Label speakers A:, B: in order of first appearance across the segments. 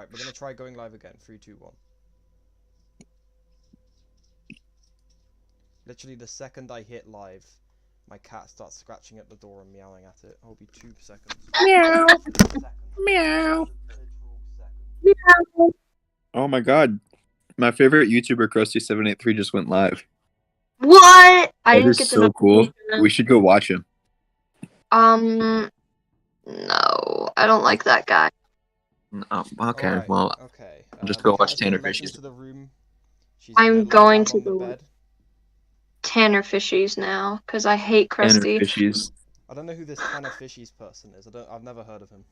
A: Right, we're gonna try going live again. 3, 2, 1. Literally, the second I hit live, my cat starts scratching at the door and meowing at it. I'll be 2 seconds.
B: Meow.
A: Seconds.
B: Meow.
A: Literal seconds.
B: Meow. Oh my god. My favorite YouTuber, Krusty783, just went live.
C: What? I
B: That
C: didn't
B: is
C: get the
B: so cool.
C: notification.
B: We should go watch him.
C: No, I don't like that guy.
B: Oh, okay,
A: Alright,
B: well,
A: okay.
B: just
A: The
B: go
A: cat
B: watch
A: has been
B: Tanner
A: let
B: Fishies.
A: into the room. She's
C: I'm
A: gonna lie
C: going
A: down
C: to
A: on the
C: go
A: bed.
C: Tanner Fishies now, because I hate
B: Tanner
C: Krusty.
B: Fishies.
A: I don't know who this Tanner Fishies person is. I've never heard of him.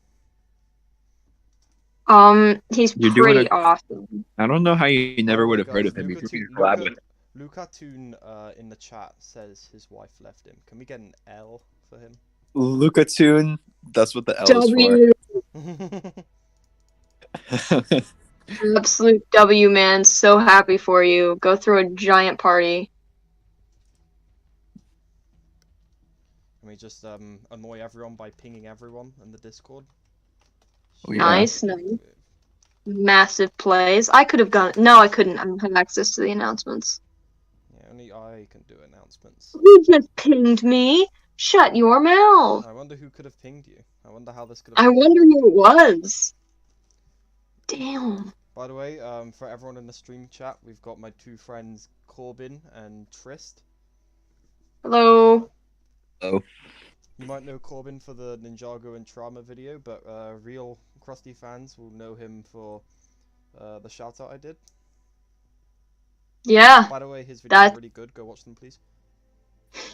C: He's
B: You're doing
C: pretty
B: it.
C: awesome.
B: I don't know how you never would have heard
A: guys,
B: of him if you were collab with him.
A: Luca Toon in the chat says his wife left him. Can we get an L for him?
B: Luca Toon, that's what the L
C: W.
B: is for.
C: Absolute W, man. So happy for you. Go through a giant party.
A: Can we just annoy everyone by pinging everyone in the Discord?
B: Oh, yeah.
C: Nice, nice. Massive plays. I could have gone. No, I couldn't. I don't have access to the announcements.
A: Yeah, only I can do announcements.
C: Who just pinged me? Shut your mouth.
A: I wonder who could have pinged you. I wonder how this could
C: I
A: have
C: wonder who it was. Damn.
A: By the way, for everyone in the stream chat, we've got my 2 friends Corbin and Trist.
C: Hello.
B: Hello.
A: You might know Corbin for the Ninjago and Trauma video, but real Krusty fans will know him for the shoutout I did.
C: Yeah.
A: By the way, his videos are really good. Go watch them, please.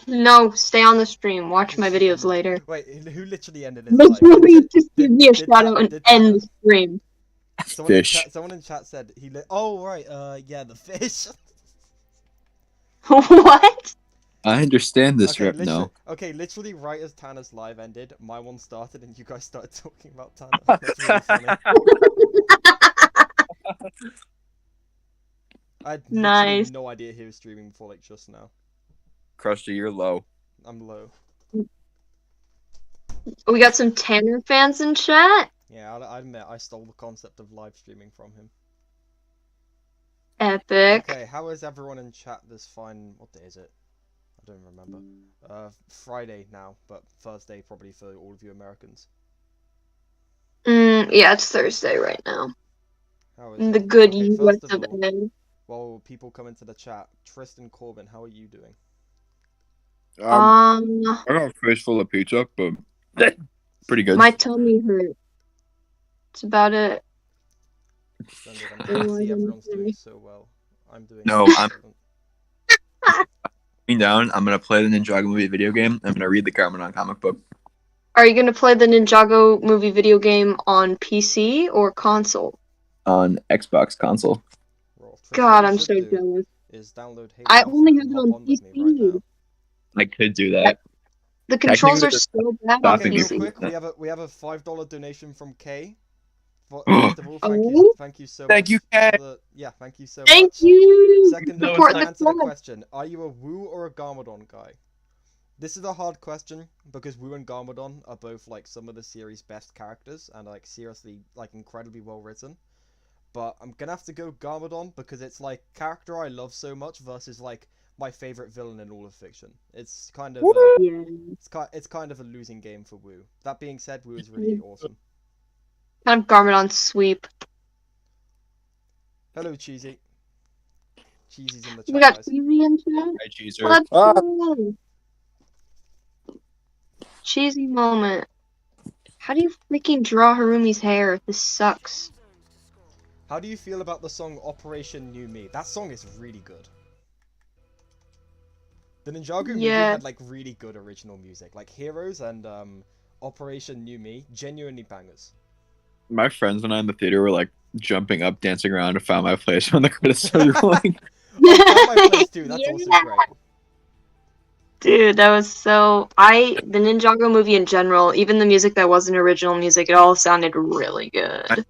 C: No, stay on the stream. Watch my videos later.
A: Wait, who literally ended his
C: Make
A: life?
C: sure just give me a shout out and end the stream.
A: Someone in chat said he oh right, yeah, the fish.
C: What?
B: I understand this rep
A: now.
B: now.
A: Okay, literally right as Tanner's live ended, my one started and you guys started talking about Tanner. That's really funny. I had literally no idea he was streaming before like just now.
B: Krusty, you're low.
A: I'm low.
C: We got some Tanner fans in chat.
A: Yeah, I admit I stole the concept of live streaming from him.
C: Epic.
A: Okay, how is everyone in chat this fine... What day is it? I don't remember. Friday now, but Thursday probably for all of you Americans.
C: Yeah, it's Thursday right now.
A: How is
C: the good US of A.
A: Well, people come into the chat. Tristan Corbin, how are you doing?
B: I got a face full of pizza, but pretty good.
C: My tummy hurt. That's about it.
A: Splendid. I'm glad to see everyone's doing so well. I'm doing
B: No,
A: excellent.
B: I'm down. I'm gonna play the Ninjago movie video game. I'm gonna read the Garmadon comic book.
C: Are you gonna play the Ninjago movie video game on PC or console?
B: On Xbox console.
C: God, I'm so jealous.
A: Is download
C: I only have it on PC.
B: I could do that.
C: The controls are so bad on
A: Okay, real
C: PC.
A: quick, we have a $5 donation from Kay. First of all, thank you so much.
B: Thank you, Kay.
A: Yeah, thank you so much.
C: Thank you.
A: Second,
C: Support
A: to
C: the
A: answer the question, are you a Wu or a Garmadon guy? This is a hard question because Wu and Garmadon are both like some of the series' best characters and like seriously like incredibly well written. But I'm gonna have to go Garmadon because it's like character I love so much versus like my favorite villain in all of fiction. It's kind of it's kind of a losing game for Wu. That being said, Wu is really awesome.
C: Kind of Garmadon sweep.
A: Hello, Cheesy. Cheesy's in the chat.
C: We got
A: guys.
C: Cheesy in chat.
B: Hi, Cheezer.
C: Cheesy moment. How do you freaking draw Harumi's hair? This sucks.
A: How do you feel about the song Operation New Me? That song is really good. The Ninjago movie had like really good original music, like Heroes and Operation New Me, genuinely bangers.
B: My friends and I in the theater were like jumping up, dancing around to find my place when the credits started rolling.
A: I found my place too. That's also great.
C: Dude, that was so... The Ninjago movie in general, even the music that wasn't original music, it all sounded really good.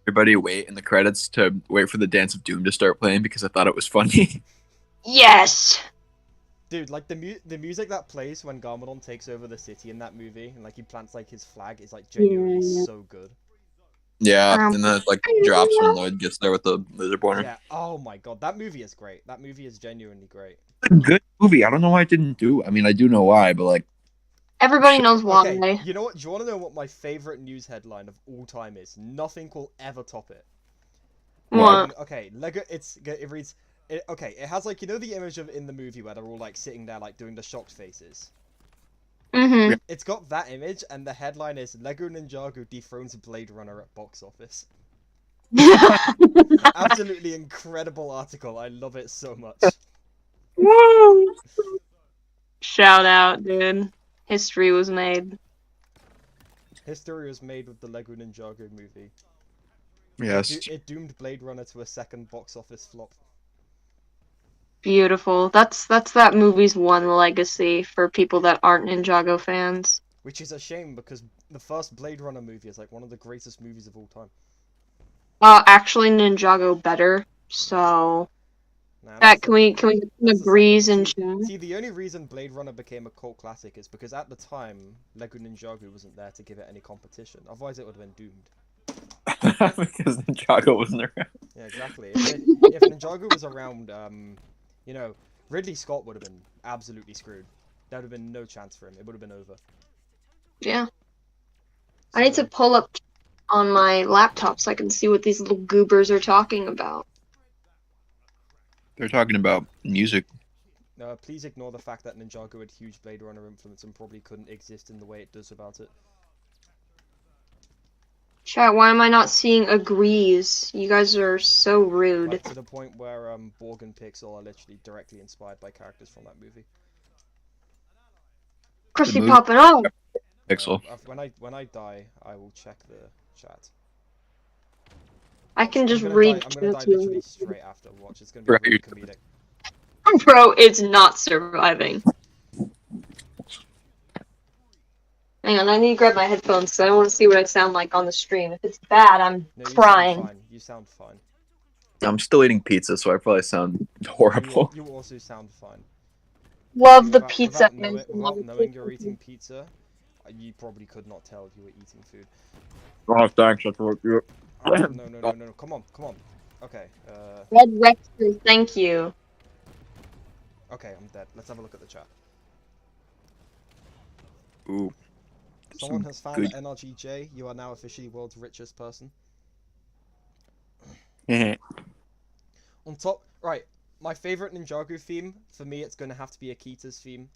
B: Everybody wait in the credits to wait for the Dance of Doom to start playing because I thought it was funny.
C: Yes!
A: Dude, like the music that plays when Garmadon takes over the city in that movie, and like he plants like his flag is like genuinely so good.
B: Yeah,
C: Um,
B: and then it like drops when Lloyd gets there with the laser pointer.
A: Yeah. Oh my god, that movie is great. That movie is genuinely great.
B: It's a good movie. I don't know why it didn't do. I mean, I do know why, but like,
C: Everybody knows
A: Okay,
C: why.
A: you know what? Do you want to know what my favorite news headline of all time is? Nothing will ever top it.
C: What?
A: Okay, Lego. It reads. Okay, it has like, you know, the image of in the movie where they're all like sitting there like doing the shocked faces.
C: Mm-hmm.
A: It's got that image, and the headline is Lego Ninjago dethrones Blade Runner at box office. Absolutely incredible article. I love it so much.
C: Woo! Shout out, dude. History was made.
A: History was made with the Lego Ninjago movie.
B: yes,
A: It doomed Blade Runner to a second box office flop.
C: Beautiful. That's that movie's one legacy for people that aren't Ninjago fans.
A: Which is a shame because the first Blade Runner movie is like one of the greatest movies of all time.
C: Actually, Ninjago better. So,
A: Nah,
C: can we get some
A: that's the
C: agrees
A: second
C: in
A: one.
C: chat?
A: See, the only reason Blade Runner became a cult classic is because at the time, Lego Ninjago wasn't there to give it any competition. Otherwise, it would have been doomed.
B: because Ninjago wasn't around.
A: Yeah, exactly. If Ninjago was around, you know, Ridley Scott would have been absolutely screwed. There would have been no chance for him. It would have been over.
C: Yeah. I need to pull up on my laptop so I can see what these little goobers are talking about.
B: They're talking about music.
A: Please ignore the fact that Ninjago had huge Blade Runner influence and probably couldn't exist in the way it does without it.
C: Chat, why am I not seeing agrees? You guys are so rude.
A: Like, to the point where Borg and Pixel are literally directly inspired by characters from that movie.
C: Crispy
B: movie-
C: popping off.
B: Pixel.
A: When I die, I will check the chat.
C: I can just
A: I'm
C: read.
A: gonna die literally straight after. Watch, it's gonna be
B: Right.
A: really comedic.
C: Bro, it's not surviving. Hang on, I need to grab my headphones because I don't want to see what I sound like on the stream. If it's bad, I'm
A: No, you
C: crying.
A: sound fine. You sound fine.
B: I'm still eating pizza, so I probably sound horrible.
A: You also sound fine.
C: Love
A: See,
C: the pizza.
A: without knowing you're eating pizza, you probably could not tell you were eating food.
B: Oh, thanks. That's what you.
A: No. Come on. Okay.
C: Red Rexter, thank you.
A: Okay, I'm dead. Let's have a look at the chat.
B: Ooh.
A: Someone has found
B: good-
A: NRGJ. You are now officially world's richest person. On top, right. My favorite Ninjago theme, for me, it's gonna have to be Akita's theme.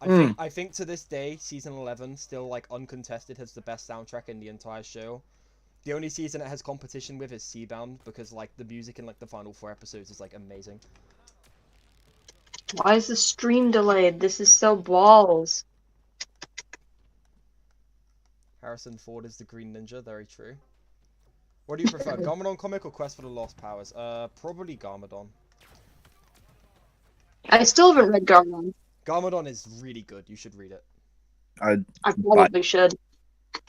A: I think to this day, season 11, still like uncontested, has the best soundtrack in the entire show. The only season it has competition with is Seabound, because like the music in like the final 4 episodes is like amazing.
C: Why is the stream delayed? This is so balls.
A: Harrison Ford is the Green Ninja, very true. What do you prefer, Garmadon comic or Quest for the Lost Powers? Probably Garmadon.
C: I still haven't read Garmadon.
A: Garmadon is really good, you should read it.
C: I probably should.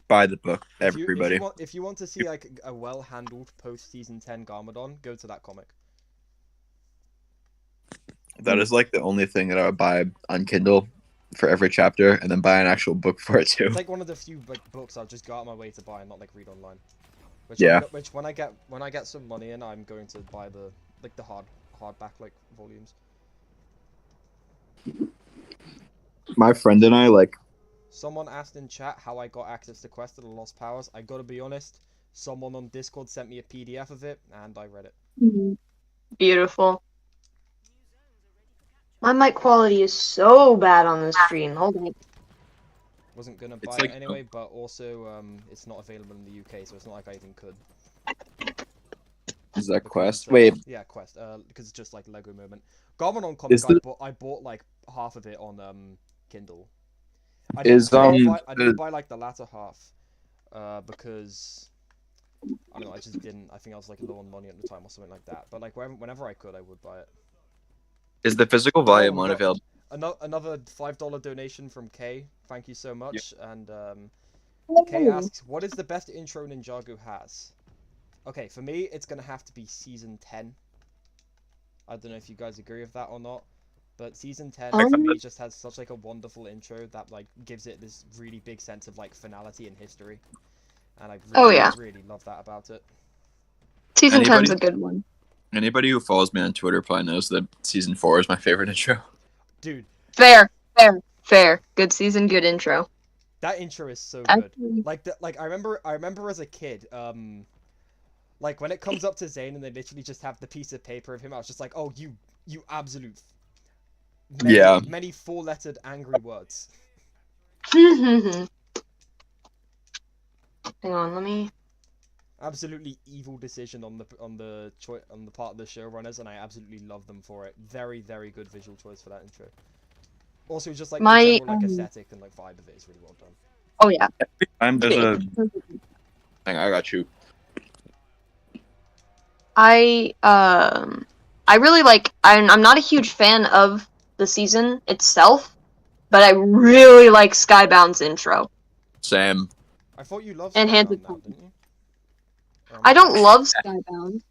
B: Buy the book,
A: If you
B: everybody.
A: want to see like a well-handled post-season 10 Garmadon, go to that comic.
B: That is like the only thing that I would buy on Kindle for every chapter, and then buy an actual book for it too.
A: It's like one of the few like books I'll just go out of my way to buy and not like read online. Which when I get some money in, I'm going to buy the hardback like volumes.
B: My friend and I like.
A: Someone asked in chat how I got access to Quest of the Lost Powers. I gotta be honest, someone on Discord sent me a PDF of it, and I read it.
C: Beautiful. My mic quality is so bad on the stream. Hold on.
A: Wasn't gonna buy
B: like-
A: it anyway, but also it's not available in the UK, so it's not like I even could.
B: Is that
A: Because,
B: Quest? Wait,
A: Yeah, Quest. Because it's just like Lego Moment. Garmadon comic,
B: Is the-
A: I bought like half of it on Kindle. I
B: Is,
A: didn't buy like the latter half, because I don't know. I just didn't. I think I was like low on money at the time or something like that. But like whenever I could, I would buy it.
B: is the physical volume
A: Oh,
B: unavailable?
A: Another $5 donation from Kay. Thank you so much. And Kay asks, what is the best intro Ninjago has? Okay, for me, it's gonna have to be season 10. I don't know if you guys agree with that or not, but season 10 for me just has such like a wonderful intro that like gives it this really big sense of like finality and history. and I
C: Oh,
A: really,
C: yeah.
A: really love that about it.
C: Season 10's
B: Anybody-
C: a good one.
B: Anybody who follows me on Twitter probably knows that season 4 is my favorite intro.
A: Dude,
C: Fair. Good season, good intro.
A: that intro is so good.
C: Actually,
A: Like I remember as a kid, like when it comes up to Zayn and they literally just have the piece of paper of him, I was just like, oh, you absolute many four-lettered angry words.
C: hang on, let me.
A: Absolutely evil decision on the part of the showrunners, and I absolutely love them for it. Very, very good visual choice for that intro. Also, just like the general like aesthetic and like vibe of it is really well done.
C: Oh yeah.
B: There's a. Hang on, I got you.
C: I really like. I'm not a huge fan of the season itself, but I really like Skybound's intro.
B: Same.
A: I thought you loved
C: And Hands
A: Skybound
C: of
A: now, didn't you?
C: I don't love Skybound.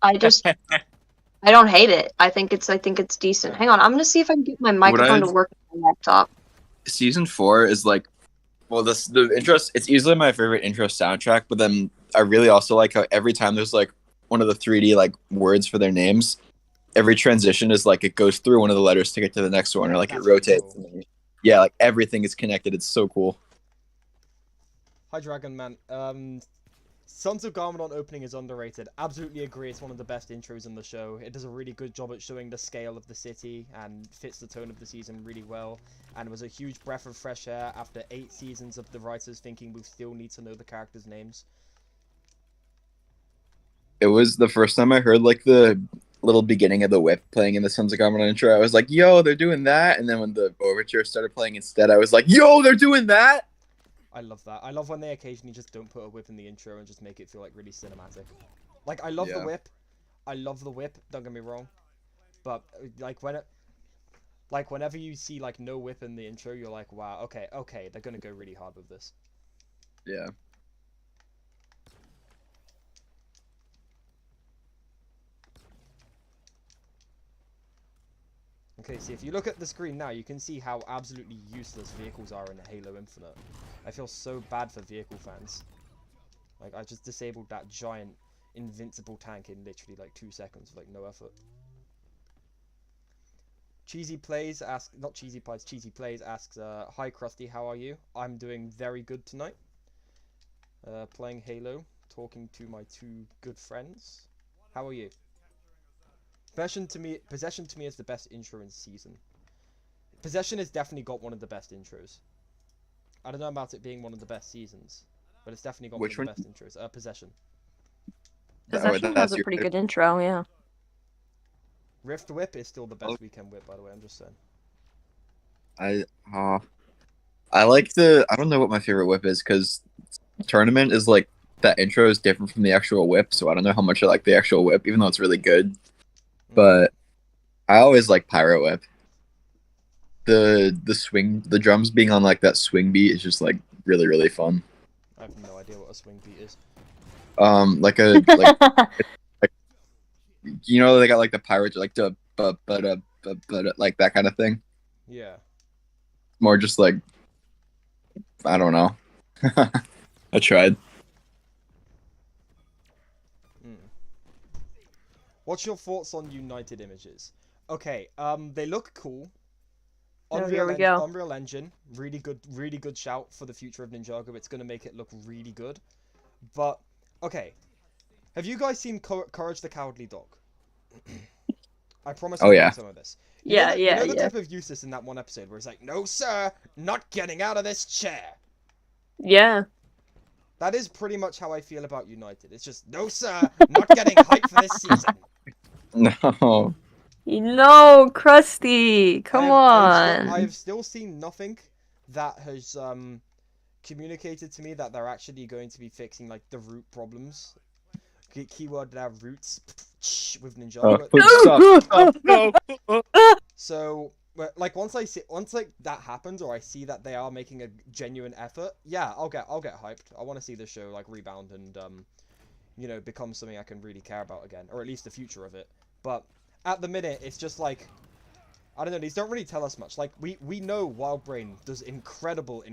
C: I don't hate it. I think it's decent. Hang on, I'm gonna see if I can get my microphone to work on my laptop.
B: Season 4 is like, well, the intro. It's easily my favorite intro soundtrack. But then I really also like how every time there's like one of the 3D like words for their names, every transition is like it goes through one of the letters to get to the next one, or like it rotates.
A: Really cool.
B: Yeah, like everything is connected. It's so cool.
A: Hi, Dragon Man. Sons of Garmadon opening is underrated. Absolutely agree. It's one of the best intros in the show. It does a really good job at showing the scale of the city and fits the tone of the season really well. And was a huge breath of fresh air after 8 seasons of the writers thinking we still need to know the characters' names.
B: It was the first time I heard like the little beginning of the whip playing in the Sons of Garmadon intro. I was like, yo, they're doing that. And then when the overture started playing instead, I was like, yo, they're doing that.
A: I love that. I love when they occasionally just don't put a whip in the intro and just make it feel like really cinematic. Like I love the whip. I love the whip, don't get me wrong. But like whenever you see like no whip in the intro, you're like, wow, okay, they're gonna go really hard with this.
B: Yeah.
A: Okay, see, if you look at the screen now, you can see how absolutely useless vehicles are in Halo Infinite. I feel so bad for vehicle fans. Like, I just disabled that giant, invincible tank in literally, like, 2 seconds with, like, no effort. Cheesy Plays asks, not Cheesy Pies, Cheesy Plays asks, hi Krusty, how are you? I'm doing very good tonight. Playing Halo, talking to my 2 good friends. How are you? Possession to me is the best intro in season. Possession has definitely got one of the best intros. I don't know about it being one of the best seasons, but it's definitely got one of the best intros. Possession.
C: Possession has a pretty good intro, yeah.
A: Rift Whip is still the best weekend whip, by the way. I'm just saying.
B: I like I don't know what my favorite whip is because tournament is like that intro is different from the actual whip, so I don't know how much I like the actual whip, even though it's really good. But I always like Pyro Whip. The swing, the drums being on like that swing beat is just like really, really fun.
A: I have no idea what a swing beat is.
B: Like you know, they got like the pirates like like that kind of thing.
A: Yeah.
B: More just like I don't know. I tried.
A: What's your thoughts on United images? Okay, they look cool.
C: Here we go.
A: Unreal Engine, really good shout for the future of Ninjago. It's gonna make it look really good. But okay, have you guys seen Courage the Cowardly Dog? I promise I'll do some of this. You know the type of useless in that one episode where it's like, no sir, not getting out of this chair.
C: Yeah.
A: That is pretty much how I feel about United. It's just, no sir, not getting hyped for this season.
B: No.
C: No, Krusty, come on.
A: I've still seen nothing that has communicated to me that they're actually going to be fixing like the root problems. Keyword there, roots with Ninjago. So, like once that happens, or I see that they are making a genuine effort, yeah, I'll get hyped. I want to see the show like rebound and you know, become something I can really care about again, or at least the future of it. But at the minute, it's just like, I don't know, these don't really tell us much. Like, we know Wildbrain does incredible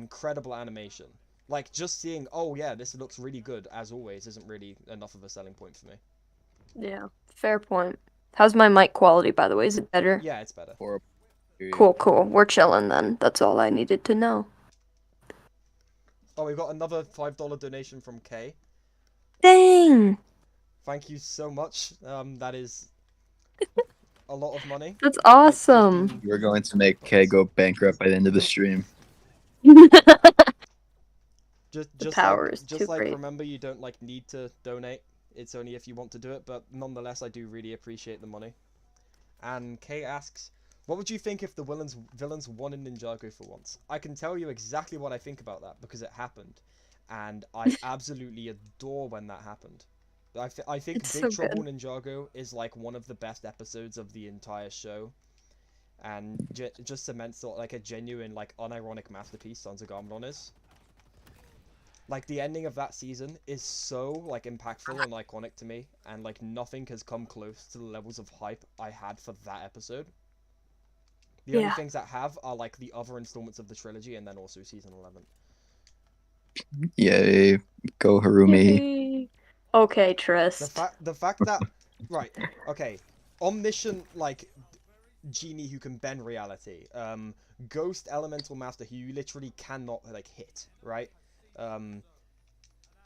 A: animation. Like, just seeing, oh yeah, this looks really good, as always, isn't really enough of a selling point for me.
C: Yeah, fair point. How's my mic quality, by the way? Is it better?
A: Yeah, it's better.
B: Horrible. Hear you.
C: Cool, cool. We're chilling then. That's all I needed to know.
A: Oh, we've got another $5 donation from Kay.
C: Dang!
A: Thank you so much. That is a lot of money.
C: That's
A: Like
C: awesome.
A: 15
B: We're going to make Kay go bankrupt by the end of the stream.
A: Just
C: power
A: like
C: is too great.
A: remember, you don't like need to donate. It's only if you want to do it, but nonetheless I do really appreciate the money. And Kay asks, what would you think if the villains won in Ninjago for once? I can tell you exactly what I think about that because it happened, and I absolutely adore when that happened. I think
C: It's
A: Big
C: so
A: Trouble
C: good.
A: Ninjago is like one of the best episodes of the entire show, and just cements sort of like a genuine, like, unironic masterpiece Sons of Garmadon is. Like, the ending of that season is so, like, impactful and iconic to me, and, like, nothing has come close to the levels of hype I had for that episode. The only
C: Yeah.
A: things that have are, like, the other installments of the trilogy, and then also Season 11.
B: Yay. Go Harumi.
C: Yippee. Okay, Trist.
A: The fact that... Right, okay. Omniscient, like, genie who can bend reality. Ghost Elemental Master who you literally cannot, like, hit, right?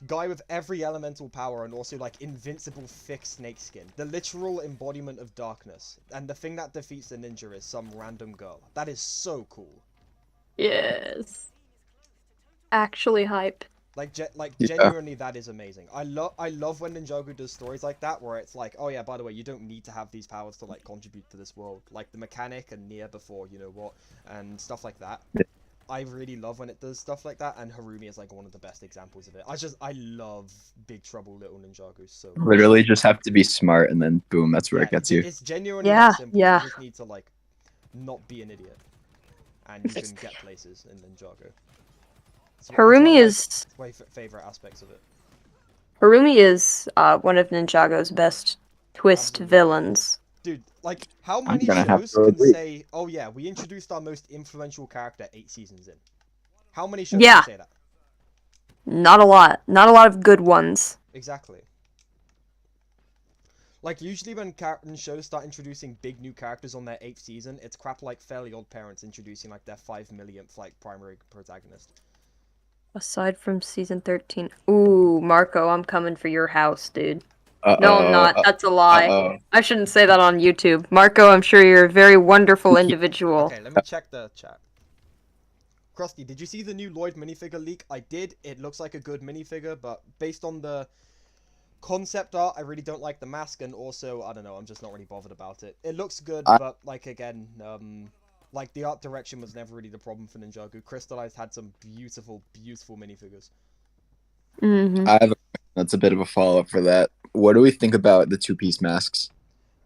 A: Guy with every elemental power and also like invincible thick snake skin. The literal embodiment of darkness. And the thing that defeats the ninja is some random girl. That is so cool.
C: Yes. Actually hype.
A: Like,
B: Yeah.
A: genuinely, that is amazing. I love when Ninjago does stories like that, where it's like, oh yeah, by the way, you don't need to have these powers to like contribute to this world. Like the mechanic and Nia before, you know what, and stuff like that. I really love when it does stuff like that, and Harumi is like one of the best examples of it. I love Big Trouble Little Ninjago so much.
B: Literally just have to be smart and then boom, that's where it gets you.
A: It's genuinely
C: Yeah,
A: that simple.
C: yeah.
A: You just need to like not be an idiot, and you can get places in Ninjago.
C: Harumi is
A: my favorite aspects of it.
C: Harumi is one of Ninjago's best twist
A: Absolutely.
C: villains.
A: Dude, like, how
B: I'm
A: many
B: gonna have
A: shows
B: to
A: can
B: agree.
A: say, oh yeah, we introduced our most influential character 8 seasons in? How many shows
C: Yeah.
A: can say that?
C: Not a lot. Not a lot of good ones.
A: Exactly. Like, usually when shows start introducing big new characters on their 8th season, it's crap like Fairly Odd Parents introducing, like, their 5 millionth, like, primary protagonist.
C: Aside from season 13. Ooh, Marco, I'm coming for your house, dude.
B: Uh-oh.
C: No, I'm not. That's a lie.
B: Uh-oh.
C: I shouldn't say that on YouTube. Marco, I'm sure you're a very wonderful individual.
A: Okay, let me check the chat. Krusty, did you see the new Lloyd minifigure leak? I did. It looks like a good minifigure, but based on the concept art, I really don't like the mask, and also, I don't know, I'm just not really bothered about it. It looks good, but, like, again, like, the art direction was never really the problem for Ninjago. Crystallized had some beautiful, beautiful minifigures.
C: Mm-hmm.
B: I have that's a bit of a follow-up for that. What do we think about the two-piece masks?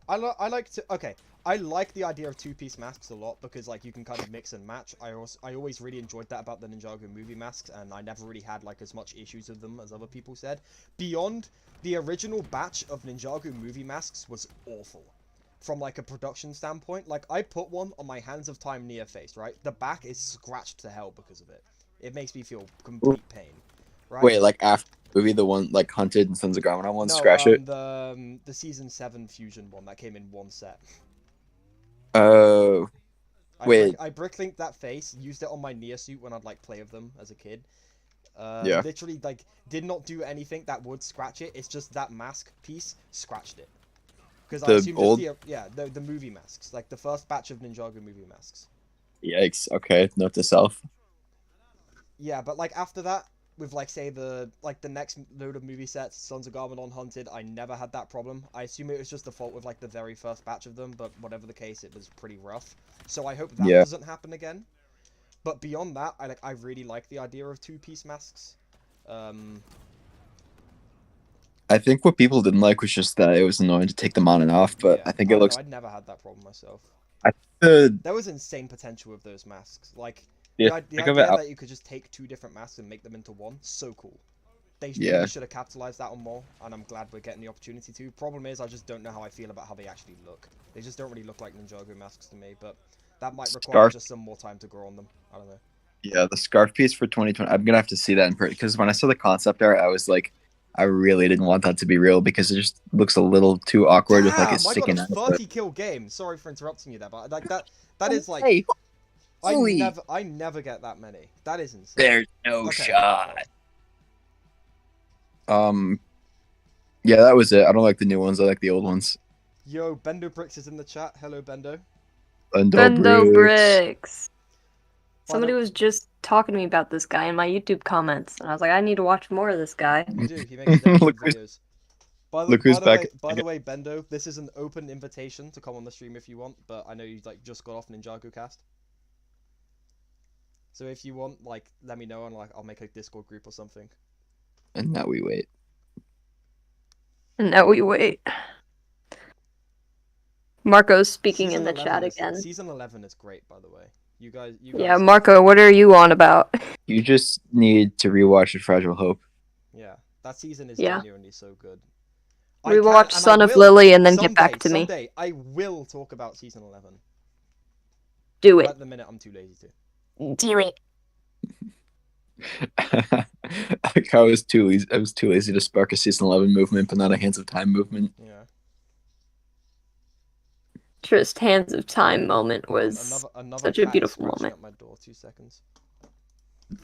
A: I like the idea of two-piece masks a lot because like you can kind of mix and match. I always really enjoyed that about the Ninjago movie masks, and I never really had like as much issues with them as other people said. Beyond, the original batch of Ninjago movie masks was awful. From like a production standpoint, like I put one on my Hands of Time Nia face, right? The back is scratched to hell because of it. It makes me feel complete pain. Right?
B: Wait, like after the movie, the one like Hunted and Sons of Garmadon one,
A: No,
B: scratch it?
A: the season 7 fusion one that came in one set.
B: Oh. Wait.
A: I bricklinked that face, used it on my Nia suit when I'd like play with them as a kid.
B: Yeah.
A: Literally like did not do anything that would scratch it. It's just that mask piece scratched it. Because I assume the movie masks, like the first batch of Ninjago movie masks.
B: Yikes. Okay, note to self.
A: Yeah, but like after that, with like say the next load of movie sets, Sons of Garmadon, Hunted, I never had that problem. I assume it was just the fault with like the very first batch of them, but whatever the case, it was pretty rough. So I hope that doesn't happen again. But beyond that, I really like the idea of two-piece masks.
B: I think what people didn't like was just that it was annoying to take them on and off, but
A: yeah,
B: I think it looks.
A: I'd never had that problem myself.
B: There
A: was insane potential with those masks. Like
B: Yeah,
A: the idea that you could just take 2 different masks and make them into one, so cool. They really should have capitalized that on more, and I'm glad we're getting the opportunity to. Problem is, I just don't know how I feel about how they actually look. They just don't really look like Ninjago masks to me, but that might require just some more time to grow on them. I don't know.
B: Yeah, the scarf piece for 2020. I'm gonna have to see that in person because when I saw the concept art, I was like, I really didn't want that to be real because it just looks a little too awkward with like it
A: Damn, I got
B: sticking
A: a
B: out.
A: 30 kill game. Sorry for interrupting you there, but like that is like
B: Hey, holy.
A: I never get that many. That is insane.
B: There's no
A: Okay.
B: shot. Yeah, that was it. I don't like the new ones. I like the old ones.
A: Yo, Bendo Bricks is in the chat. Hello, Bendo.
C: Bendo Bricks.
A: By
C: Somebody
A: the-
C: was just talking to me about this guy in my YouTube comments, and I was like, I need to watch more of this guy.
A: You do. He makes really
B: Look
A: good
B: who's-
A: videos.
B: look who's back.
A: By the way, Bendo, this is an open invitation to come on the stream if you want, but I know you like just got off Ninjago cast. So if you want, like, let me know and like I'll make a Discord group or something.
B: And now we wait.
C: And now we wait. Marco's speaking
A: Season
C: in the
A: 11
C: chat
A: is-
C: again.
A: Season 11 is great, by the way. You guys.
C: Yeah, Marco, what are you on about?
B: You just need to rewatch A Fragile Hope.
A: Yeah, that season is
C: Yeah.
A: genuinely so good.
C: Rewatch Son of Lily and then get back to me.
A: Someday I will talk about season 11.
C: Do
A: But
C: it.
A: at the minute, I'm too lazy to.
C: Do it.
B: Like I was too lazy to spark a season 11 movement, but not a Hands of Time movement.
A: Yeah.
C: Just Hands of Time moment was
A: Another
C: such a
A: cat is
C: beautiful
A: scratching
C: moment.
A: at my door. 2 seconds.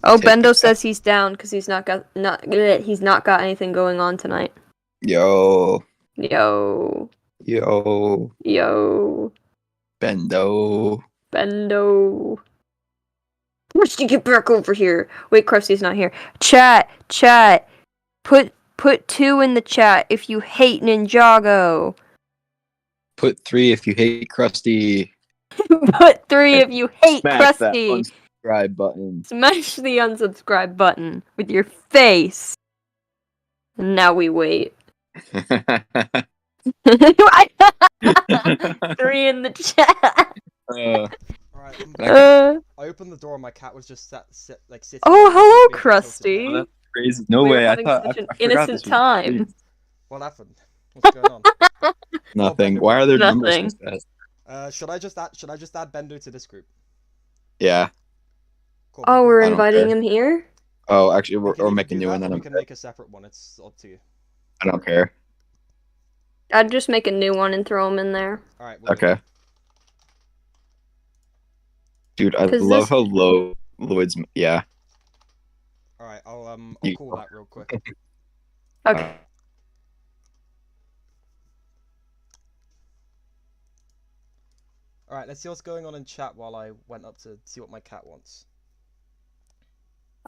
C: Oh,
B: Take
C: Bendo
B: it.
C: says he's down because he's not got anything going on tonight.
B: Yo,
C: Yo,
B: yo, Bendo.
C: Bendo. Where'd you get back over here? Wait, Krusty's not here. Chat. Put 2 in the chat if you hate Ninjago.
B: Put 3 if you hate Krusty.
C: Put 3 if you hate
B: Smash that
C: Krusty.
B: unsubscribe button.
C: Smash the unsubscribe button with your face. And now we wait. 3 in the chat.
A: Alright, I opened the door and my cat was just sitting.
C: Oh,
A: there,
C: hello,
A: being tilted
C: Krusty.
A: down.
B: That's crazy. No
C: We were
B: way. I
C: having
B: thought
C: such an
B: I forgot
C: innocent
B: this was-
C: time.
A: What happened? What's going on?
B: Nothing.
A: Bendo
B: Why are there
C: Nothing.
B: numbers so fast?
A: Should I just add Bendo to this group?
B: Yeah.
A: Cool.
C: Oh, we're
B: I don't
C: inviting
B: care.
C: him here?
B: Oh, actually,
A: We can
B: we're
A: either
B: making
A: do
B: new
A: that
B: one.
A: or
B: Then
A: we can make a separate one. It's up to you.
B: I don't care.
C: I'd just make a new one and throw him in there.
A: Alright.
B: Okay. Dude, I
C: 'Cause
B: love
C: this-
B: how low Lloyd's. Yeah.
A: Alright, I'll
B: You-
A: call that real quick.
C: Okay.
A: Alright, let's see what's going on in chat while I went up to see what my cat wants.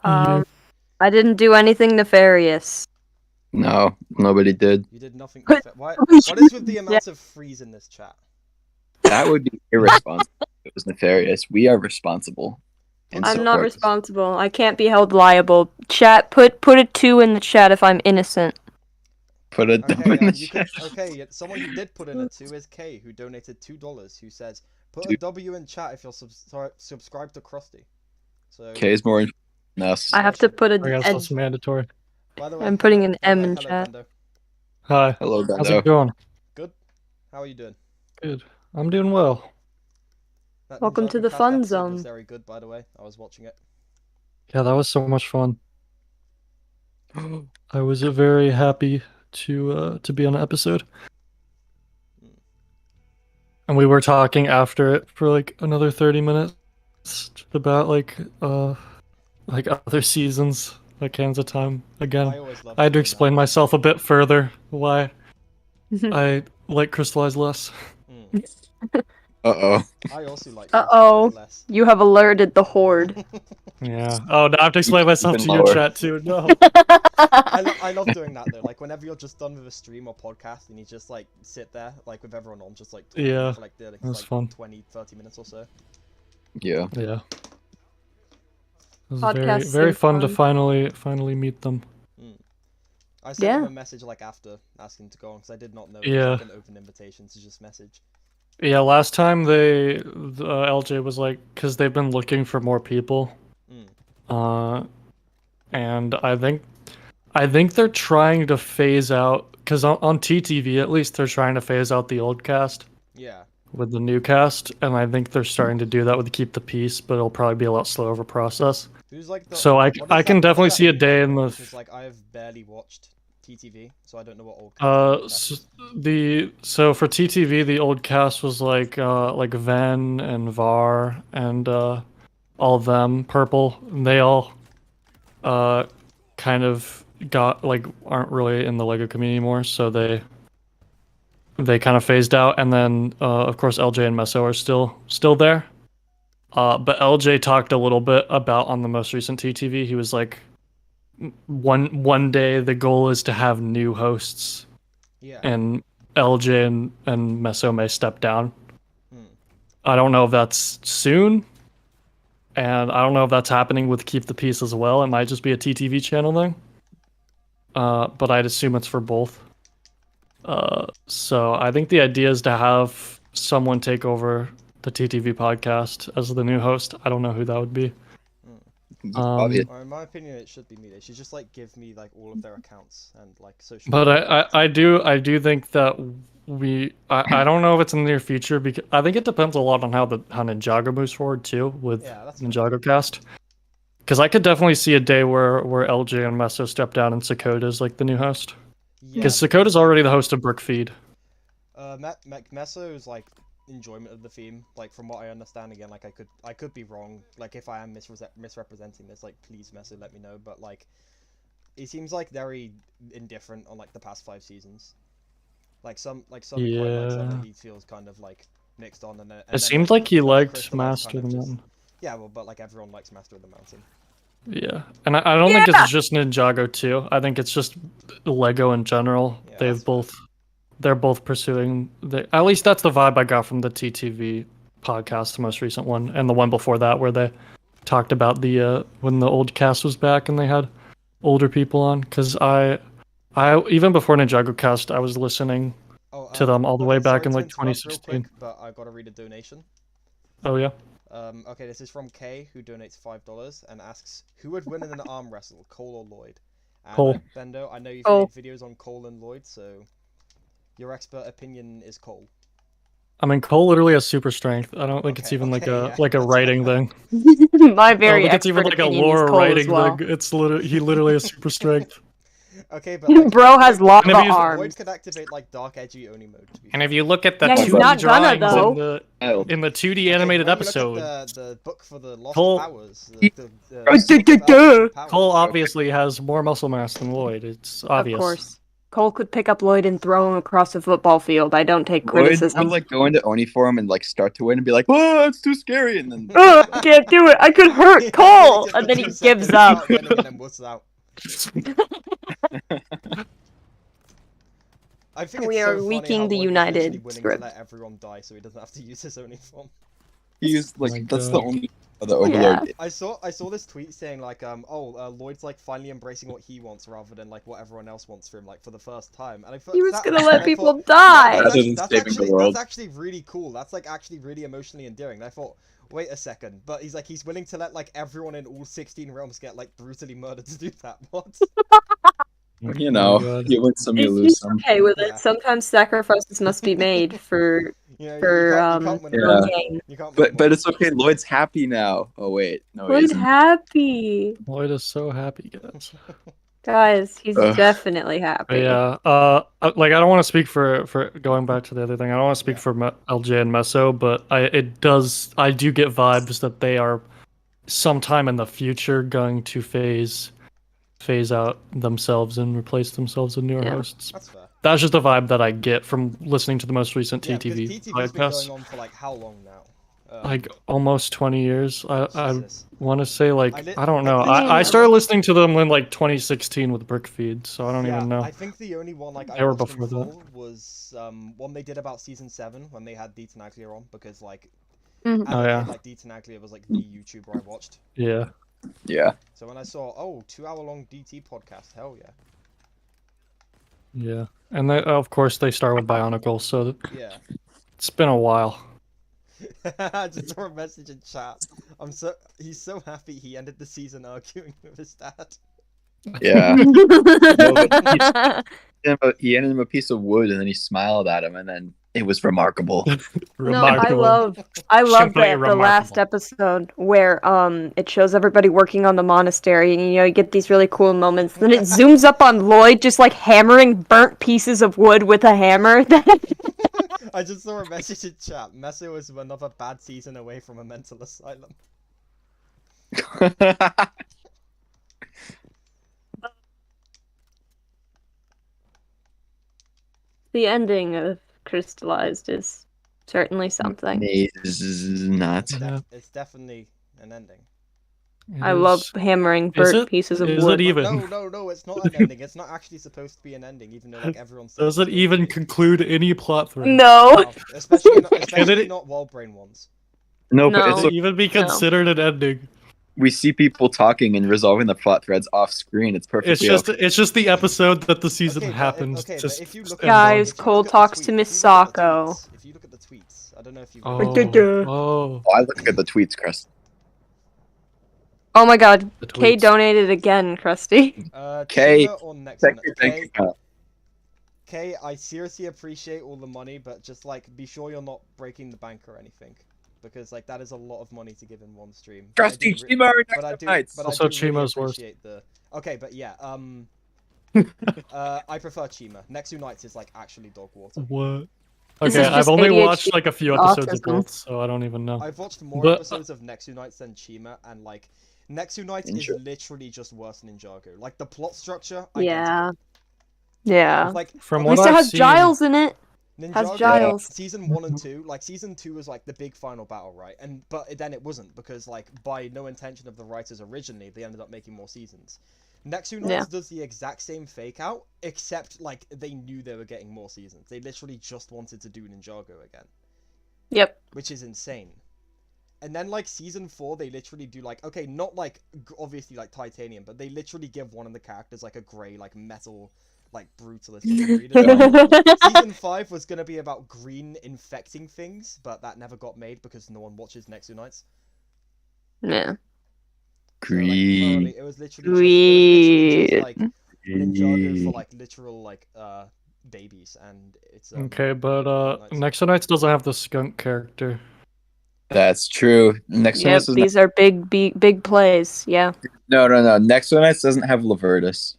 C: I didn't do anything nefarious.
B: No, nobody did.
A: You did nothing.
C: But-
A: What is with the amount of freeze in this chat?
B: That would be irresponsible. If it was nefarious. We are responsible. and
C: I'm not
B: support-
C: responsible. I can't be held liable. Chat, put a 2 in the chat if I'm innocent.
B: Put a
A: Okay,
B: dump in the
A: you
B: chat.
A: can, okay. Someone who did put in a 2 is Kay, who donated $2. Who says, "Put a
B: Dude.
A: W in chat if you're subscribed to Krusty." So,
B: K is more important than us.
C: I have to put
D: I guess
C: a
D: that's mandatory.
A: by the way,
C: I'm putting an
A: by the
C: M
A: way,
C: in
A: hello,
C: chat.
A: Bendo.
D: Hi,
B: Hello,
D: how's
B: Bendo.
D: it going?
A: Good. How are you doing?
D: Good. I'm doing well.
A: That
C: Welcome to
A: Ninjago
C: the
A: Cast
C: fun
A: episode
C: zone.
A: Was very good, by the way. I was watching it.
D: Yeah, that was so much fun. I was very happy to be on the episode. And we were talking after it for like another 30 minutes about like other seasons, like Hands of Time again.
A: I always love.
D: I had to
A: doing
D: explain
A: that.
D: myself a bit further why I like Crystallize less.
B: Uh-oh.
A: I also like.
C: Uh-oh.
A: Crystallized less.
C: You have alerted the horde.
D: Yeah. Oh, now I have to explain myself to
B: Even
D: your
B: lower.
D: chat too. No.
A: I love doing that though. Like whenever you're just done with a stream or podcast and you just like sit there like with everyone on, just like talking
D: Yeah,
A: for like the
D: that's
A: like
D: fun.
A: 20-30 minutes or so.
B: Yeah.
D: Yeah. It was
C: Podcasts
D: very,
C: seem
D: very fun to
C: fun.
D: finally meet them.
A: I sent him
C: Yeah.
A: a message like after asking to go on because I did not know it
D: Yeah.
A: was like an open invitation to just message.
D: Yeah, last time LJ was like, because they've been looking for more people. And I think they're trying to phase out, because on TTV at least they're trying to phase out the old cast,
A: Yeah.
D: with the new cast, and I think they're starting to do that with Keep the Peace, but it'll probably be a lot slower of a process.
A: Who's like the?
D: So I
A: what is
D: I can
A: that-
D: definitely
A: what's
D: see a
A: that
D: day in
A: name?
D: the
A: Because like I have barely watched TTV, so I don't know what old cast is.
D: so for TTV the old cast was like Ven and Var and all of them, Purple. And they all kind of got like aren't really in the Lego community anymore, so they kind of phased out, and then of course LJ and Meso are still there. But LJ talked a little bit about on the most recent TTV. He was like, one day the goal is to have new hosts,
A: Yeah.
D: and LJ and Meso may step down.
A: Hmm.
D: I don't know if that's soon, and I don't know if that's happening with Keep the Peace as well. It might just be a TTV channel thing. But I'd assume it's for both. So I think the idea is to have someone take over the TTV podcast as the new host. I don't know who that would be.
B: Obvious.
A: Or in my opinion, it should be me. They should just like give me like all of their accounts and like social.
D: But
A: media.
D: I do think that I don't know if it's in the near future, because I think it depends a lot on how Ninjago moves forward too with
A: That's
D: Ninjago cast. Because I could definitely see a day where LJ and Meso step down and Sakota is like the new host. Because Sakota's already the host of Brookfeed.
A: Meso's like enjoyment of the theme, like from what I understand, again, like I could be wrong, like if I am misrepresenting this, like please Meso let me know, but like he seems like very indifferent on like the past 5 seasons. Like some quite like some that he feels kind of like mixed on, and
D: it seemed like he liked Master of the Mountain.
A: Yeah, well, but like everyone likes Master of the Mountain.
D: Yeah, and I don't think it's just Ninjago too. I think it's just Lego in general.
A: Yeah,
D: They're both pursuing at least that's the vibe I got from the TTV podcast, the most recent one, and the one before that where they talked about the when the old cast was back and they had older people on. Because I even before Ninjago cast, I was listening to them all the way back in like 2016.
A: Quick, but I gotta read a donation.
D: Oh yeah.
A: Okay, this is from Kay, who donates $5 and asks, who would win in an arm wrestle, Cole or Lloyd? And
D: Cole.
A: Bendo, I know you've made videos on Cole and Lloyd, so your expert opinion is Cole.
D: I mean, Cole literally has super strength. I don't think it's even like a writing thing.
C: My very
D: it's even like a lore writing thing. It's literally he literally has super strength.
A: Okay, but like,
C: bro has lava arms.
A: Lloyd could activate like dark edgy oni mode.
D: And if you look at the
C: 2D
D: drawings in the 2D animated episode,
A: the book for the Lost
D: Cole,
A: Powers,
D: Cole obviously has more muscle mass than Lloyd. It's obvious.
C: Of course. Cole could pick up Lloyd and throw him across a football field. I don't take criticism.
B: Lloyd would like go into Oni form and like start to win and be like, "Oh, it's too scary," and then
C: I can't do it. I could hurt Cole, and then he gives up.
A: I think
C: we are leaking the United script.
A: To let everyone die, so he doesn't have to use his Oni form.
B: He's like, that's the only other Overlord.
A: I saw this tweet saying like, Lloyd's like finally embracing what he wants rather than like what everyone else wants for him, like for the first time. And I thought
C: he was gonna let people die.
A: That's actually really cool. That's like actually really emotionally endearing. And I thought, wait a second, but he's willing to let like everyone in all 16 realms get like brutally murdered to do that. What?
B: You know, you win some, you lose some.
C: Okay with it. Sometimes sacrifices must be made for gain.
B: But it's okay. Lloyd's happy now. Oh wait, no,
C: Lloyd's happy.
D: Lloyd is so happy,
C: guys. He's definitely happy.
D: But yeah, like I don't want to speak for going back to the other thing. I don't want to speak for LJ and Meso, but I do get vibes that they are sometime in the future going to phase out themselves and replace themselves with newer hosts.
A: That's fair.
D: That's just a vibe that I get from listening to the most recent TTV
A: TTV's been
D: podcast.
A: going on for like how long now?
D: Like almost 20 years. I want to say like I don't know. I started listening to them in like 2016 with Brookfeed, so I don't even know.
A: I think the only one like
D: they
A: I
D: were
A: watched
D: before that
A: was one they did about season 7 when they had D Tenaglia on, because like like D Tenaglia was like the YouTuber I watched.
D: Yeah.
A: So when I saw 2-hour-long DT podcast, hell yeah.
D: Yeah, and they, of course they start with Bionicle, so it's been a while.
A: Just saw a message in chat. He's so happy he ended the season arguing with his dad.
B: Yeah. He handed him a piece of wood and then he smiled at him and then It was remarkable.
C: No, I
D: Remarkable.
C: love
D: Simply
C: the last
D: remarkable.
C: episode where it shows everybody working on the monastery, and you get these really cool moments. Then it zooms up on Lloyd just like hammering burnt pieces of wood with a hammer.
A: I just saw a message in chat. Messi was another bad season away from a mental asylum.
C: The ending of Crystallized is certainly something.
B: Is not.
D: Yeah.
A: It's definitely an ending.
C: I love hammering burnt pieces of
D: Is
C: wood.
D: it even?
A: No, it's not an ending. It's not actually supposed to be an ending, even though like everyone says
D: Does it even conclude any plot thread?
C: No.
A: No, especially not Wild Brain ones.
B: No,
C: No.
B: but it's
D: Can it even be considered an ending?
B: we see people talking and resolving the plot threads off screen. It's perfectly
D: It's just the episode that the season
A: Okay, but
D: happens.
A: but
D: just
A: if you look
D: ends
C: Guys,
D: on.
C: Cole talks to Miss Sako.
A: If you look at the tweets, I don't know if you.
D: Oh,
B: Oh, I look at the tweets, Chris.
C: Oh my god,
D: the
C: Kay
D: tweets.
C: donated again, Krusty.
B: Kay,
A: Chima or next
B: Thank
A: one?
B: you, thank you.
A: Kay, I seriously appreciate all the money, but just like be sure you're not breaking the bank or anything, because like that is a lot of money to give in one stream. But I do
B: Trusty
A: re-
B: Chima
A: but I do,
B: nights.
A: but
D: Also,
A: I do really
D: Chima's worst.
A: appreciate the. Okay, but yeah, I prefer Chima. Nexu Knights is like actually dog water.
D: What?
C: This
D: Okay,
C: is
D: I've
C: just
D: only
C: ADHD
D: watched like a few episodes of
C: autism.
D: both, so I don't even know.
A: I've watched more
D: But-
A: episodes of Nexu Knights than Chima, and like Nexu Knights is
B: Ninja.
A: literally just worse than Ninjago. Like the plot structure,
C: Yeah.
A: identical.
C: Yeah.
A: Like
D: From
C: At
D: what
C: least it
D: I've
C: has
D: seen,
C: Giles in it.
A: Ninjago,
C: Has Giles.
A: season 1 and 2, like season 2 was like the big final battle, right? But then it wasn't, because like by no intention of the writers originally, they ended up making more seasons. Nexu Knights
C: Yeah.
A: does the exact same fake out, except like they knew they were getting more seasons. They literally just wanted to do Ninjago again,
C: Yep.
A: which is insane. And then like season 4, they literally do like, okay, not like obviously like titanium, but they literally give one of the characters like a grey like metal like brutalist redesign. Season 5 was gonna be about green infecting things, but that never got made because no one watches Nexu Knights.
C: Yeah.
A: So, like,
B: Green.
A: thoroughly, it was literally just like Ninjago for like literal like babies, and it's
D: okay, but
A: Knights.
D: Nexonites doesn't have the skunk character.
B: That's true. Next one
C: Yep.
B: is
C: These are big plays. Yeah.
B: no. Next one doesn't have Lavertus.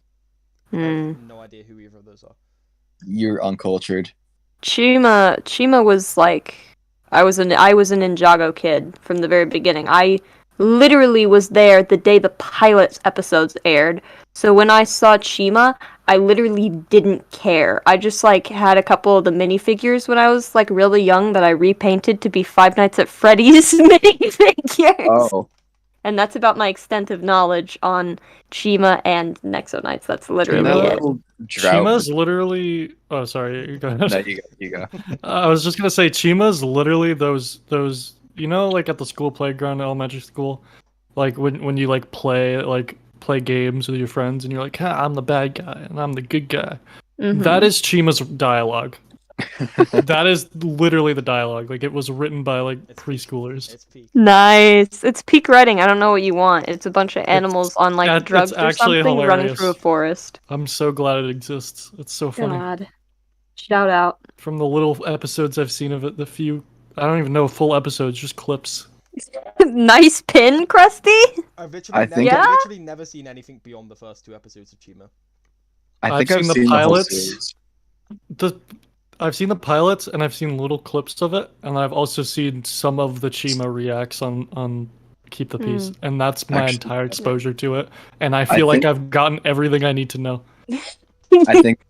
A: I
C: Hmm.
A: have no idea who either of those are.
B: You're uncultured.
C: Chima was like I was a Ninjago kid from the very beginning. I literally was there the day the pilot episodes aired. So when I saw Chima, I literally didn't care. I just like had a couple of the minifigures when I was like really young that I repainted to be Five Nights at Freddy's minifigures.
B: Oh,
C: And that's about my extent of knowledge on Chima and Nexo Knights. That's literally
B: that
C: it.
B: little drought.
D: Chima's literally. Oh, sorry. Go ahead.
B: No, you go.
D: I was just gonna say Chima's literally those like at the school playground, elementary school, like when you like play games with your friends and you're like, I'm the bad guy and I'm the good guy.
C: Mhm.
D: That is Chima's dialogue. That is literally the dialogue. Like it was written by like
A: It's
D: preschoolers.
A: It's peak.
C: Nice. It's peak writing. I don't know what you want. It's a bunch of animals on like
D: it's
C: drugs or
D: actually
C: something running
D: hilarious.
C: through a forest.
D: I'm so glad it exists. It's so funny.
C: God. Shout out.
D: From the little episodes I've seen of it, the few I don't even know full episodes, just clips.
C: Nice pin, Krusty.
A: I've
B: I
A: literally,
B: think-
A: never,
C: Yeah?
A: I've literally never seen anything beyond the first 2 episodes of Chima.
B: I think I've
D: seen the
B: seen the whole
D: pilots.
B: series.
D: I've seen the pilots and I've seen little clips of it, and I've also seen some of the Chima reacts on Keep the Peace, and that's my
B: Actually-
D: entire exposure to it. And I feel like
B: think-
D: I've gotten everything I need to know.
B: I think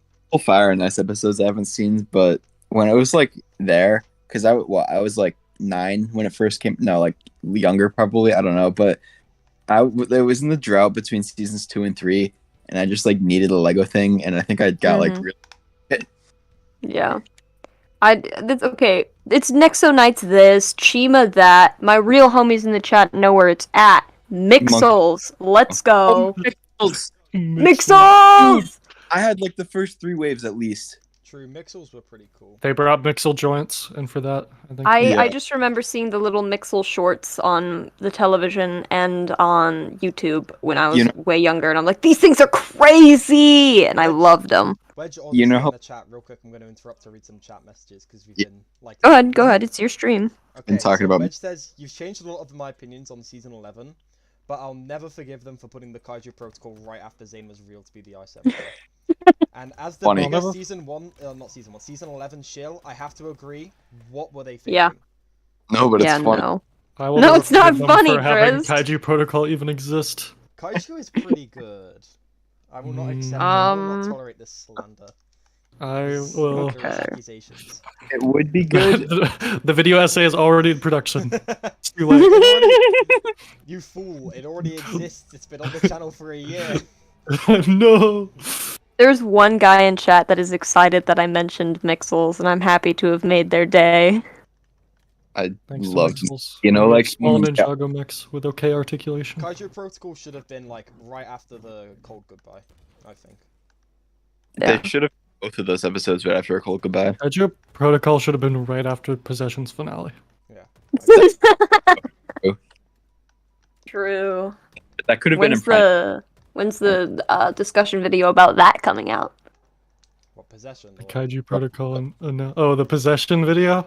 B: Fire and Ice episodes I haven't seen, but when it was like there, because I was like 9 when it first came. No, like younger probably. I don't know, but it was in the drought between seasons 2 and 3, and I just like needed a Lego thing, and I think I got like really.
C: Yeah. That's okay. It's Nexo Knights this, Chima that. My real homies in the chat know where it's at. Mixels. Let's go.
B: Pixels!
C: Mixels!
B: I had like the first 3 waves at least.
A: True, Mixels were pretty cool.
D: They brought Mixel joints, and for that, I think.
C: I just remember seeing the little Mixel shorts on the television and on YouTube when I was way younger, and I'm like, these things are crazy, and I loved them.
A: Wedge,
B: You know
A: in
B: how-
A: the chat real quick. I'm going to interrupt to read some chat messages because we've been like.
C: Go ahead. It's your stream.
A: Okay,
B: Been talking about-
A: Wedge says you've changed a lot of my opinions on season 11, but I'll never forgive them for putting the Kaiju Protocol right after Zane was revealed to be the Ice Emperor. And as the
B: Funny.
A: biggest season 11 shill, I have to agree. What were they thinking?
C: Yeah.
B: No, but it's
C: Yeah,
B: funny.
C: no.
D: I will
C: No,
D: never
C: it's not
D: forgive them
C: funny,
D: for having
C: Chris.
D: Kaiju Protocol even exist.
A: Kaiju is pretty good. I will not accept. I will not tolerate this slander.
D: I
A: This
D: will.
A: slanderous accusations.
B: It would be good.
D: The video essay is already in production. It's too late.
A: You fool! It already exists. It's been on the channel for a year.
D: No.
C: There's one guy in chat that is excited that I mentioned Mixels, and I'm happy to have made their day.
B: I
D: Thanks to
B: loved,
D: Mixels.
B: you know, like
D: Small
B: yeah,
D: Ninjago mix with okay articulation.
A: Kaiju Protocol should have been like right after the cold goodbye. I think.
C: Yeah.
B: they should have both of those episodes right after a cold goodbye.
D: Kaiju Protocol should have been right after Possession's finale.
C: True.
B: That could have been in
C: When's the discussion video about that coming out?
A: What possession?
D: The
A: or-
D: Kaiju Protocol and the Possession video.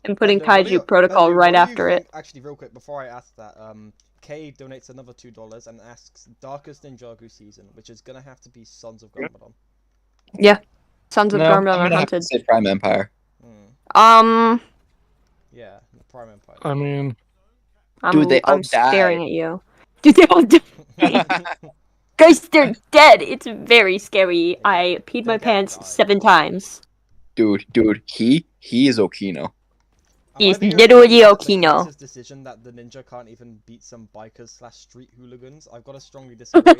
C: And putting
A: Bender, what do
C: Kaiju
A: you-
C: Protocol
A: Bender,
C: right
A: what do you
C: after it.
A: think- Actually, real quick before I ask that, Kay donates another $2 and asks Darkest Ninjago season, which is gonna have to be Sons of Garmadon.
C: Yeah. Sons of
B: No,
C: Garmadon
B: I'm
C: are
B: gonna have to
C: hunted.
B: say Prime Empire.
A: Yeah, the Prime Empire.
D: I mean,
B: Dude, they all
C: I'm staring
B: died.
C: at you. Dude, they all died. Guys, they're dead. It's very scary. I peed my
A: They
C: pants
A: died.
C: 7 times.
B: Dude, he is Okino.
C: He's
A: Am I the
C: literally
A: only one that thinks
C: Okino.
A: it's his decision that the ninja can't even beat some bikers/street hooligans. I've got to strongly disagree.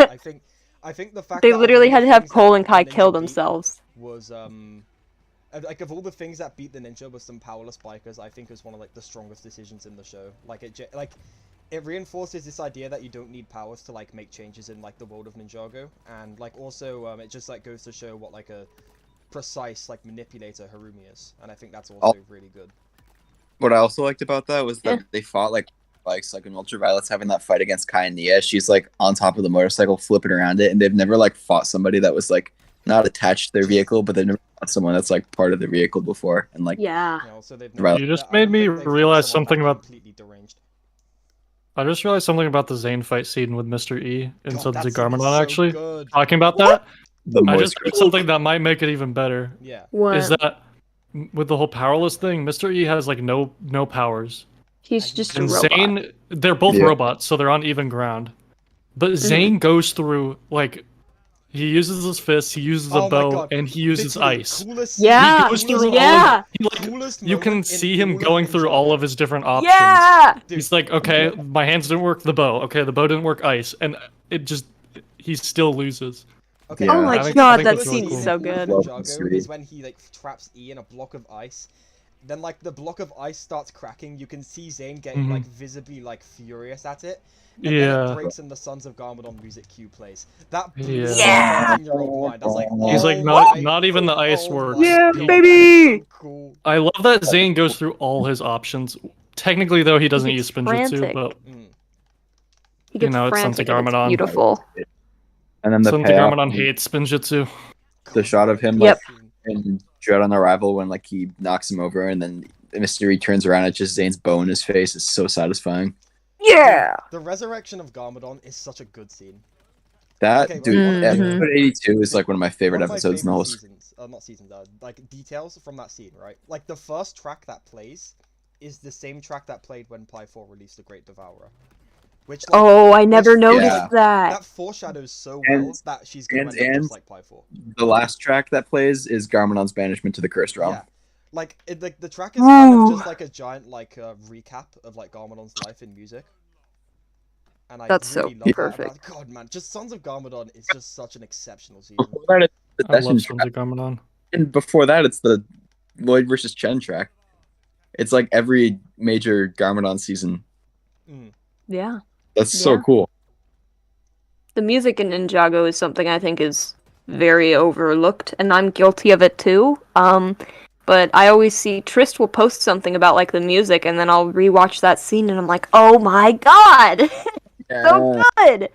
A: I think the fact
C: They
A: that of
C: literally
A: all
C: had
A: the
C: to have
A: things that
C: Cole and
A: the
C: Kai
A: ninja
C: kill
A: beat
C: themselves.
A: was like of all the things that beat the ninja was some powerless bikers. I think it was one of like the strongest decisions in the show. Like it reinforces this idea that you don't need powers to like make changes in like the world of Ninjago, and like also it just like goes to show what like a precise like manipulator Harumi is, and I think that's also really good.
B: What I also liked about that was that they fought like bikes, like in Ultraviolet's having that fight against Kai and Nia. She's like on top of the motorcycle flipping around it, and they've never like fought somebody that was like not attached to their vehicle, but they've never fought someone that's like part of the vehicle before. And like
C: Yeah.
A: You know, so they've
B: Right.
D: You just
A: I don't
D: made me
A: think they've fought
D: realize
A: someone
D: something
A: that's
D: about-
A: completely deranged.
D: I just realized something about the Zane fight scene with Mr. E in
A: God,
D: Sons
A: that
D: of
A: scene is
D: Garmadon,
A: so
D: actually.
A: good.
D: Talking about that,
B: the
D: I
B: moist
D: just heard something that might make it even better.
A: Yeah.
C: What?
D: Is that with the whole powerless thing, Mr. E has like no powers.
C: He's just a
D: And
C: robot.
D: Zane, they're both
B: Yeah.
D: robots, so they're on even ground. But Zane goes through like he uses his fists, he uses a
A: Oh my
D: bow,
A: God.
D: and he uses
A: Literally,
D: ice.
A: Coolest,
C: Yeah,
D: He goes through all
C: yeah.
D: of, he, like,
A: coolest
D: you can
A: moment
D: see
A: in
D: him
A: all of
D: going through all
A: Ninjago.
D: of his different options.
C: Yeah!
A: Dude,
D: He's like, okay, my hands didn't work the bow. Okay, the bow didn't work ice, and it just he still loses.
A: okay,
B: Yeah.
C: Oh my
D: I think-
C: god,
D: I think
C: that
D: that's really
C: scene's
D: cool.
C: so good.
B: Well,
A: Ninjago is when he like traps E in a block of ice. Then like the block of ice starts cracking. You can see Zane getting like visibly like furious at it. And then it
D: Yeah.
A: breaks and the Sons of Garmadon music cue plays. That blew
D: Yeah.
A: my
C: Yeah.
A: 13-year-old mind. I was like,
D: He's like,
A: oh
D: not-
A: my-
D: not even the ice
A: oh
D: works.
A: my
C: Yeah,
A: God,
C: baby!
A: that's so cool.
D: I love that Zane goes through all his options. Technically, though, he doesn't
C: gets
D: use Spinjitzu,
C: frantic.
D: but
A: Mm.
C: He gets
D: know, it's Sons of
C: frantic and it's
D: Garmadon.
C: beautiful.
B: and then the
D: Sons of
B: payoff,
D: Garmadon hates Spinjitzu.
B: the shot of him
C: Yep.
B: like in Dread on Arrival when like he knocks him over and then Mystery turns around and just Zane's bow in his face is so satisfying.
C: Yeah!
A: The resurrection of Garmadon is such a good scene.
B: That
A: Okay,
B: dude,
C: one of my
B: episode 82 is like one of my favorite
A: One of my
B: episodes in the whole.
A: favorite seasons, not seasons, like details from that scene, right? Like the first track that plays is the same track that played when Pi 4 released The Great Devourer. Which, like,
C: Oh, I never
A: which-
C: noticed
B: Yeah.
C: that.
A: that foreshadows so
B: And-
A: well that she's gonna
B: and-
A: end up
B: and-
A: just like Pi 4.
B: The last track that plays is Garmadon's banishment to the Cursed Realm.
A: Yeah. Like, the track is kind of
C: Ooh.
A: just like a giant, like, recap of, like, Garmadon's life in music. And I
C: That's so
A: really love
C: perfect.
A: that. God, man, just Sons of Garmadon is just such an exceptional season.
B: Before that, it's the
D: I love
B: Session
D: Sons
B: track,
D: of Garmadon.
B: and before that, it's the Lloyd versus Chen track. It's like every major Garmadon season.
A: Mm.
C: Yeah.
B: That's so
C: Yeah.
B: cool.
C: The music in Ninjago is something I think is very overlooked, and I'm guilty of it too. But I always see Trist will post something about like the music, and then I'll rewatch that scene, and I'm like, oh my god, so
B: Yeah.
C: good.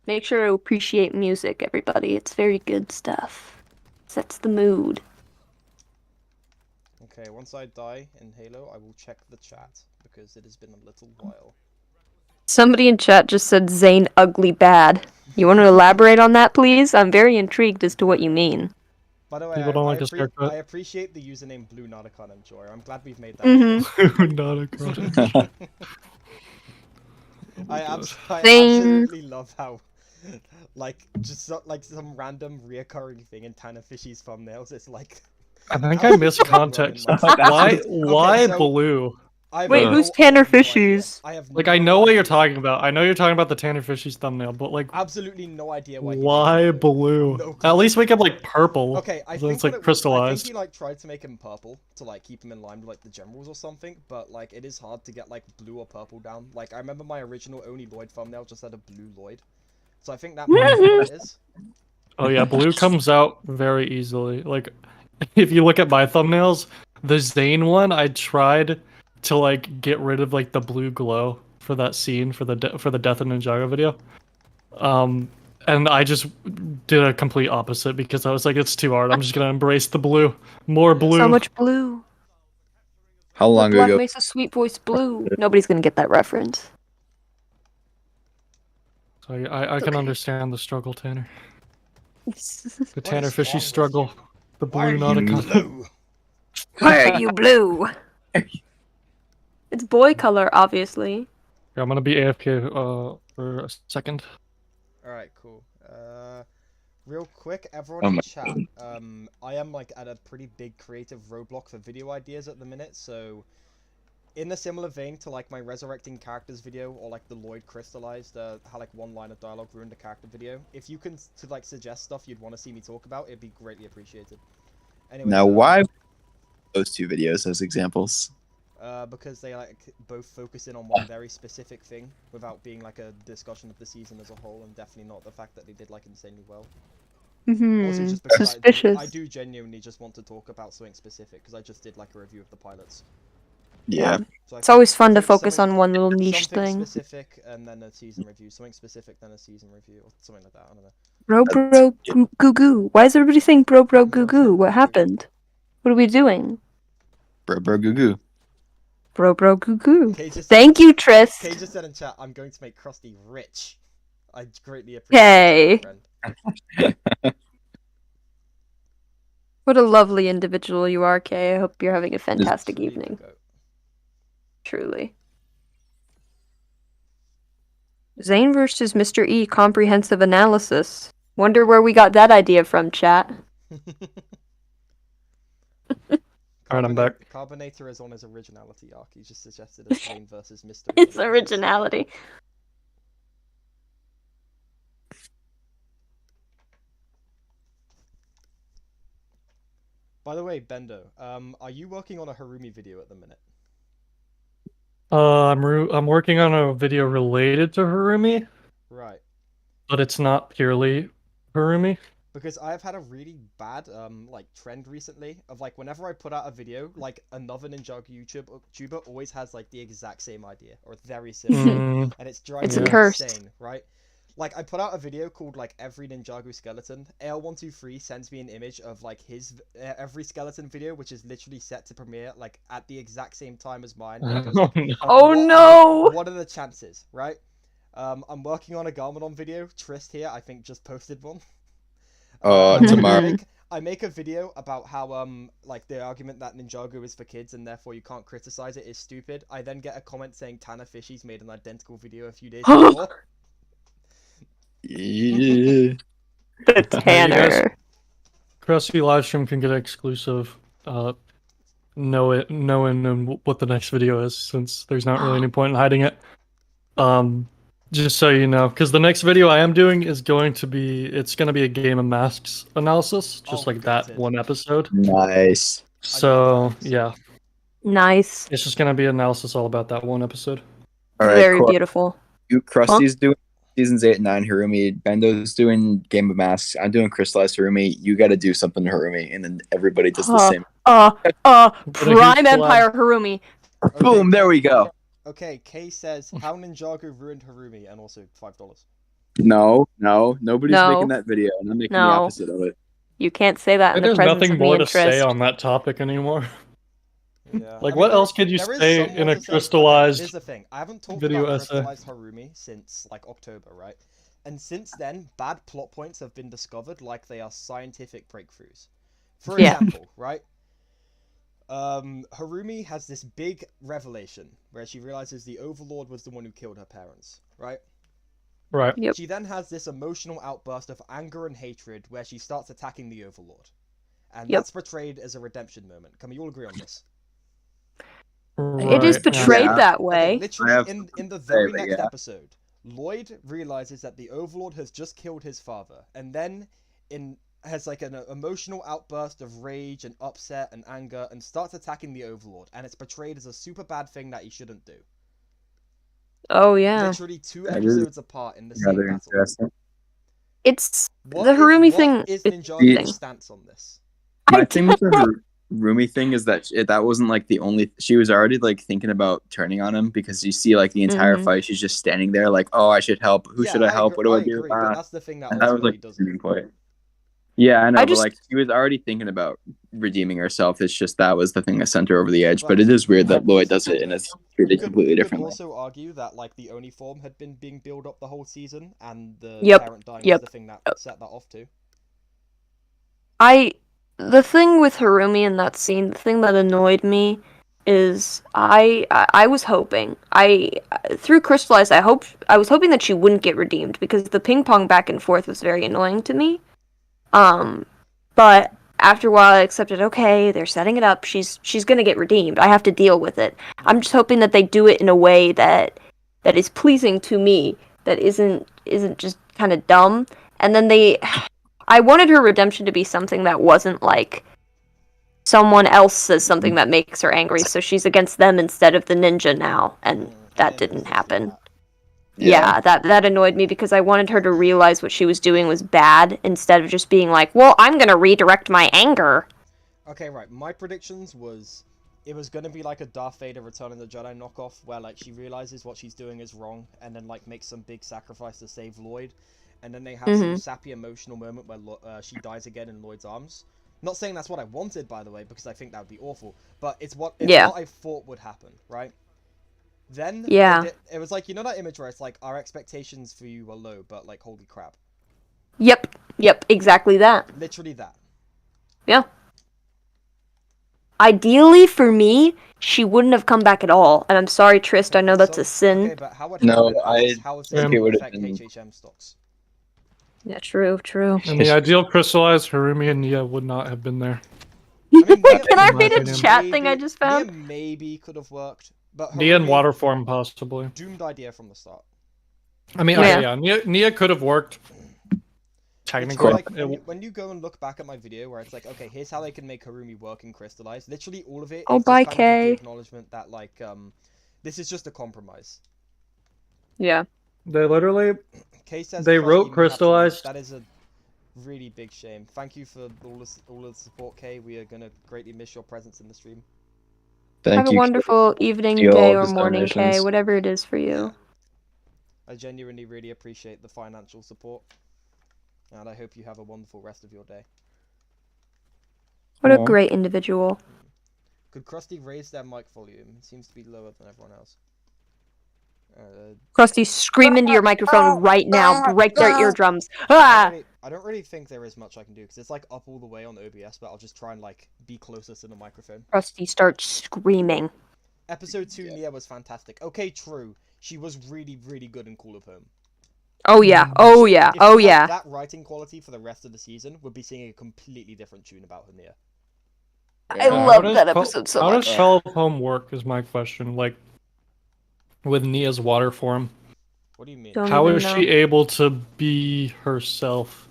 C: Make sure to appreciate music, everybody. It's very good stuff. Sets the mood.
A: Okay, once I die in Halo, I will check the chat because it has been a little while.
C: Somebody in chat just said Zane ugly bad. You want to elaborate on that, please? I'm very intrigued as to what you mean.
A: By the way,
D: People don't like his haircut.
A: I appreciate the username Blue Narcon Enjoyer. I'm glad we've made that.
D: Not a crush.
A: I
C: Thing.
A: absolutely love how, like, just like some random reoccurring thing in Tanner Fishy's thumbnails. It's like.
D: I think I missed context. Why
A: so-
D: blue?
C: Wait, who's Tanner Fishies?
A: I have
D: Like, I know what you're talking about. I know you're talking about the Tanner Fishies thumbnail, but like,
A: Absolutely no idea why.
D: why blue?
A: No
D: At least make him like purple.
A: Okay, I
D: so
A: think
D: it's
A: what
D: like
A: it was- I
D: crystallized.
A: think he like tried to make him purple to like keep him in line with like the generals or something, but like it is hard to get like blue or purple down. Like I remember my original Oni Lloyd thumbnail just had a blue Lloyd, so I think that might be what it is.
D: Oh yeah, blue comes out very easily. Like, if you look at my thumbnails, the Zane one, I tried to like get rid of like the blue glow for that scene for the Death of Ninjago video. And I just did a complete opposite because I was like, it's too hard. I'm just gonna embrace the blue, more blue.
C: So much blue.
B: How long
C: Black
B: ago?
C: Mesa Sweet Voice Blue. Nobody's gonna get that reference.
D: So I can understand the struggle, Tanner. The Tanner
A: is
D: Fishy
A: wrong with
D: struggle. The
A: Why are
D: blue
A: you
D: Nautica.
A: blue?
C: Why are you blue? It's boy color, obviously.
D: Yeah, I'm gonna be AFK for a second.
A: Alright, cool. Real quick, everyone
B: Oh
A: in
B: my
A: chat. I am like at a pretty big creative roadblock for video ideas at the minute, so in a similar vein to like my resurrecting characters video or like the Lloyd crystallized, how like one line of dialogue ruined a character video. If you can like suggest stuff you'd want to see me talk about, it'd be greatly appreciated. Anyway,
B: Now, why those two videos as examples?
A: because they like both focus in on one very specific thing without being like a discussion of the season as a whole, and definitely not the fact that they did like insanely well. Also, just because
C: Suspicious.
A: I do genuinely just want to talk about something specific because I just did like a review of the pilots.
B: Yeah.
A: So
C: It's always fun to
A: think
C: focus
A: something-
C: on one little niche
A: something
C: thing.
A: specific and then a season review. Something specific then a season review or something like that. I don't know.
C: Bro goo goo. Why is everybody saying bro goo goo? What happened? What are we doing?
B: Bro, goo goo.
C: Bro goo goo.
A: Kay just
C: Thank
A: said,
C: you, Trist.
A: Kay just said in chat, "I'm going to make Krusty rich." I greatly appreciate it, my friend.
C: What a lovely individual you are, Kay. I hope you're having a fantastic
A: Truly
C: evening.
A: the goat.
C: Truly. Zane versus Mr. E comprehensive analysis. Wonder where we got that idea from, chat.
D: Alright, I'm back.
A: Carbonator is on his originality arc. He just suggested a Zane versus Mr.
C: It's originality.
A: By the way, Bendo, are you working on a Harumi video at the minute?
D: I'm working on a video related to Harumi,
A: Right.
D: but it's not purely Harumi.
A: Because I've had a really bad like trend recently of like whenever I put out a video, like another Ninjago YouTuber always has like the exact same idea or very similar, and it's driving
C: It's a
A: me
C: curse.
A: insane, right? Like I put out a video called like every Ninjago skeleton. AL123 sends me an image of like his every skeleton video, which is literally set to premiere like at the exact same time as mine. And he goes,
D: Oh no.
C: Oh no!
A: What are the chances, right? I'm working on a Garmadon video. Trist here, I think, just posted one.
B: Tomorrow.
A: I make a video about how like the argument that Ninjago is for kids and therefore you can't criticize it is stupid. I then get a comment saying Tanner Fishy's made an identical video a few days before.
B: Yeah.
C: The Tanner.
D: Krusty livestream can get exclusive knowing what the next video is, since there's not really any point in hiding it. Just so you know, because the next video I am doing is going to be a Game of Masks analysis, just like that
A: gutted.
D: one episode.
B: Nice.
D: So yeah,
C: Nice.
D: it's just gonna be analysis all about that one episode.
B: All right.
C: Very
B: Cor-
C: beautiful.
B: you Krusty's doing seasons 8 and 9 Harumi. Bendo's doing Game of Masks. I'm doing Crystallized Harumi. You got to do something to Harumi, and then everybody does the same.
C: Prime Empire Harumi.
A: Okay,
B: Boom! There we go.
A: Okay, Kay says how Ninjago ruined Harumi, and also $5.
B: No, nobody's
C: No.
B: making that video, and I'm making the
C: No.
B: opposite of it.
C: You can't say that in the
D: There's
C: presence
D: nothing
C: of me
D: more
C: and
D: to say
C: Trist.
D: on that topic anymore.
A: Yeah.
D: Like,
A: I
D: what
A: mean,
D: else could you
A: there is
D: say
A: some
D: in
A: more
D: a
A: to say.
D: crystallized
A: Here's the thing. I haven't talked
D: video
A: about
D: essay?
A: crystallized Harumi since like October, right? And since then, bad plot points have been discovered like they are scientific breakthroughs. For
C: Yeah.
A: example, right? Harumi has this big revelation where she realizes the Overlord was the one who killed her parents, right?
D: Right.
C: Yep.
A: She then has this emotional outburst of anger and hatred where she starts attacking the Overlord. And
C: Yep.
A: that's portrayed as a redemption moment. Can we all agree on this?
C: It is
D: Right,
C: portrayed
B: Yeah.
C: that
A: Okay,
C: way.
A: literally
B: I have
A: in the very
B: that,
A: next
B: yeah.
A: episode, Lloyd realizes that the Overlord has just killed his father, and then has like an emotional outburst of rage and upset and anger, and starts attacking the Overlord, and it's portrayed as a super bad thing that he shouldn't do.
C: Oh yeah.
A: Literally 2
B: That is
A: episodes apart in the same
B: rather
A: battle.
B: interesting.
C: It's
A: What
C: the Harumi
A: what
C: thing.
A: is
C: it's
A: Ninjago's
C: thing.
A: stance on this?
B: My
C: I
B: thing with the Rumi thing is that that wasn't like the only. She was already like thinking about turning on him because you see like the entire
C: Mhm.
B: fight. She's just standing there like, oh, I should help. Who should I help? What do I do?
A: agree, but that's the thing that
B: And that was
A: ultimately
B: like the
A: doesn't.
B: turning point. Yeah, I know,
C: I
B: but
C: just-
B: like she was already thinking about redeeming herself. It's just that was the thing that sent her over the edge.
A: But
B: But it is weird that Lloyd does it and it's treated completely
A: You could
B: differently.
A: also argue that like the Oni form had been being built up the whole season, and the
C: Yep,
A: parent dying
C: yep.
A: was the thing that set that off too.
C: The thing with Harumi in that scene, the thing that annoyed me is I was hoping through Crystallized I was hoping that she wouldn't get redeemed because the ping pong back and forth was very annoying to me. But after a while I accepted, okay, they're setting it up. She's gonna get redeemed. I have to deal with it. I'm just hoping that they do it in a way that is pleasing to me, that isn't just kind of dumb. And then I wanted her redemption to be something that wasn't like someone else says something that makes her angry, so she's against them instead of the ninja now, and that didn't happen. Yeah, that annoyed me because I wanted her to realize what she was doing was bad instead of just being like, well, I'm gonna redirect my anger.
A: Okay, right. My predictions was it was gonna be like a Darth Vader Return of the Jedi knockoff, where like she realizes what she's doing is wrong, and then like makes some big sacrifice to save Lloyd, and then they have some sappy emotional moment where she dies again in Lloyd's arms. Not saying that's what I wanted, by the way, because I think that would be awful, but it's what I thought would happen, right? Then it was like, you know that image where it's like our expectations for you are low, but like holy crap.
C: Yep, exactly that.
A: Literally that.
C: Yeah. Ideally, for me, she wouldn't have come back at all. And I'm sorry, Trist, I know that's a sin.
A: Okay, but how would
B: No,
A: how would
B: think
A: this
B: it would've
A: affect
B: been-
A: HHM stocks?
C: Yeah, true.
D: In the ideal crystallized, Harumi and Nia would not have been there.
A: I mean,
C: Can I
D: in my
C: read a
D: opinion.
C: chat thing I just found?
A: Nia maybe could have worked, but
D: Nia in
A: Harumi,
D: water form, possibly.
A: doomed idea from the start.
D: I mean,
C: Yeah.
D: Nia could have worked. Technically,
A: Literally, like, when you go and look back at my video where it's like, okay, here's how they can make Harumi work and crystallize. Literally, all of it
C: Oh,
A: is
C: bye,
A: just kind of the
C: Kay.
A: acknowledgement that like this is just a compromise.
C: Yeah.
D: they literally
A: Kay says
D: They
A: Krusty
D: wrote
A: had to
D: crystallized.
A: leave. That is a really big shame. Thank you for all the support, Kay. We are gonna greatly miss your presence in the stream.
B: Thank
C: Have a
B: you.
C: wonderful evening,
B: See all
C: day,
B: of
C: or
B: his
C: morning, Kay,
B: donations.
C: whatever it is for you.
A: I genuinely really appreciate the financial support, and I hope you have a wonderful rest of your day.
C: What a
B: Aw.
C: great individual.
A: Could Krusty raise their mic volume? It seems to be lower than everyone else.
C: Krusty, scream into your microphone right now. Break their eardrums. Ah!
A: I don't really think there is much I can do because it's like up all the way on OBS, but I'll just try and like be closer to the microphone.
C: Krusty starts screaming.
A: Episode 2 Nia was fantastic. Okay, true. She was really, really good in Call of Home.
C: Oh yeah, oh yeah,
A: If
C: oh
A: she had
C: yeah.
A: that writing quality for the rest of the season, we'd be seeing a completely different tune about her Nia.
C: I love that episode so
D: How
C: much.
D: does Call of Home work? Is my question. Like with Nia's water form,
A: What do you mean?
C: Don't
D: how
C: even
D: is
C: know.
D: she able to be herself?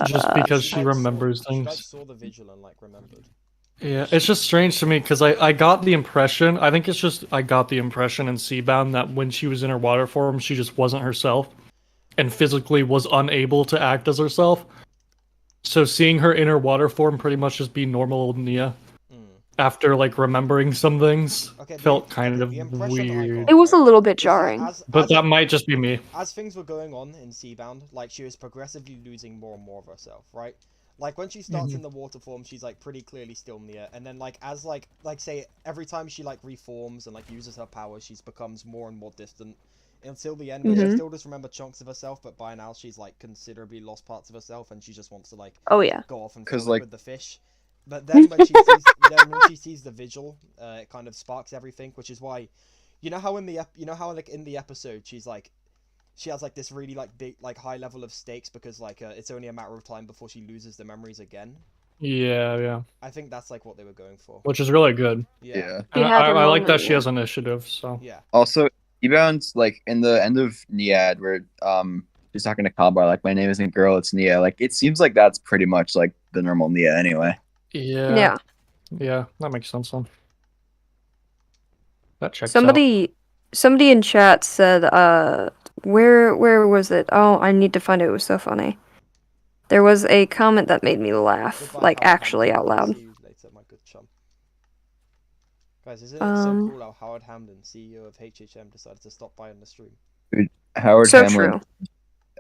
D: Just because she remembers
A: She like
D: things.
A: saw the vigil and like remembered.
D: Yeah, it's just strange to me because I got the impression, I think it's just I got the impression in Seabound that when she was in her water form, she just wasn't herself and physically was unable to act as herself. So seeing her in her water form pretty much just be normal old Nia after like remembering some things felt kind of
A: the impression I
D: weird.
A: got,
C: It was a
A: right,
C: little bit
A: is that
C: jarring.
D: But that might just be me.
A: as things were going on in Seabound, like she was progressively losing more and more of herself, right? Like when she starts in the water form, she's like pretty clearly still Nia, and then like as like say every time she like reforms and like uses her powers, she becomes more and more distant until the end where she still does remember chunks of herself, but by now she's like considerably lost parts of herself, and she just wants to like
C: Oh yeah.
A: go off and
B: 'Cause,
A: fill it
B: like-
A: with the fish. But then when she sees the vigil, it kind of sparks everything, which is why, you know how like in the episode she has like this really like big like high level of stakes because like it's only a matter of time before she loses the memories again.
D: Yeah.
A: I think that's like what they were going for.
D: Which is really good.
A: Yeah.
D: And
C: had her
D: I like that
C: moment,
D: she
C: yeah.
D: has initiative, so.
A: Yeah.
B: Also, Ebound's like in the end of Niad where she's talking to Kalbar like my name isn't girl, it's Nia. Like it seems like that's pretty much like the normal Nia anyway.
D: Yeah, that makes sense then. That checks out.
C: Somebody in chat said, where was it? Oh, I need to find it. It was so funny. There was a comment that made me laugh,
A: Goodbye,
C: like
A: Howard
C: actually
A: Hamlin.
C: out loud.
A: See you later, my good chum. Guys, isn't it so cool how Howard Hamlin, CEO of HHM, decided to stop by on the stream?
B: Howard
C: So
B: Hamlin,
C: true.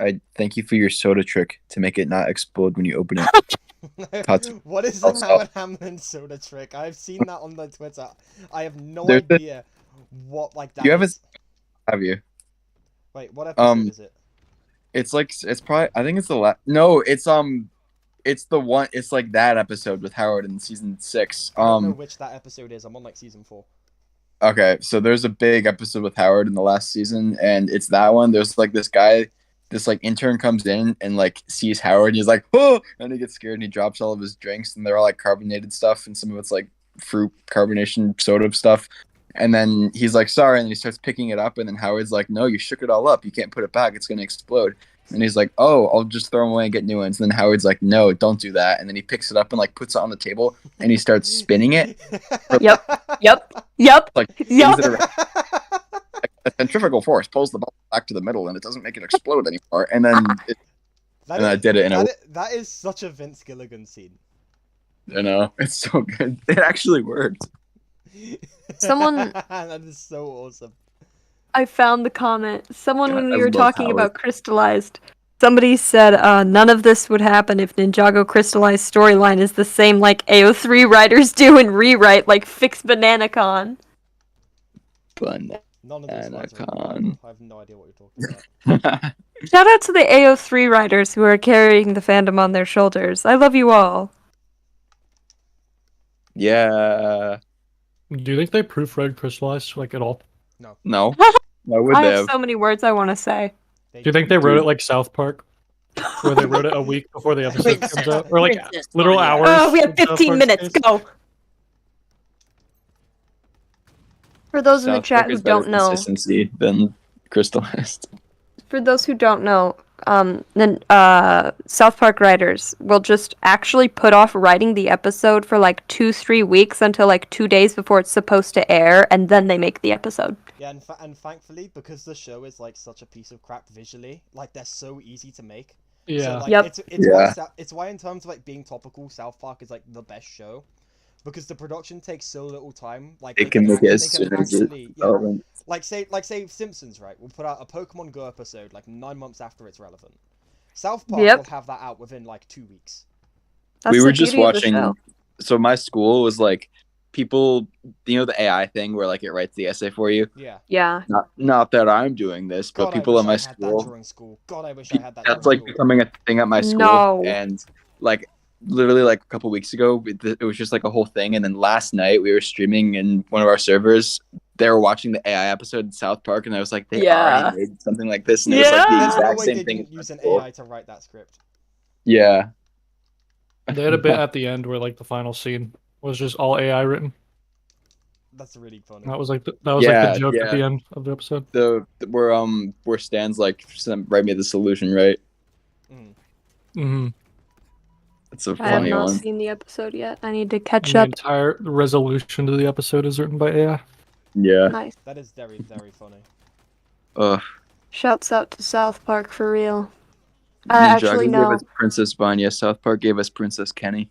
B: I thank you for your soda trick to make it not explode when you open it.
A: What is the
B: Also-
A: Howard Hamlin soda trick? I've seen that on the Twitter. I have no
B: There's a-
A: idea what like that
B: You haven't-
A: is.
B: Have you?
A: Wait, what episode is it?
B: It's like it's probably I think it's the last. No, it's the one. It's like that episode with Howard in season 6.
A: I don't know which that episode is. I'm on like season 4.
B: Okay, so there's a big episode with Howard in the last season, and it's that one. There's like this guy, this like intern comes in and like sees Howard, and he's like, oh, and he gets scared and he drops all of his drinks, and they're all like carbonated stuff, and some of it's like fruit carbonation soda stuff. And then he's like, sorry, and he starts picking it up, and then Howard's like, no, you shook it all up. You can't put it back. It's gonna explode. And he's like, oh, I'll just throw them away and get new ones. And then Howard's like, no, don't do that. And then he picks it up and like puts it on the table, and he starts spinning it.
C: Yep.
B: Like
C: Yep.
B: spins it around. A centrifugal force pulls the ball back to the middle, and it doesn't make it explode anymore. And then I did it in a.
A: That is such a Vince Gilligan scene.
B: You know, it's so good. It actually worked.
C: Someone-
A: That is so awesome.
C: I found the comment. Someone,
B: God,
C: when
B: I
C: we were
B: love
C: talking
B: Howard.
C: about crystallized, somebody said, none of this would happen if Ninjago crystallized storyline is the same like AO3 writers do and rewrite, like fix BananaCon.
B: Fun.
A: None of those words are
B: Banacon.
A: I have no idea what you're talking about.
C: Shout out to the AO3 writers who are carrying the fandom on their shoulders. I love you all.
B: Yeah.
D: Do you think they proofread crystallized like at all?
B: No. Why would
C: I
B: they
C: have
B: have?
C: so many words I want to say.
D: Do you think they wrote it like South Park, where they wrote it a week before the episode comes out, or like literal hours?
C: Oh, we have
D: in South
C: 15
D: Park's
C: minutes.
D: case?
C: Go. For those in the
B: South
C: chat
B: Park
C: who
B: is better
C: don't know,
B: consistency than crystallized.
C: for those who don't know, then South Park writers will just actually put off writing the episode for like 2-3 weeks until like 2 days before it's supposed to air, and then they make the episode.
A: Yeah, and thankfully, because the show is like such a piece of crap visually, like they're so easy to make.
D: Yeah.
A: So, like,
C: Yep.
A: it's why in terms of like being topical, South Park is like the best show, because the production takes so little time. Like
B: It can make it as soon as it's
A: actually, yeah,
B: relevant.
A: like say Simpsons, right? We'll put out a Pokemon Go episode like 9 months after it's relevant. South Park
C: Yep.
A: will have that out within like 2 weeks.
C: That's
B: We
C: the
B: were just
C: beauty of the
B: watching.
C: show.
B: So my school was like, people, you know, the AI thing where like it writes the essay for you.
A: Yeah.
C: Yeah.
B: Not that I'm doing this, but
A: God,
B: people
A: I
B: at
A: wish
B: my
A: I had that
B: school.
A: during school. God, I wish I had that.
B: That's
A: during
B: like
A: school.
B: becoming a thing at my school.
C: No.
B: And like literally like a couple weeks ago, it was just like a whole thing. And then last night we were streaming in one of our servers. They were watching the AI episode in South Park, and I was like, they
C: Yeah.
B: already made something like this, and it was like the
C: Yeah.
A: There's no
B: exact
A: way
B: same
A: they
B: thing.
A: didn't
B: as my
A: use an
B: school.
A: AI to write that script.
B: Yeah.
D: They had a bit at the end where like the final scene was just all AI written.
A: That's really funny.
D: That was like like the joke at
B: Yeah.
D: the end of the episode.
B: Where Stan's like, write me the solution, right?
A: Mm.
D: Hmm.
B: It's a
C: I have
B: funny
C: not
B: one.
C: seen the episode yet. I need to catch
D: The
C: up.
D: entire resolution to the episode is written by AI.
B: Yeah.
C: Nice.
A: That is very, very funny.
C: Shouts out to South Park for real.
B: Ninjago
C: Actually,
B: gave
C: no.
B: us Princess Vanya. South Park gave us Princess Kenny.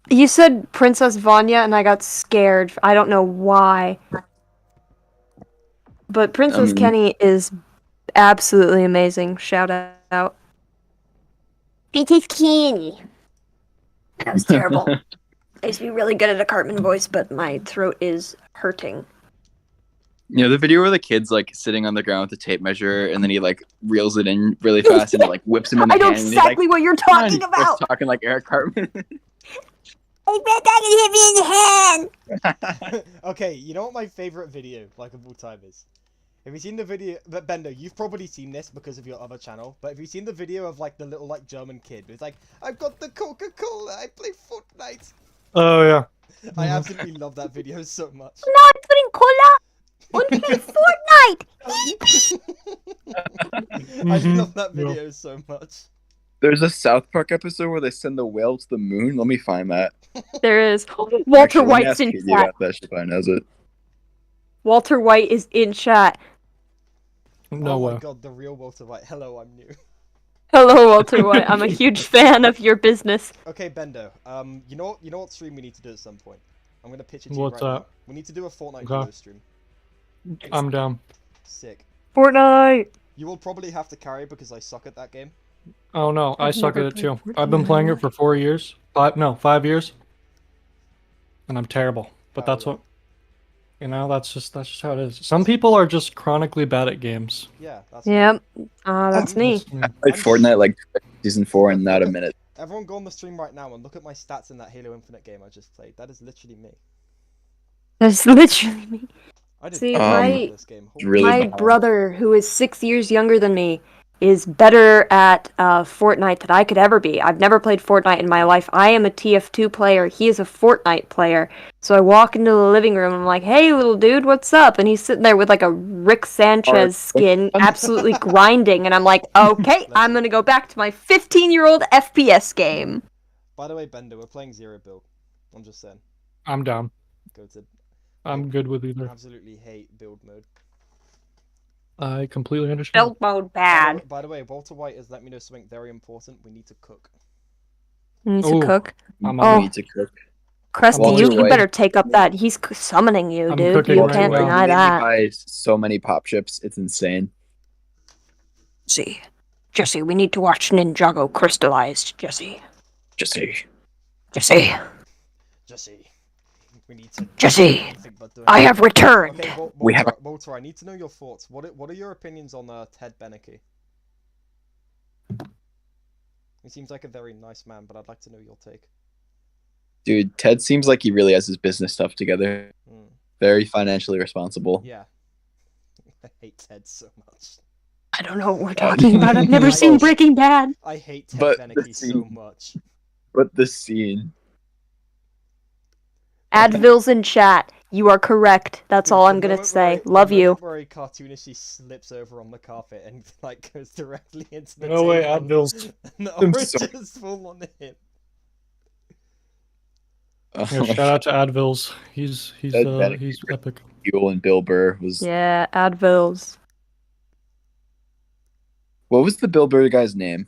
C: You said Princess Vanya, and I got scared. I don't know why. But Princess
B: mean-
C: Kenny is absolutely amazing. Shout out. Princess Kenny. That was terrible. I used to be really good at a Cartman voice, but my throat is hurting.
B: You know the video where the kid's like sitting on the ground with a tape measure, and then he like reels it in really fast, and it like whips him in the
C: I know
B: hand. And
C: exactly what you're
B: he's like,
C: talking
B: "Come on," he starts
C: about.
B: talking like Eric Cartman.
C: Hey, man, that can hit me in the hand.
A: Okay, you know what my favorite video like of all time is? Have you seen the video? But Bendo, you've probably seen this because of your other channel. But have you seen the video of like the little like German kid? It's like, I've got the Coca-Cola. I play Fortnite.
D: Oh yeah.
A: I absolutely love that video so much.
C: No, I'm putting cola und play Fortnite.
A: I
D: Mhm,
A: love that
D: yeah.
A: video so much.
B: There's a South Park episode where they send the whale to the moon. Let me find that.
C: There is. Walter
B: Actually, let me
C: White's
B: ask
C: in
B: Katie
C: chat.
B: about that. She probably knows it.
C: Walter White is in chat.
D: No
A: oh my
D: way.
A: god, the real Walter White. Hello, I'm new.
C: Hello, Walter White. I'm a huge fan of your business.
A: Okay, Bendo. You know what stream we need to do at some point? I'm gonna pitch it to
D: What's
A: you right
D: that?
A: now. We need to do a Fortnite
D: Okay.
A: duo stream.
D: I'm down.
A: Sick.
C: Fortnite.
A: You will probably have to carry because I suck at that game.
D: Oh no, I
C: I've
D: suck at
C: never
D: it too.
C: played
D: I've been
C: Fortnite
D: playing
C: in
D: it
C: my
D: for 4 years. 5 years. And I'm terrible. But
A: Oh,
D: that's
A: yeah.
D: what that's just how it is. Some people are just chronically bad at games.
A: Yeah, that's
C: Yep. That's me.
D: That's me.
B: I played
A: I'm
B: Fortnite like season 4 in not a minute.
A: Everyone go on the stream right now and look at my stats in that Halo Infinite game I just played. That is literally me.
C: That's literally me.
A: I did
C: See,
A: awesome
C: my-
A: in this game. Holy
B: really
C: My
B: bad.
C: brother, who is 6 years younger than me, is better at Fortnite than I could ever be. I've never played Fortnite in my life. I am a TF2 player. He is a Fortnite player. So I walk into the living room and I'm like, hey, little dude, what's up? And he's sitting there with like a Rick Sanchez skin, absolutely grinding. And I'm like, okay, I'm going to go back to my 15-year-old FPS game.
A: By the way, Bender, we're playing Zero Build. I'm just saying.
D: I'm down.
A: Go to
D: I'm good with either.
A: absolutely hate build mode.
D: I completely understand.
C: Build mode
A: By the way, Walter White has let me know something very important. We need to cook.
C: Needs to
D: Ooh.
C: cook.
D: I'm
C: Oh.
B: I
D: on.
B: need to cook.
C: Krusty,
B: Walter
C: you
B: White.
C: better take up that. He's summoning you,
D: I'm
C: dude.
D: cooking
C: You
D: right
C: can't
D: now.
C: deny
B: Made me
C: that.
B: buy so many pop chips. It's insane.
C: Jesse, we need to watch Ninjago crystallized, Jesse.
B: Just say.
A: Jesse, we need to.
C: Jesse,
A: think about doing
C: I
A: it.
C: have returned.
A: Okay,
B: We have-
A: Walter, I need to know your thoughts. What are your opinions on Ted Beneke? He seems like a very nice man, but I'd like to know your take.
B: Dude, Ted seems like he really has his business stuff together.
A: Hmm.
B: Very financially responsible.
A: Yeah. I hate Ted so much.
C: I don't know what we're talking about. I've never seen Breaking Bad.
A: I hate Ted
B: But
A: Beneke
B: the
A: so
B: scene-
A: much.
B: But the scene.
C: Advil's in chat. You are correct. That's all
A: The
C: I'm gonna
A: moment
C: say.
A: where he-
C: Love
A: the
C: you.
A: moment where he cartoonishly slips over on the carpet and like goes directly into the
D: No way,
A: table.
D: Advil's.
A: And the
B: I'm
A: oranges fall on him.
D: Yeah, shout out to Advil's. He's
B: Beneke.
D: epic.
B: Buell and Bill Burr was.
C: Yeah, Advil's.
B: What was the Bill Burr guy's name?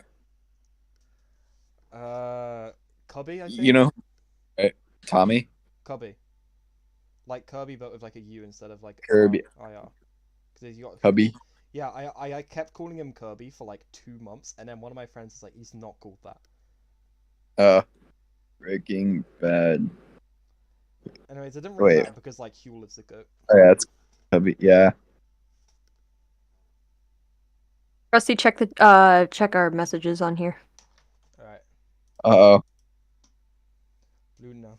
A: Cubby, I think.
B: You know, right? Tommy.
A: Cubby. Like Kirby, but with like a U instead of like
B: Kirby.
A: IR. Because he's got
B: Cubby.
A: Yeah, I kept calling him Kirby for like 2 months, and then one of my friends is like, he's not called that.
B: Breaking Bad.
A: Anyways, it didn't really
B: Wait.
A: matter because like Huel is the goat.
B: Oh, yeah, it's Cubby. Yeah.
C: Rusty, check our messages on here.
A: Alright,
B: Uh-oh.
A: blue now.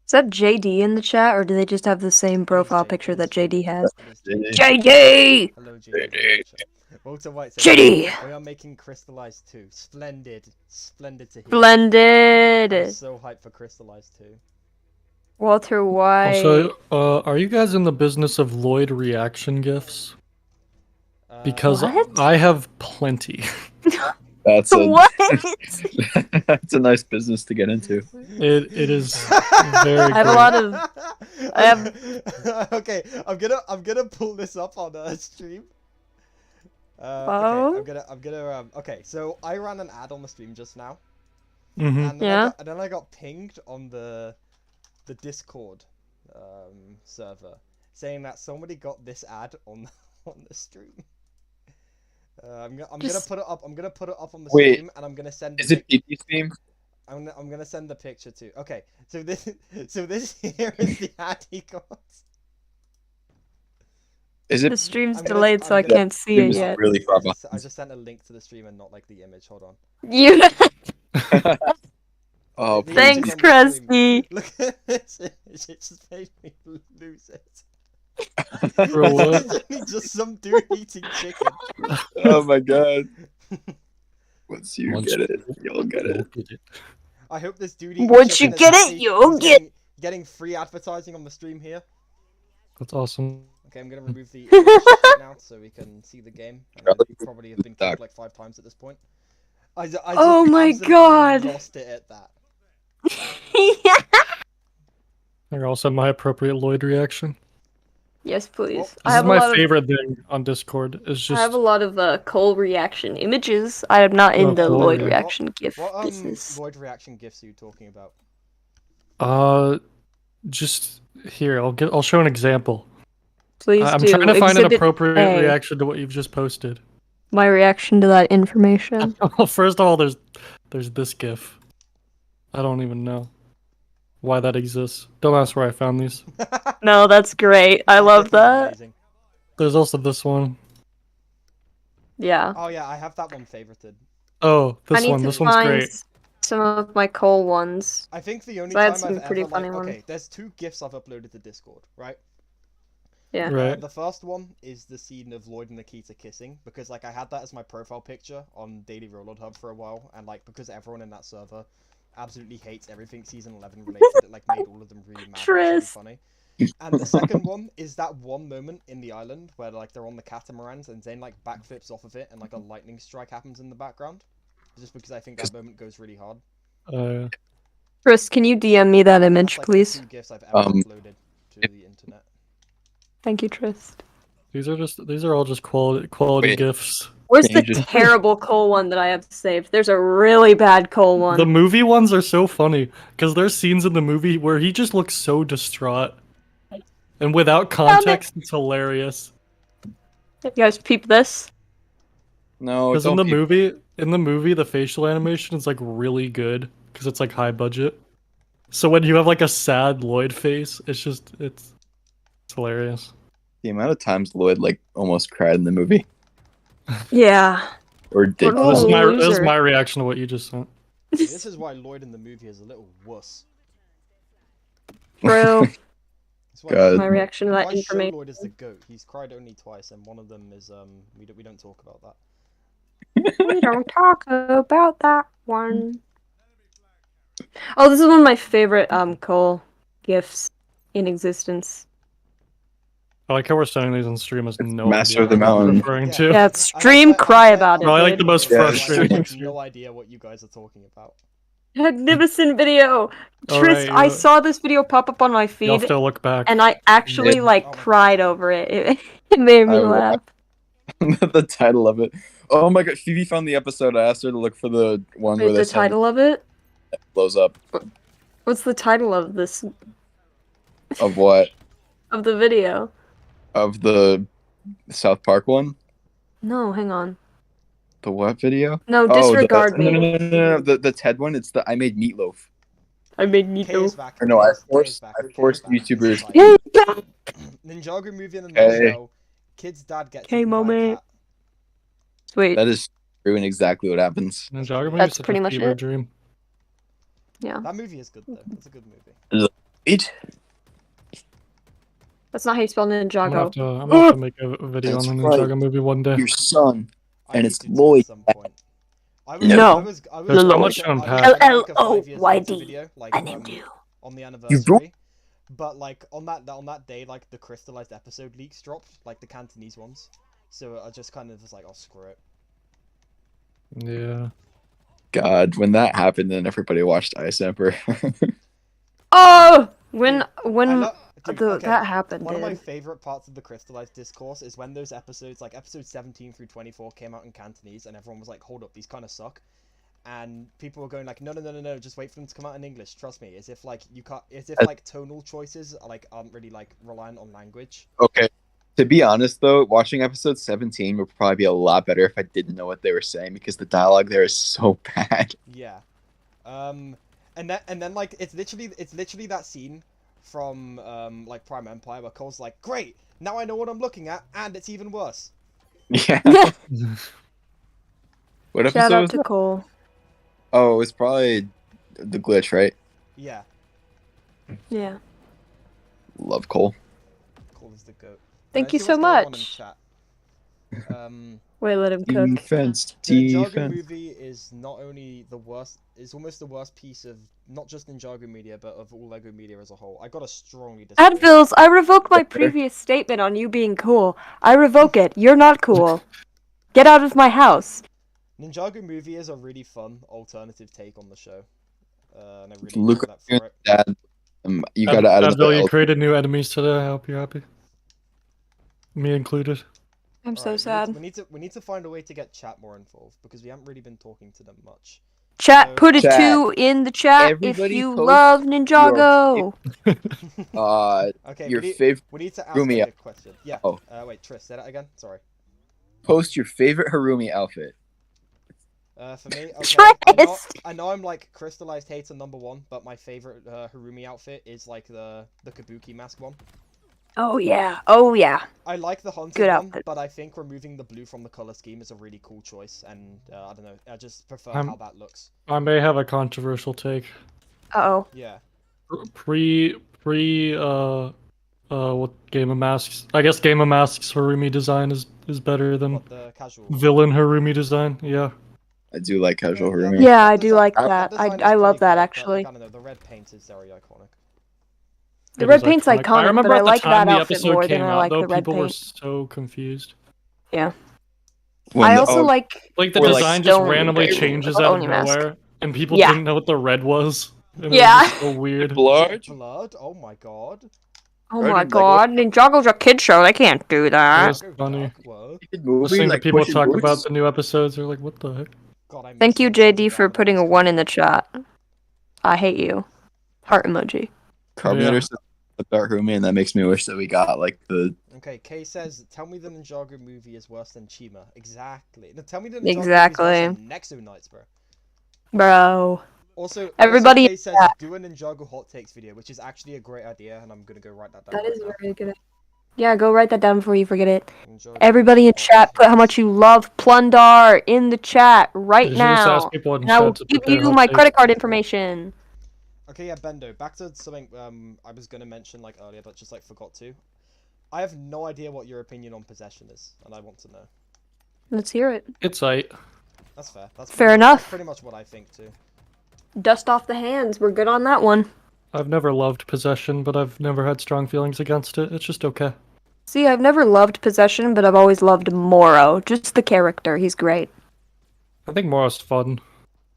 C: Is that JD in the chat, or do they just have the same profile
A: JD.
C: picture that JD has?
A: It is
B: JD.
C: JD!
A: Hello,
B: JD.
A: JD. Walter White says,
C: JD!
A: we are making Crystallized 2. Splendid. Splendid to hear. I'm
C: Splendid!
A: so hyped for Crystallized 2.
C: Walter, why?
D: Also, are you guys in the business of Lloyd reaction gifs? Because
C: What?
D: I have plenty.
B: That's a
C: What?
B: that's a nice business to get into.
D: It is very
C: I have a
D: great.
C: lot of. I have.
A: Okay, I'm gonna pull this up on stream.
C: Oh?
A: Okay, I'm gonna okay, so I ran an ad on the stream just now,
D: Hmm.
A: and then
C: Yeah.
A: I got pinged on the Discord server saying that somebody got this ad on on the stream. I'm gonna
C: Just-
A: put it up. I'm gonna put it up on the
B: Wait,
A: stream, and I'm gonna send.
B: Is it PP stream?
A: I'm gonna send the picture too. Okay, so this here is the ad he got.
B: Is
C: The
B: it
C: stream's
A: I'm gonna-
C: delayed, so
A: I'm
C: I
A: gonna-
C: can't see it
B: Stream's
C: yet.
B: really far
A: I just sent a link to the stream and not like the image. Hold on.
C: You.
B: Oh,
A: The
B: please.
C: Thanks,
A: image on the stream.
C: Krusty.
A: Look at this. It just made me lose it.
D: Bro, what?
A: It's literally just some dude eating chicken.
B: Oh my god. Once you
D: Once
B: get
D: you
B: it, you'll get it.
A: I hope this dude eating
C: Once
A: chicken
C: you
A: is
C: get it,
A: happy.
C: you'll
A: He's
C: get-
A: getting free advertising on the stream here.
D: That's awesome.
A: Okay, I'm gonna remove the image right now so we can see the game. And
B: Really?
A: it'll probably have been killed like 5 times at this point. I just
C: Oh my
A: absolutely
C: God.
A: lost it at that.
D: Here, I'll send my appropriate Lloyd reaction.
C: Yes, please.
A: Well,
C: I
D: This
C: have
D: is
C: a
D: my
C: lot
D: favorite thing on Discord. Is
C: of.
D: just
C: I have a lot of Cole reaction images. I am not in
D: Oh,
C: the
D: Cole,
C: Lloyd
D: yeah.
C: reaction GIF
A: What
C: business.
A: Lloyd reaction gifs are you talking about?
D: just here. I'll show an example.
C: Please
D: I'm
C: do.
D: trying to find an
C: Exhibit
D: appropriate
C: A,
D: reaction to what you've just posted.
C: My reaction to that information.
D: First of all, there's this GIF. I don't even know why that exists. Don't ask where I found these.
C: No, that's great. I love that.
A: Amazing.
D: There's also this one.
C: Yeah.
A: Oh yeah, I have that one favorited.
D: Oh,
C: I
D: this
C: need
D: one.
C: to
D: This one's
C: find
D: great.
C: some of my Cole ones.
A: I think the only
C: So I had
A: time
C: some
A: I've
C: pretty
A: ever
C: funny
A: like,
C: ones.
A: okay, there's 2 gifs I've uploaded to Discord, right?
C: Yeah.
D: Right.
A: The first one is the scene of Lloyd and Nikita kissing because like I had that as my profile picture on Daily Reload Hub for a while, and like because everyone in that server absolutely hates everything season 11 related, it like made all of them really mad. And it's really
C: Tris.
A: funny. And the second one is that one moment in the island where like they're on the catamarans and Zane like backflips off of it and like a lightning strike happens in the background. Just because I think that moment goes really hard.
C: Chris, can you DM me that
A: And
C: image,
A: that's, like,
C: please?
A: The 2 gifs I've ever uploaded to the internet.
C: Thank you, Trist.
D: These are all just quality
B: Wait.
D: GIFs.
C: Where's
B: Can
C: the
B: you just-
C: terrible Cole one that I have saved? There's a really bad Cole one.
D: The movie ones are so funny because there's scenes in the movie where he just looks so distraught, and without context, it's hilarious.
C: You guys peep this?
B: No,
D: Because
B: don't be-
D: in the movie, the facial animation is like really good because it's like high budget. So when you have like a sad Lloyd face, it's hilarious.
B: the amount of times Lloyd like almost cried in the movie
C: Yeah.
B: or did.
C: Oh,
D: This is
C: loser.
D: my reaction to what you just sent.
A: This is why Lloyd in the movie is a little wuss.
C: Bro,
A: That's why
B: God.
C: my reaction to that
A: why show
C: information.
A: Lloyd is the goat. He's cried only twice, and one of them is we don't talk about that.
C: We don't talk about that one. Oh, this is one of my favorite Cole gifts in existence.
D: I like how we're sending these on stream as no
B: Master
D: idea
B: of the
D: what we're
B: Mountain.
D: referring
A: Yeah.
D: to.
C: Yeah, stream cry about it.
D: No, I like
C: dude.
D: the most
B: Yeah,
D: frustrating.
A: I have
D: stream.
A: no idea what you guys are talking about.
C: Magnificent video.
D: All
C: Trist,
D: right,
C: I saw this video pop up on my
D: You'll have
C: feed,
D: to look back.
C: and I actually
B: Yeah.
C: like
A: Oh my
C: cried over it. It made me
B: I
C: laugh.
B: the title of it. Oh my god, Phoebe found the episode. I asked her to look for the one where
C: Wait,
B: they
C: the
B: said
C: title of it?
B: it blows up.
C: What's the title of this
B: Of what?
C: of the video?
B: Of the South Park one?
C: No, hang on.
B: The what video?
C: No,
B: Oh,
C: disregard
B: no, no,
C: me.
B: no, no, no, the TED one. It's the I made meatloaf.
C: I made me
A: Kay is
C: too.
A: back.
B: Or no, I
A: Kay is
B: forced
A: back. Kay is
B: YouTubers.
A: back. This is like
C: Yay, back!
A: Ninjago movie in a
B: Kay.
A: nutshell. Kid's dad gets
C: Kay
A: eaten by a
C: moment.
A: cat.
C: Wait,
B: That is true and exactly what happens.
D: Ninjago movie
C: That's
D: is such
C: pretty
D: a
C: much
D: fever
C: it.
D: dream.
C: yeah.
A: That movie is good though. It's a good movie.
B: It.
C: That's not how you spell
D: I'm
C: Ninjago.
D: gonna have to make a video
B: That's
D: on the
B: right.
D: Ninjago movie one day.
B: Your son.
A: I
B: And
A: need
B: it's
A: to too
B: Lloyd.
A: At some point. I was,
C: No.
A: I was, I was,
D: There's
A: I
D: so
A: was
D: much to
A: gonna- I was
D: unpack.
A: gonna make a 5 years
C: LLOYD.
A: later video, like,
C: I named you.
A: on the
B: You
A: anniversary. But like on that day, like the crystallized episode leaks dropped, like the Cantonese ones. So I just kind of was like, oh screw it.
D: Yeah.
B: God, when that happened, then everybody watched Ice Emperor.
C: Oh,
A: I love, dude. Okay,
C: that happened,
A: one of my
C: dude.
A: favorite parts of the crystallized discourse is when those episodes, like episode 17 through 24, came out in Cantonese, and everyone was like, hold up, these kind of suck. And people were going like, no, no, no, no, no, just wait for them to come out in English. Trust me. As if like you can't, as if like tonal choices are, like aren't really like reliant on language.
B: Okay. To be honest, though, watching episode 17 would probably be a lot better if I didn't know what they were saying because the dialogue there is so bad.
A: Yeah. And then like it's literally that scene from like Prime Empire where Cole's like, great, now I know what I'm looking at, and it's even worse.
B: Yeah. What episode
C: Shout out
B: was
C: to
B: that?
C: Cole.
B: Oh, it was probably the glitch, right?
A: Yeah.
C: Yeah.
B: Love Cole.
A: Cole is the goat.
C: Thank you
A: See
C: so
A: what's going on in
C: much.
A: chat.
C: Wait, let him cook.
B: Defense,
A: The Ninjago
B: defense.
A: movie is not only the worst, it's almost the worst piece of not just Ninjago media, but of all Lego media as a whole. I gotta strongly disagree.
C: Advils, I revoke my previous statement on you being cool. I revoke it. You're not cool. Get out of my house.
A: Ninjago movie is a really fun alternative take on the show, and I really
B: Look
A: enjoy that
B: at
A: for it.
B: Dad. You gotta add
D: Advil, you
B: another
D: created new enemies today. I hope you're happy. Me included.
C: I'm so
A: Alright,
C: sad.
A: we need to find a way to get chat more involved because we haven't really been talking to them much.
C: Chat,
A: So-
C: put a
B: Chat.
C: 2 in the chat
B: Everybody
C: if you
B: post
C: love Ninjago.
A: Okay,
B: your
A: we need,
B: favorite.
A: we need to ask
B: Harumi
A: a question. Yeah.
B: Oh.
A: Wait, Tris, say that again. Sorry.
B: Post your favorite Harumi outfit.
A: For me, okay,
C: Tris!
A: I know I'm like crystallized hater #1, but my favorite Harumi outfit is like the Kabuki mask one.
C: Oh yeah, oh yeah.
A: I like the hunted
C: Good
A: one,
C: outfit.
A: but I think removing the blue from the color scheme is a really cool choice, and I don't know, I just prefer
D: I'm-
A: how that looks.
D: I may have a controversial take.
C: Uh-oh.
A: Yeah.
D: What Game of Masks? I guess Game of Masks Harumi design is better than
A: What, the casual?
D: villain Harumi design. Yeah.
B: I do like casual
A: Yeah,
B: Harumi.
C: Yeah,
A: that
C: I do
A: design-
C: like
B: that
C: that.
A: design is
C: I love
A: pretty
C: that
A: good, but,
C: actually.
A: like, I don't know, the red paint is very iconic.
C: The
D: It
C: red
D: is
C: paint's
D: iconic.
C: iconic,
D: I remember
C: but I
D: at the
C: like
D: time
C: that
D: the
C: outfit
D: episode
C: more
D: came
C: than I
D: out,
C: like
D: though,
C: the red
D: people were
C: paint.
D: so confused.
C: Yeah.
B: When
C: I
B: the-
C: also
B: oh,
C: like
D: Like the
B: Or, like,
D: design just
C: stone
D: randomly
B: paint.
D: changes
C: Like
D: out of
C: Oni mask.
D: nowhere, and people
C: Yeah.
D: didn't know what the red was. And
C: Yeah.
D: It was just so weird.
B: blood.
A: Blood? Oh my god.
C: Oh
B: Right
C: my
B: in Lego.
C: god, Ninjago's a kid show. They can't do that.
D: That's
A: Go
D: funny.
A: dark, what?
D: Listening to people
B: pushing
D: talk
B: boots.
D: about the new episodes, they're like, "What the heck?"
A: God, I miss
C: Thank you,
A: episodes of
C: JD, for
A: Garmadon
C: putting a
A: so
C: 1 in the
A: much.
C: chat. I hate you. Heart emoji.
B: Carbonator
D: Yeah.
B: says about Harumi, and that makes me wish that we got like the.
A: Okay, Kay says, tell me the Ninjago movie is worse than Chima. Exactly. No, tell me the Ninjago
C: Exactly.
A: movie is worse than Nexo Knights, bro.
C: Bro.
A: Also,
C: Everybody
A: Kay
C: in
A: says,
C: chat.
A: do a Ninjago hot takes video, which is actually a great idea, and I'm gonna go write that down
C: That
A: right
C: is
A: now.
C: very good. Yeah, go write that down before you forget it.
A: Ninjago
C: Everybody in
A: hot
C: chat, put how
A: takes.
C: much you love Plundar in the chat right
D: Did you just ask
C: now.
D: people in
C: And I will
D: chat to
C: give
D: put their
C: you
D: hot
C: my
D: takes?
C: credit card information.
A: Okay, yeah, Bendo, back to something I was gonna mention like earlier, but just like forgot to. I have no idea what your opinion on possession is, and I want to know.
C: Let's hear it.
D: It's aight.
A: That's fair. That's
C: Fair
A: pretty much-
C: enough.
A: That's pretty much what I think too.
C: Dust off the hands. We're good on that one.
D: I've never loved Possession, but I've never had strong feelings against it. It's just okay.
C: See, I've never loved Possession, but I've always loved Moro. Just the character. He's great.
D: I think Moro's fun.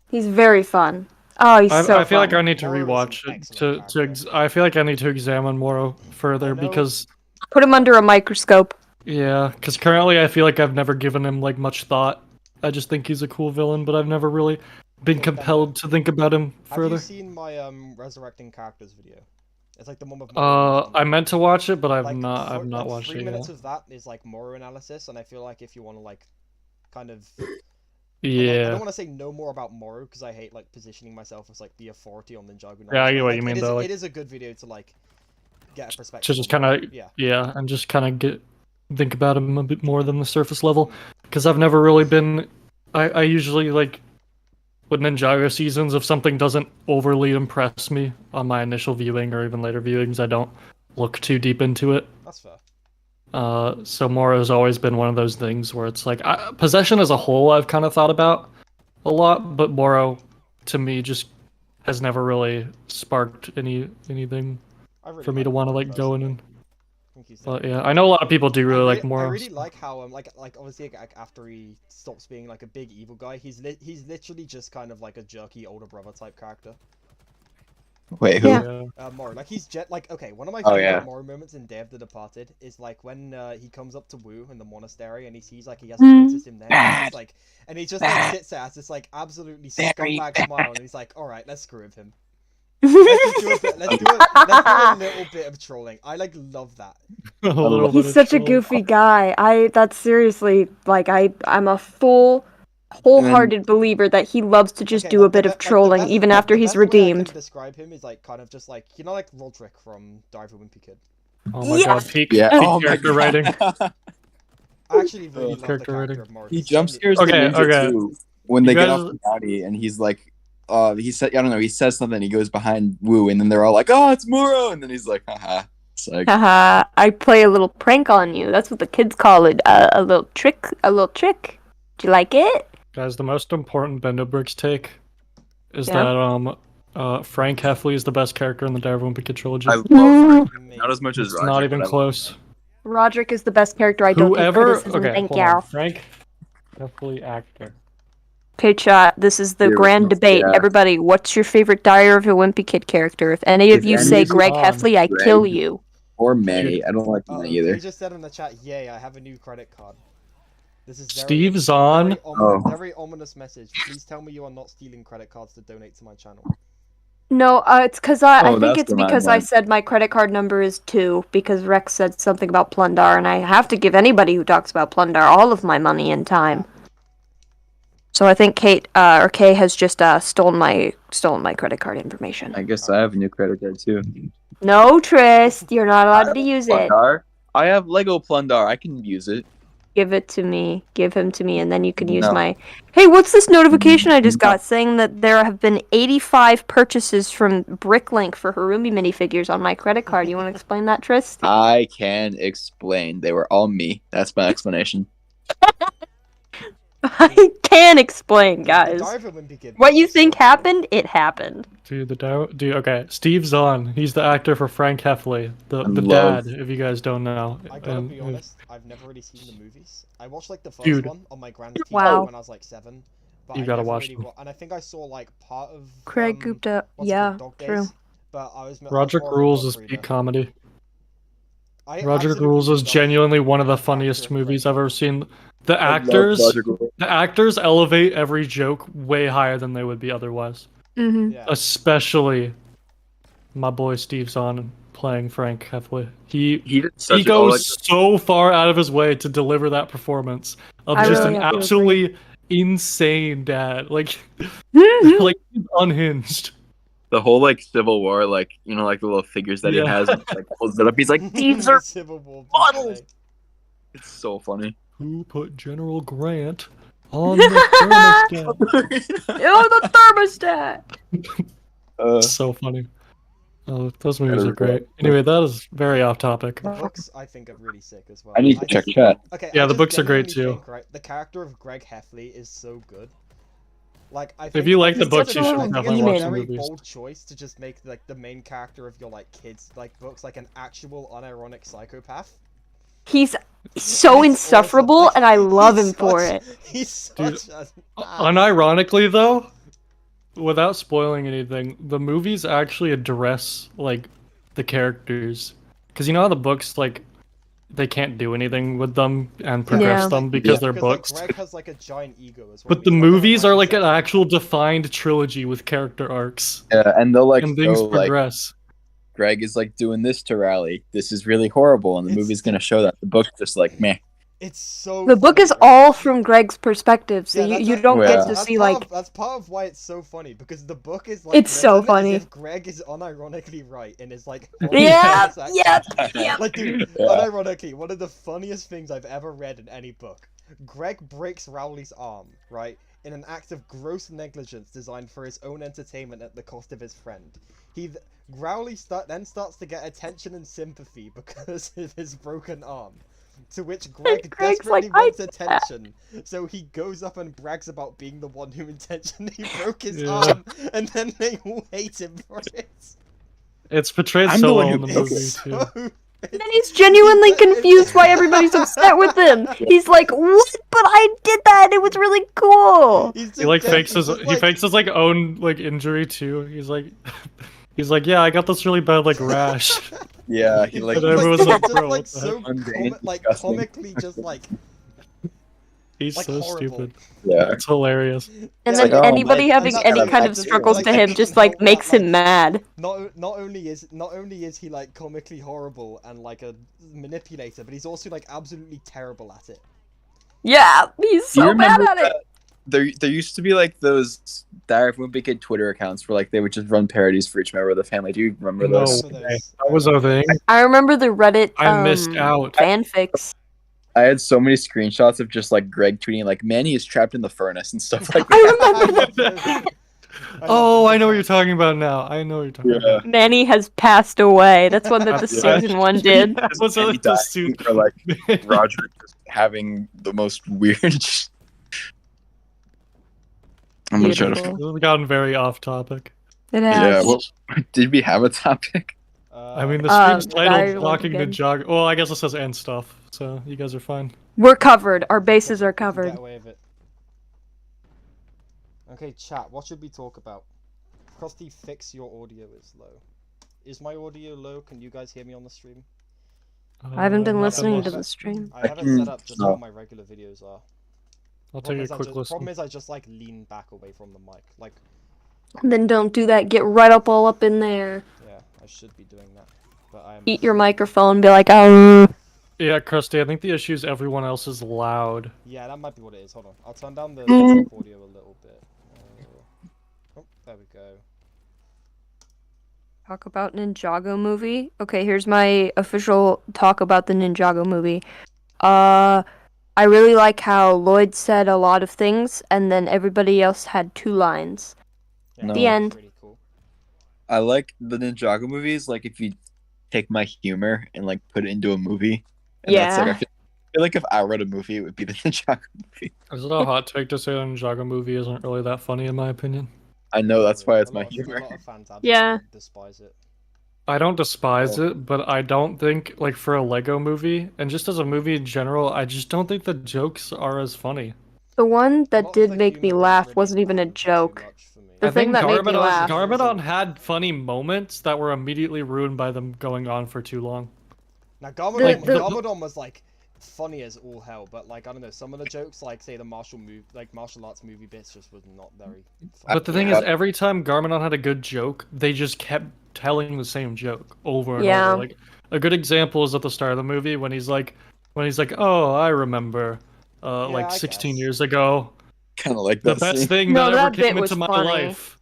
C: He's very fun. Oh, he's so
D: I feel like
C: fun.
D: I need to
A: Moro is an
D: rewatch it
A: excellent character.
D: I feel like I need to examine Moro further
A: I know-
D: because
C: Put him under a microscope.
D: yeah, because currently I feel like I've never given him like much thought. I just think he's a cool villain, but I've never really been
A: Okay,
D: compelled to think about him
A: Have
D: further.
A: you seen my resurrecting characters video? It's like the one with Moro.
D: I meant to watch it, but I've
A: like,
D: not
A: like
D: watched
A: 3
D: it
A: minutes
D: yet.
A: of that is like Moro analysis, and I feel like if you want to like kind of I
D: Yeah.
A: don't want to say no more about Moro because I hate like positioning myself as like the authority on Ninjago.
D: Yeah, I get
A: but,
D: what
A: like,
D: you mean,
A: it is,
D: though, like-
A: it is a good video to like get a perspective.
D: To just
A: on
D: kind
A: it.
D: of
A: yeah.
D: and just kind of think about him a bit more than the surface level, because I've never really been. I usually like with Ninjago seasons, if something doesn't overly impress me on my initial viewing or even later viewings, I don't look too deep into it.
A: That's fair.
D: So Moro's always been one of those things where it's like Possession as a whole I've kind of thought about a lot, but Moro to me just has never really sparked anything.
A: I really
D: for me
A: like
D: to want to
A: Moro
D: like go in and.
A: I think he's
D: But yeah, I know a lot of people do really like
A: I
D: Moro.
A: really like how like obviously like, after he stops being like a big evil guy, he's literally just kind of like a jerky older brother type character.
B: Wait, who?
C: Yeah.
A: Moro, like he's like okay, one of my
B: Oh,
A: favorite
B: yeah.
A: Moro moments in Day of the Departed is like when he comes up to Wu in the monastery and he sees like he has a
C: Mm.
A: princess in there, and he's just like, and he just like sits there as this like absolutely scumbag smile, and he's like, all right, let's screw with him. Let's do a little bit of trolling. I like love that.
D: A little bit
C: He's
D: of
C: such a
D: troll.
C: goofy guy. That's seriously like I'm a wholehearted believer that he loves to just
A: Okay,
C: do a bit of trolling even after he's
A: the best way I
C: redeemed.
A: can describe him is like kind of just like like Roderick from Dive with Wimpy Kid.
D: Oh my
C: Yeah.
D: god, peak
B: Yeah.
D: peak
B: Oh my
D: character
B: God.
D: writing.
A: I actually really love the
D: Character
A: character
D: writing.
A: of Morris.
B: He
A: He's
B: jump scares the
D: Okay,
B: ninja
D: okay.
B: too when
D: You
B: they get
D: guys-
B: off the body, and he's like, he said, I don't know, he says something, he goes behind Wu, and then they're all like, oh, it's Muro, and then he's like, haha. It's like,
C: Haha, I play a little prank on you. That's what the kids call it. A little trick. A little trick. Do you like it?
D: Guys, the most important Bendo Bricks take is
C: Yeah.
D: that Frank Heffley is the best character in the Dive of Wimpy trilogy.
B: I love
A: Me.
B: not as much as
D: It's
B: Roger.
D: not even
B: but I love
D: close.
C: Roderick is the best character. I don't take
D: Whoever,
C: criticism.
D: okay,
C: Thank
D: hold on.
C: you.
D: Frank Heffley actor.
C: Okay, chat. This is the
B: Yeah,
C: grand debate.
B: yeah.
C: Everybody, what's your favorite Dire of a Wimpy Kid character? If any of
B: If
C: you
B: any
C: say
B: of you-
C: Greg Heffley, I
B: Greg.
C: kill you.
B: Or May. I don't like May either.
A: They just said in the chat, yay, I have a new credit card. This is very,
D: Steve Zahn.
A: very ominous message. Please tell me you are not stealing credit cards to donate to my channel.
C: No, it's because I
B: Oh,
C: think
B: that's
C: it's
B: the
C: because
B: mad
C: I
B: one.
C: said my credit card number is 2 because Rex said something about Plundar, and I have to give anybody who talks about Plundar all of my money and time. So I think Kay has just stolen my credit card information.
B: I guess I have a new credit card too.
C: No, Trist, you're not allowed to use it.
B: Plundar? I have Lego Plundar. I can use it.
C: Give it to me. Give him to me, and then you can use
B: No.
C: my... Hey, what's this notification I just got saying that there have been 85 purchases from Bricklink for Harumi minifigures on my credit card? You want to explain that, Trist?
B: I can explain. They were all me. That's my explanation.
C: I can explain, guys.
A: The Dive with Wimpy Kid
C: What you
A: is so
C: think
A: cool.
C: happened, it happened.
D: Dude, okay. Steve Zahn. He's the actor for Frank Heffley, the
B: love-
D: dad. If you guys don't know.
A: I gotta
D: And-
A: be honest, I've never really seen the movies. I watched like the first
D: Dude.
A: one on my grand's TV
C: Wow.
A: when I was like 7. But
D: You
A: I
D: gotta
A: never
D: watch
A: really
D: them.
A: and I think I saw like part of
C: Craig Gupta.
A: what's it
C: Yeah,
A: called, Dog
C: true.
A: Days, but I was
D: Roderick
A: more of a
D: Rules
A: book
D: is
A: reader.
D: peak comedy.
A: I
D: Roderick
A: absolutely
D: Rules is
A: love
D: genuinely one of the
A: that character
D: funniest
A: of
D: movies
A: Greg.
D: I've ever seen. The
B: I love
D: actors,
B: Roger Gould.
D: the actors elevate every joke way higher than they would be otherwise.
C: Mm-hmm.
A: Yeah.
D: Especially my boy Steve Zahn playing Frank Heffley. He
B: did such
D: he goes so far out of his way to deliver that performance of
C: I
D: just
C: really
D: an
C: have to
D: absolutely insane dad. Like,
C: Mhm.
D: like he's unhinged.
B: the whole like Civil War, like the little figures that
D: Yeah.
B: he has, like holds it up. He's like, these are.
A: Civil War
B: models!
A: display.
B: It's so funny.
D: Who put General Grant on the thermostat?
C: Oh, the thermostat!
D: So funny. Oh, those movies
B: Better
D: are great. Anyway, that is very off topic.
A: The books I think are really sick as well.
B: I need to check
A: just-
B: chat.
A: Okay,
D: Yeah,
A: I
D: the
A: just
D: books are great,
A: genuinely
D: too.
A: think, right, the character of Greg Heffley is so good. Like I
D: If
A: think
D: you like the
A: it's
C: books,
A: such
C: you
A: a-
C: should
A: I think
C: definitely
A: it's
C: watch
A: a
C: the
A: very
D: movies.
A: bold choice to just make like the main character of your like kids like books like an actual unironic psychopath.
C: He's so
A: It's
C: insufferable,
A: awesome. Like,
C: and I love
A: he's
C: him for
A: such-
C: it.
A: He's such
D: Dude,
A: a
D: Unironically, though, without spoiling anything, the movies actually address like the characters, because you know how the books like they can't do anything with them and progress
C: Yeah.
D: them because
B: Yeah.
D: they're
A: like,
D: books.
A: Greg has like a giant ego as well.
D: But the
A: He's like an
D: movies are like an
A: ironic
D: actual defined trilogy with character arcs,
B: Yeah, and they'll like
D: and things
B: show like
D: progress.
B: Greg is like doing this to Rally. This is really horrible, and the
A: It's-
B: movie's gonna show that. The book's just like meh.
A: It's so.
C: The book
A: funny,
C: is
A: right?
C: all from Greg's perspective, so
A: Yeah,
C: you don't
B: Yeah.
C: get to
A: that's
C: see
A: part
C: like.
A: that's part of why it's so funny because the book is like
C: It's so
A: written
C: funny.
A: as if Greg is unironically right and is like
C: Yeah,
A: horrible as
C: yeah,
A: accent.
C: yeah.
A: Like dude,
B: Yeah.
A: unironically, one of the funniest things I've ever read in any book. Greg breaks Rowley's arm, right, in an act of gross negligence designed for his own entertainment at the cost of his friend. Rowley then starts to get attention and sympathy because of his broken arm. To which Greg
C: Greg's
A: desperately
C: like,
A: wants attention, so he goes up and brags about being the one who intentionally broke his
D: Yeah.
A: arm, and then they all hate him for it.
D: It's portrayed
B: I'm
D: so
B: the
D: well
B: one
D: in the
B: who-
D: movie
A: It's
D: too.
A: so...
C: And then he's genuinely confused why everybody's upset with him. He's like, "What? But I did that. And it was really cool."
A: He's
D: He like
A: just-
D: fakes
A: he's
D: his
A: just
D: he fakes his like own like injury too. He's like yeah, I got this really bad like rash.
B: Yeah, he
A: he's
B: like
D: And everyone's like,
A: just
D: bro,
A: like
D: what the
A: so
B: Mundane,
A: like
B: disgusting.
A: comically just like
D: He's
A: like
D: so
A: horrible.
D: stupid.
B: yeah.
D: It's hilarious.
C: And
A: Yeah,
C: then
B: like, oh,
C: anybody
B: Mike,
C: having
A: and
C: any
A: that's
C: kind
A: the
C: of
A: thing,
C: struggles
A: like,
C: to
A: I
C: him
A: couldn't
C: just
A: help
C: like makes
A: that,
C: him mad.
A: not only is he like comically horrible and like a manipulator, but he's also like absolutely terrible at it.
C: Yeah, he's
B: Do you
C: so bad
B: remember
C: at it.
B: There used to be like those Dire Wimpy Kid Twitter accounts where like they would just run parodies for each member of the family. Do you remember
D: No.
B: those?
A: Remember
D: way.
A: those?
D: That was a thing.
C: I remember the Reddit
D: I missed out.
C: fanfics.
B: I had so many screenshots of just like Greg tweeting like Manny is trapped in the furnace and stuff like that.
C: I remember
A: that.
D: Oh, I know what you're talking about now. I know what you're talking
B: Yeah.
D: about.
C: Manny has passed away. That's one that the
B: Yeah.
C: season one did.
D: That was
B: Manny
D: the
B: dying
D: suit.
B: or like Roger just having the most weird. I'm gonna try to.
C: Beautiful.
D: We've gotten very off topic.
C: It
B: Yeah.
C: has.
B: Well, did we have a topic?
D: I mean, the
C: Uh,
D: stream's
C: Dire
D: titled
C: Wimpy
D: "Talking
C: Kid.
D: Ninjago." Well, I guess it says "and stuff," so you guys are fine.
C: We're covered. Our bases are
A: Get
C: covered.
A: away with it. Okay, chat. What should we talk about? Krusty, fix your audio is low. Is my audio low? Can you guys hear me on the stream?
C: I haven't been
D: Not
C: listening
D: that
C: to
D: much.
C: the stream.
A: I have it set up just
B: no.
A: how my regular videos are.
D: I'll take a quick
A: Problem
D: listen.
A: is I just like lean back away from the mic. Like,
C: Then don't do that. Get right up all up in there.
A: yeah, I should be doing that. But I am.
C: Eat your microphone. Be like, oh.
D: Yeah, Krusty, I think the issue is everyone else is loud.
A: Yeah, that might be what it is. Hold on. I'll turn down the
C: Mm.
A: desktop audio a little bit. Oh, there we go.
C: Talk about Ninjago movie. Okay, here's my official talk about the Ninjago movie. I really like how Lloyd said a lot of things, and then everybody else had 2 lines.
A: Yeah,
B: No.
C: The
A: that's
C: end.
A: Really cool.
B: I like the Ninjago movies. Like if you take my humor and like put it into a movie. And that's, like,
C: Yeah.
B: I feel like if I wrote a movie, it would be the Ninjago movie.
D: Is it a hot take to say that a Ninjago movie isn't really that funny, in my opinion?
B: I know that's why it's
A: A
B: my
A: lot of-
B: humor.
A: A lot of fans
C: Yeah.
A: despise it.
D: I don't despise it, but I don't think, like, for a Lego movie, and just as a movie in general, I just don't think the jokes are as funny.
C: The one
A: A lot
C: that
A: of
C: did
A: the
C: make me
A: humor
C: laugh
A: really
C: wasn't even a
A: land too
C: joke.
A: much for me.
C: The
D: I
C: thing
D: think
C: that made me laugh.
D: Garmadon had funny moments that were immediately ruined by them going on for too long.
A: Now, Garmadon,
C: the-
A: Garmadon was like funny as all hell, but like I don't know, some of the jokes, like say the martial arts movie bits, just was not very. Funny.
D: But the thing is, every time Garmadon had a good joke, they just kept telling the same joke over and
C: Yeah.
D: over. Like a good example is at the start of the movie when he's like, "Oh, I remember, like
A: I
D: 16
A: guess.
D: years ago,
B: Kind of like
D: the
B: that
D: best
B: scene.
D: thing
C: No,
D: that ever
C: that bit
D: came
C: was
D: into my
C: funny.
D: life."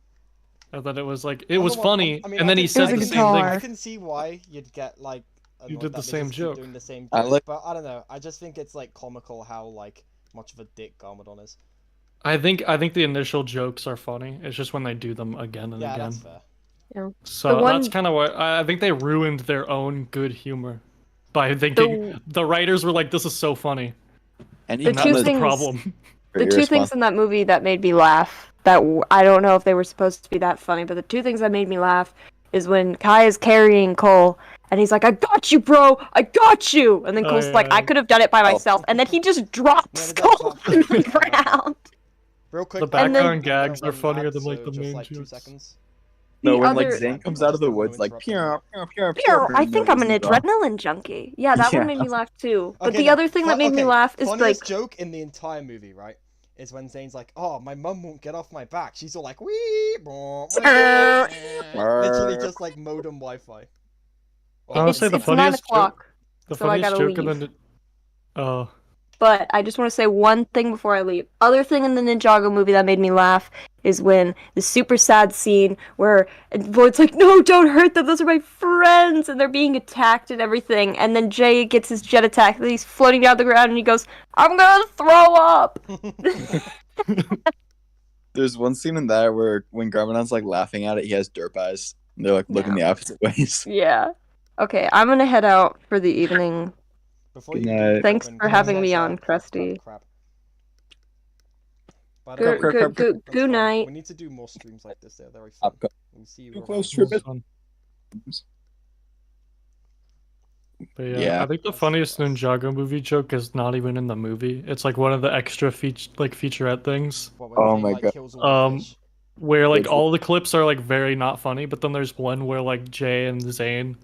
D: And then it was like it
A: I
D: was
A: don't know what-
D: funny,
A: I mean,
D: and
A: I
D: then he
A: can-
D: said
A: I
D: the
A: can
C: There's a
A: see-
D: same thing.
C: guitar.
A: I can see why you'd get like.
D: You
A: annoyed
D: did the
A: that they
D: same
A: just keep
D: joke.
A: Doing the same
B: I
A: joke,
B: like-
A: but I don't know. I just think it's like comical how like much of a dick Garmadon is.
D: I think the initial jokes are funny. It's just when they do them again and
A: Yeah,
D: again.
A: that's fair.
D: So
C: The one-
D: that's kind of what I think they ruined their own good humor by thinking the writers were like, "This is so funny."
B: And
C: The
D: And that
C: two
D: was the
C: things-
D: problem.
C: The 2 things in that movie that made me laugh, I don't know if they were supposed to be that funny, but the 2 things that made me laugh is when Kai is carrying Cole, and he's like, "I got you, bro! I got you!" And then
D: Oh,
C: Cole's
D: yeah,
C: like,
D: yeah.
C: "I could have done it by
B: Oh.
C: myself," and then he just drops
A: Yeah, the
C: Cole
A: platform-
C: on the
A: I love that.
C: ground.
A: Real quick.
D: The
A: I'm gonna-
D: background
A: I'm gonna
D: gags are
A: run
D: funnier
A: mad,
D: than, like,
A: so
D: the
A: just,
D: main
A: like, 2
D: jokes.
A: seconds.
B: No,
C: The
B: when like
C: other-
B: Zane comes out of the woods, like pew, pew, pew, pew,
C: Pew, I
B: and
C: think
B: the
C: I'm an
B: music on.
C: adrenaline junkie. Yeah, that
B: Yeah.
C: one made me laugh too. But
A: Okay,
C: the
A: no,
C: other thing that made me
A: okay,
C: laugh is
A: funniest
C: like,
A: joke in the entire movie, right? Is when Zane's like, "Oh, my mum won't get off my back." She's all like, "Wee," literally just like modem Wi-Fi.
D: Honestly,
C: it's,
D: the
C: it's 9
D: funniest joke-
C: o'clock.
D: The
C: So I
D: funniest
C: gotta
D: joke in
C: leave.
D: the oh,
C: But I just want to say one thing before I leave. Other thing in the Ninjago movie that made me laugh is when the super sad scene where Lloyd's like, "No, don't hurt them. Those are my friends," and they're being attacked and everything. And then Jay gets his jet attack and he's floating down the ground and he goes, "I'm gonna throw up."
B: There's one scene in that where when Garmadon's like laughing at it, he has derp eyes. And they're like looking the opposite ways.
C: Yeah. Okay, I'm gonna head out for the evening.
A: Before
B: Good
A: you
B: night.
A: leave,
C: Thanks
A: Robin,
C: for having me
A: crap,
C: on,
A: crap,
C: Krusty.
A: crap, crap. By the
C: Good,
A: way,
B: crap,
C: good,
B: crap,
C: good,
A: that's
C: good
A: fine.
C: night.
A: We need to do more streams like this. They're very fun.
B: Up,
A: We'll see you.
B: Too
A: Robin.
B: close to it.
D: fun. But yeah,
B: Yeah.
D: I think the
A: That's
D: funniest
A: class.
D: Ninjago movie joke is not even in the movie. It's like one of the extra featurette things.
A: What, when
B: Oh
A: Zane
B: my
A: like
B: god.
A: kills all the fish?
D: Where like
B: Which
D: all the clips are like very not funny, but then there's one where like Jay and Zane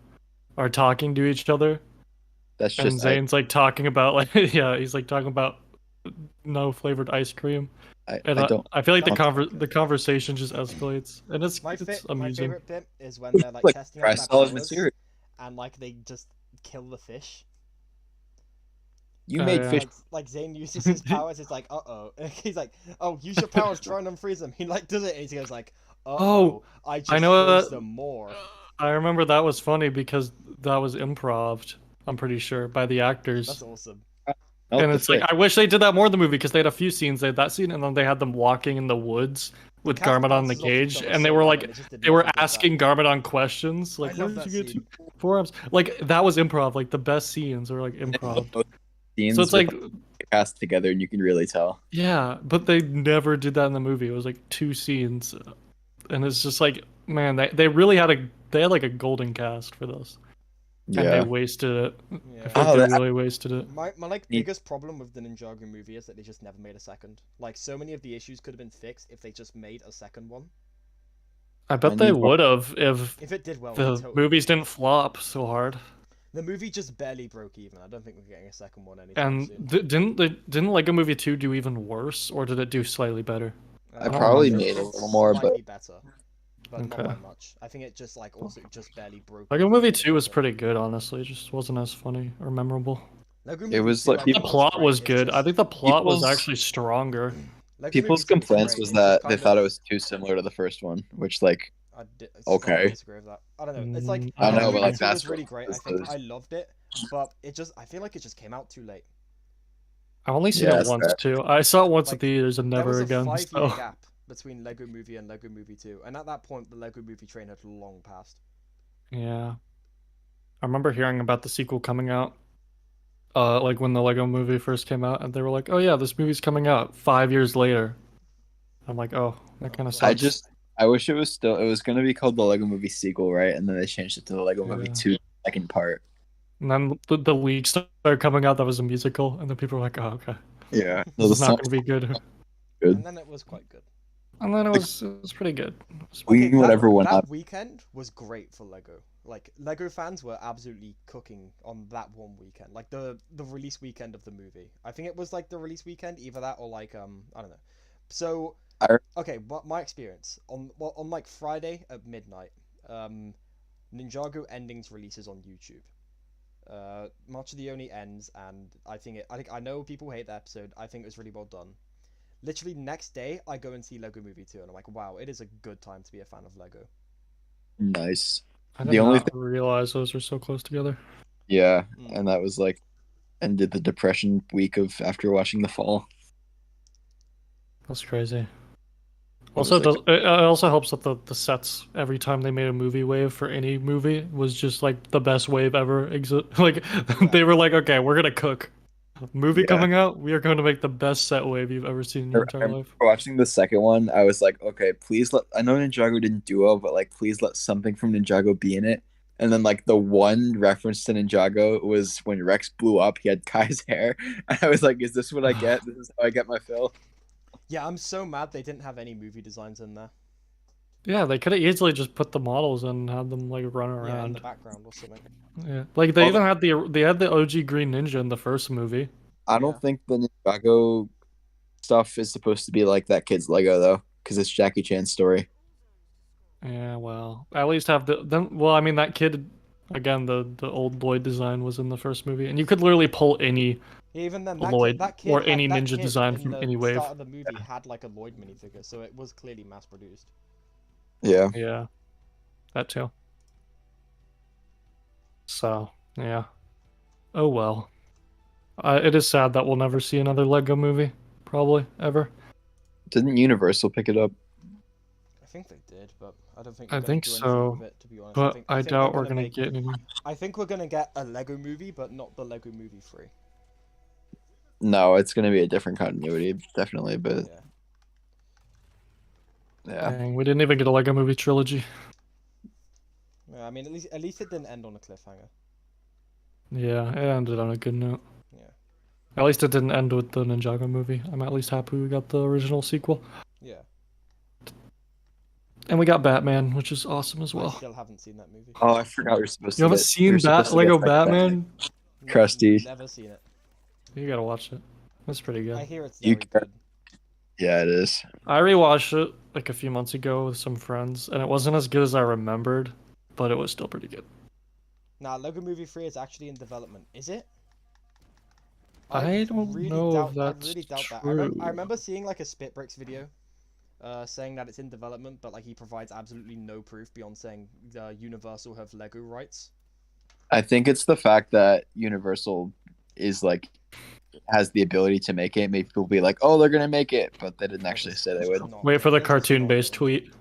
D: are talking to each other,
B: That's
D: and
B: just
D: Zane's like talking about like yeah, he's like talking about no flavored ice cream, and
B: I don't
D: I feel like
A: That's quite
D: the
A: good.
D: conversation just escalates, and it's
A: My
D: amusing.
A: favorite bit is when they're like
B: like
A: testing out their
B: solid
A: powers
B: material.
A: and like they just kill the fish.
B: You
D: Oh,
B: made
D: yeah.
B: fish.
A: Like Zane uses his powers. It's like he's like, oh, use your powers, try and unfreeze them. He like does it, and he goes like,
D: Oh,
A: I just
D: I know
A: froze
D: that.
A: them more.
D: I remember that was funny because that was improv. I'm pretty sure by the actors.
A: That's awesome.
B: Melt
D: And
B: the
D: it's like
B: fish.
D: I wish they did that more in the movie because they had a few scenes. They had that scene, and then they had them walking in the woods
A: The
D: with
A: cast
D: Garmadon in the
A: bounces off each
D: cage,
A: other
D: and
A: so
D: they were
A: well,
D: like
A: and it just did
D: they were
A: nothing but that.
D: asking Garmadon questions, like
A: I
D: where
A: love
D: did
A: that
D: you get
A: scene.
D: two forearms? Like that was improv. Like the best scenes are like improv. So
B: Scenes
D: it's
B: with
D: like
B: the cast together, and you can really tell.
D: yeah, but they never did that in the movie. It was like two scenes, and it's just like man, they really had like a golden cast for this, and they
B: Yeah.
D: wasted it.
A: Yeah.
D: I feel like
B: Oh,
D: they
B: that-
D: really wasted it.
A: My like
B: Need-
A: biggest problem with the Ninjago movie is that they just never made a second. Like so many of the issues could have been fixed if they just made a second one.
D: I bet
B: I
D: they
B: need more-
D: would have if
A: If it did well,
D: the
A: it totally
D: movies
A: would.
D: didn't flop so hard.
A: The movie just barely broke even. I don't think we're getting a second one anytime
D: And
A: soon.
D: didn't Lego Movie 2 do even worse, or did it do slightly better?
B: I
D: don't
B: probably
D: remember.
B: made a
A: It's
B: little more, but
A: slightly better, but not
D: Okay.
A: by much. I think it just like also just barely broke.
D: Lego
A: even
D: Movie
A: a
D: 2 was
A: bit.
D: pretty good, honestly. It just wasn't as funny or memorable.
A: Lego
B: It
A: Movie
B: was
A: 2,
B: like
A: I
D: The
A: think
D: plot
A: great.
D: was
A: It's
D: good. I
A: just-
D: think the plot was
B: People's-
D: actually stronger.
A: Lego
B: people's
A: Movie 2
B: complaints
A: great.
B: was
A: It's just
B: that they
A: kind
B: thought it
A: of-
B: was too similar to the first one, which like
A: it's
B: Okay.
A: I disagree with that. I don't know. It's like
D: I
B: know,
A: Lego
B: but,
A: Movie
B: like,
A: 2 was
B: that's
A: really
B: what
A: great. I
B: this
A: think
B: is.
A: I loved it, but I feel like it just came out too late.
D: I've only seen
B: Yeah,
D: it
B: that's
D: once
B: fair.
D: too. I saw it once
A: Like,
D: at theaters and
A: There was
D: never
A: a
D: again.
A: 5-year
D: So
A: gap between Lego Movie and Lego Movie 2, and at that point, the Lego Movie train had long passed.
D: yeah, I remember hearing about the sequel coming out. Like when the Lego Movie first came out, and they were like, "Oh yeah, this movie's coming out 5 years later." I'm like, "Oh, that kind of
A: God.
D: sucks."
B: I wish it was gonna be called the Lego Movie sequel, right? And then they changed it to the Lego Movie
D: Yeah.
B: 2 second part.
D: And then the leaks started coming out that was a musical, and then people were like, "Oh, okay,
B: Yeah.
D: this is not going to be good."
B: Good.
A: And then it was quite good.
D: And then it was pretty good. It was
B: We whatever went
A: that
B: up.
A: weekend was great for Lego. Like Lego fans were absolutely cooking on that one weekend. Like the release weekend of the movie. I think it was like the release weekend, either that or like I don't know. So okay, but my experience on like Friday at midnight, Ninjago Endings releases on YouTube. March of the Oni ends, and I think I know people hate the episode. I think it was really well done. Literally next day, I go and see Lego Movie 2, and I'm like, wow, it is a good time to be a fan of Lego.
B: Nice.
D: I did
B: The only
D: not realize those were so close together.
B: Yeah,
A: Mm.
B: and that was like ended the depression week of after watching The Fall.
D: That's crazy.
B: was
D: Also,
B: like-
D: it also helps that the sets every time they made a movie wave for any movie was just like the best wave ever. Like they were like, okay, we're gonna cook. Movie
B: Yeah.
D: coming out, we are going to make the best set wave you've ever seen in your
B: I
D: entire
B: remember
D: life.
B: watching the second one, I was like, okay, please let. I know Ninjago didn't do well, but like, please let something from Ninjago be in it. And then like the one reference to Ninjago was when Rex blew up. He had Kai's hair, and I was like, is this what I get? This is how I get my fill.
A: Yeah, I'm so mad they didn't have any movie designs in there.
D: Yeah, they could have easily just put the models and had them like run
A: Yeah, in the
D: around.
A: background or something.
D: Yeah, like they
B: Well,
D: even had the OG Green Ninja in the first movie.
B: I don't
A: Yeah.
B: think the Ninjago stuff is supposed to be like that kid's Lego though, because it's Jackie Chan's story.
D: Yeah, well, at least have the then. Well, I mean that kid again. The old Lloyd design was in the first movie, and you could literally pull any.
A: Even then,
D: Lloyd
A: that kid
D: or
A: had,
D: any
A: that
D: ninja
A: kid
D: design
A: in
D: from
A: the
D: any wave.
A: start of the movie had like a Lloyd minifigure, so it was clearly mass produced.
B: Yeah.
D: Yeah, that too. So yeah. Oh well. It is sad that we'll never see another Lego movie, probably ever.
B: Didn't Universal pick it up?
A: I think they did, but I don't think.
D: I
A: They're gonna
D: think
A: do anything
D: so,
A: with it, to be honest.
D: But
A: I
D: I
A: think
D: doubt
A: they're
D: we're gonna
A: make,
D: get any.
A: I think we're gonna get a Lego movie, but not the Lego Movie 3.
B: No, it's gonna be a different continuity, definitely. But
A: Yeah.
B: yeah,
D: Dang, we didn't even get a Lego movie trilogy.
A: Yeah, I mean, at least it didn't end on a cliffhanger.
D: Yeah, it ended on a good note.
A: Yeah.
D: At least it didn't end with the Ninjago movie. I'm at least happy we got the original sequel.
A: Yeah.
D: And we got Batman, which is awesome as
A: I
D: well.
A: still haven't seen that movie.
B: Oh, I forgot you're supposed
D: You
B: to
D: haven't
B: get.
D: seen
B: you're supposed to get
D: Lego
B: like that
D: Batman?
B: Crusty.
A: Never seen it.
D: You gotta watch it. That's pretty good.
A: I hear it's
B: You
A: very good.
B: Yeah, it is.
D: I rewatched it like a few months ago with some friends, and it wasn't as good as I remembered, but it was still pretty good.
A: Nah, Lego Movie 3 is actually in development. Is it?
D: I don't know if that's
A: I really doubt that.
D: true.
A: I remember seeing like a Spitbricks video saying that it's in development, but like he provides absolutely no proof beyond saying Universal have Lego rights.
B: I think it's the fact that Universal is like has the ability to make it. Maybe people will be like, "Oh, they're gonna make it," but they didn't actually say they would.
D: Wait for the cartoon-based tweet.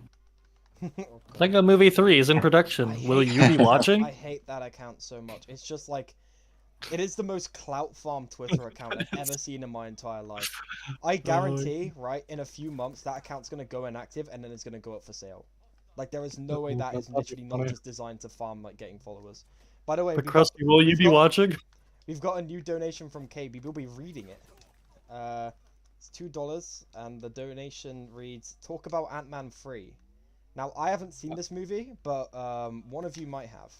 D: Lego Movie 3 is in production. Will you be watching?
A: I hate that account so much. It's just like, it is the most clout farm Twitter account I've ever seen in my entire life. I guarantee, right, in a few months that account's gonna go inactive and then it's gonna go up for sale. Like there is no way that is literally not just designed to farm like getting followers. By the way,
D: But Krusty, will you be watching?
A: We've got a new donation from KB. We'll be reading it. It's $2, and the donation reads, "Talk about Ant-Man 3." Now, I haven't seen this movie, but one of you might have.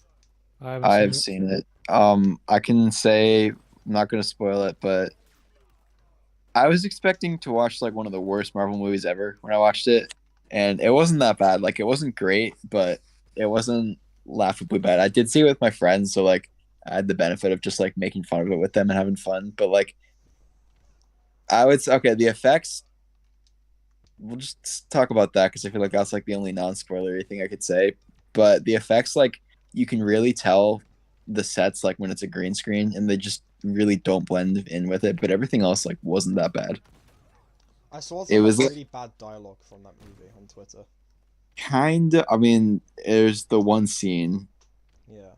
B: I've seen it. I can say, I'm not going to spoil it, but I was expecting to watch like one of the worst Marvel movies ever when I watched it, and it wasn't that bad. Like, it wasn't great, but it wasn't laughably bad. I did see it with my friends, so like I had the benefit of just like making fun of it with them and having fun. But like, I would say, okay, the effects. We'll just talk about that because I feel like that's like the only non-spoilery thing I could say. But the effects, like, you can really tell the sets like when it's a green screen, and they just really don't blend in with it. But everything else like wasn't that bad.
A: I saw some really bad dialogue from that movie on Twitter.
B: Kinda. I mean, there's the one scene.
A: Yeah.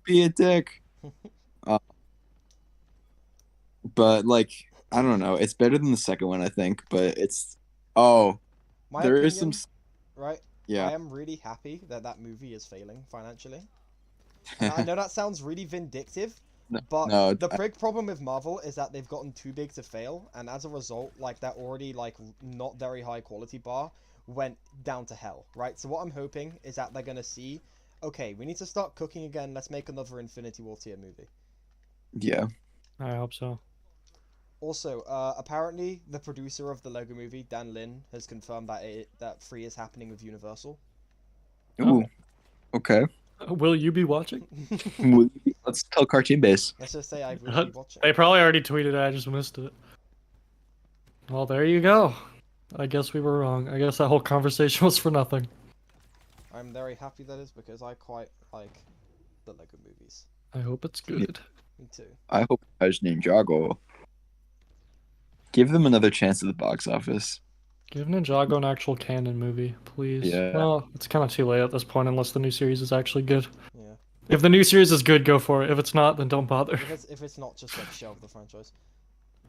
B: Be a dick. But like, I don't know. It's better than the second one, I think. But it's there is some.
A: Right.
B: Yeah.
A: I am really happy that that movie is failing financially. And I know that sounds really vindictive, but the big problem with Marvel is that they've gotten too big to fail, and as a result, like that already like not very high quality bar went down to hell, right? So what I'm hoping is that they're gonna see, okay, we need to start cooking again. Let's make another Infinity War tier movie.
B: Yeah.
D: I hope so.
A: Also, apparently the producer of the Lego Movie, Dan Lin, has confirmed that that 3 is happening with Universal.
B: Ooh. Okay.
D: Will you be watching?
B: Let's tell Cartoon Base.
A: Let's just say I will be watching.
D: They probably already tweeted it. I just missed it. Well, there you go. I guess we were wrong. I guess that whole conversation was for nothing.
A: I'm very happy that is because I quite like the Lego movies.
D: I hope it's good.
A: Me too.
B: I hope it's Ninjago. Give them another chance at the box office.
D: Give Ninjago an actual canon movie, please.
B: Yeah.
D: Well, it's kind of too late at this point unless the new series is actually good.
A: Yeah.
D: If the new series is good, go for it. If it's not, then don't bother.
A: If it's not, just like shelve the franchise.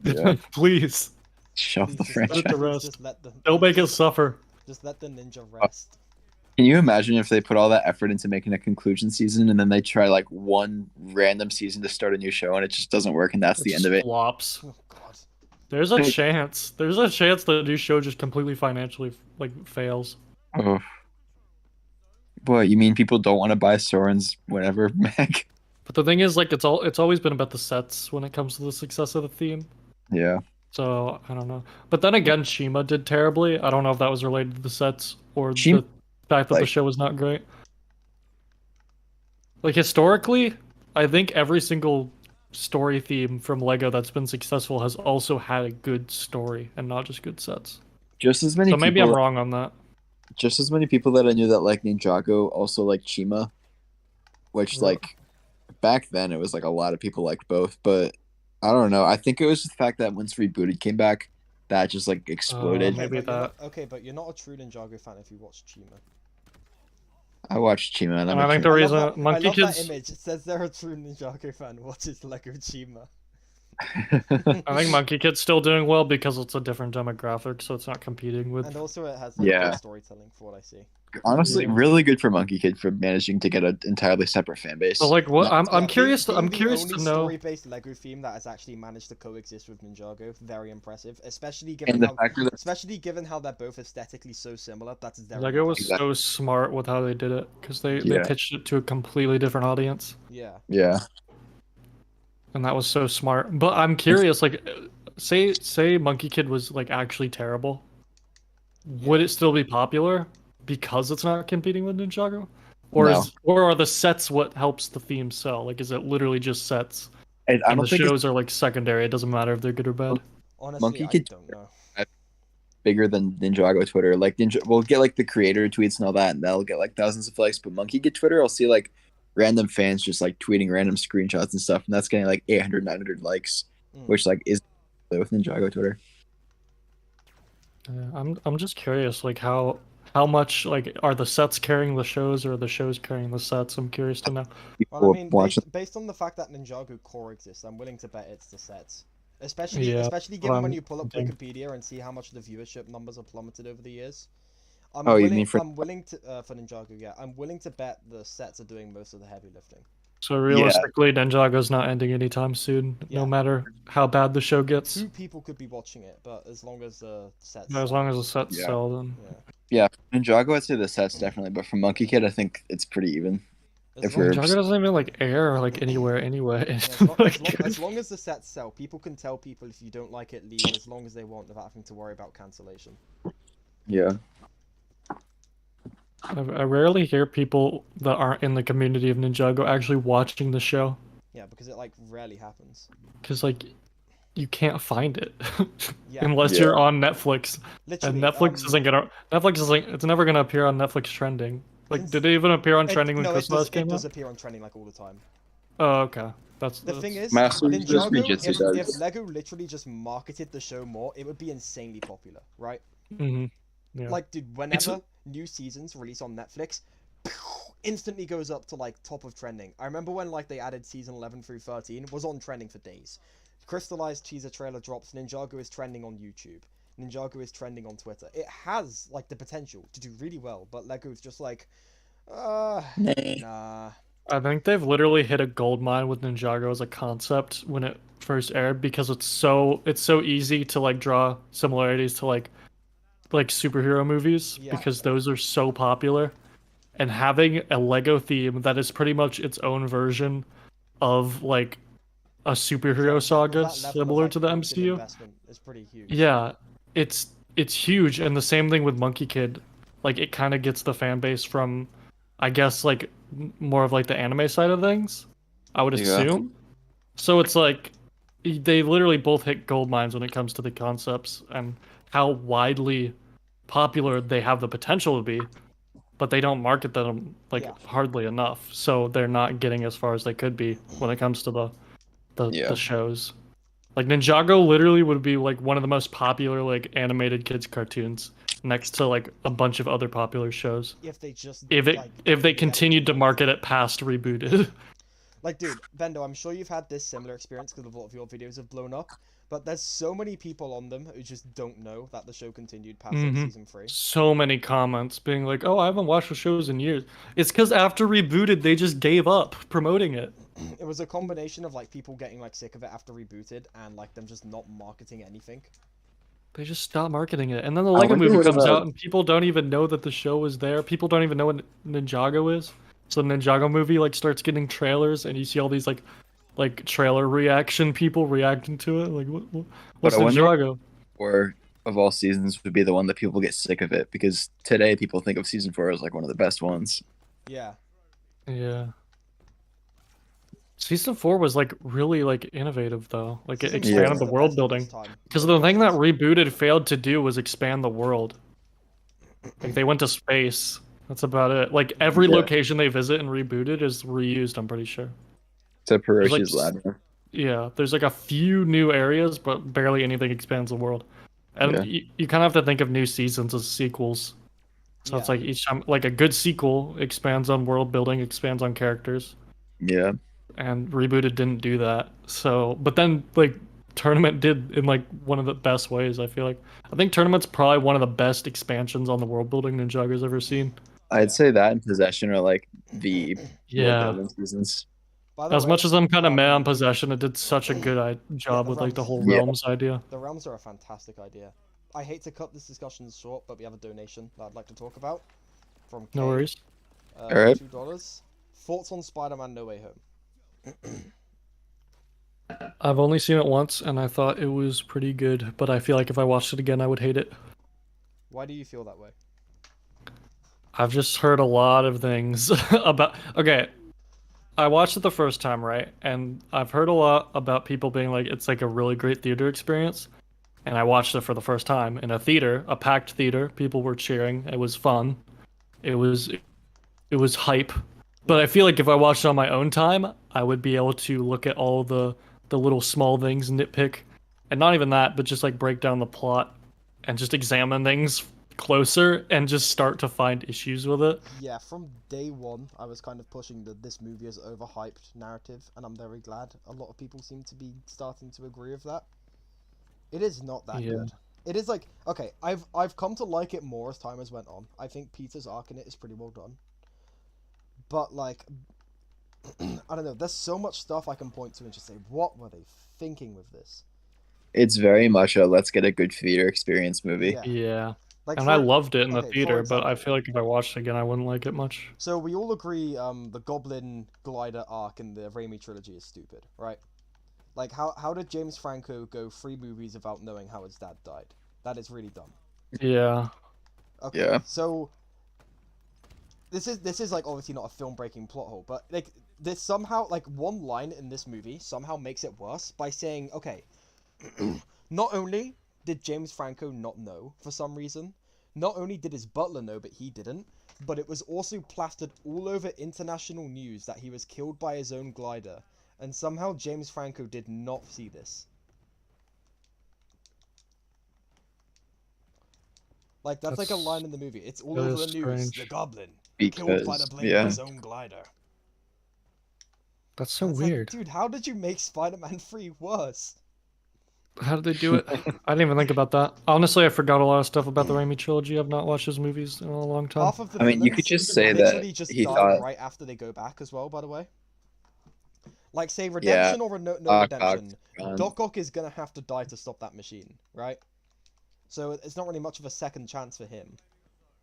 B: Yeah.
D: Please.
B: Shelf the
A: Please
B: franchise.
D: Let it rest.
A: Just let the
D: Don't make it suffer.
A: Just let the ninja rest.
B: Can you imagine if they put all that effort into making a conclusion season and then they try like one random season to start a new show and it just doesn't work and that's the end of it?
D: Flops.
A: Oh god.
D: There's a chance. There's a chance the new show just completely financially like fails.
B: Oh. What, you mean people don't want to buy Soren's whatever, Meg?
D: But the thing is, like, it's always been about the sets when it comes to the success of the theme.
B: Yeah.
D: So I don't know. But then again, Shima did terribly. I don't know if that was related to the sets or the fact that the show was not great. Like historically, I think every single story theme from Lego that's been successful has also had a good story and not just good sets.
B: Just as many.
D: So maybe I'm wrong on that.
B: Just as many people that I knew that like Ninjago also like Shima, which like back then it was like a lot of people liked both, but I don't know. I think it was the fact that once Rebooted came back, that just like exploded.
D: Maybe that.
A: Okay, but you're not a true Ninjago fan if you watch Chima.
B: I watched Chima, and
D: I think the reason
A: I love
D: Monkey Kids.
A: that image. It says they're a true Ninjago fan. What is Lego Chima?
D: I think Monkey Kid's still doing well because it's a different demographic, so it's not competing with.
A: And also it has like
B: Yeah.
A: good storytelling for what I see.
B: Honestly,
D: Yeah.
B: really good for Monkey Kid for managing to get an entirely separate fan base.
D: So like, what? I'm
A: Yeah,
D: curious.
A: being
D: I'm
A: the
D: curious
A: only
D: to know.
A: story-based Lego theme that has actually managed to coexist with Ninjago, very impressive. Especially given
B: And the
A: how,
B: fact that
A: especially given how they're both aesthetically so similar. That's very
D: Lego was
A: impressive.
D: so smart with how they did it because they
B: Yeah.
D: pitched it to a completely different audience,
A: Yeah.
B: yeah,
D: and that was so smart. But I'm curious, like, say Monkey Kid was like actually terrible, would
A: Yeah.
D: it still be popular because it's not competing with Ninjago?
B: No.
D: Or are the sets what helps the theme sell? Like, is it literally just sets?
B: and I
D: And
B: don't
D: the
B: think it's
D: shows are like secondary. It doesn't matter if they're good or bad.
A: Honestly,
B: Monkey
A: I
B: Kid
A: don't know.
B: bigger than Ninjago Twitter. Like we'll get like the creator tweets and all that, and that'll get like thousands of likes. But Monkey Kid Twitter, I'll see like random fans just like tweeting random screenshots and stuff, and that's getting like 800, 900 likes, which like is with Ninjago Twitter.
D: Yeah, I'm just curious, like how much like are the sets carrying the shows or are the shows carrying the sets? I'm curious to know.
A: Well, I
B: People
A: mean,
B: watching.
A: based on the fact that Ninjago core exists, I'm willing to bet it's the sets. Especially,
D: Yeah,
A: especially
D: but
A: given when
D: I'm
A: you pull up
D: thinking-
A: Wikipedia and see how much the viewership numbers have plummeted over the years.
B: Oh, you mean
A: I'm willing to for Ninjago, yeah. I'm willing to bet the sets are doing most of the heavy lifting.
D: So realistically, Ninjago's not ending anytime soon,
A: Yeah.
D: no matter how bad the show gets.
A: 2 people could be watching it, but as long as the sets.
D: As long as the sets
B: Yeah.
D: sell, then
A: Yeah.
B: Ninjago, I'd say the sets definitely, but for Monkey Kid, I think it's pretty even.
A: As
B: If
A: long,
B: you're-
D: Ninjago doesn't even like air like anywhere anyway.
A: as, long,
D: Like,
A: as long as the sets sell, people can tell people if you don't like it, leave as long as they want without having to worry about cancellation.
B: Yeah.
D: I rarely hear people that aren't in the community of Ninjago actually watching the show
A: Yeah, because it like rarely happens.
D: because like you can't find it
A: Yeah.
D: unless
B: Yeah.
D: you're on Netflix.
A: Literally.
D: And Netflix isn't gonna. Netflix isn't. It's never gonna appear on Netflix trending. Like, did it even appear on trending when
A: no,
D: Christmas
A: it
D: came
A: does
D: out?
A: appear on trending like all the time.
D: Oh, okay.
A: The thing is,
B: Master
A: Ninjago,
B: Ninjutsu
A: if
B: does.
A: Lego literally just marketed the show more, it would be insanely popular, right?
D: Mm-hmm. Yeah.
A: Like, dude, whenever new seasons release on Netflix, instantly goes up to like top of trending. I remember when like they added season 11 through 13 was on trending for days. Crystallized teaser trailer drops. Ninjago is trending on YouTube. Ninjago is trending on Twitter. It has like the potential to do really well, but Lego's just like, nah.
D: I think they've literally hit a gold mine with Ninjago as a concept when it first aired because it's so easy to like draw similarities to like superhero movies
A: Yeah.
D: because those are so popular. And having a Lego theme that is pretty much its own version of like a superhero saga
A: That level of,
D: similar
A: like,
D: to the
A: creative
D: MCU.
A: investment is pretty huge.
D: Yeah, it's huge, and the same thing with Monkey Kid. Like it kind of gets the fan base from, I guess, like more of like the anime side of things. I would
B: Yeah.
D: assume. So it's like they literally both hit gold mines when it comes to the concepts and how widely popular they have the potential to be, but they don't market them like
A: Yeah.
D: hardly enough. So they're not getting as far as they could be when it comes to
B: Yeah.
D: the shows. Like Ninjago literally would be like one of the most popular like animated kids cartoons next to like a bunch of other popular shows.
A: If they just
D: If they
A: yeah.
D: continued to market it past rebooted.
A: Like, dude, Bendo, I'm sure you've had this similar experience because a lot of your videos have blown up, but there's so many people on them who just don't know that the show continued past like,
D: Mhm.
A: season 3.
D: So many comments being like, "Oh, I haven't watched the shows in years." It's because after rebooted, they just gave up promoting it.
A: It was a combination of like people getting like sick of it after rebooted and like them just not marketing anything.
D: They just stopped marketing it, and then the
B: I
D: Lego
B: wonder
D: movie
B: what
D: comes
B: about-
D: out, and people don't even know that the show is there. People don't even know what Ninjago is. So the Ninjago movie like starts getting trailers, and you see all these like trailer reaction people reacting to it. Like, what's
B: I wonder-
D: Ninjago?
B: Or of all seasons would be the one that people get sick of it because today people think of season 4 as like one of the best ones.
A: Yeah.
D: Yeah. Season 4 was like really like innovative though. Like it
A: Season
D: expanded
A: four was
D: the
A: the
D: world
A: best at
D: building.
A: this time.
D: Because the thing that rebooted failed to do was expand the world. Like they went to space. That's about it. Like every
B: Yeah.
D: location they visit and rebooted is reused, I'm pretty sure.
B: Except for
D: There's, like,
B: Roshi's Ladder.
D: Yeah, there's like a few new areas, but barely anything expands the world. And
B: Yeah.
D: you kind of have to think of new seasons as sequels. So it's
A: Yeah.
D: like each time, like a good sequel expands on world building, expands on characters.
B: Yeah.
D: And rebooted didn't do that. So, but then like Tournament did in like one of the best ways. I feel like I think Tournament's probably one of the best expansions on the world building Ninjago's ever seen.
B: I'd say that and Possession are like the world
D: Yeah.
B: building seasons.
A: By the
D: As
A: way,
D: much as I'm kind of mad on Possession, it did such a good job
A: the
D: with like the
A: realms.
D: whole
B: Yeah.
D: realms idea.
A: the realms are a fantastic idea. I hate to cut this discussion short, but we have a donation that I'd like to talk about from Kay.
D: No worries.
B: Alright.
A: $2. Thoughts on Spider-Man: No Way Home?
D: I've only seen it once, and I thought it was pretty good. But I feel like if I watched it again, I would hate it.
A: Why do you feel that way?
D: I've just heard a lot of things about. Okay, I watched it the first time, right? And I've heard a lot about people being like, it's like a really great theater experience. And I watched it for the first time in a theater, a packed theater. People were cheering. It was fun. It was hype. But I feel like if I watched it on my own time, I would be able to look at all the little small things, nitpick, and not even that, but just like break down the plot and just examine things closer and just start to find issues with it.
A: Yeah, from day one, I was kind of pushing the this movie is overhyped narrative, and I'm very glad a lot of people seem to be starting to agree with that. It is not that
D: Yeah.
A: good. It is like, okay, I've come to like it more as time has went on. I think Peter's arc in it is pretty well done. But like, I don't know, there's so much stuff I can point to and just say, what were they thinking with this?
B: It's very much a let's get a good theater experience movie.
A: Yeah.
D: Yeah.
A: Like,
D: And
A: for-
D: I loved it in the
A: okay, for
D: theater, but I
A: example-
D: feel like if I watched it again, I wouldn't like it much.
A: So we all agree the Goblin glider arc in the Raimi trilogy is stupid, right? Like, how did James Franco go 3 movies without knowing how his dad died? That is really dumb.
D: Yeah.
A: Okay,
B: Yeah.
A: so this is like obviously not a film breaking plot hole, but like this somehow, like, one line in this movie somehow makes it worse by saying, okay, not only did James Franco not know for some reason, not only did his butler know but he didn't, but it was also plastered all over international news that he was killed by his own glider, and somehow James Franco did not see this. Like, that's like a
D: That's-
A: line in the movie. It's all
D: that
A: over
D: is
A: the news.
D: strange.
A: The Goblin killed by the
B: Because
A: blade
B: yeah.
A: of his own glider.
D: That's so
A: And it's like,
D: weird.
A: dude, how did you make Spider-Man 3 worse?
D: How did they do it? I didn't even think about that. Honestly, I forgot a lot of stuff about the Raimi trilogy. I've not watched his movies in a long time.
A: Half of the
B: I mean, you could
A: villains
B: just say that
A: literally just
B: he
A: die
B: thought-
A: right after they go back as well, by the way. Like, say, Redemption or no
B: Doc Ock,
A: Redemption.
B: um,
A: Doc Ock is gonna have to die to stop that machine, right? So it's not really much of a second chance for him.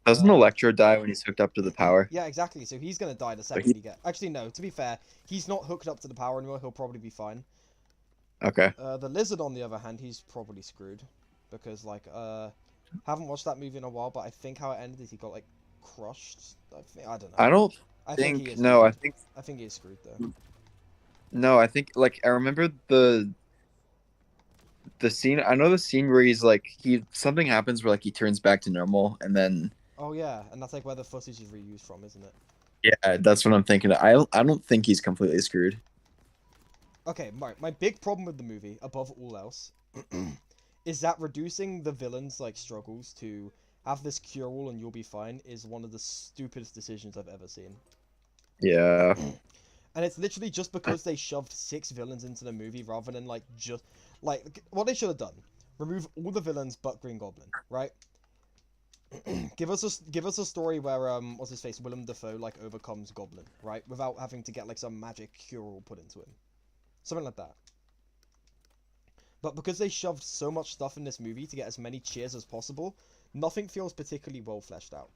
B: Doesn't Electro die when he's hooked up to the power?
A: Yeah, exactly. So he's gonna die the second
B: he-
A: he get. Actually, no. To be fair, he's not hooked up to the power anymore. He'll probably be fine.
B: Okay.
A: The Lizard, on the other hand, he's probably screwed because, like, haven't watched that movie in a while, but I think how it ended is he got like crushed. I don't know.
B: I don't
A: I
B: think.
A: he is
B: No, I
A: screwed.
B: think.
A: I think he is screwed though.
B: No, I think. Like I remember the scene. I know the scene where he's like something happens where like he turns back to normal, and then
A: Oh yeah, and that's like where the footage is reused from, isn't it?
B: yeah, that's what I'm thinking. I don't think he's completely screwed.
A: Okay, my big problem with the movie, above all else, is that reducing the villains' like struggles to have this cure-all and you'll be fine is one of the stupidest decisions I've ever seen.
B: Yeah.
A: And it's literally just because they shoved 6 villains into the movie rather than like just like what they should have done. Remove all the villains but Green Goblin, right? give us a story where what's his face, Willem Dafoe, like overcomes Goblin, right? Without having to get like some magic cure-all put into him. Something like that. But because they shoved so much stuff in this movie to get as many cheers as possible, nothing feels particularly well fleshed out.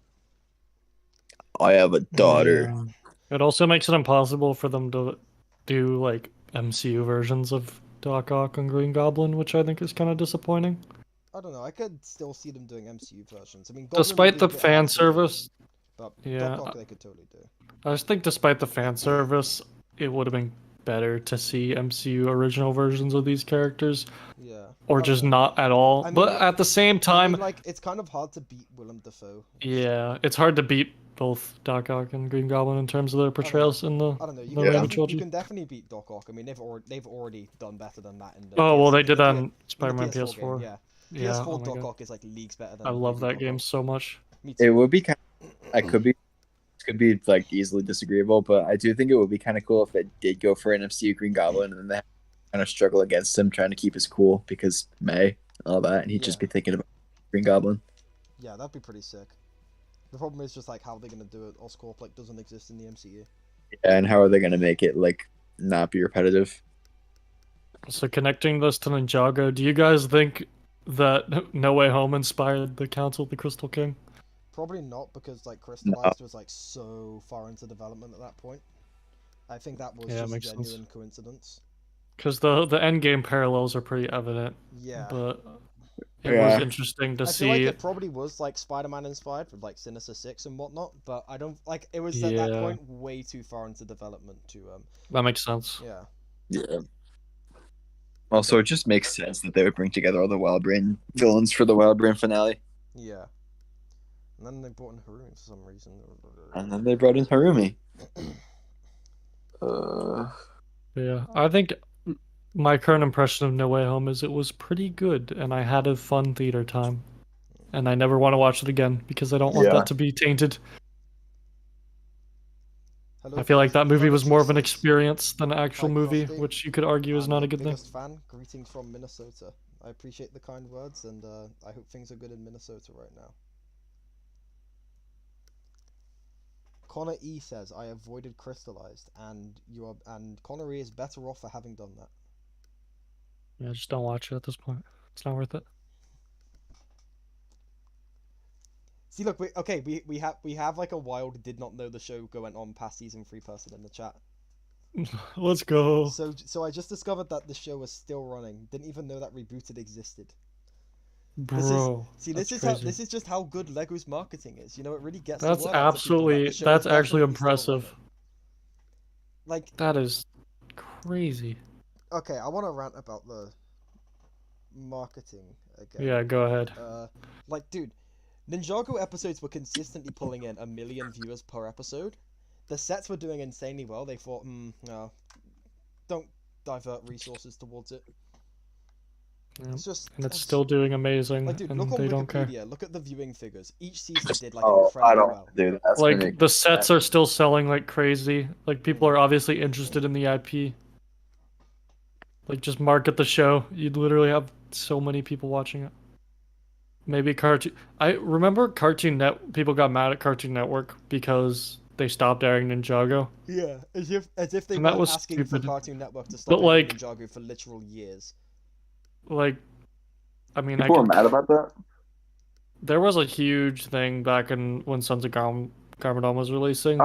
B: I have a daughter.
D: Yeah. It also makes it impossible for them to do like MCU versions of Doc Ock and Green Goblin, which I think is kind of disappointing.
A: I don't know, I could still see them doing MCU versions. I mean, Goblin
D: Despite
A: would be
D: the
A: a bit
D: fan
A: hard to do,
D: service,
A: but
D: yeah.
A: Doc Ock they could totally do.
D: I just think despite the fan service, it would have been better to see MCU original versions of these characters,
A: Yeah.
D: or
A: I
D: just
A: don't know.
D: not at all.
A: I mean,
D: But at the same
A: I
D: time,
A: mean, like, it's kind of hard to beat Willem Dafoe.
D: yeah, it's hard to beat both Doc Ock and Green Goblin in terms of their portrayals in the
A: I don't know. You
D: the
A: can,
D: Raimi
A: definitely,
D: trilogy.
A: you can definitely beat Doc Ock. I mean, they've already done better than that in the.
D: Oh well, they
A: in
D: did
A: the
D: that
A: P-
D: on
A: in the
D: Spider-Man
A: PS4
D: PS4.
A: game, yeah.
D: Yeah,
A: PS4
D: oh my
A: Doc
D: God.
A: Ock is like leagues better than.
D: I love
A: previous
D: that
A: Doc
D: game
A: Ock.
D: so much.
A: Me
B: It
A: too.
B: would be kind of, I could be like easily disagreeable, but I do think it would be kind of cool if they did go for an MCU Green Goblin and then they kind of struggle against him, trying to keep his cool because May and all that, and he'd just be thinking about Green Goblin.
A: Yeah, that'd be pretty sick. The problem is just like how they're gonna do it. Oscorp like doesn't exist in the MCU.
B: Yeah, and how are they gonna make it like not be repetitive?
D: So connecting this to Ninjago, do you guys think that No Way Home inspired the Council of the Crystal King?
A: Probably not, because like Crystallized was like so far into development at that point. I think that was just
D: makes
A: genuine
D: sense.
A: coincidence.
D: Because the end game parallels are pretty evident.
A: Yeah.
D: But it was interesting to
A: I feel like
D: see.
A: it probably was like Spider-Man inspired with like Sinister Six and whatnot, but I don't like it was at that point way too far into development to
D: That makes sense.
A: yeah.
B: Yeah. Also, it just makes sense that they would bring together all the Wild Brain villains for the Wild Brain finale.
A: Yeah. And then they brought in Harumi for some reason.
B: And then they brought in Harumi.
D: Yeah, I think my current impression of No Way Home is it was pretty good, and I had a fun theater time. And I never want to watch it again because I don't want that to be tainted.
A: Hello,
D: I feel like that movie was more of an
A: 26.
D: experience than an actual
A: Hi,
D: movie,
A: Crusty.
D: which you could argue is
A: I'm
D: not a
A: your
D: good thing.
A: biggest fan. Greetings from Minnesota. I appreciate the kind words, and I hope things are good in Minnesota right now. Connor E says, "I avoided Crystallized, and Connor E is better off for having done that."
D: Yeah, just don't watch it at this point. It's not worth it.
A: See, look, we have like a wild did not know the show went on past season 3 person in the chat.
D: Let's go.
A: So I just discovered that the show was still running. Didn't even know that Rebooted existed.
D: Bro,
A: This is just how good Lego's marketing is. You know, it really gets.
D: That's
A: the word out to people that the show is
D: actually
A: definitely still
D: impressive.
A: running. Like
D: that is crazy.
A: Okay, I want to rant about the marketing again.
D: Yeah, go ahead.
A: Like, dude, Ninjago episodes were consistently pulling in 1 million viewers per episode. The sets were doing insanely well. They thought, no, don't divert resources towards it.
D: Yeah.
A: It's just,
D: and it's still doing amazing.
A: Like, dude,
D: and
A: look on
D: they don't care.
A: Wikipedia. Look at the viewing figures. Each season did like incredibly well.
B: Dude,
D: like the sets are still selling like crazy. Like people are obviously interested in the IP. Like just market the show. You'd literally have so many people watching it. Maybe Cartoon. I remember people got mad at Cartoon Network because they stopped airing Ninjago.
A: Yeah, as if they
D: And that
A: weren't
D: was
A: asking
D: stupid.
A: for Cartoon Network to stop airing Ninjago for literal years.
D: Like, I mean,
B: people were mad about that.
D: There was a huge thing back when Sons of Garmadon was releasing.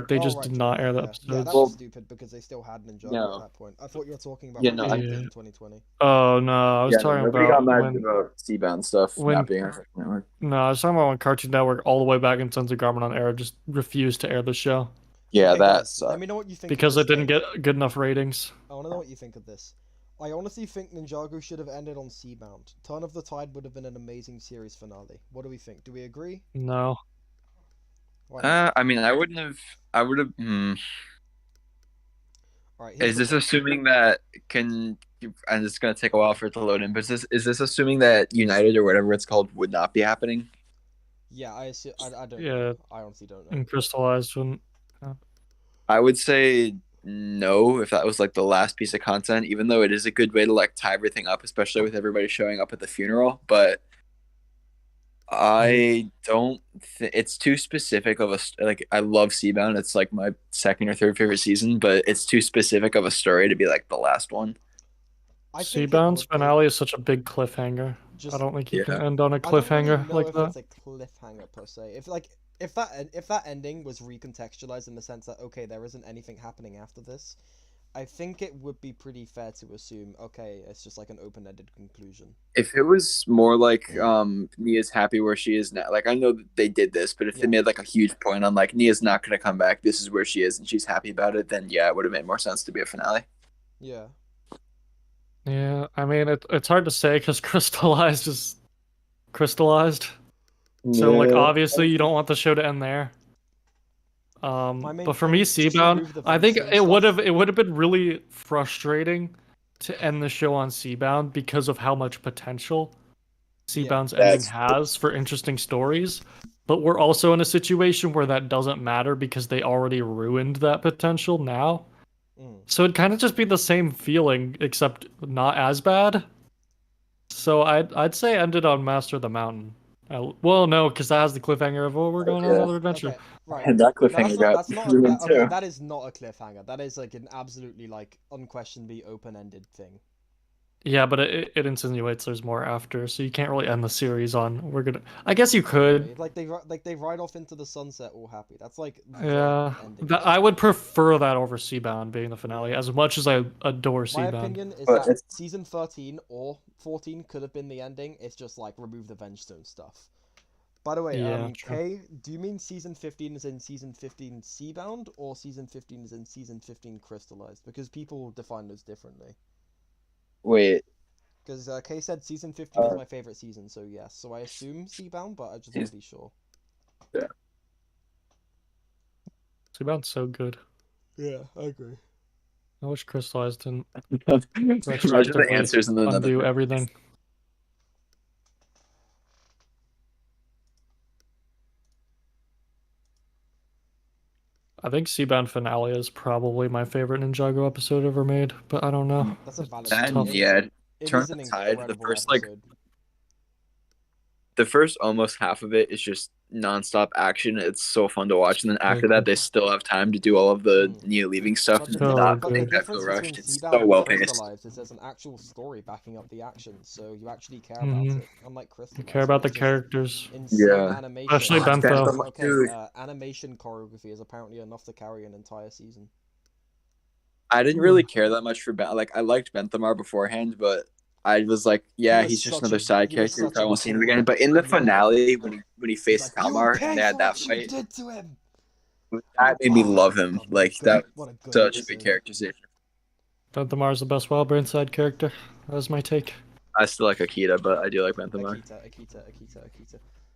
D: They just did not air the episodes.
A: Yeah, that was stupid because they still had Ninjago at that point. I thought you were talking about in 2020.
D: Oh no, I was talking about
B: got mad about Seabound stuff not being on Cartoon Network.
D: No, I was talking about when Cartoon Network all the way back in Sons of Garmadon era just refused to air the show.
B: Yeah,
A: Let me know what you think.
D: Because it didn't get good enough ratings.
A: I want to know what you think of this. I honestly think Ninjago should have ended on Seabound. Turn of the Tide would have been an amazing series finale. What do we think? Do we agree?
D: No.
B: I mean, I would have.
A: Alright,
B: is this assuming that and it's gonna take a while for it to load in, but is this assuming that United or whatever it's called would not be happening?
A: Yeah, I don't know. I honestly don't know.
D: And Crystallized wouldn't.
B: I would say no if that was like the last piece of content, even though it is a good way to like tie everything up, especially with everybody showing up at the funeral. But I don't it's too specific of a like I love Seabound. It's like my second or third favorite season, but it's too specific of a story to be like the last one.
D: Seabound's finale is such a big cliffhanger. I don't think you can end on a cliffhanger like that.
A: It's a cliffhanger per se. If that ending was recontextualized in the sense that okay, there isn't anything happening after this, I think it would be pretty fair to assume okay, it's just like an open-ended conclusion.
B: If it was more like Nia's happy where she is now, like I know that they did this, but if they made like a huge point on like Nia's not gonna come back, this is where she is and she's happy about it, then yeah, it would have made more sense to be a finale.
A: Yeah.
D: Yeah, I mean it's hard to say because Crystallized is crystallized. So like obviously you don't want the show to end there. But for me, Seabound, I think it would have been really frustrating to end the show on Seabound because of how much potential Seabound's ending has for interesting stories. But we're also in a situation where that doesn't matter because they already ruined that potential now. So it'd kind of just be the same feeling, except not as bad. So I'd say ended on Master of the Mountain. Well, no, because that has the cliffhanger of, oh, we're going on
B: Yeah.
D: another adventure.
A: Okay, right.
B: And that
A: No,
B: cliffhanger got
A: that's not
B: ruined
A: that, okay,
B: too.
A: that is not a cliffhanger. That is like an absolutely like unquestionably open-ended thing.
D: Yeah, but it insinuates there's more after, so you can't really end the series on, we're gonna. I guess you could.
A: Okay, like they ride off into the sunset all happy. That's like the
D: Yeah,
A: ending.
D: I would prefer that over Seabound being the finale, as much as I adore
A: My
D: Seabound.
A: opinion is
B: But
A: that
B: it's
A: season 13 or 14 could have been the ending. It's just like remove the Vengestone stuff. By the way,
D: Yeah, true.
A: Kay, do you mean season 15 is in season 15 Seabound or season 15 is in season 15 Crystallized? Because people define those differently.
B: wait.
A: Because Kay said season 15 is my favorite season, so yes. So I assume Seabound, but I just want to be sure.
B: Yeah.
D: Seabound's so good.
A: Yeah, I agree.
D: I wish Crystallized didn't
B: Imagine the
D: retroactively
B: answers in another.
D: undo everything. I think Seabound finale is probably my favorite Ninjago episode ever made, but I don't know.
A: That's a valid.
D: It's tough.
B: Yeah,
A: It
B: Turn
A: is an
B: the Tide. The
A: incredible
B: first
A: episode.
B: the first almost half of it is just nonstop action. It's so fun to watch, and then after
D: Like,
B: that, they still have time to do all of the Nia leaving stuff, and
D: Oh,
B: not
D: good.
B: make that
A: difference
B: feel
A: between
B: rushed. It's
A: Seabound
B: so
A: and
B: well paced.
A: Crystallized is there's an actual story backing up the action, so you actually care about it. Unlike
D: You
A: Crystallized,
D: care about the
A: it's just
D: characters.
A: insane
B: Yeah.
A: animation.
D: Especially Bentho.
A: Okay, animation choreography is apparently enough to carry an entire season.
B: I didn't really care that much for Ben. Like I liked Benthamar beforehand, but I was like, yeah,
A: was
B: he's just
A: such
B: another
A: a-
B: side
A: he was
B: character.
A: such
B: I
A: a
B: won't see him
A: cool-
B: again. But in the
A: Yeah.
B: finale, when he
A: He's
B: faced
A: like,
B: Kalmar
A: "You
B: and
A: pay
B: they had
A: for
B: that
A: what you
B: fight,
A: did to him."
B: that made me love him.
A: God,
B: Like
A: what a
B: that,
A: good
B: such a
A: episode.
B: good characterization.
D: Benthamar is the best wild brain side character. That was my take.
B: I still like Akita, but I do like Benthamar.
A: Akita.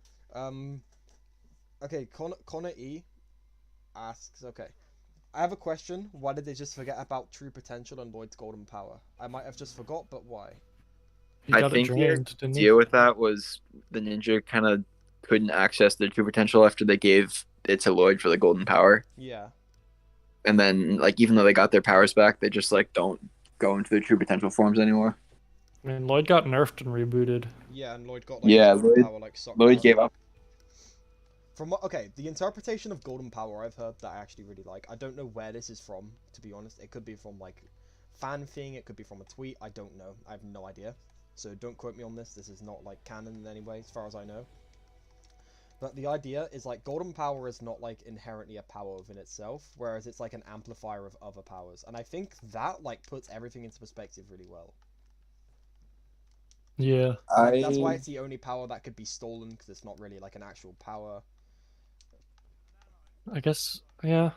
A: Okay, Connor E asks, okay, I have a question. Why did they just forget about True Potential and Lloyd's Golden Power? I might have just forgot, but why?
D: He
B: I
D: got it
B: think the
D: drained, didn't he?
B: idea with that was the ninja kind of couldn't access their true potential after they gave it to Lloyd for the golden power.
A: Yeah.
B: And then, like, even though they got their powers back, they just like don't go into their true potential forms anymore.
D: I mean, Lloyd got nerfed and rebooted.
A: Yeah, and Lloyd got like
B: Yeah,
A: his golden
B: Lloyd-
A: power like sucked
B: Lloyd
A: out.
B: gave up.
A: From what, okay, the interpretation of golden power I've heard that I actually really like. I don't know where this is from, to be honest. It could be from like fan thing, it could be from a tweet. I don't know. I have no idea. So don't quote me on this. This is not like canon in any way, as far as I know. But the idea is like golden power is not like inherently a power within itself, whereas it's like an amplifier of other powers. And I think that like puts everything into perspective really well.
D: Yeah.
A: Like, that's why it's the only power that could be stolen, because it's not really like an actual power.
D: I guess, yeah.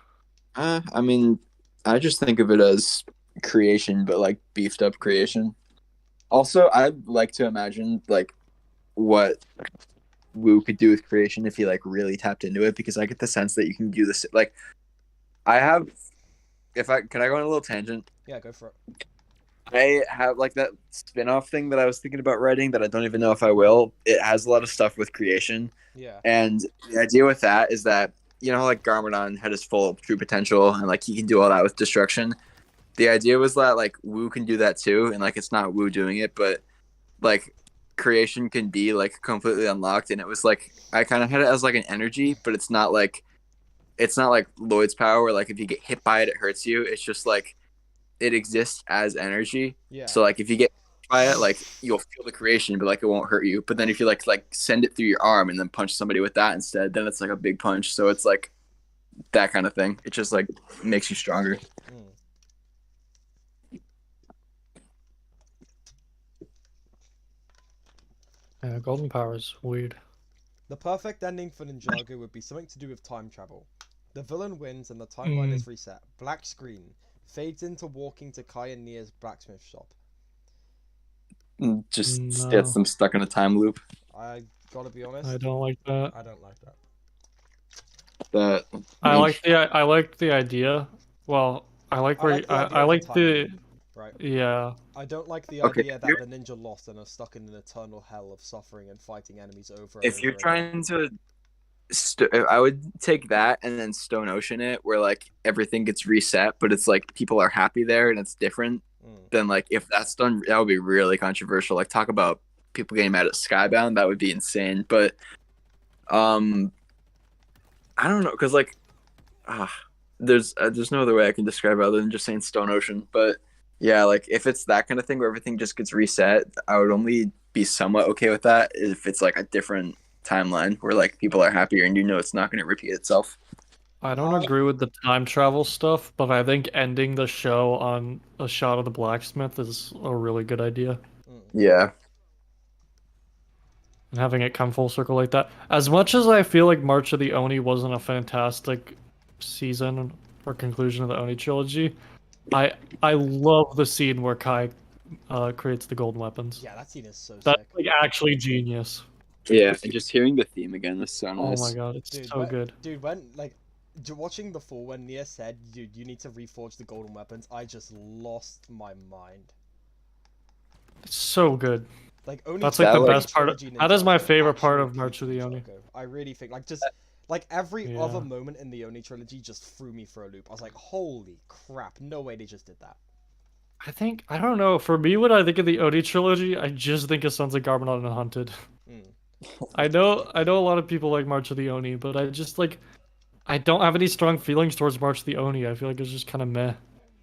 B: I mean, I just think of it as creation, but like beefed up creation. Also, I'd like to imagine like what Wu could do with creation if he like really tapped into it, because I get the sense that you can do this. Like, I have, can I go on a little tangent?
A: Yeah, go for it.
B: I have like that spin-off thing that I was thinking about writing that I don't even know if I will. It has a lot of stuff with creation.
A: Yeah.
B: And the idea with that is that, you know, like Garmadon had his full true potential and like he can do all that with destruction. The idea was that like Wu can do that too, and like it's not Wu doing it, but like creation can be like completely unlocked. And it was like I kind of had it as like an energy, but it's not like Lloyd's power where like if you get hit by it, it hurts you. It's just like it exists as energy.
A: Yeah.
B: So like if you get hit by it, like you'll feel the creation, but like it won't hurt you. But then if you like send it through your arm and then punch somebody with that instead, then it's like a big punch. So it's like that kind of thing. It just like makes you stronger.
D: Yeah, golden power is weird.
A: The perfect ending for Ninjago would be something to do with time travel. The villain wins and the timeline is reset. Black screen. Fades into walking to Kai and Nia's blacksmith shop.
B: Just gets them stuck in a time loop.
A: I gotta be honest.
D: I don't like that.
A: I don't like that.
D: I like the idea. Well, I like where I like the
A: right.
D: Yeah.
A: I don't like the
B: Okay,
A: idea that the ninja lost and are stuck in an eternal hell of suffering and fighting enemies over.
B: If you're trying to, I would take that and then Stone Ocean it, where like everything gets reset, but it's like people are happy there and it's different. Then like if that's done, that would be really controversial. Like talk about people getting mad at Skybound, that would be insane. But I don't know, because like there's no other way I can describe it other than just saying Stone Ocean. But yeah, like if it's that kind of thing where everything just gets reset, I would only be somewhat okay with that if it's like a different timeline where like people are happier and it's not going to repeat itself.
D: I don't agree with the time travel stuff, but I think ending the show on a shot of the blacksmith is a really good idea.
B: Yeah.
D: And having it come full circle like that. As much as I feel like March of the Oni wasn't a fantastic season or conclusion of the Oni trilogy, I love the scene where Kai creates the golden weapons.
A: Yeah, that scene is so
D: That's
A: sick.
D: like actually genius.
B: Yeah, and just hearing the theme again is so nice.
D: Oh my god, it's so good.
A: Dude, when like watching before when Nia said, "Dude, you need to reforge the golden weapons," I just lost my mind.
D: It's so good.
A: Like only
D: That's like the best part. That is my
A: Ninjago
D: favorite part
A: actually
D: of March of the Oni.
A: Ninjago. I really think like just like every
D: Yeah.
A: other moment in the Oni trilogy just threw me for a loop. I was like, "Holy crap! No way they just did that."
D: I don't know. For me, when I think of the Oni trilogy, I just think of Sons of Garmadon and Hunted. I know a lot of people like March of the Oni, but I just like I don't have any strong feelings towards March of the Oni. I feel like it's just kind of meh.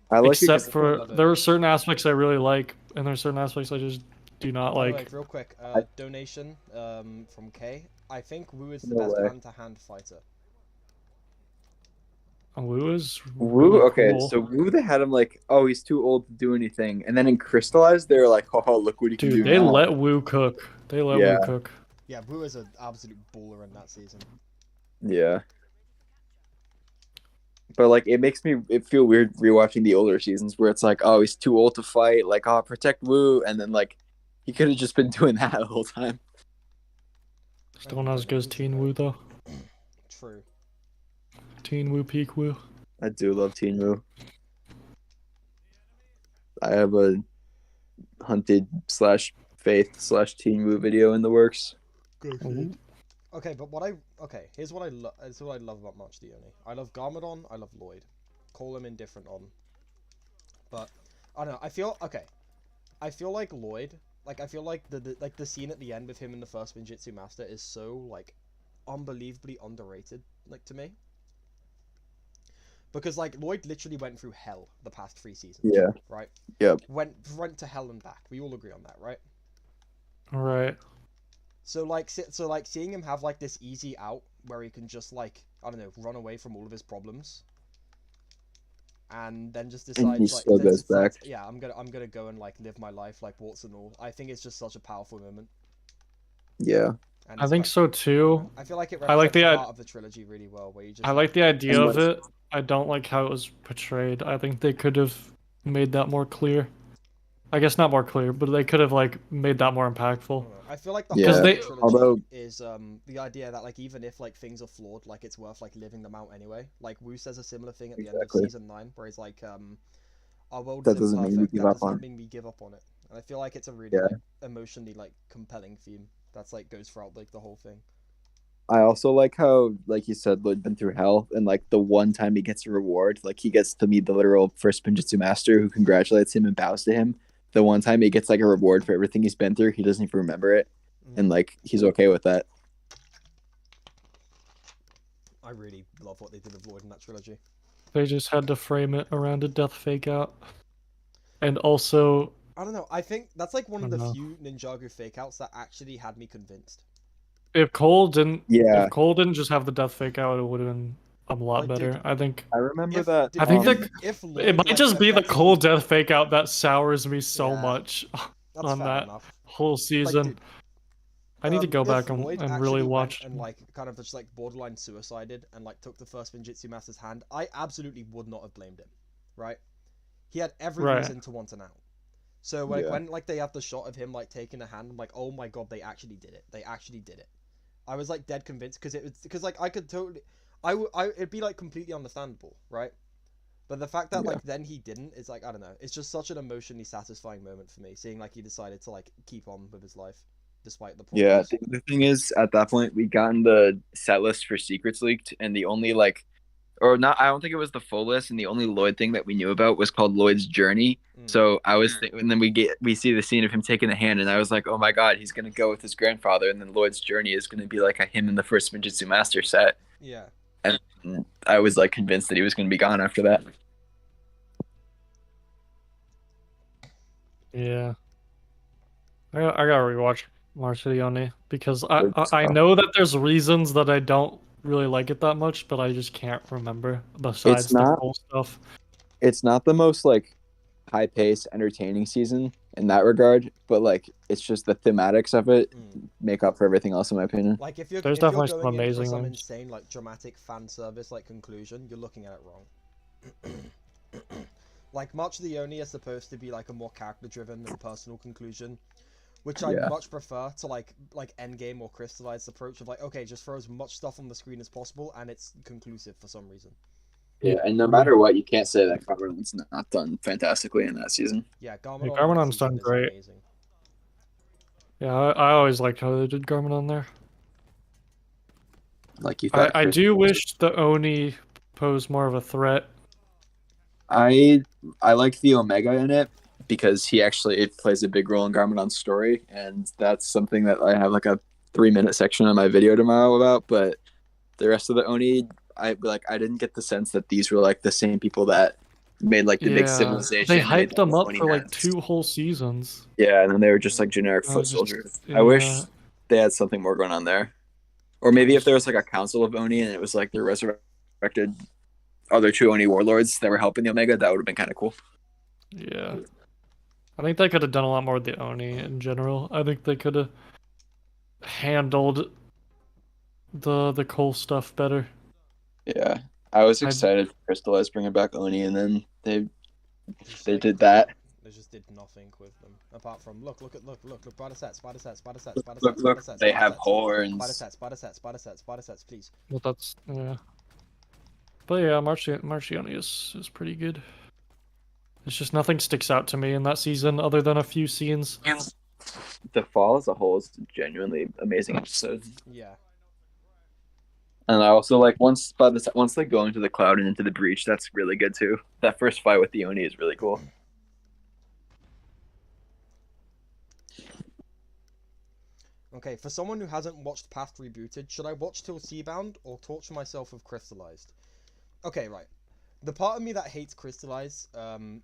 B: I like
D: Except for there are certain aspects I really like, and there are certain aspects I just do not like.
A: Wait, real quick, donation from K. I think Wu is the
B: No
A: best
B: way.
A: hand-to-hand fighter.
D: Wu is
B: Woo.
D: really
B: Okay,
D: cool.
B: so Woo, they had him like, oh, he's too old to do anything, and then in Crystallized, they were like, oh, look what he can do.
D: Dude, they
B: now.
D: let Wu cook. They let
B: Yeah.
D: Wu cook.
A: Yeah, Wu is an absolute baller in that season.
B: Yeah. But like, it makes me feel weird rewatching the older seasons where it's like, oh, he's too old to fight. Like, oh, protect Woo, and then like, he could have just been doing that the whole time.
D: Still not as good as Teen Wu though.
A: True.
D: Teen Wu, peak Wu.
B: I do love Teen Woo. I have a Hunted / Faith / Teen Woo video in the works.
A: Good. Okay, but here's what I love about March the Oni. I love Garmadon, I love Lloyd. Call them indifferent on. But I don't know, I feel like Lloyd, like I feel like the scene at the end with him in the first Ninjitsu Master is so like unbelievably underrated, like to me. Because like Lloyd literally went through hell the past 3 seasons.
B: Yeah.
A: Right?
B: Yep.
A: Went to hell and back. We all agree on that, right?
D: Right.
A: So like seeing him have like this easy out where he can just like, I don't know, run away from all of his problems, and then just decides
B: he still goes back.
A: Yeah, I'm gonna go and like live my life like warts and all. I think it's just such a powerful moment.
B: Yeah.
A: And
D: I think so too.
A: I feel like it
D: I like
A: represents part of the trilogy really well, where you just.
D: I like the idea of it. I don't like how it was portrayed. I think they could have made that more clear. I guess not more clear, but they could have like made that more impactful.
A: I feel like the
B: Yeah,
A: whole trilogy
B: although-
A: is the idea that like even if like things are flawed, like it's worth like living them out anyway. Like Wu says a similar thing at the end of
B: Exactly.
A: season 9, where he's like, our world
B: That
A: is
B: doesn't mean we
A: imperfect.
B: give
A: That
B: up
A: doesn't
B: on it.
A: mean we give up on it. And I feel like it's a really
B: Yeah.
A: like, emotionally like compelling theme that's like goes throughout like the whole thing.
B: I also like how, like you said, Lloyd been through hell, and like the one time he gets a reward, like he gets to meet the literal first Ninjitsu master who congratulates him and bows to him. The one time he gets like a reward for everything he's been through, he doesn't even remember it, and like he's okay with that.
A: I really love what they did with Lloyd in that trilogy.
D: They just had to frame it around a death fake out. And also,
A: I don't know. I think that's like one of the
D: I don't know.
A: few Ninjago fake outs that actually had me convinced.
D: if Cole didn't
B: Yeah,
D: if Cole didn't just have the death fake out, it would have been a lot
A: Like, dude,
D: better. I think
B: I remember
A: If,
B: that.
A: dude,
D: I think
A: if
D: it
A: Lloyd,
D: might
A: like,
D: just be the
A: effectively-
D: Cole death fake out that sours me so
A: Yeah.
D: much
A: That's
D: on
A: fair
D: that
A: enough.
D: whole season.
A: dude,
D: I need to go
A: if
D: back and
A: Lloyd
D: really
A: actually went
D: watch.
A: and like kind of just like borderline suicided and like took the first Ninjitsu Master's hand, I absolutely would not have blamed him, right? He had every
D: Right.
A: reason to want an out. So like
B: Yeah.
A: when like they have the shot of him like taking a hand, I'm like, oh my god, they actually did it. They actually did it. I was like dead convinced because like I could totally, it'd be like completely understandable, right? But the fact that
B: Yeah.
A: like then he didn't is like, I don't know. It's just such an emotionally satisfying moment for me, seeing like he decided to like keep on with his life. despite the
B: Yeah,
A: problems.
B: the thing is, at that point, we gotten the set list for secrets leaked, and the only like, or not, I don't think it was the full list, and the only Lloyd thing that we knew about was called Lloyd's journey. So I was, and then we see the scene of him taking the hand, and I was like, oh my god, he's gonna go with his grandfather, and then Lloyd's journey is gonna be like a him in the first Ninjutsu Master set,
A: Yeah.
B: and I was like convinced that he was gonna be gone after that.
D: Yeah. I gotta rewatch March of the Oni because I know that there's reasons that I don't really like it that much, but I just can't remember besides
B: It's
D: the
B: not.
D: cool stuff.
B: It's not the most like high paced, entertaining season in that regard, but like it's just the thematics of it make up for everything else, in my opinion.
A: Like if you're
D: There's
A: if you're
D: definitely some
A: going in for
D: amazing
A: some
D: ones.
A: insane like dramatic fan service like conclusion, you're looking at it wrong. Like March of the Oni is supposed to be like a more character driven and personal conclusion, which I
B: Yeah.
A: much prefer to like Endgame or Crystallized approach of like, okay, just throw as much stuff on the screen as possible and it's conclusive for some reason.
B: Yeah, and no matter what, you can't say that Cumberland's not done fantastically in that season.
A: Yeah,
D: Yeah,
A: Garmadon
D: Garmadon's done
A: is
D: great.
A: amazing.
D: Yeah, I always liked how they did Garmadon there.
B: Like you thought.
D: I do wish the Oni posed more of a threat.
B: I like the Omega in it because it plays a big role in Garmadon's story, and that's something that I have like a 3-minute section on my video tomorrow about. But the rest of the Oni, I didn't get the sense that these were like the same people that made like the big civilization.
D: They
B: and made
D: hyped them
B: the
D: up
B: Oni
D: for like
B: heads.
D: 2 whole seasons.
B: Yeah, and then they were just like generic foot
D: just-
B: soldiers.
D: yeah.
B: I wish they had something more going on there, or maybe if there was like a council of Oni and it was like the resurrected other 2 Oni warlords that were helping the Omega, that would have been kind of cool.
D: Yeah. I think they could have done a lot more with the Oni in general. I think they could have handled the coal stuff better.
B: Yeah, I was excited for Crystallize bringing back Oni, and then they did that.
A: They just did nothing with them apart from look, spider sets,
B: Look, they have horns.
A: spider sets, please.
D: Well, that's yeah. But yeah, Marcioni is pretty good. It's just nothing sticks out to me in that season other than a few scenes.
B: The fall as a whole is a genuinely amazing episode.
A: Yeah.
B: And I also like once they go into the cloud and into the breach, that's really good too. That first fight with the Oni is really cool.
A: Okay, for someone who hasn't watched past Rebooted, should I watch till Seabound or torture myself with Crystallized? Okay, right. The part of me that hates Crystallize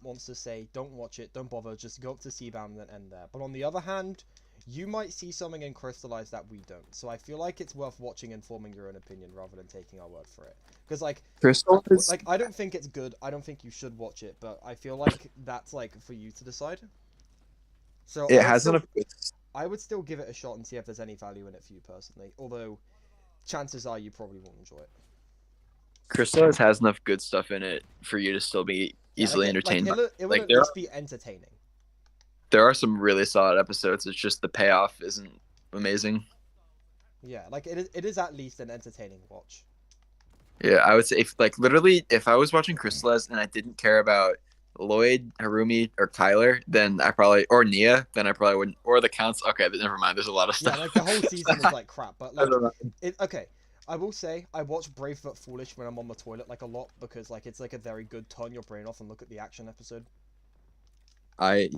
A: wants to say, don't watch it, don't bother, just go up to Seabound and then end there. But on the other hand, you might see something in Crystallize that we don't. So I feel like it's worth watching and forming your own opinion rather than taking our word for it. Because like, I don't think it's good, I don't think you should watch it, but I feel like that's like for you to decide. So
B: it has enough.
A: I would still give it a shot and see if there's any value in it for you personally. Although, chances are you probably won't enjoy it.
B: Crystallize has enough good stuff in it for you to still be easily entertained.
A: It would at least be entertaining.
B: There are some really solid episodes. It's just the payoff isn't amazing.
A: Yeah, like it is at least an entertaining watch.
B: Yeah, I would say if I was watching Crystallize and I didn't care about Lloyd, Harumi, or Kyler, then I probably wouldn't. Or the counts. Okay, but never mind. There's a lot of stuff.
A: Yeah, like the whole season is like crap. But like, okay, I will say I watch Brave but Foolish when I'm on the toilet like a lot because like it's like a very good turn your brain off and look at the action episode.
B: I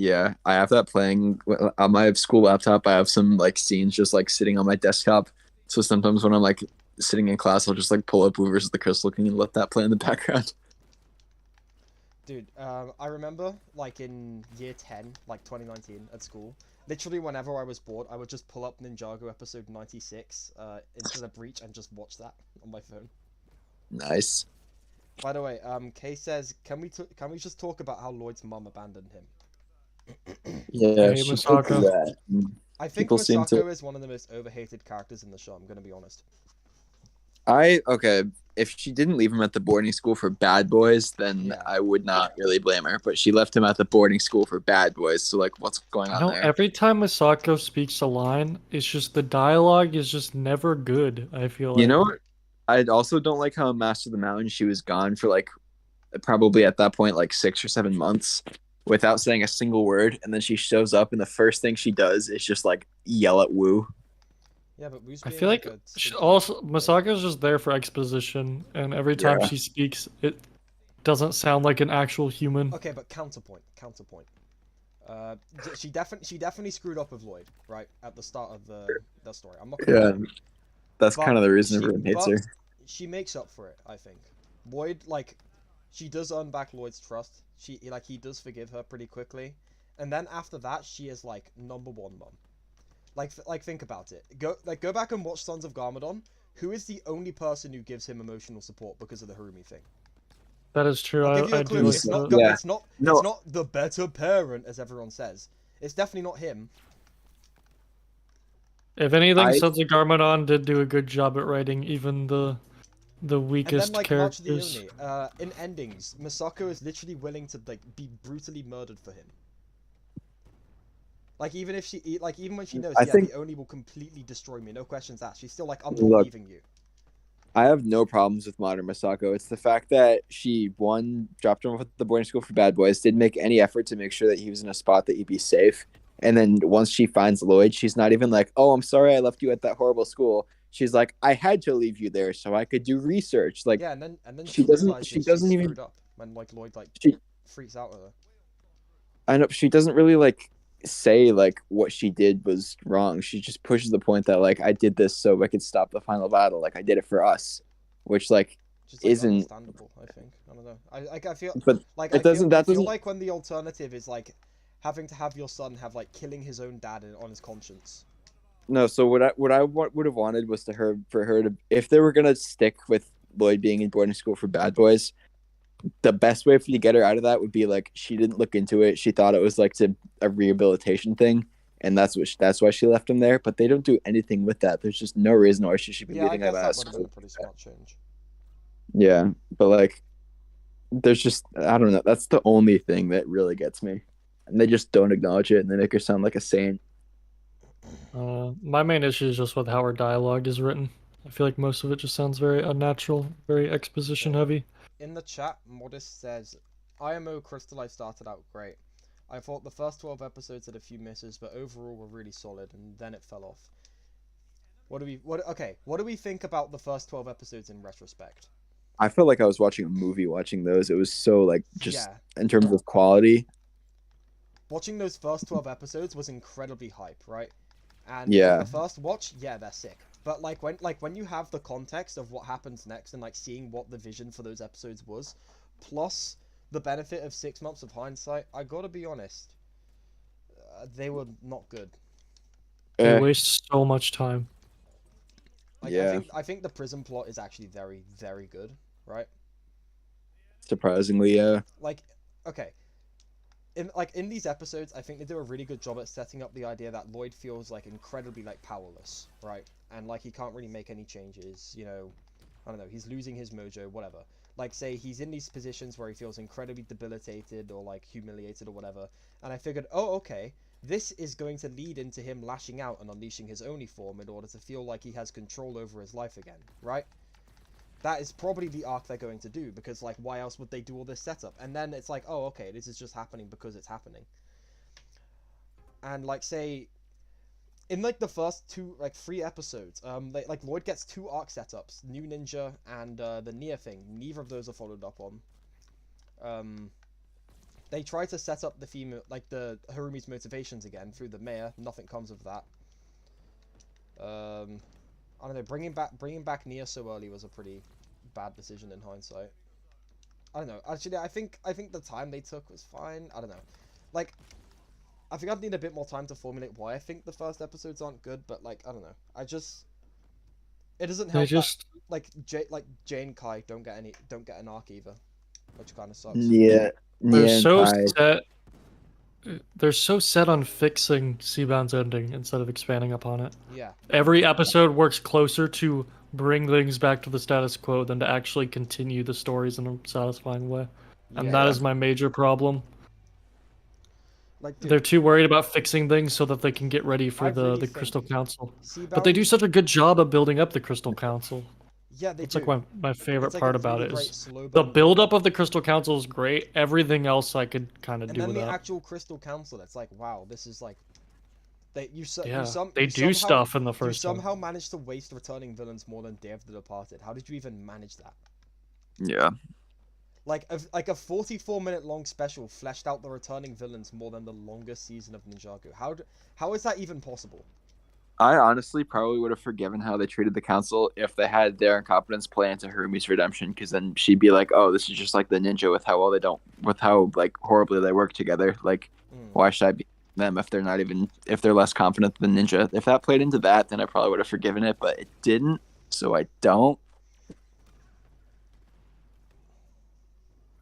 B: have that playing on my school laptop. I have some like scenes just like sitting on my desktop. So sometimes when I'm like sitting in class, I'll just like pull up Wu versus the Crystal King and let that play in the background.
A: Dude, I remember, like, in year 10, like, 2019, at school, literally whenever I was bored, I would just pull up Ninjago episode 96, into the breach and just watch that on my phone.
B: Nice.
A: By the way, Kay says, can we just talk about how Lloyd's mum abandoned him?
B: Yeah,
D: Misako.
A: I think Misako is one of the most overhated characters in the show, I'm gonna be honest.
B: If she didn't leave him at the boarding school for bad boys, then I would not really blame her. But she left him at the boarding school for bad boys. So like, what's going on there?
D: Every time Misako speaks a line, it's just the dialogue is just never good. I feel like.
B: You know, I also don't like how in Master of the Mountain she was gone for like probably at that point like 6 or 7 months. without saying a single word, and then she shows up, and the first thing she does is just like yell at Wu.
A: Yeah, but Wu's
D: I
A: being
D: feel like
A: a stinky,
D: also Masaka's just there for exposition, and every time
B: Yeah.
D: she speaks, it doesn't sound like an actual human.
A: Okay, but counterpoint. She definitely screwed up with Lloyd, right, at the start of the story. I'm not gonna
B: Yeah,
A: lie.
B: that's
A: But
B: kind of the reason everyone hates her.
A: she makes up for it, I think. Lloyd, like, she does earn back Lloyd's trust. He does forgive her pretty quickly, and then after that, she is like #1 mom. Like think about it. Go back and watch Sons of Garmadon. Who is the only person who gives him emotional support because of the Harumi thing?
D: That is true.
A: I'll give you
D: I
A: a
D: do
A: clue.
D: like
A: It's not.
D: that.
B: Yeah.
A: It's not.
B: No.
A: It's not the better parent, as everyone says. It's definitely not him.
D: If anything,
B: I
D: Sons of Garmadon did do a good job at writing even the
A: And then
D: weakest
A: like March of the
D: characters.
A: Oni, in endings, Masako is literally willing to like be brutally murdered for him. Like even when she knows,
B: I
A: yeah,
B: think-
A: the Oni will completely destroy me, no questions asked. She's still like, I'm not
B: Look.
A: leaving you.
B: I have no problems with modern Masako. It's the fact that she dropped him off at the boarding school for bad boys, didn't make any effort to make sure that he was in a spot that he'd be safe. And then once she finds Lloyd, she's not even like, "Oh, I'm sorry, I left you at that horrible school." She's like, "I had to leave you there so I could do research." Like,
A: Yeah, and then
B: she doesn't-
A: realizes
B: she doesn't
A: she's
B: even-
A: screwed up when like Lloyd like
B: She-
A: freaks out with her.
B: I know she doesn't really like say like what she did was wrong. She just pushes the point that like I did this so I could stop the final battle. Like I did it for us, which like
A: Just like,
B: isn't-
A: understandable, I think. I don't know. I feel
B: but
A: like
B: it doesn't- that
A: I feel
B: doesn't-
A: like when the alternative is like having to have your son have like killing his own dad on his conscience.
B: No, so would have wanted was for her to, if they were gonna stick with Lloyd being in boarding school for bad boys, the best way for you to get her out of that would be like she didn't look into it. She thought it was like a rehabilitation thing, and that's why she left him there. But they don't do anything with that. There's just no reason why she should be
A: Yeah, I
B: leaving
A: guess
B: that
A: that would have
B: school.
A: been a pretty smart change.
B: Yeah, but like, there's just I don't know. That's the only thing that really gets me, and they just don't acknowledge it, and they make her sound like a saint.
D: My main issue is just with how her dialogue is written. I feel like most of it just sounds very unnatural, very exposition heavy.
A: In the chat, Modest says, IMO Crystallize started out great. I thought the first 12 episodes had a few misses, but overall were really solid, and then it fell off. What do we think about the first 12 episodes in retrospect?
B: I felt like I was watching a movie watching those. It was so like just
A: Yeah.
B: in terms of quality.
A: Watching those first 12 episodes was incredibly hype, right? And
B: Yeah.
A: the first watch, yeah, they're sick. But when you have the context of what happens next and like seeing what the vision for those episodes was, plus the benefit of 6 months of hindsight, I gotta be honest, they were not good.
D: They
B: Eh,
D: waste so much time.
A: Like,
B: Yeah.
A: I think the prison plot is actually very, very good, right?
B: surprisingly, yeah.
A: Like, okay. In these episodes, I think they do a really good job at setting up the idea that Lloyd feels like incredibly like powerless, right? And like he can't really make any changes, you know. I don't know, he's losing his mojo, whatever. Like say he's in these positions where he feels incredibly debilitated or like humiliated or whatever. And I figured, oh okay, this is going to lead into him lashing out and unleashing his Oni form in order to feel like he has control over his life again, right? That is probably the arc they're going to do, because like why else would they do all this setup? And then it's like, oh okay, this is just happening because it's happening. And like say in like the first 3 episodes, like Lloyd gets 2 arc setups, New Ninja and the Nia thing. Neither of those are followed up on. They try to set up the female, like the Harumi's motivations again through the mayor. Nothing comes of that. I don't know. Bringing back Nia so early was a pretty bad decision in hindsight. I don't know. Actually, I think the time they took was fine. I don't know. Like, I think I'd need a bit more time to formulate why I think the first episodes aren't good. But like, I don't know. It doesn't help. That, Jay and Kai don't get an arc either, which kind of sucks.
B: Yeah.
D: They're
B: Yeah,
D: so
B: and Kai.
D: set. They're so set on fixing Seabound's ending instead of expanding upon it.
A: Yeah.
D: Every episode works closer to bring things back to the status quo than to actually continue the stories in a satisfying way. And
A: Yeah.
D: that is my major problem.
A: Like, dude,
D: They're too worried about fixing things so that they can get ready for
A: I really
D: the
A: think
D: Crystal Council.
A: Seabound,
D: But they do such a good job of building up the Crystal Council.
A: Yeah, they
D: It's
A: do.
D: like my favorite
A: It's like
D: part
A: a
D: about
A: really
D: it
A: great
D: is
A: slow
D: the
A: burn
D: build
A: build.
D: up of the Crystal Council is great. Everything else I could kind of
A: And
D: do
A: then the
D: without.
A: actual Crystal Council, it's like, wow, this is like
D: Yeah, they do
A: somehow
D: stuff in the
A: you
D: first one.
A: somehow managed to waste returning villains more than Day of the Departed. How did you even manage that?
B: Yeah.
A: Like a 44-minute long special fleshed out the returning villains more than the longest season of Ninjago. How is that even possible?
B: I honestly probably would have forgiven how they treated the council if they had their incompetence play into Harumi's redemption, because then she'd be like, "Oh, this is just like the ninja with how well they don't, with how like horribly they work together. Like, why should I be them if they're not even if they're less confident than Ninja?" If that played into that, then I probably would have forgiven it, but it didn't, so I don't.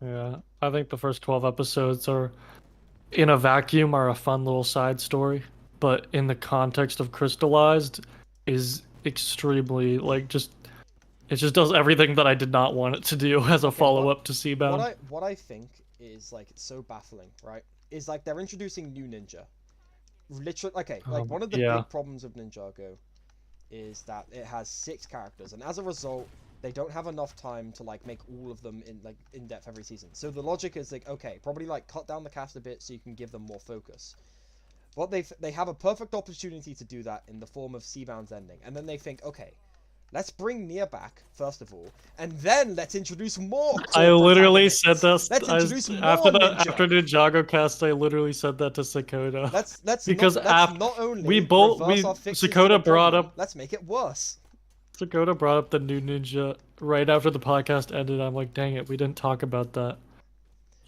D: Yeah, I think the first 12 episodes are, in a vacuum, are a fun little side story, but in the context of Crystallized, is extremely like just it just does everything that I did not want it to do as a
A: Okay,
D: follow up to Seabound.
A: what I think is like it's so baffling, right? Is like they're introducing new ninja. Literally, okay, like one of the
D: Yeah.
A: big problems of Ninjago is that it has 6 characters, and as a result, they don't have enough time to like make all of them in depth every season. So the logic is like, okay, probably like cut down the cast a bit so you can give them more focus. But they have a perfect opportunity to do that in the form of Seabound's ending, and then they think, okay, let's bring Nia back first of all, and then let's introduce more.
D: I literally
A: protagonists.
D: said this.
A: Let's introduce more
D: after
A: ninja.
D: Ninjago cast, I literally said that to Sakota.
A: Let's
D: because
A: not only
D: we both
A: reverse our fixes to
D: Sakota
A: the
D: brought
A: problem,
D: up
A: let's make it worse.
D: Sakota brought up the new ninja right after the podcast ended. I'm like, dang it, we didn't talk about that.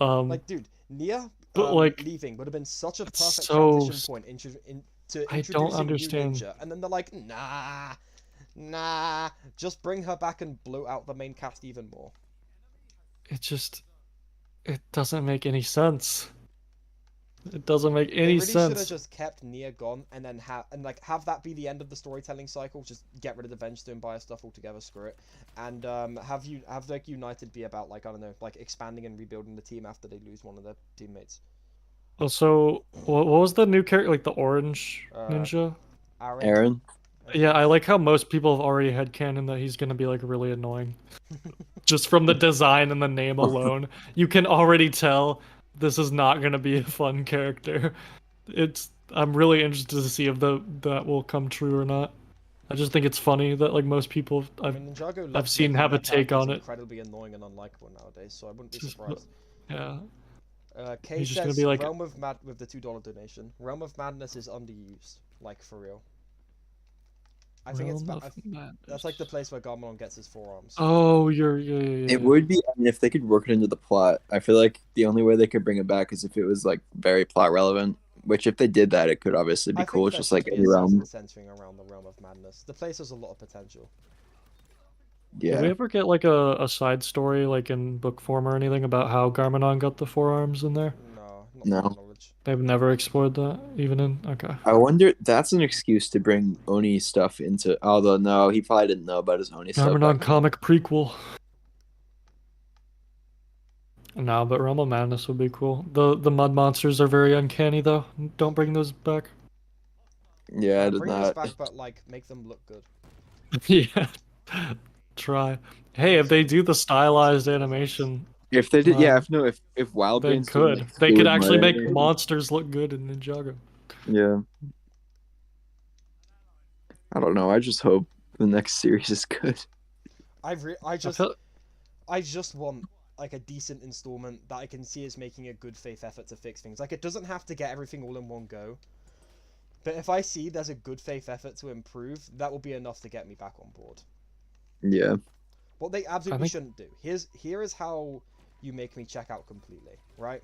A: Like, dude, Nia
D: but like
A: leaving would have been such a perfect
D: so
A: transition point to
D: I don't
A: introducing new
D: understand.
A: ninja, and then they're like, nah, just bring her back and bloat out the main cast even more.
D: It doesn't make any sense. It doesn't make
A: They
D: any
A: really should have
D: sense.
A: just kept Nia gone, and then have that be the end of the storytelling cycle. Just get rid of the Vengestone Buyer stuff altogether. Screw it, and have like United be about like, I don't know, like expanding and rebuilding the team after they lose one of their teammates.
D: Also, what was the new character, like the orange ninja?
B: Aaron.
D: Yeah, I like how most people have already had canon that he's gonna be like really annoying. Just from the design and the name alone, you can already tell this is not gonna be a fun character. I'm really interested to see if that will come true or not. I just think it's funny that like most people I've seen have a take on it.
A: Incredibly annoying and unlikable nowadays, so I wouldn't be surprised.
D: Yeah.
A: Kay
D: He's just gonna
A: says
D: be like
A: Realm of Mad with the $2 donation. Realm of Madness is underused, like for real. I think that's like the place where Garmadon gets his forearms.
D: Oh, yeah.
B: It would be, I mean, if they could work it into the plot. I feel like the only way they could bring it back is if it was like very plot relevant. Which, if they did that, it could obviously be cool. It's just like any realm.
A: Centering around the Realm of Madness. The place has a lot of potential.
B: Yeah.
D: Did we ever get like a side story like in book form or anything about how Garmadon got the forearms in there?
A: No, not
B: No.
A: to my knowledge.
D: They've never explored that even in okay.
B: I wonder. That's an excuse to bring Oni stuff into. Although no, he probably didn't know about his Oni stuff.
D: Garmadon comic prequel. No, but Realm of Madness would be cool. The mud monsters are very uncanny though. Don't bring those back.
B: Yeah, I did
A: Bring
B: not.
A: those back, but like make them look good.
D: Yeah. Try. Hey, if they do the stylized animation,
B: If they did, yeah. If Wild
D: they
B: Games
D: could.
B: like,
D: They could
B: fluid
D: actually
B: mud
D: make
B: animation.
D: monsters look good in Ninjago.
B: Yeah. I don't know. I just hope the next series is good.
A: I just want like a decent installment that I can see as making a good faith effort to fix things. Like, it doesn't have to get everything all in one go. But if I see there's a good faith effort to improve, that will be enough to get me back on board.
B: Yeah.
A: What they absolutely shouldn't do. Here is how you make me check out completely, right?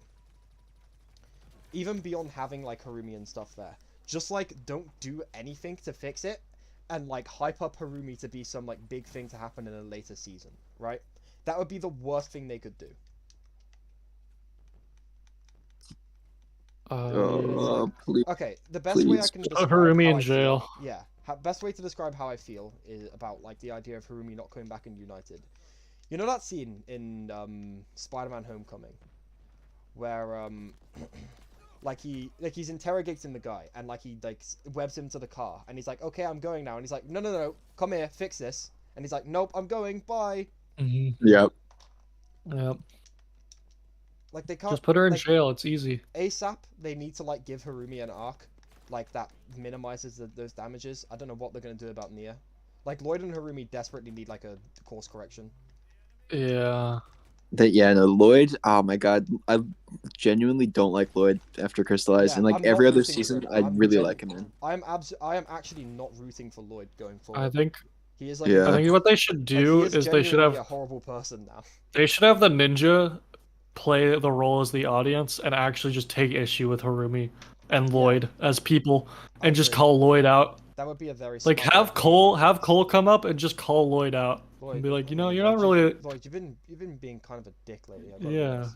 A: Even beyond having like Harumi and stuff there. Just like don't do anything to fix it and like hype up Harumi to be some like big thing to happen in a later season, right? That would be the worst thing they could do.
B: Please.
A: Okay, the best way I can describe
D: Harumi
A: how
D: in
A: I
D: jail.
A: Feel, yeah, best way to describe how I feel is about like the idea of Harumi not coming back in United. You know that scene in Spider-Man: Homecoming where like he's interrogating the guy and like he like webs him to the car and he's like, okay, I'm going now, and he's like, no, come here, fix this, and he's like, "Nope, I'm going. Bye."
B: Yep.
D: Yep.
A: Like they can't
D: Just put her in
A: like
D: jail. It's easy.
A: ASAP. They need to like give Harumi an arc, like that minimizes those damages. I don't know what they're gonna do about Nia. Like Lloyd and Harumi desperately need like a course correction.
D: Yeah.
B: No, Lloyd. Oh my god, I genuinely don't like Lloyd after Crystallized,
A: Yeah,
B: and like
A: I'm
B: every
A: not
B: other
A: rooting for
B: season,
A: him.
B: I really like him in.
A: I am actually not rooting for Lloyd going forward.
D: I think
A: He is like
B: Yeah.
D: I think what they should
A: like,
D: do
A: he is
D: is they should
A: genuinely a
D: have
A: horrible person now.
D: they should have the ninja play the role as the audience and actually just take issue with Harumi and Lloyd as people
A: I
D: and just
A: agree.
D: call Lloyd out.
A: That would be a very
D: Like
A: smart
D: have Cole come up and just call Lloyd out
A: Lloyd,
D: and be like, you're
A: Lloyd,
D: not really.
A: Lloyd, you've been being kind of a dick lately. I gotta be
D: Yeah.
A: honest.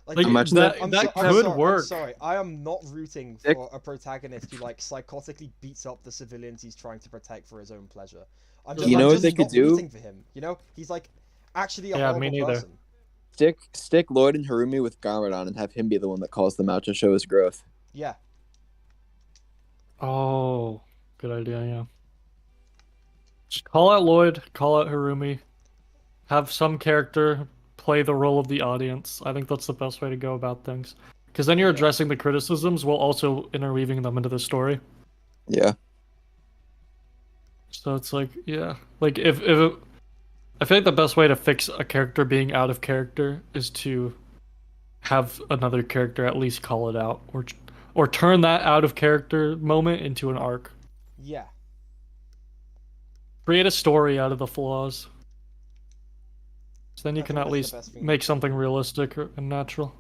A: Like,
B: Imagine
D: that
A: I'm
D: that
A: so- I'm
D: could
A: sorry,
D: work.
A: I'm sorry. I am not rooting
B: Dick.
A: for a protagonist who like psychotically beats up the civilians he's trying to protect for his own pleasure.
B: You know
A: I'm
B: what they
A: just
B: could
A: not
B: do?
A: rooting for him. You know, he's like actually a
D: Yeah,
A: horrible
D: me neither.
A: person.
B: Stick Lloyd and Harumi with Garmadon and have him be the one that calls them out to show his growth.
A: Yeah,
D: Oh, good idea. Yeah. Just call out Lloyd, call out Harumi, have some character play the role of the audience. I think that's the best way to go about things. Because then you're
A: Yeah.
D: addressing the criticisms while also interweaving them into the story.
B: Yeah.
D: So it's like, yeah, like if I feel like the best way to fix a character being out of character is to have another character at least call it out, or turn that out of character moment into an arc.
A: yeah.
D: Create a story out of the flaws. So then you
A: I
D: can
A: think
D: at
A: that's the
D: least
A: best thing.
D: make something realistic and natural.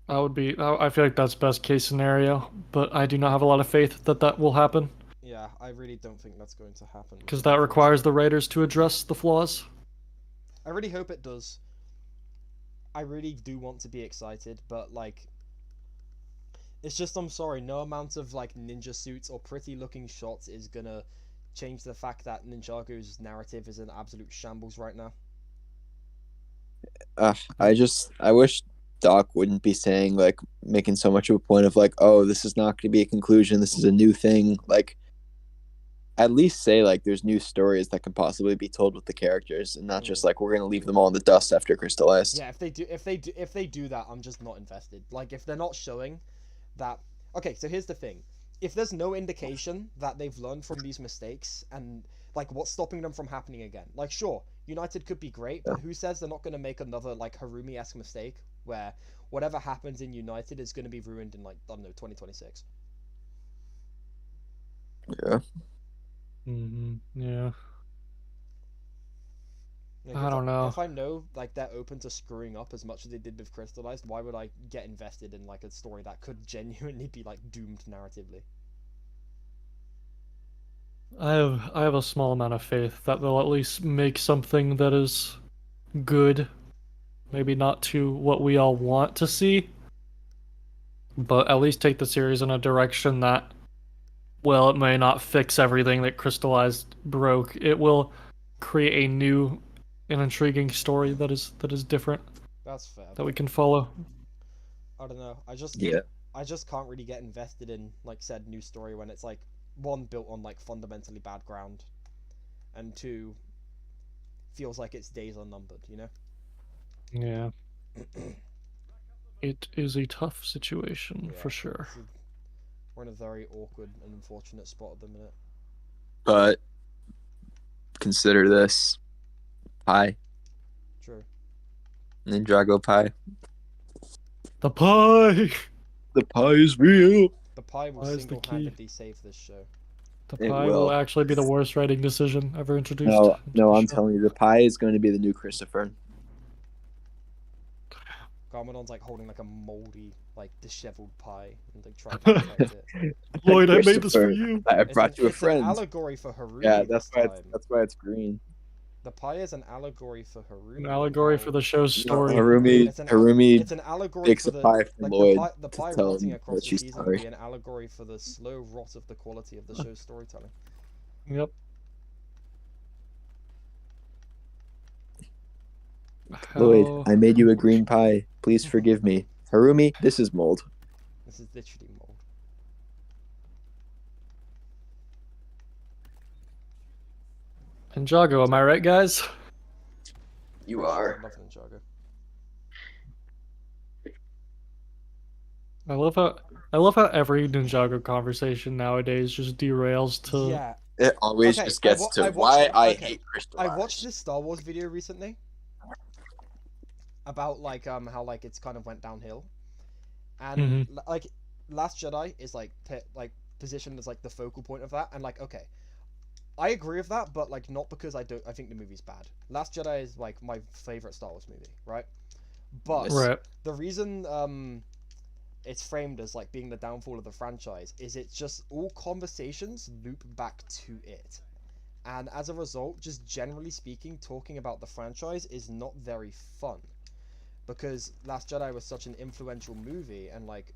D: I feel like that's best case scenario, but I do not have a lot of faith that that will happen
A: Yeah, I really don't think that's going to happen.
D: because that requires the writers to address the flaws.
A: I really hope it does. I really do want to be excited, but like, it's just, I'm sorry, no amount of like ninja suits or pretty looking shots is gonna change the fact that Ninjago's narrative is an absolute shambles right now.
B: I wish Doc wouldn't be saying like making so much of a point of like, oh, this is not going to be a conclusion. This is a new thing. Like, at least say like there's new stories that can possibly be told with the characters, and not just like we're going to leave them all in the dust after Crystallized.
A: Yeah, if they do that, I'm just not invested. Like, if they're not showing that. Okay, so here's the thing: if there's no indication that they've learned from these mistakes and like what's stopping them from happening again, like sure, United could be great, but who says they're not going to make another like Harumi-esque mistake where whatever happens in United is going to be ruined in like, I don't know, 2026.
B: Yeah.
D: Yeah.
A: Like,
D: I don't know.
A: If I know like they're open to screwing up as much as they did with Crystallized, why would I get invested in like a story that could genuinely be like doomed narratively?
D: I have a small amount of faith that they'll at least make something that is good. Maybe not to what we all want to see, but at least take the series in a direction that, well, it may not fix everything that Crystallized broke. It will create a new and intriguing story that is different,
A: That's fair.
D: that we can follow.
A: I don't know. I just can't really get invested in like said new story when it's like, one, built on like fundamentally bad ground, and two, feels like its days are numbered, you know?
D: Yeah. It is a tough situation
A: Yeah,
D: for sure.
A: we're in a very awkward and unfortunate spot at the minute.
B: But consider this pie,
A: True.
B: Ninjago pie.
D: The pie.
B: The pie is real.
A: The pie will
D: Pie is the key.
A: single-handedly save this show.
D: The
B: It
D: pie
B: will.
D: will actually be the worst writing decision ever introduced.
B: No,
D: into
B: no,
D: the
B: I'm
D: show.
B: telling you, the pie is going to be the new Christopher.
A: Garmadon's like holding like a moldy, like disheveled pie and like trying to protect it.
D: Lloyd, I made this for
B: Christopher,
D: you.
B: I brought you a
A: It's
B: friend.
A: an allegory for Harumi.
B: Yeah,
A: this
B: that's
A: time.
B: why it's green.
A: The pie is an allegory for Harumi.
D: An allegory for the show's story.
B: Harumi,
A: It's an allegory
B: bakes
A: for
B: a
A: the
B: pie for
A: like
B: Lloyd
A: the
B: to
A: pie
B: tell
A: rotting
B: him
A: across
B: that
A: the
B: she's
A: season will
B: sorry.
A: be an allegory for the slow rot of the quality of the show's storytelling.
D: Yep.
B: Lloyd, I made you a green pie. Please forgive me. Harumi, this is mold.
A: This is literally mold.
D: Ninjago, am I right, guys?
B: You
A: I
B: are.
A: love Ninjago.
D: I love how every Ninjago conversation nowadays just derails to.
A: Yeah.
B: It always
A: Okay,
B: just gets to
A: I watched.
B: why I
A: Okay,
B: hate
A: I
B: crystallized.
A: watched this Star Wars video recently about like how like it's kind of went downhill, and like Last Jedi is like positioned as like the focal point of that, and like okay, I agree with that, but like not because I think the movie's bad. Last Jedi is like my favorite Star Wars movie, right? But
B: Yes.
D: Right.
A: the reason it's framed as like being the downfall of the franchise is it's just all conversations loop back to it. And as a result, just generally speaking, talking about the franchise is not very fun. Because Last Jedi was such an influential movie, and like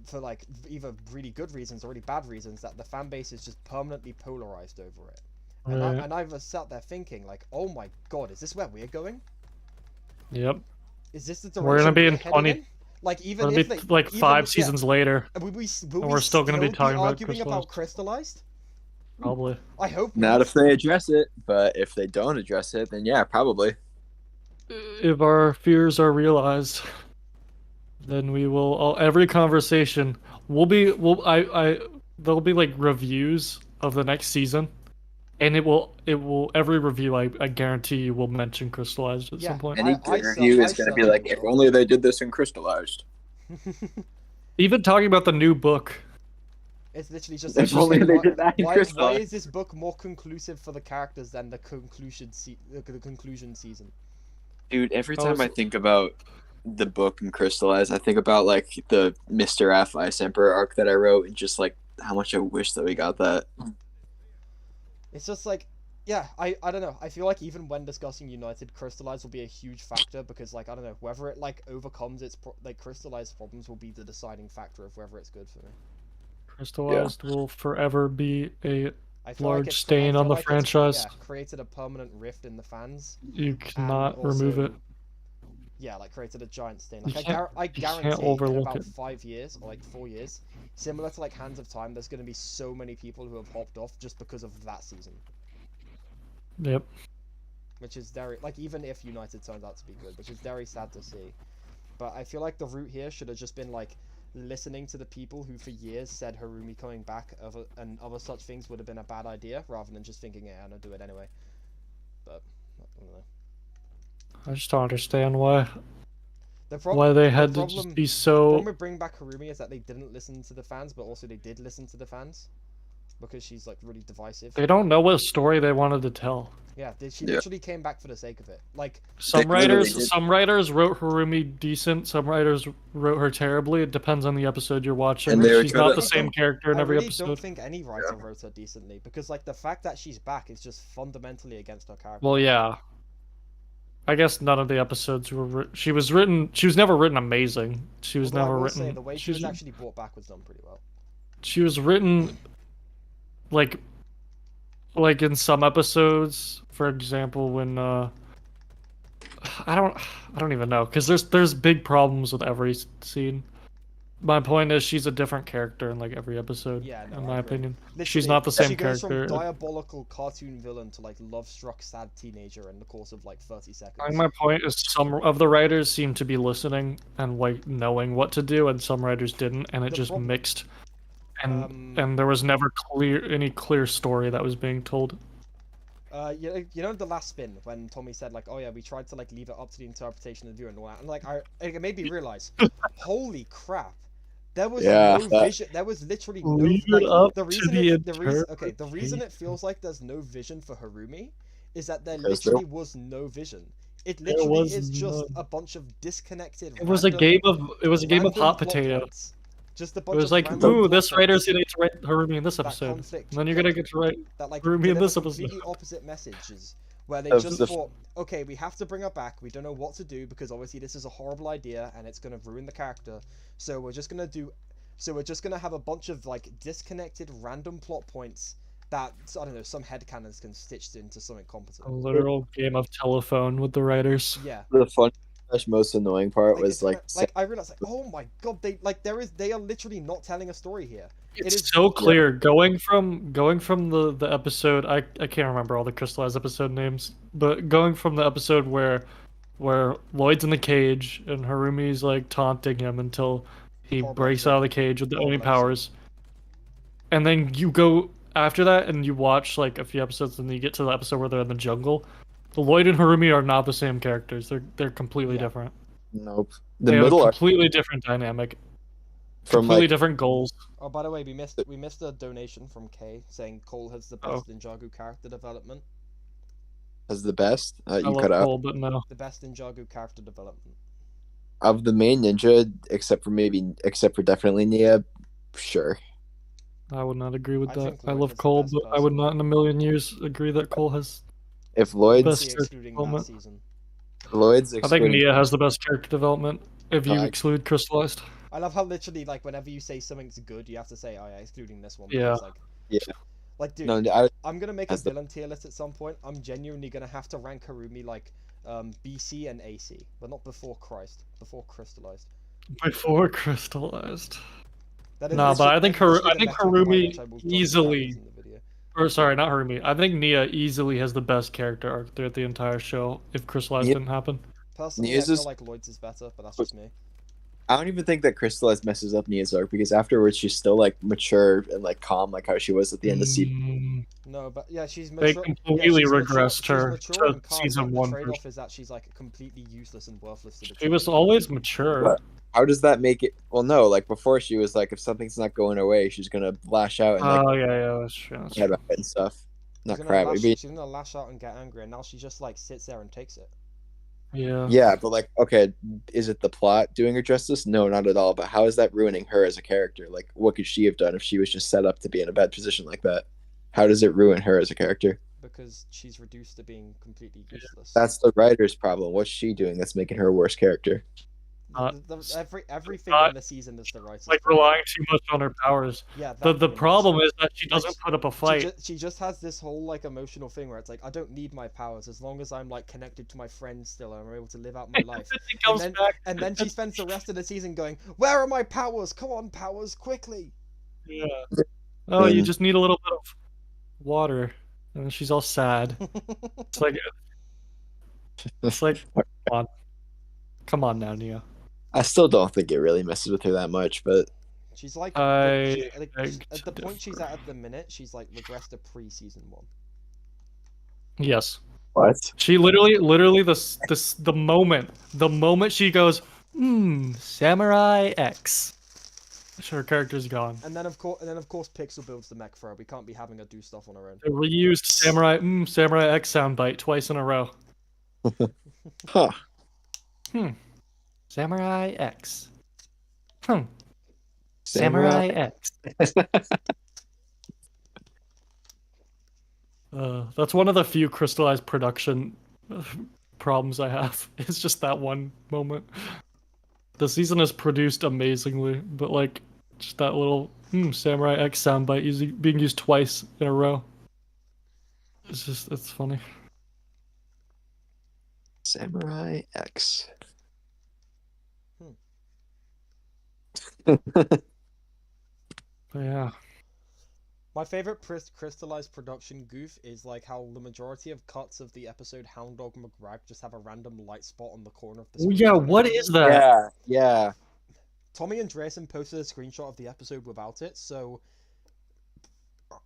A: for like either really good reasons or really bad reasons, that the fan base is just permanently polarized over it. And
D: Right.
A: I was sat there thinking like, oh my god, is this where we're going?
D: Yep.
A: Is this the direction
D: We're gonna be in
A: heading
D: 20.
A: in? Like
D: We're
A: even
D: gonna
A: if
D: be
A: they
D: like
A: even,
D: 5
A: yeah,
D: seasons later,
A: will we
D: and we're still gonna be talking about
A: arguing about crystallized?
D: probably.
A: I hope
B: Not if they address it, but if they don't address it, then yeah, probably.
D: If our fears are realized, then we will. Every conversation will be. There'll be like reviews of the next season, and it will. Every review. I guarantee you will mention crystallized at
A: Yeah.
D: some point.
B: Any good review is going to be
A: certainly
B: like, if
A: will.
B: only they did this in crystallized.
D: Even talking about the new book.
A: It's literally just
B: If
A: like,
B: only they
A: why,
B: did that in
A: why
B: crystallized.
A: is this book more conclusive for the characters than the conclusion season?
B: Dude, every
D: Oh,
B: time I
D: so-
B: think about the book and crystallized, I think about like the Mr. F Ice Emperor arc that I wrote, and just like how much I wish that we got that.
A: It's just like, yeah, I don't know. I feel like even when discussing United, crystallized will be a huge factor because like I don't know whether it like overcomes its like crystallized problems will be the deciding factor of whether it's good for me.
D: Crystallized will forever be a
A: I feel
D: large
A: like
D: stain on the franchise.
A: Yeah, created a permanent rift in the fans.
D: You cannot remove
A: also-
D: it.
A: Yeah, like created a giant stain.
D: You
A: Like
D: can't-
A: I
D: you
A: guarantee
D: can't
A: in
D: overlook
A: about
D: it.
A: 5 years or like 4 years, similar to like Hands of Time, there's going to be so many people who have hopped off just because of that season,
D: Yep.
A: which is very like even if United turns out to be good, which is very sad to see. But I feel like the route here should have just been like listening to the people who for years said Harumi coming back and other such things would have been a bad idea, rather than just thinking, yeah, I'm gonna do it anyway. But I don't know.
D: I just don't understand why
A: The
D: they had to
A: problem,
D: just be
A: the
D: so.
A: problem with bringing back Harumi is that they didn't listen to the fans, but also they did listen to the fans because she's like really divisive.
D: They don't know what story they wanted to tell.
A: Yeah, she
B: Yeah.
A: literally came back for the sake of it. Like
D: Some
B: They literally did.
D: some writers wrote Harumi decent. Some writers wrote her terribly. It depends on the episode you're watching.
B: And they were
D: She's
B: trying
D: not
B: to-
D: the same character in
A: I
D: every
A: really
D: episode.
A: don't think any writer wrote her decently because like the fact that she's back is just fundamentally against her character.
D: Well, yeah. I guess none of the episodes were. She was never written amazing. She was
A: Although I
D: never
A: will
D: written.
A: say the way she was actually brought back was done pretty well.
D: She was written like in some episodes, for example, when I don't even know because there's big problems with every scene. My point is she's a different character in like every episode.
A: Yeah, no,
D: in
A: I
D: my
A: agree.
D: opinion,
A: Literally,
D: she's not the same
A: she goes
D: character.
A: from diabolical cartoon villain to like love-struck sad teenager in the course of like 30 seconds.
D: I think my point is some of the writers seem to be listening and like knowing what to do, and some writers didn't, and it
A: The
D: just
A: problem-
D: mixed. And there was never any clear story that was being told.
A: You know the last spin when Tommy said like, oh yeah, we tried to like leave it up to the interpretation of the viewer and all that, and like it made me realize, holy crap, there was
B: Yeah,
A: no
B: that-
A: vision. There was literally no
D: Leave it
A: like
D: up
A: the
D: to
A: reason
D: the
A: the reason it feels like there's no vision for Harumi is that there
B: Because
A: literally was no vision. It
D: There
A: literally
D: was
A: is just
D: none.
A: a bunch of disconnected.
D: It was a game of
A: random
D: hot
A: plot
D: potato.
A: points. Just a
D: It
A: bunch
D: was
A: of
D: like,
A: random
D: ooh,
A: plot
D: this writer's
A: points
D: gonna get to write Harumi in this
A: that
D: episode,
A: conflict,
D: and then you're
A: like,
D: gonna get to write
A: that like
D: Harumi in
A: deliver
D: this episode.
A: completely opposite messages where they
B: Of
A: just
B: the-
A: thought, okay, we have to bring her back. We don't know what to do because obviously this is a horrible idea and it's gonna ruin the character. So we're just gonna have a bunch of like disconnected random plot points that I don't know some headcanons can stitch into something
D: A
A: competent.
D: literal game of telephone with the writers.
A: Yeah,
B: The fun most annoying part
A: Like,
B: was
A: I realized like, oh my god, they are literally not telling a story here. It
D: It's
A: is
D: so clear going from the episode. I can't remember all the crystallized episode names, but going from the episode where Lloyd's in the cage and Harumi's like taunting him until he
A: Horrible
D: breaks
A: episode.
D: out of the cage with the Oni
A: Horrible episode.
D: powers, and then you go after that and you watch like a few episodes, and then you get to the episode where they're in the jungle. The Lloyd and Harumi are not the same characters. They're completely
A: Yeah.
D: different.
B: nope. The
D: They have a
B: middle arc
D: completely different dynamic,
B: from
D: completely
B: like
D: different goals.
A: Oh, by the way, we missed a donation from Kay saying Cole has the
D: Oh.
A: best Ninjago character development.
B: as the best.
D: I
B: You
D: love
B: cut out
D: Cole, but no.
A: The best Ninjago character development.
B: of the main ninja, except for definitely Nia. Sure.
D: I would not agree with
A: I
D: that.
A: think
D: I
A: Lloyd
D: love
A: is the
D: Cole,
A: best
D: but I would
A: person.
D: not in a million years agree that Cole has.
B: If Lloyd's
D: Best
A: See,
D: character
A: excluding that
D: development.
A: season.
B: Lloyd's
D: I think
B: excluding-
D: Nia has the best character development if you
B: I-
D: exclude Crystallized.
A: I love how literally like whenever you say something's good, you have to say, oh yeah, excluding this one.
D: Yeah.
A: Because, like,
B: Yeah.
A: Like, dude,
B: No,
A: I'm gonna make a
B: That's the-
A: villain tier list at some point. I'm genuinely gonna have to rank Harumi like BC and AC, but not before Christ, before Crystallized.
D: Before Crystallized.
A: That is
D: Nah,
A: literally-
D: but I think
A: that's literally
D: I
A: the
D: think
A: metric by
D: Harumi
A: which I will judge
D: easily-
A: characters in the video.
D: Or sorry, not Harumi. I think Nia easily has the best character arc throughout the entire show. If Crystallized
B: Yep.
D: didn't happen.
A: Personally,
B: Nia's
A: I feel
B: is-
A: like Lloyd's is better, but that's just me.
B: I don't even think that Crystallized messes up Nia's arc because afterwards she's still like mature and like calm, like how she was at the end of season.
A: No, but yeah, she's
D: They
A: mature.
D: completely
A: she's
D: regressed
A: mature,
D: her
A: she's mature
D: to
A: and calm,
D: season
A: but
D: one
A: The trade-off
D: version.
A: is that she's like completely useless and worthless to the
D: She was
A: team.
D: always mature.
B: But- How does that make it? Well, no, like before she was like, if something's not going her way, she's gonna lash out and like
D: Oh yeah, that's true. That's
B: head
D: true.
B: about it and stuff. Not
A: She's
B: crap.
A: gonna,
B: It'd be-
A: she's gonna lash out and get angry, and now she just like sits there and takes it.
D: Yeah.
B: Yeah, but like, okay, is it the plot doing her justice? No, not at all. But how is that ruining her as a character? Like, what could she have done if she was just set up to be in a bad position like that? How does it ruin her as a character?
A: Because she's reduced to being completely useless.
B: That's the writer's problem. What's she doing that's making her a worse character?
A: Everything
D: not-
A: in the season is the writer's
D: Like
A: problem.
D: relying too much on her powers.
A: Yeah,
D: The
A: that thing.
D: problem is that she
A: Like,
D: doesn't put up a fight.
A: She just has this whole like emotional thing where it's like I don't need my powers as long as I'm like connected to my friends still and I'm able to live out my life.
D: She comes
A: then-
D: back.
A: And then she spends the rest of the season going, "Where are my powers? Come on, powers, quickly!"
D: Yeah. Oh, you
B: And-
D: just need a little bit of water, and then she's all sad. It's like, come on now, Nia.
B: I still don't think it really messes with her that much, but
A: She's like,
D: I
A: like
D: beg
A: at
D: to
A: the point she's
D: differ.
A: at the minute, she's like regressed to pre-season 1.
D: Yes,
B: what?
D: she literally the moment she goes, Samurai X. Her character's gone.
A: And then of course Pixel builds the mech for her. We can't be having her do stuff on her own.
D: They reused Samurai X soundbite twice in a row.
B: Huh.
D: Samurai X. Samurai X. That's one of the few crystallized production problems I have. It's just that one moment. The season is produced amazingly, but like just that little Samurai X soundbite being used twice in a row. It's funny.
B: Samurai X.
D: But yeah.
A: My favorite crystallized production goof is like how the majority of cuts of the episode Hound Dog McRag just have a random light spot on the corner of the
D: Oh,
A: screen.
D: yeah,
A: for no
D: what
A: reason.
D: is that?
B: Yeah.
A: Tommy and Drayson posted a screenshot of the episode without it, so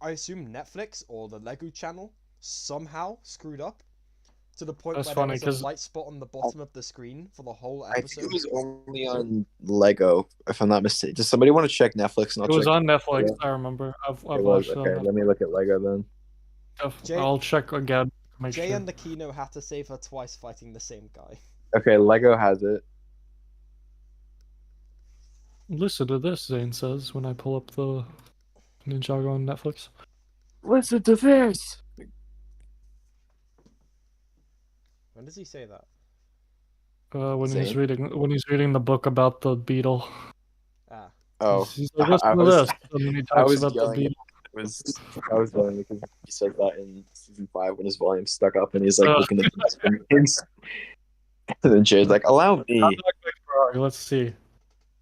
A: I assume Netflix or the Lego channel somehow screwed up to the point
D: That's
A: where
D: funny,
A: there was
D: 'cause-
A: a light spot on the bottom of the screen for the whole
B: I think
A: episode.
B: it was only on Lego, if I'm not mistaken. Does somebody want to check Netflix? And I'll
D: It was
B: check.
D: on Netflix,
B: Yeah.
D: I remember. I've
B: It was?
D: watched it
B: Okay,
D: on
B: let me look at Lego then.
D: Netflix.
A: Jay-
D: I'll check again to make
A: Jay
D: sure.
A: and Nakino had to save her twice fighting the same guy.
B: Okay, Lego has it.
D: Listen to this, Zane says when I pull up the Ninjago on Netflix.
B: Listen to this.
A: When does he say that?
D: When he's
B: Zane?
D: reading the book about the beetle.
A: Ah.
B: Oh,
D: He's like, listen
B: I
D: to
B: was-
D: this. And then he
B: I
D: talks
B: was
D: about the
B: yelling.
D: beetle.
B: I was yelling because he said that in season 5 when his volume stuck up and he's like
D: Ugh.
B: looking at the screens. And then Jay's like, allow me.
D: Let's see.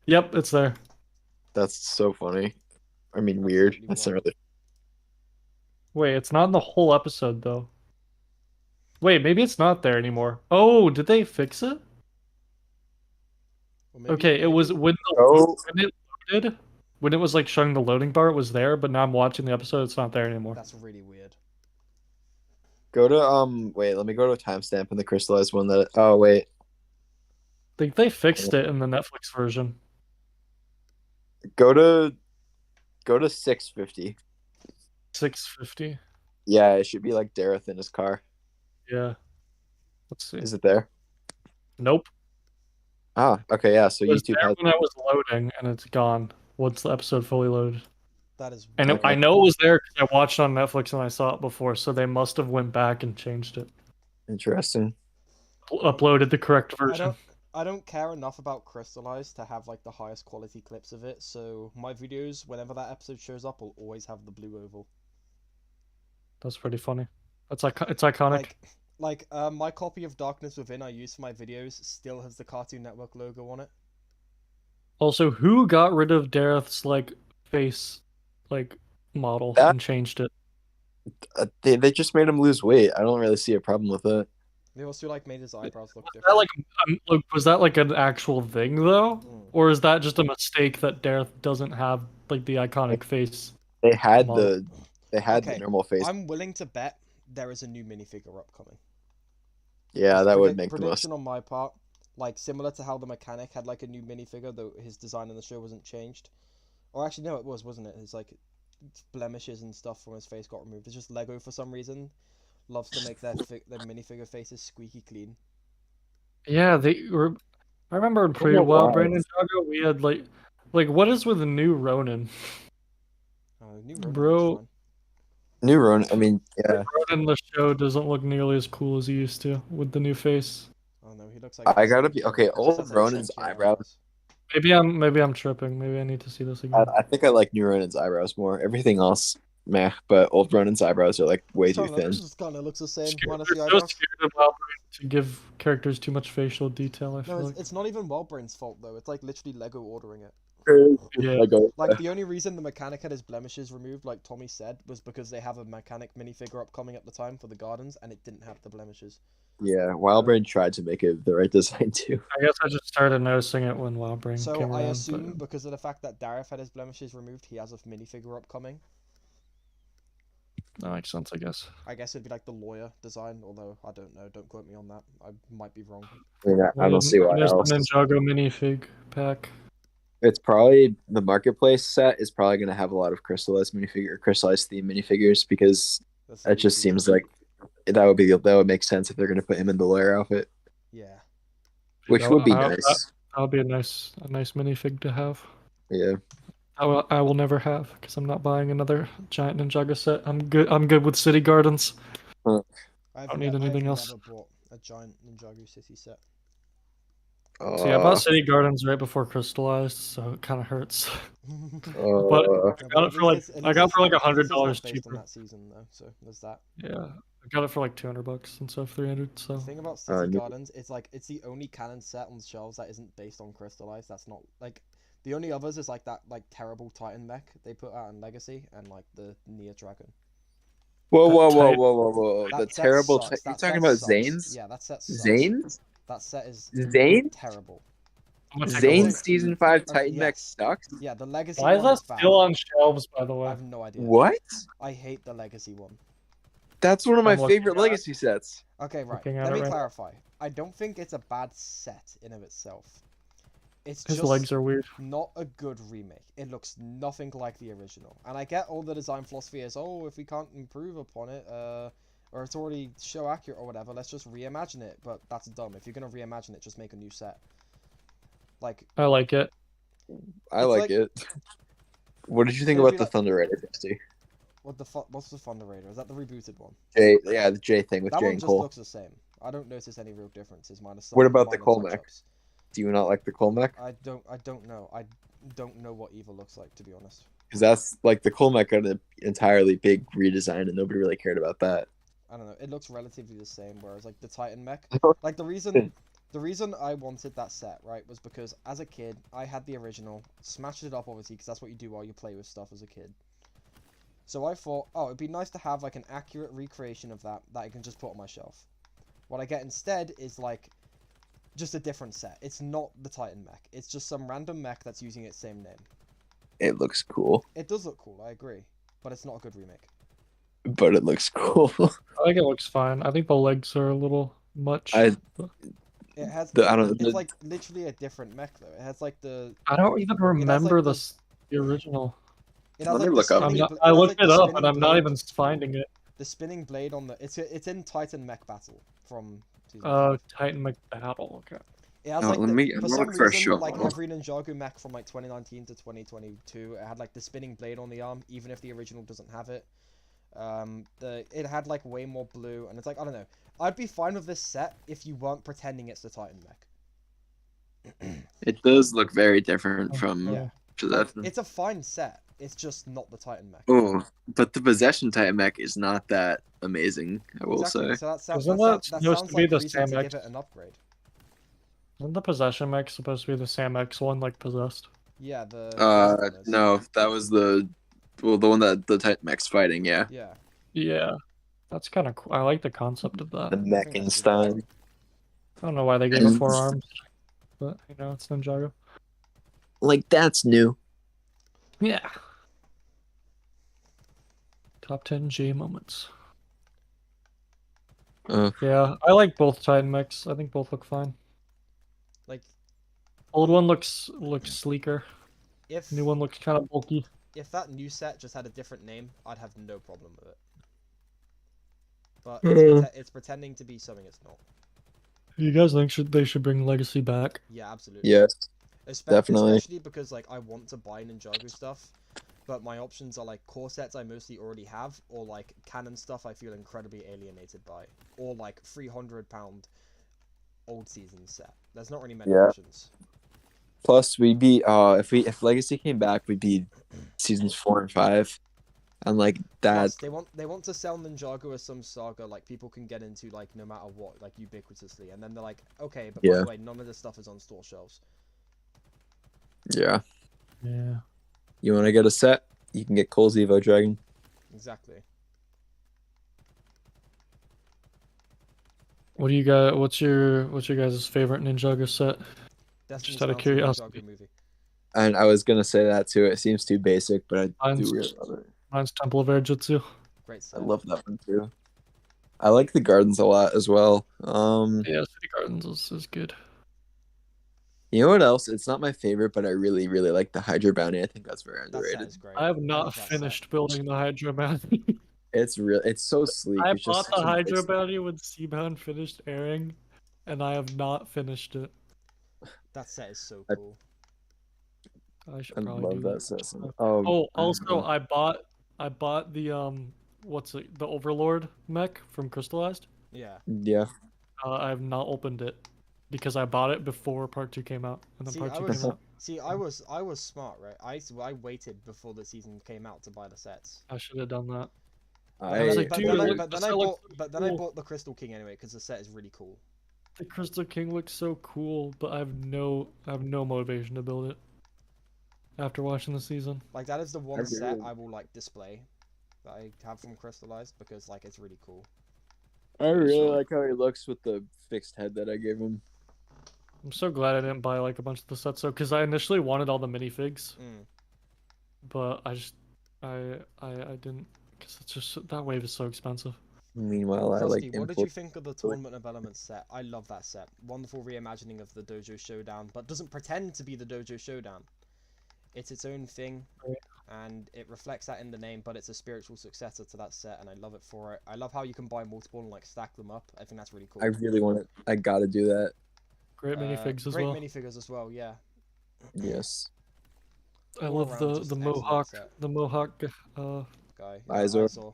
D: Yep, it's there.
B: That's so funny. I mean,
A: That's
B: weird.
A: totally
B: That's
A: wrong.
B: not really.
D: Wait, it's not in the whole episode though. Wait, maybe it's not there anymore. Oh, did they fix it?
A: Or maybe,
D: Okay, it was when
B: Oh,
D: when it loaded, when it was like showing the loading bar, it was there, but now I'm watching the episode, it's not there anymore.
A: That's really weird.
B: go to wait, let me go to a timestamp in the crystallized one that oh wait.
D: I think they fixed it in the Netflix version.
B: Go to 650.
D: 650.
B: Yeah, it should be like Dareth in his car.
D: Yeah. Let's see.
B: Is it there?
D: Nope.
B: Ah, okay, yeah. So
D: It was
B: YouTube
D: there
B: has
D: when I was loading, and it's gone once the episode fully loaded.
A: That is
D: And
A: weird.
B: Okay.
D: I know it was there because I watched on Netflix and I saw it before, so they must have went back and changed it.
B: interesting.
D: Uploaded the correct version.
A: I don't care enough about Crystallized to have like the highest quality clips of it, so my videos, whenever that episode shows up, will always have the blue oval.
D: That's pretty funny. It's iconic.
A: My copy of Darkness Within I use for my videos still has the Cartoon Network logo on it.
D: Also, who got rid of Dareth's like face like model
B: That-
D: and changed it?
B: They just made him lose weight. I don't really see a problem with it.
A: They also like made his eyebrows look
D: Was that
A: different.
D: like was that like an actual thing though,
A: Mm.
D: or is that just a mistake that Dareth doesn't have like the iconic face?
B: They had
D: Model.
B: the normal face.
A: I'm willing to bet there is a new minifigure upcoming.
B: Yeah, that would make the most.
A: Prediction on my part, like similar to how the mechanic had like a new minifigure, though his design in the show wasn't changed. Or actually, no, it was, wasn't it? His like blemishes and stuff from his face got removed. It's just Lego for some reason loves to make their minifigure faces squeaky clean.
D: Yeah, they were. I remember in
B: know
D: pre-Wild
B: why.
D: Brain Ninjago we had like what is with the new Ronin?
A: New Ronin
D: Bro.
A: looks fine.
B: New Ronin. I mean, yeah.
D: Ronin in the show doesn't look nearly as cool as he used to with the new face.
A: Oh no, he looks like.
B: I gotta be okay.
A: he just
B: Old
A: has, like,
B: Ronin's
A: sentient
B: eyebrows.
A: eyes.
D: Maybe I'm tripping. Maybe I need to see this again.
B: I think I like New Ronin's eyebrows more. Everything else, meh. But Old Ronin's eyebrows are like way too thin.
A: It just kind of looks the same. Minus
D: They're
A: the
D: so
A: eyebrows.
D: scared of Wild Brain to give characters too much facial detail. I feel
A: No,
D: like.
A: it's not even Wildbrain's fault though. It's like literally Lego ordering it.
D: Yeah.
A: Like the only reason the mechanic had his blemishes removed, like Tommy said, was because they have a mechanic minifigure upcoming at the time for the gardens, and it didn't have the blemishes.
B: Yeah, Wildbrain tried to make it the right design too.
D: I guess I just started noticing it when Wild Brain
A: So
D: came
A: I
D: around.
A: assume because of the fact that Dareth had his blemishes removed, he has a minifigure upcoming.
D: That makes sense, I guess.
A: I guess it'd be like the lawyer design, although I don't know. Don't quote me on that. I might be wrong.
B: I mean, I don't see why
D: There's
B: else.
D: the Ninjago minifig pack.
B: It's probably the marketplace set is probably going to have a lot of crystallized theme minifigures because
A: That's
B: it just
A: easy.
B: seems like that would make sense if they're going to put him in the lawyer outfit,
A: Yeah.
B: which would be
D: That
B: nice.
D: would be a nice minifig to have.
B: Yeah.
D: I will never have because I'm not buying another giant Ninjago set. I'm good with City Gardens.
A: I've
D: Don't need anything else.
A: never bought a giant Ninjago City set.
D: See, I bought City Gardens right before Crystallized, so it kind of hurts. But I got it for like $100
A: based
D: cheaper.
A: on that season though, so there's that.
D: Yeah, I got it for like $200 instead of 300. So
A: The thing about City
B: no.
A: Gardens, it's like it's the only canon set on the shelves that isn't based on Crystallized. That's not like the only others is like that like terrible Titan mech they put out in Legacy and like the Nia Dragon.
B: Whoa!
A: That
B: The
A: set
B: terrible.
A: sucks.
B: You
A: That
B: talking
A: set
B: about
A: sucks.
B: Zane's?
A: Yeah, that set sucks.
B: Zane's?
A: That set is
B: Zane?
A: terrible.
D: I'm gonna take a
B: Zane's
D: look.
B: season 5 Titan mech
A: yes.
B: sucks.
A: Yeah, the Legacy
D: Why is
A: one
D: that
A: is bad.
D: still on shelves, by the
A: I
D: way?
A: have no idea.
B: What?
A: I hate the Legacy one.
B: That's one of my
D: I'm looking
B: favorite
D: at it.
B: legacy sets.
A: Okay, right.
D: Looking at
A: Let
D: it
A: me
D: right now.
A: clarify. I don't think it's a bad set in of itself. It's
D: His
A: just
D: legs are weird.
A: not a good remake. It looks nothing like the original. And I get all the design philosophy is, oh, if we can't improve upon it, or it's already show accurate or whatever, let's just reimagine it. But that's dumb. If you're gonna reimagine it, just make a new set. Like,
D: I like it.
B: I
A: It's
B: like
A: like-
B: it. What did you think
A: It'd
B: about
A: be
B: the
A: like-
B: Thunder Raider 50?
A: what's the Thunder Raider? Is that the rebooted one?
B: The J thing with
A: That
B: Jay
A: one
B: and
A: just
B: Cole.
A: looks the same. I don't notice any real differences. Minus some
B: What about the
A: minor
B: Cole mech?
A: touch-ups.
B: Do you not like the Cole mech?
A: I don't know. I don't know what evil looks like, to be honest.
B: Because that's like the Cole mech got an entirely big redesign, and nobody really cared about that.
A: I don't know. It looks relatively the same, whereas like the Titan mech,
B: Oh.
A: like the reason The reason I wanted that set, right, was because as a kid, I had the original, smashed it up obviously, because that's what you do while you play with stuff as a kid. So I thought, oh, it'd be nice to have like an accurate recreation of that I can just put on my shelf. What I get instead is like just a different set. It's not the Titan mech. It's just some random mech that's using its same name.
B: It looks cool,
A: It does look cool, I agree, but it's not a good remake.
B: but it looks cool.
D: I think it looks fine. I think the legs are a little much.
B: I
A: It has.
B: I don't know.
A: It's like literally a different mech though. It has like the.
D: I don't even remember the original.
A: It has
B: Let me
A: like the
B: look up.
A: spinning.
D: I
A: It has,
D: looked
A: like,
D: it
A: the
D: up,
A: spinning
D: and I'm not
A: blade-
D: even finding it.
A: The spinning blade on the. It's in Titan Mech Battle from. Season
D: Oh,
A: 5.
D: Titan McBattle. Okay.
A: It has
B: Oh,
A: like
B: let
A: the,
B: me-
A: for
B: I'm
A: some
B: looking for a
A: reason
B: show
A: like
B: model.
A: every Ninjago mech from like 2019 to 2022, it had like the spinning blade on the arm, even if the original doesn't have it. It had like way more blue, and it's like I don't know. I'd be fine with this set if you weren't pretending it's the Titan mech.
B: It does look very different from
A: Yeah. Like,
B: Possession.
A: it's a fine set. It's just not the Titan mech.
B: Oh, but the Possession Titan mech is not that amazing, I will
A: Exactly.
B: say.
A: So that sounds
D: Isn't
A: that
D: that
A: sounds
D: supposed to be
A: like
D: the
A: reason to
D: Sam
A: give
D: X?
A: it an upgrade.
D: Isn't the Possession mech supposed to be the Sam X one, like Possessed?
A: Yeah, the one is.
B: No, that was the one that the Titan mech's fighting. Yeah,
A: Yeah.
D: Yeah. That's kind of cool. I like the concept of that.
B: the
A: I think that's
B: Meckenstein.
A: really
D: I don't know why they gave it 4 arms, but you know, it's Ninjago.
B: Like that's new.
D: Yeah. Top 10 J moments. Yeah, I like both Titan mechs. I think both look fine.
A: Like
D: Old one looks sleeker.
A: if
D: New one looks kind of bulky.
A: if that new set just had a different name, I'd have no problem with it. But it's pretending to be something it's not.
D: You guys think they should bring Legacy back?
A: Yeah, absolutely.
B: Yes, definitely.
A: Especially because like I want to buy Ninjago stuff, but my options are like core sets I mostly already have, or like canon stuff I feel incredibly alienated by, or like £300 old season set. There's not really many
B: Yeah.
A: options.
B: Plus, we'd be if Legacy came back, we'd be seasons 4 and 5, and like that.
A: Plus, they want to sell Ninjago as some saga like people can get into like no matter what, like ubiquitously, and then they're like, okay, but by
B: Yeah.
A: the way, none of this stuff is on store shelves.
B: Yeah,
D: Yeah.
B: you want to get a set? You can get Cole's Evo Dragon.
A: Exactly.
D: What do you guys? What's your guys' favorite Ninjago set?
A: Destiny's
D: Just out of
A: Bounty
D: curiosity.
A: Ninjago movie.
B: And I was gonna say that too. It seems too basic, but I
D: Mine's-
B: do really love it.
D: Mine's Temple of Air Jutsu.
A: Great
B: I
A: set.
B: love that one too. I like the gardens a lot as well.
D: Yeah, City Gardens is good.
B: You know what else? It's not my favorite, but I really, really like the Hydra Bounty. I think that's very
A: That set
B: underrated.
A: is great.
D: I have
A: love
D: not
A: that set.
D: finished building the Hydra Bounty.
B: It's so sleek.
D: I
B: It's just
D: bought the
B: such a
D: Hydra
B: nice-
D: Bounty when Seabound finished airing, and I have not finished it.
A: That set is so
B: I-
A: cool.
D: I should
B: I
D: probably
B: love
D: do
B: that
D: that.
B: system.
D: Oh, also I bought the what's it, the Overlord mech from Crystallized.
A: Yeah.
B: Yeah.
D: I have not opened it because I bought it before Part 2 came out, and then
A: See,
D: Part
A: I
D: 2
A: was
D: came out.
A: I was smart, right? I waited before the season came out to buy the sets.
D: I should have done that.
B: I
D: was like,
A: but,
D: dude,
A: then I,
D: look,
A: but then
D: this
A: I
D: set
A: bought
D: looks
A: but then I
D: cool.
A: bought the Crystal King anyway because the set is really cool.
D: The Crystal King looks so cool, but I have no motivation to build it. After watching the season,
A: Like that is the one
B: That'd be
A: set
B: really-
A: I will like display that I have from Crystallized because like it's really cool.
B: I really
D: So-
B: like how he looks with the fixed head that I gave him.
D: I'm so glad I didn't buy like a bunch of the sets, though, because I initially wanted all the minifigs, but I didn't, because it's just that wave is so expensive.
B: Meanwhile, I
A: Frosty,
B: like
A: what did you
B: import-
A: think of the Tournament of Elements set? I love that set. Wonderful reimagining of the Dojo Showdown, but doesn't pretend to be the Dojo Showdown. It's its own thing, and it reflects that in the name, but it's a spiritual successor to that set, and I love it for it. I love how you can buy multiple and like stack them up. I think that's really cool.
B: I really want it. I gotta do that.
D: Great minifigs as
A: great
D: well.
A: minifigures as well, yeah.
B: Yes.
D: I
A: All
D: love
A: around
D: the
A: just
D: the
A: excellent
D: Mohawk
A: set.
D: the Mohawk.
A: Guy.
B: Izor.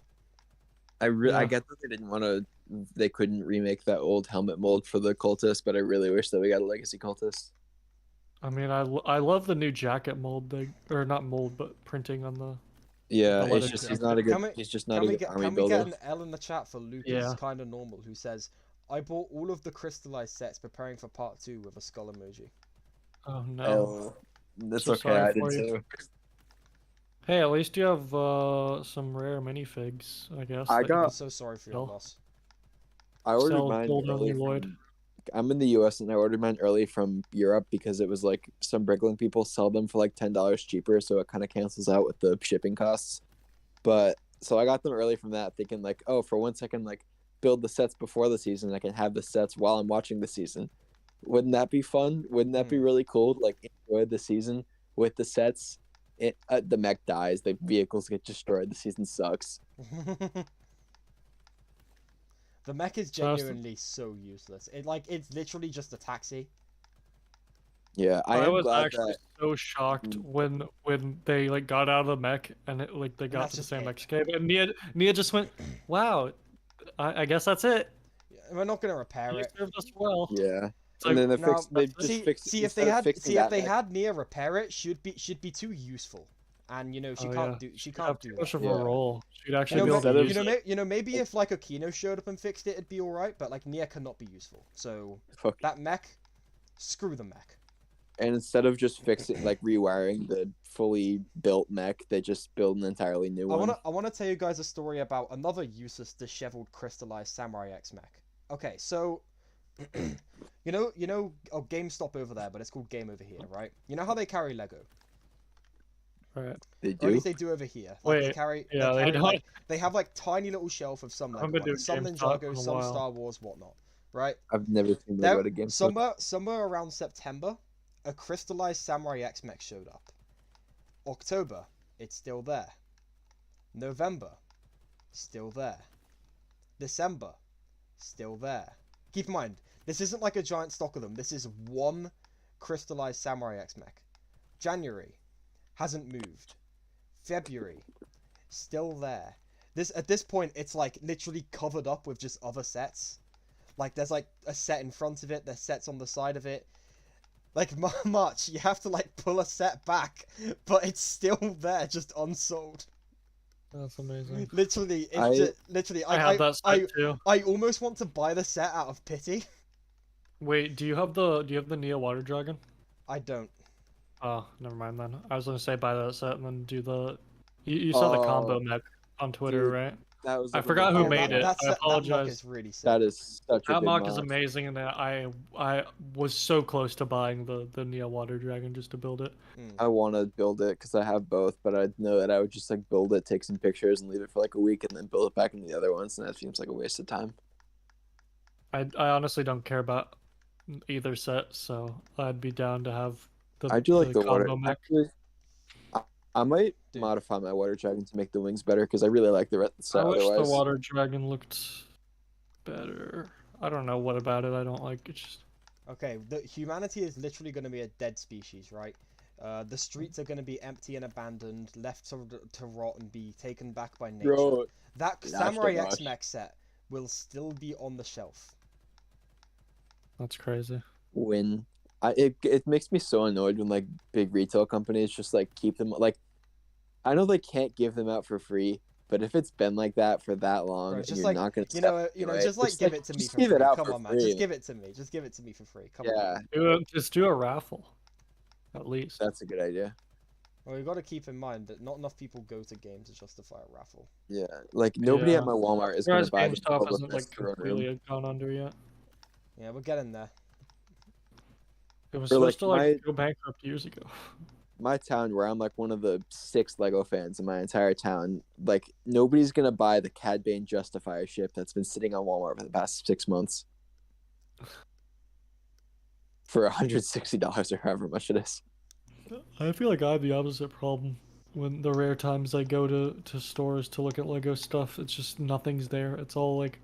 B: I
D: Yeah.
B: get that they didn't want to. They couldn't remake that old helmet mold for the cultist, but I really wish that we got a legacy cultist.
D: I mean, I love the new jacket mold, or not mold, but printing on the.
B: Yeah,
D: The
B: it's
D: leather
B: just
D: jacket.
B: he's not a good.
A: Can we-
B: He's just not
A: Can
B: a
A: we
B: good
A: get
B: army
A: can we get
B: builder.
A: an L in the chat for Lucas
D: Yeah.
A: Kind of Normal who says I bought all of the crystallized sets preparing for part 2 with a skull emoji.
D: Oh no.
B: Oh, that's
D: So
B: okay.
D: sorry
B: I did
D: for you.
B: too.
D: Hey, at least you have some rare minifigs, I guess.
B: I
D: that you
B: got-
A: I'm
D: can
A: so sorry for your
D: sell.
A: loss.
B: I ordered
D: Sell
B: mine
D: gold
B: early
D: only Lloyd.
B: from. I'm in the U.S. and I ordered mine early from Europe because it was like some Brooklyn people sell them for like $10 cheaper, so it kind of cancels out with the shipping costs. But so I got them early from that, thinking like, oh, for 1 second, like build the sets before the season. I can have the sets while I'm watching the season. Wouldn't that be fun? Wouldn't that be really cool? Like enjoy the season with the sets. The mech dies, the vehicles get destroyed, the season sucks.
A: The mech is
D: So I was-
A: genuinely so useless. It's literally just a taxi.
B: Yeah, I
D: I
B: am
D: was
B: glad
D: actually
B: that
D: so shocked
B: Mm.
D: when they like got out of the mech and they got
A: that's
D: to the
A: just
D: same
A: it.
D: escape and Nia just went, wow, I guess that's it.
A: We're not gonna repair
D: You
A: it.
D: served us well.
B: yeah.
D: It's
B: And
D: like,
B: then
A: Now,
B: they
D: that's it.
B: just fixed
A: see if
B: instead
A: they
B: of
A: had
B: fixing
A: see if
B: that
A: they
B: mech-
A: had Nia repair it, she'd be too useful, and she
D: Oh,
A: can't
D: yeah.
A: do she
D: She'd
A: can't
D: have
A: do
D: too much
A: that.
D: of a
B: Yeah.
D: role. She'd
A: You
D: actually
A: know,
D: be able
B: instead
D: to
B: of-
D: use it.
A: maybe if like Okino showed up and fixed it, it'd be alright. But like Nia cannot be useful. So
B: Fuck.
A: that mech, screw the mech.
B: And instead of just fixing like rewiring the fully built mech, they just build an entirely new one.
A: I wanna tell you guys a story about another useless, disheveled, crystallized Samurai X mech. Okay, so oh, GameStop over there, but it's called Game over here, right? You know how they carry Lego,
D: Right.
B: They
A: or at
B: do.
A: least they do over here. Like
D: Wait,
A: they
D: yeah, they
A: carry
D: don't.
A: like they have like tiny little shelf of some
D: I haven't
A: Lego,
D: been
A: ones, some
D: doing GameStop
A: Ninjago,
D: in a
A: some
D: while.
A: Star Wars, whatnot, right?
B: I've never seen
A: There,
B: Lego at a game.
A: somewhere around September, a crystallized Samurai X mech showed up. October, it's still there. November, still there. December, still there. Keep in mind, this isn't like a giant stock of them. This is one crystallized Samurai X mech. January, hasn't moved. February, still there. At this point, it's like literally covered up with just other sets. Like there's like a set in front of it, there's sets on the side of it. Like March, you have to like pull a set back, but it's still there, just unsold.
D: That's amazing.
A: Literally,
D: I have that set too.
A: I almost want to buy the set out of pity.
D: Wait, do you have the Nia Water Dragon?
A: I don't.
D: Oh, never mind then. I was gonna say buy that set and then do the. You saw the combo mech on Twitter,
B: dude,
D: right?
B: That was.
D: I
B: like,
D: forgot who
B: amazing.
D: made it. I
A: That
D: apologize.
A: mock is really sick.
B: That is such a
D: That
B: good
D: mock is
B: mod.
D: amazing, and I was so close to buying the Nia Water Dragon just to build it.
B: I want to build it because I have both, but I know that I would just like build it, take some pictures, and leave it for like a week, and then build it back into the other ones, and that seems like a waste of time.
D: I honestly don't care about either set, so I'd be down to have
B: I do like the water.
D: combo mech.
B: Actually, I might
A: Dude.
B: modify my water dragon to make the wings better because I really like the
D: I
B: set.
D: wish
B: Otherwise,
D: the Water Dragon looked better. I don't know what about it I don't like. It's just
A: Okay, humanity is literally going to be a dead species, right? The streets are going to be empty and abandoned, left to rot and be taken back by nature.
B: bro,
A: That
B: Gosh,
A: Samurai
B: gosh.
A: X mech set will still be on the shelf.
D: that's crazy.
B: when it makes me so annoyed when like big retail companies just like keep them like. I know they can't give them out for free, but if it's been like that for that long,
A: Bro,
B: and
A: just
B: you're
A: like,
B: not gonna,
A: just like give it to me
B: just
A: for
B: give
A: free.
B: it out
A: Come
B: for
A: on, man, just
B: free.
A: give it to me. Just give it to me for free. Come
B: Yeah,
A: on.
D: Just do a raffle, at least.
B: that's a good idea.
A: Well, you got to keep in mind that not enough people go to games to justify a raffle.
B: Yeah, like nobody
D: Yeah.
B: at my Walmart is
D: Whereas
B: gonna buy the
D: GameStop
B: Boba
D: hasn't like
B: Fett's throne room.
D: completely gone under yet.
A: Yeah, we're getting there.
D: It was
B: Or,
D: supposed to
B: like,
D: go bankrupt years ago.
B: My town, where I'm like one of the 6 Lego fans in my entire town, like nobody's gonna buy the Cad Bane Justifier ship that's been sitting on Walmart for the past 6 months for $160 or however much it is.
D: I feel like I have the opposite problem. When the rare times I go to stores to look at Lego stuff, it's just nothing's there. It's all like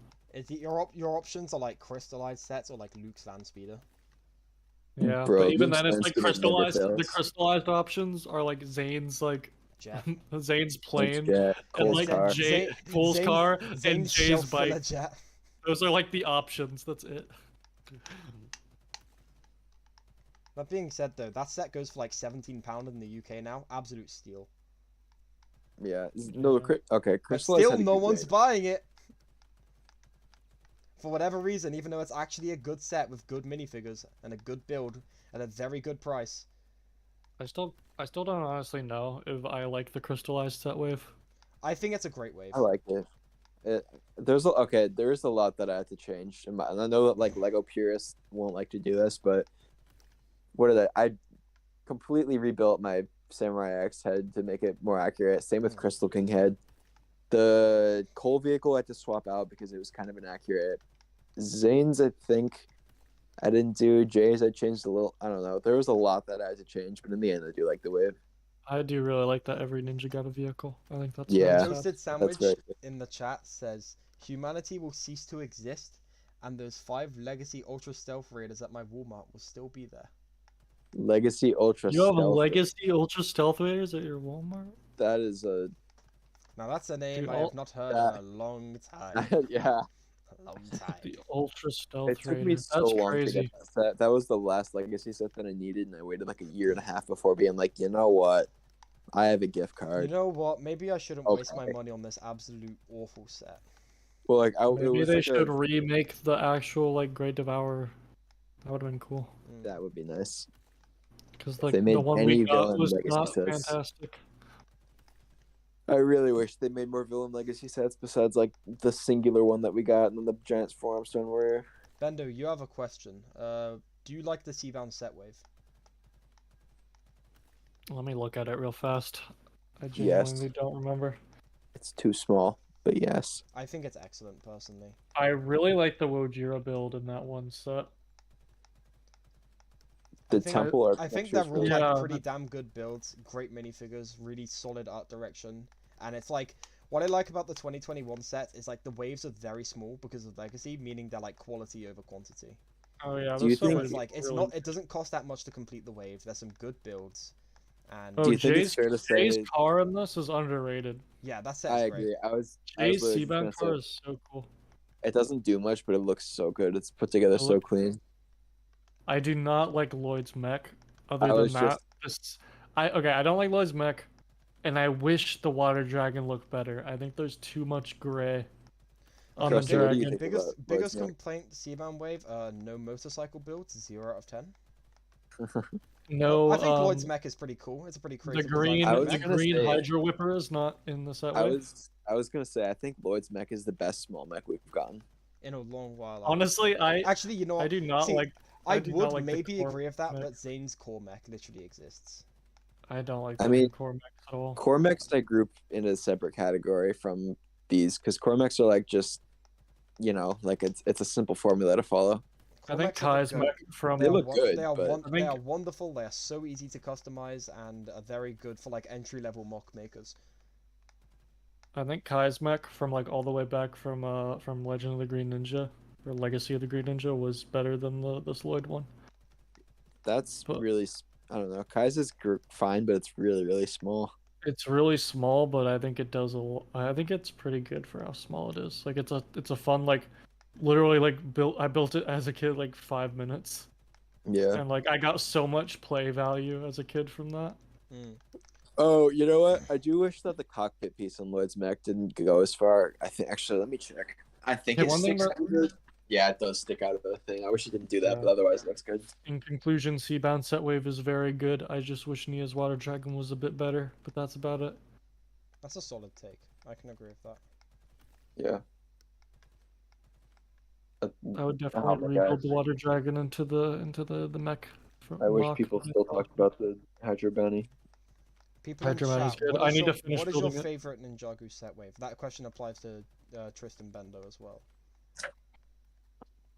A: Your options are like crystallized sets or like Luke's land speeder.
D: yeah,
B: Bro,
D: but even
B: Luke's
D: then it's
B: Land
D: like
B: Speeder never
D: crystallized. The
B: fails.
D: crystallized options are like Zane's
A: Jet.
D: Zane's plane
B: Jet,
D: and
B: Cole's
D: like
B: car.
D: Cole's car and
A: Zane's
D: Jay's
A: shelf full
D: bike.
A: of jet.
D: Those are like the options. That's it.
A: That being said, though, that set goes for like £17 in the UK now. Absolute steal.
B: Yeah, no, okay,
A: But
B: Crystallized
A: still,
B: had a
A: no
B: good
A: one's
B: rate.
A: buying it. For whatever reason, even though it's actually a good set with good minifigures and a good build at a very good price.
D: I still don't honestly know if I like the crystallized set wave.
A: I think it's a great wave.
B: I like it. There's a lot that I had to change, and I know that like Lego purists won't like to do this, but I completely rebuilt my Samurai X head to make it more accurate. Same with Crystal King head. The Cole vehicle I had to swap out because it was kind of inaccurate. Zane's, I think I didn't do. Jay's I changed a little. I don't know. There was a lot that I had to change, but in the end, I do like the wave.
D: I do really like that every ninja got a vehicle. I think that's
B: Yeah.
D: really sad.
A: Toasted Sandwich
B: very good.
A: in the chat says, humanity will cease to exist, and those 5 Legacy Ultra Stealth Raiders at my Walmart will still be there.
B: Legacy Ultra.
D: You have
B: Stealth.
D: Legacy Ultra Stealth Raiders at your Walmart?
B: That is a
A: Now that's a name
D: Dude,
A: I have not heard in a long time.
B: yeah.
A: A long time.
D: The Ultra Stealth
B: It took
D: Raider.
B: me
D: That's
B: so long
D: crazy.
B: to get that set. That was the last Legacy set that I needed, and I waited like a year and a half before being like, you know what? I have a gift card.
A: You know what? Maybe I shouldn't waste my money on this absolute awful set.
B: Well, like it
D: Maybe
B: was
D: they
B: like
D: should remake the actual like Great Devourer. That would have been cool.
B: that would be nice.
D: Because like
B: they made
D: the one
B: any
D: we got
B: villain
D: was
B: Legacy
D: not
B: sets.
D: fantastic.
B: I really wish they made more villain Legacy sets besides like the singular one that we got and then the Giant Stormstone Warrior.
A: Bendo, you have a question. Do you like the Seabound set wave?
D: Let me look at it real fast. I
B: Yes.
D: genuinely don't remember.
B: It's too small, but yes.
A: I think it's excellent, personally.
D: I really like the Wojira build in that one set.
B: The
A: think-
B: temple
A: I think
B: architecture
A: they're
B: is
A: all
B: really
D: Yeah,
A: like pretty
D: but-
A: damn good builds, great minifigures, really solid art direction, and it's like what I like about the 2021 set is like the waves are very small because of Legacy, meaning they're like quality over quantity.
D: Oh yeah,
B: Do you
D: this set
B: think-
A: So
D: was
A: it's like it's
D: really-
A: not it doesn't cost that much to complete the wave. There's some good builds, and
D: Oh,
B: Do you think
D: Jay's,
B: it's fair to
D: Jay's
B: say-
D: car in this is underrated.
A: yeah, that set's
B: I
A: great.
B: agree. I was
D: Jay's
B: literally just
D: Seabound
B: gonna
D: car
B: say,
D: is so cool.
B: it doesn't do much, but it looks so good. It's put together
D: It
B: so
D: look-
B: clean.
D: I do not like Lloyd's mech. Other
B: I
D: than
B: was
D: that, I don't like Lloyd's mech, and I wish the water dragon looked better. I think there's too much gray on the
B: Justin, what do you
D: dragon.
B: think?
A: Biggest
B: about
A: biggest
B: Lloyd's mech?
A: complaint Seabound wave, no motorcycle builds, 0 out of 10.
D: No,
A: I think Lloyd's mech is pretty cool. It's a pretty
D: the
A: creative
D: green,
A: design
B: I
A: for a
B: was
D: the
A: mech.
B: gonna
D: green
B: say-
D: Hydra Whipper is not in the set
B: I
D: wave.
B: was gonna say I think Lloyd's mech is the best small mech we've gotten.
A: in a long while.
D: Honestly,
A: Actually, you know what?
D: I do not
A: See,
D: like.
A: I
D: do
A: would
D: not like the
A: maybe
D: core
A: agree with that,
D: mech.
A: but Zane's core mech literally exists.
D: I don't like.
B: I
D: the
B: mean,
D: core mechs at all.
B: Core mechs I group in a separate category from these because core mechs are like just, like it's a simple formula to follow.
D: I
A: Core
D: think
A: mechs are
D: Kai's
A: good.
D: mech from.
B: They look good,
A: They are
B: but-
A: won-
D: I
A: they
D: think-
A: are wonderful. They are so easy to customize and are very good for like entry level mock makers.
D: I think Kai's mech from like all the way back from Legend of the Green Ninja or Legacy of the Green Ninja was better than this Lloyd one.
B: That's
D: But-
B: really I don't know. Kai's is fine, but it's really really small.
D: It's really small, but I think it does I think it's pretty good for how small it is. Like it's a fun like, literally like I built it as a kid like 5 minutes,
B: Yeah.
D: and like I got so much play value as a kid from that.
A: Mm.
B: Oh, you know what? I do wish that the cockpit piece on Lloyd's mech didn't go as far. I think actually, let me check. I think
D: Hey,
B: it's
D: one thing that-
B: 600. Yeah, it does stick out of the thing. I wish it didn't do that,
D: Yeah.
B: but otherwise it looks good.
D: In conclusion, Seabound set wave is very good. I just wish Nia's Water Dragon was a bit better, but that's about it.
A: That's a solid take. I can agree with that.
B: Yeah.
D: I would
B: Oh
D: definitely
B: my
D: rebuild
B: gosh.
D: the Water Dragon into the mech. From
B: I wish
D: Mach.
B: people still talked about the Hydra Bounty.
A: People in the
D: Hydra Man is
A: chat,
D: good.
A: what
D: I
A: is
D: need
A: your,
D: to finish
A: what is your
D: building it.
A: favorite Ninjago set wave? That question applies to Tristan Bendo as well.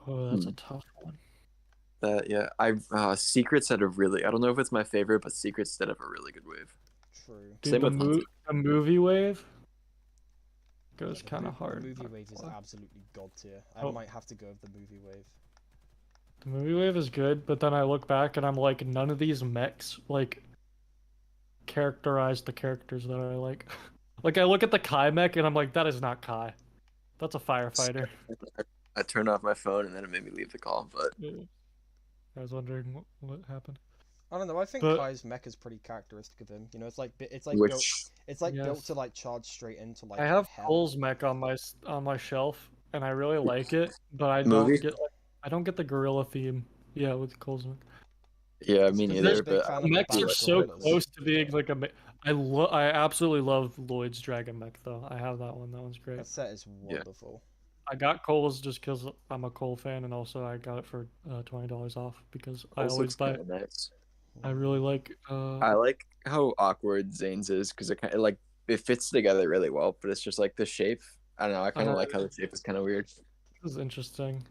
D: Oh, that's a tough one.
B: Yeah, Secrets had a really. I don't know if it's my favorite, but Secrets did have a really good wave.
A: True.
D: Dude,
B: Same
D: the,
B: with
D: the movie wave goes
A: Yeah, the
D: kind of
A: mov-
D: hard.
A: The movie
D: not
A: wave is
D: gonna lie.
A: absolutely god tier. I
D: Oh.
A: might have to go with the movie wave.
D: The movie wave is good, but then I look back and I'm like, none of these mechs like characterize the characters that I like. Like I look at the Kai mech and I'm like, that is not Kai. That's a firefighter.
B: I turned off my phone and then it made me leave the call, but
D: Yeah. I was wondering what happened.
A: I don't know. I think
D: But-
A: Kai's mech is pretty characteristic of him. You know, it's like built.
B: which
A: It's like built
D: Yes.
A: to like charge straight into like
D: I have
A: hell.
D: Cole's mech on my shelf, and I really like it, but I
B: Movie?
D: don't get the gorilla theme. Yeah, with Cole's mech.
B: Yeah,
A: It's
B: me
A: 'cause
B: neither.
A: you're a big
B: But
A: fan
B: I
A: of
B: don't
A: the
D: Mechs
B: feel
D: are
A: bad
B: like
D: so
A: gorillas.
D: close to being like I absolutely love Lloyd's Dragon mech though. I have that one. That one's great.
A: That set is
B: Yeah.
A: wonderful.
D: I got Cole's just because I'm a Cole fan, and also I got it for $20 off because I
B: Pulse
D: always
B: looks
D: buy
B: kind
D: it.
B: of nice.
D: I really like.
B: I like how awkward Zane's is because it kind of like it fits together really well, but it's just like the shape. I don't know. I kind of like how the shape is kind of weird.
D: This is interesting.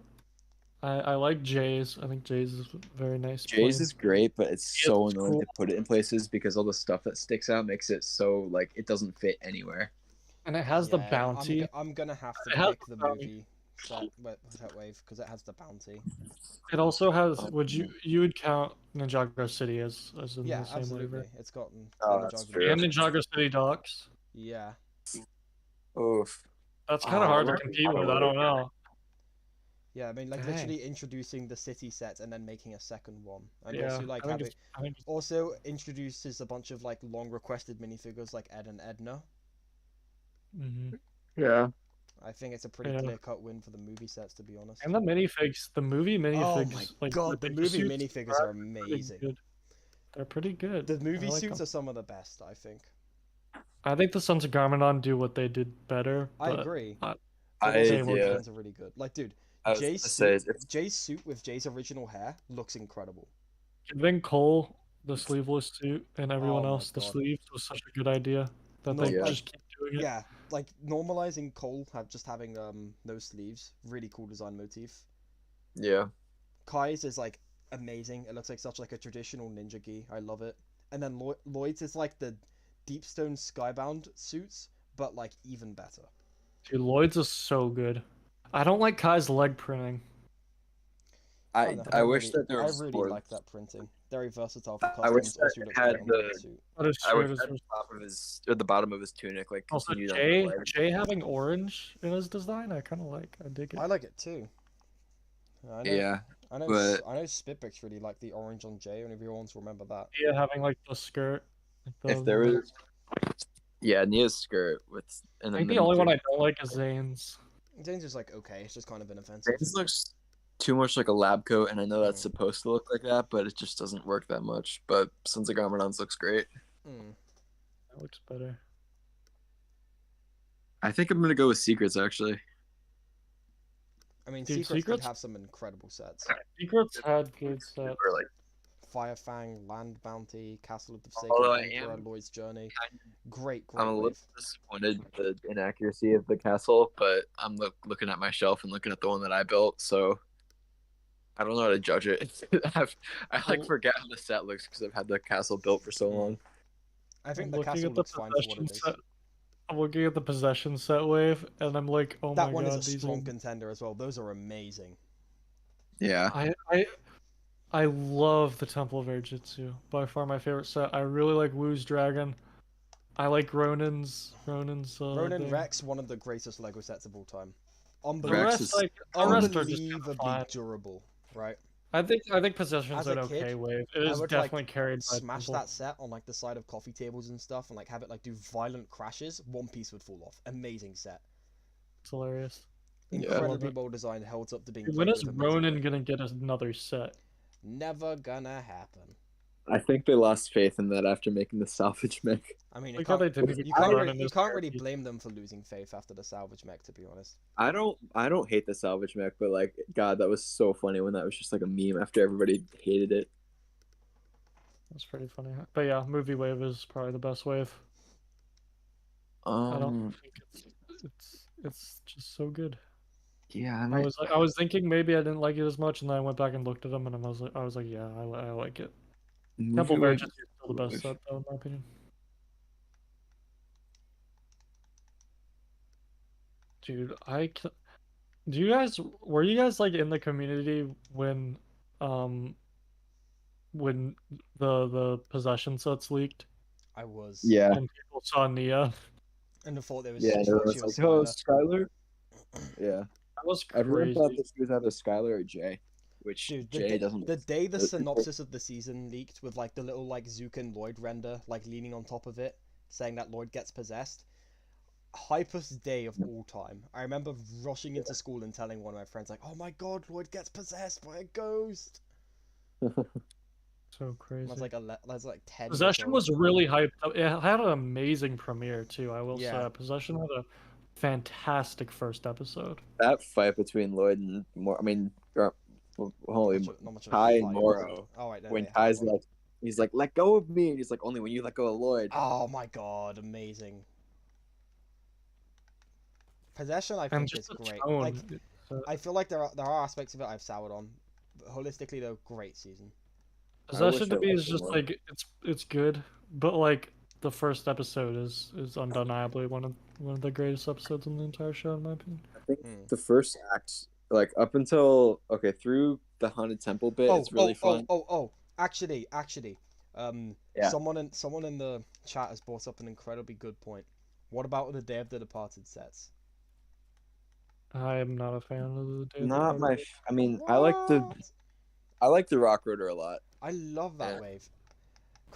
D: I like Jay's. I think Jay's is very nice.
B: Jay's
D: plain.
B: is great, but it's
D: Yeah,
B: so
D: it's
B: annoying
D: cool.
B: to put it in places because all the stuff that sticks out makes it so like it doesn't fit anywhere.
D: And it has the
A: Yeah,
D: bounty.
A: I'm gonna have to
D: It has
A: pick
D: the
A: the
D: bounty.
A: movie set wave because it has the bounty.
D: It also has.
B: Um,
D: Would you would count Ninjago City as in
A: Yeah,
D: the same
A: absolutely.
D: waiver?
A: It's gotten
B: Oh,
A: the
B: that's
A: Ninjago
B: true.
D: And
A: movie.
D: Ninjago City Docks.
A: Yeah.
B: Oof.
D: That's kind of hard to compete with. I don't know.
A: Yeah, I mean, like
D: Dang.
A: literally introducing the city set and then making a second one, and
D: Yeah,
A: also like
D: I think
A: having
D: it's
A: also introduces a bunch of like long requested minifigures like Ed and Edna.
D: mhm.
B: Yeah.
A: I think it's a pretty
D: Yeah.
A: clear cut win for the movie sets, to be honest.
D: And the minifigs, the movie
A: Oh
D: minifigs,
A: my
D: like
A: god, the
D: big
A: movie
D: suits
A: minifigures are
D: pretty
A: amazing.
D: good. They're pretty good.
A: The movie
D: I like
A: suits
D: them.
A: are some of the best, I think.
D: I think the Sons of Garmadon do what they did better.
A: I
D: But
A: agree.
D: I-
A: But
B: I
A: also
D: They
A: the
D: were
B: yeah.
A: designs are really good. Like, dude,
B: I was
A: Jay's
B: gonna say
A: suit,
B: it's
A: Jay's suit with Jay's original hair looks incredible.
D: Giving Cole the sleeveless suit and everyone
A: Oh my
D: else the
A: God.
D: sleeves was such a good idea that they
B: Yeah.
D: just keep doing it.
A: Yeah, like normalizing Cole just having no sleeves, really cool design motif.
B: yeah.
A: Kai's is like amazing. It looks like such like a traditional ninja gi. I love it. And then Lloyd's is like the Deepstone Skybound suits, but like even better.
D: Dude, Lloyd's is so good. I don't like Kai's leg printing.
A: I don't know,
B: I wish that there
A: I
B: was
A: really
B: more.
A: like that printing. Very versatile for
B: I wish
A: costumes.
B: that
A: Also
B: it
A: looks
B: had
A: great on the
B: the-
A: suit.
D: That is
B: I
D: true.
B: wish at the top of his or the bottom of his tunic like
D: Also,
B: continued on
D: Jay,
B: the leg.
D: Jay having orange in his design, I kind of like. I dig it.
A: I like it too. I know,
B: Yeah.
A: I know,
B: but-
A: I know. Spitbix really like the orange on Jay, and everyone's remember that.
D: Yeah, having like the skirt. Like
B: If there was Yeah, Nia's skirt with and
D: I
B: then
D: think the only one I don't like is Zane's.
A: Zane's is like okay, it's just kind of inoffensive.
B: This looks too much like a lab coat, and I know that's
A: Mm.
B: supposed to look like that, but it just doesn't work that much. But Sons of Garmadon's looks great.
A: Mm.
D: That looks better.
B: I think I'm gonna go with Secrets actually.
A: I mean,
D: Dude,
A: Secrets
D: Secrets-
A: did have some incredible sets.
D: Secrets had good sets.
B: Or like
A: Firefang, Land Bounty, Castle of the Sacred
B: Although I
A: Emperor,
B: am
A: Lloyd's Journey.
B: kind
A: Great
B: I'm a
A: wave.
B: little disappointed with the inaccuracy of the castle, but I'm looking at my shelf and looking at the one that I built, so I don't know how to judge it. I like forget how the set looks because I've had the castle built for so long.
A: I think
D: I'm
A: the
D: looking
A: castle
D: at the
A: looks fine for what
D: possession
A: it is.
D: set. I'm looking at the possession set wave, and I'm like, oh
A: That
D: my
A: one
D: god,
A: is a
D: these
A: strong
D: are.
A: contender as well. Those are amazing.
B: Yeah.
D: I love the Temple of Airjitsu. By far my favorite set. I really like Wu's Dragon. I like Ronin's.
A: Ronin
D: thing.
A: Rex, one of the greatest Lego sets of all time.
D: The
A: Unbelievable.
B: Rex
D: rest,
B: is
D: the rest are just
A: Unbelievably
D: fine.
A: durable, right?
D: I think Possession's
A: As a
D: an okay
A: kid,
D: wave. It
A: I
D: is
A: would,
D: definitely
A: like,
D: carried by
A: Smash
D: Temple.
A: that set on like the side of coffee tables and stuff, and like have it like do violent crashes. One piece would fall off. Amazing set.
D: It's hilarious.
B: Yeah.
A: Incredibly
D: it.
A: well designed. Held up to being.
D: When
A: played
D: is
A: with amazingly.
D: Ronin gonna get another set?
A: Never gonna happen.
B: I think they lost faith in that after making the salvage mech.
A: I mean,
D: Like how they didn't even
A: you
D: put
A: can't,
D: Ronin
A: you
D: as
A: can't really
D: character.
A: blame them for losing faith after the salvage mech, to be honest.
B: I don't hate the salvage mech, but like God, that was so funny when that was just like a meme after everybody hated it.
D: That's pretty funny. But yeah, movie wave is probably the best wave. I don't think it's just so good.
B: Yeah,
D: I was thinking maybe I didn't like it as much, and then I went back and looked at them, and I was like, yeah, I like it. Temple of Airjitsu is still the best set, though, in my opinion. Dude, do you guys were you guys like in the community when the possession sets leaked
A: I was.
B: Yeah.
D: and people saw Nia?
A: And the thought there was.
B: Yeah,
A: she
B: everyone
A: was
B: was like, "Oh,
A: Skylar.
B: Skylar." Yeah,
D: That was
B: everyone
D: crazy.
B: thought that she was either Skylar or Jay, which
A: Dude,
B: Jay doesn't.
A: the day the
B: the-
A: synopsis of the season leaked with like the little like Zuko and Lloyd render like leaning on top of it, saying that Lloyd gets possessed, hypest day of all time. I remember rushing into school and telling one of my friends, like, "Oh my god, Lloyd gets possessed by a ghost."
D: So
A: I was
D: crazy.
A: like, I was like 10 years
D: Possession
A: old.
D: was really hyped up. It had an amazing premiere too. I will
A: Yeah.
D: say, Possession had a fantastic first episode.
B: That fight between Lloyd and holy
A: Not much of a
B: Ty and
A: fight.
B: Morrow.
A: Oh wait, no,
B: When
A: they had
B: Ty's
A: one.
B: like, he's like, let go of me, and he's like, only when you let go of Lloyd.
A: Oh my god, amazing. Possession, I
D: And
A: think,
D: just
A: is
D: the
A: great.
D: tone.
A: Like, I feel like there are aspects of it I've soured on, but holistically, though, great season.
D: Possession to
B: it
D: me
B: was
D: is just
B: more.
D: like it's good, but like the first episode is undeniably one of the greatest episodes in the entire show, in my opinion.
B: I think the first act, like up until through the haunted temple bit, it's really fun.
A: Actually,
B: Yeah.
A: someone in the chat has brought up an incredibly good point. What about the Day of the Departed sets?
D: I am not a fan of the Day of the
B: Not my.
D: Departed.
B: I mean,
A: What?
B: I like the Rock Roader a lot.
A: I love that
B: Yeah.
A: wave.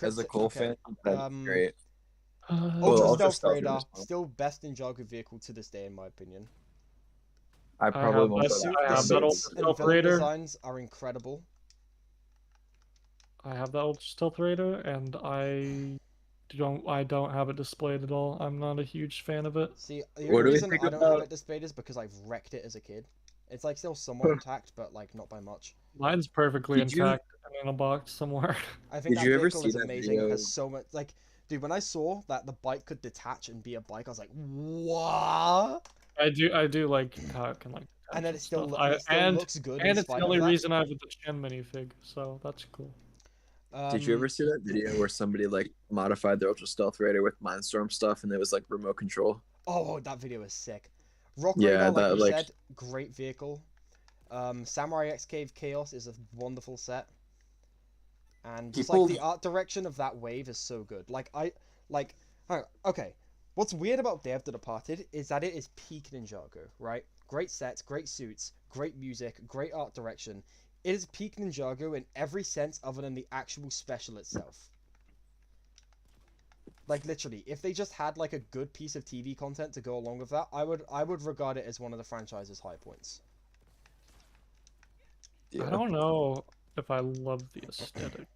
B: As a Cole fan, that's great.
A: Ultra
B: Ultra
A: Stealth
B: Stealth
A: Raider,
B: Raider as well.
A: still best Ninjago vehicle to this day, in my opinion.
B: I probably won't
A: The
B: go
D: I have
A: suits
D: that Ultra
A: and
D: Stealth
A: villain
D: Raider.
A: designs are incredible.
D: I have that Ultra Stealth Raider, and I don't have it displayed at all. I'm not a huge fan of it.
A: See, the
B: What
A: only
B: do we
A: reason
B: think
A: I don't have
B: about?
A: it displayed is because I've wrecked it as a kid. It's like still somewhat intact, but like not by much.
D: Mine's perfectly
B: Did you-
D: intact and in a box somewhere.
A: I think
B: Did
A: that
B: you ever
A: vehicle
B: see
A: is
B: that
A: amazing.
B: video?
A: Has so much like, dude. When I saw that the bike could detach and be a bike, I was like, what?
D: I do like how it can like detach
A: And then it
D: stuff.
A: still, and it still looks good in
D: and it's
A: spite
D: the only
A: of that.
D: reason I have the Shen minifig, so that's cool.
B: Did you ever see that video where somebody like modified their Ultra Stealth Raider with Mindstorm stuff, and it was like remote control?
A: Oh, that video is sick. Rock
B: Yeah,
A: Raider, like
B: that,
A: you
B: like-
A: said, great vehicle. Samurai X Cave Chaos is a wonderful set. And just
B: People-
A: like the art direction of that wave is so good. Okay. What's weird about Day of the Departed is that it is peak Ninjago, right? Great sets, great suits, great music, great art direction. It is peak Ninjago in every sense other than the actual special itself. Like literally, if they just had like a good piece of TV content to go along with that, I would regard it as one of the franchise's high points.
B: Yeah.
D: I don't know if I love the aesthetic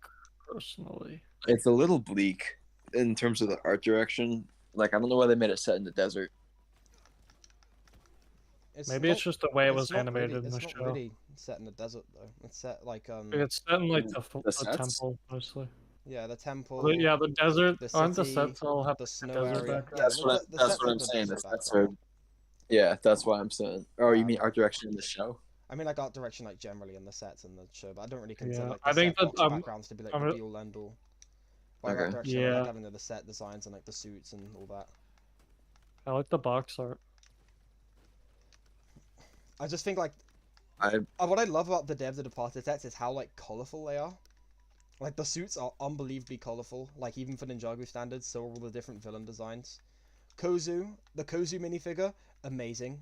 D: personally.
B: It's a little bleak in terms of the art direction. Like, I don't know why they made it set in the desert.
D: Maybe it's just the way it was
A: not
D: animated
A: really,
D: in the
A: it's not
D: show.
A: really set in the desert though. It's set like
D: It's set in like
B: The
D: the
B: sets?
D: temple mostly.
A: yeah, the temple.
D: But yeah, the desert.
A: the
D: Aren't the
A: city,
D: sets all have
A: the
D: like, a
A: snow
D: desert
A: area.
D: background?
A: Yeah,
B: That's
A: the
B: what
A: sets
B: I'm
A: have the
B: saying.
A: desert
B: That's
A: background.
B: yeah, that's why I'm saying. Oh, you mean
A: Um,
B: art direction in the show?
A: I mean like art direction like generally in the sets and the show, but I don't really consider
D: Yeah,
A: like the
D: I think
A: set
D: that,
A: box backgrounds to be like
D: I'm
A: the
D: re-
A: be all end all. By art
B: Okay.
A: direction, I
D: Yeah.
A: like having the set designs and like the suits and all that.
D: I like the box art.
A: I just think like
B: I
A: what I love about the Day of the Departed sets is how like colorful they are. Like the suits are unbelievably colorful. Like even for Ninjago standards, so are all the different villain designs. the Kozu minifigure, amazing.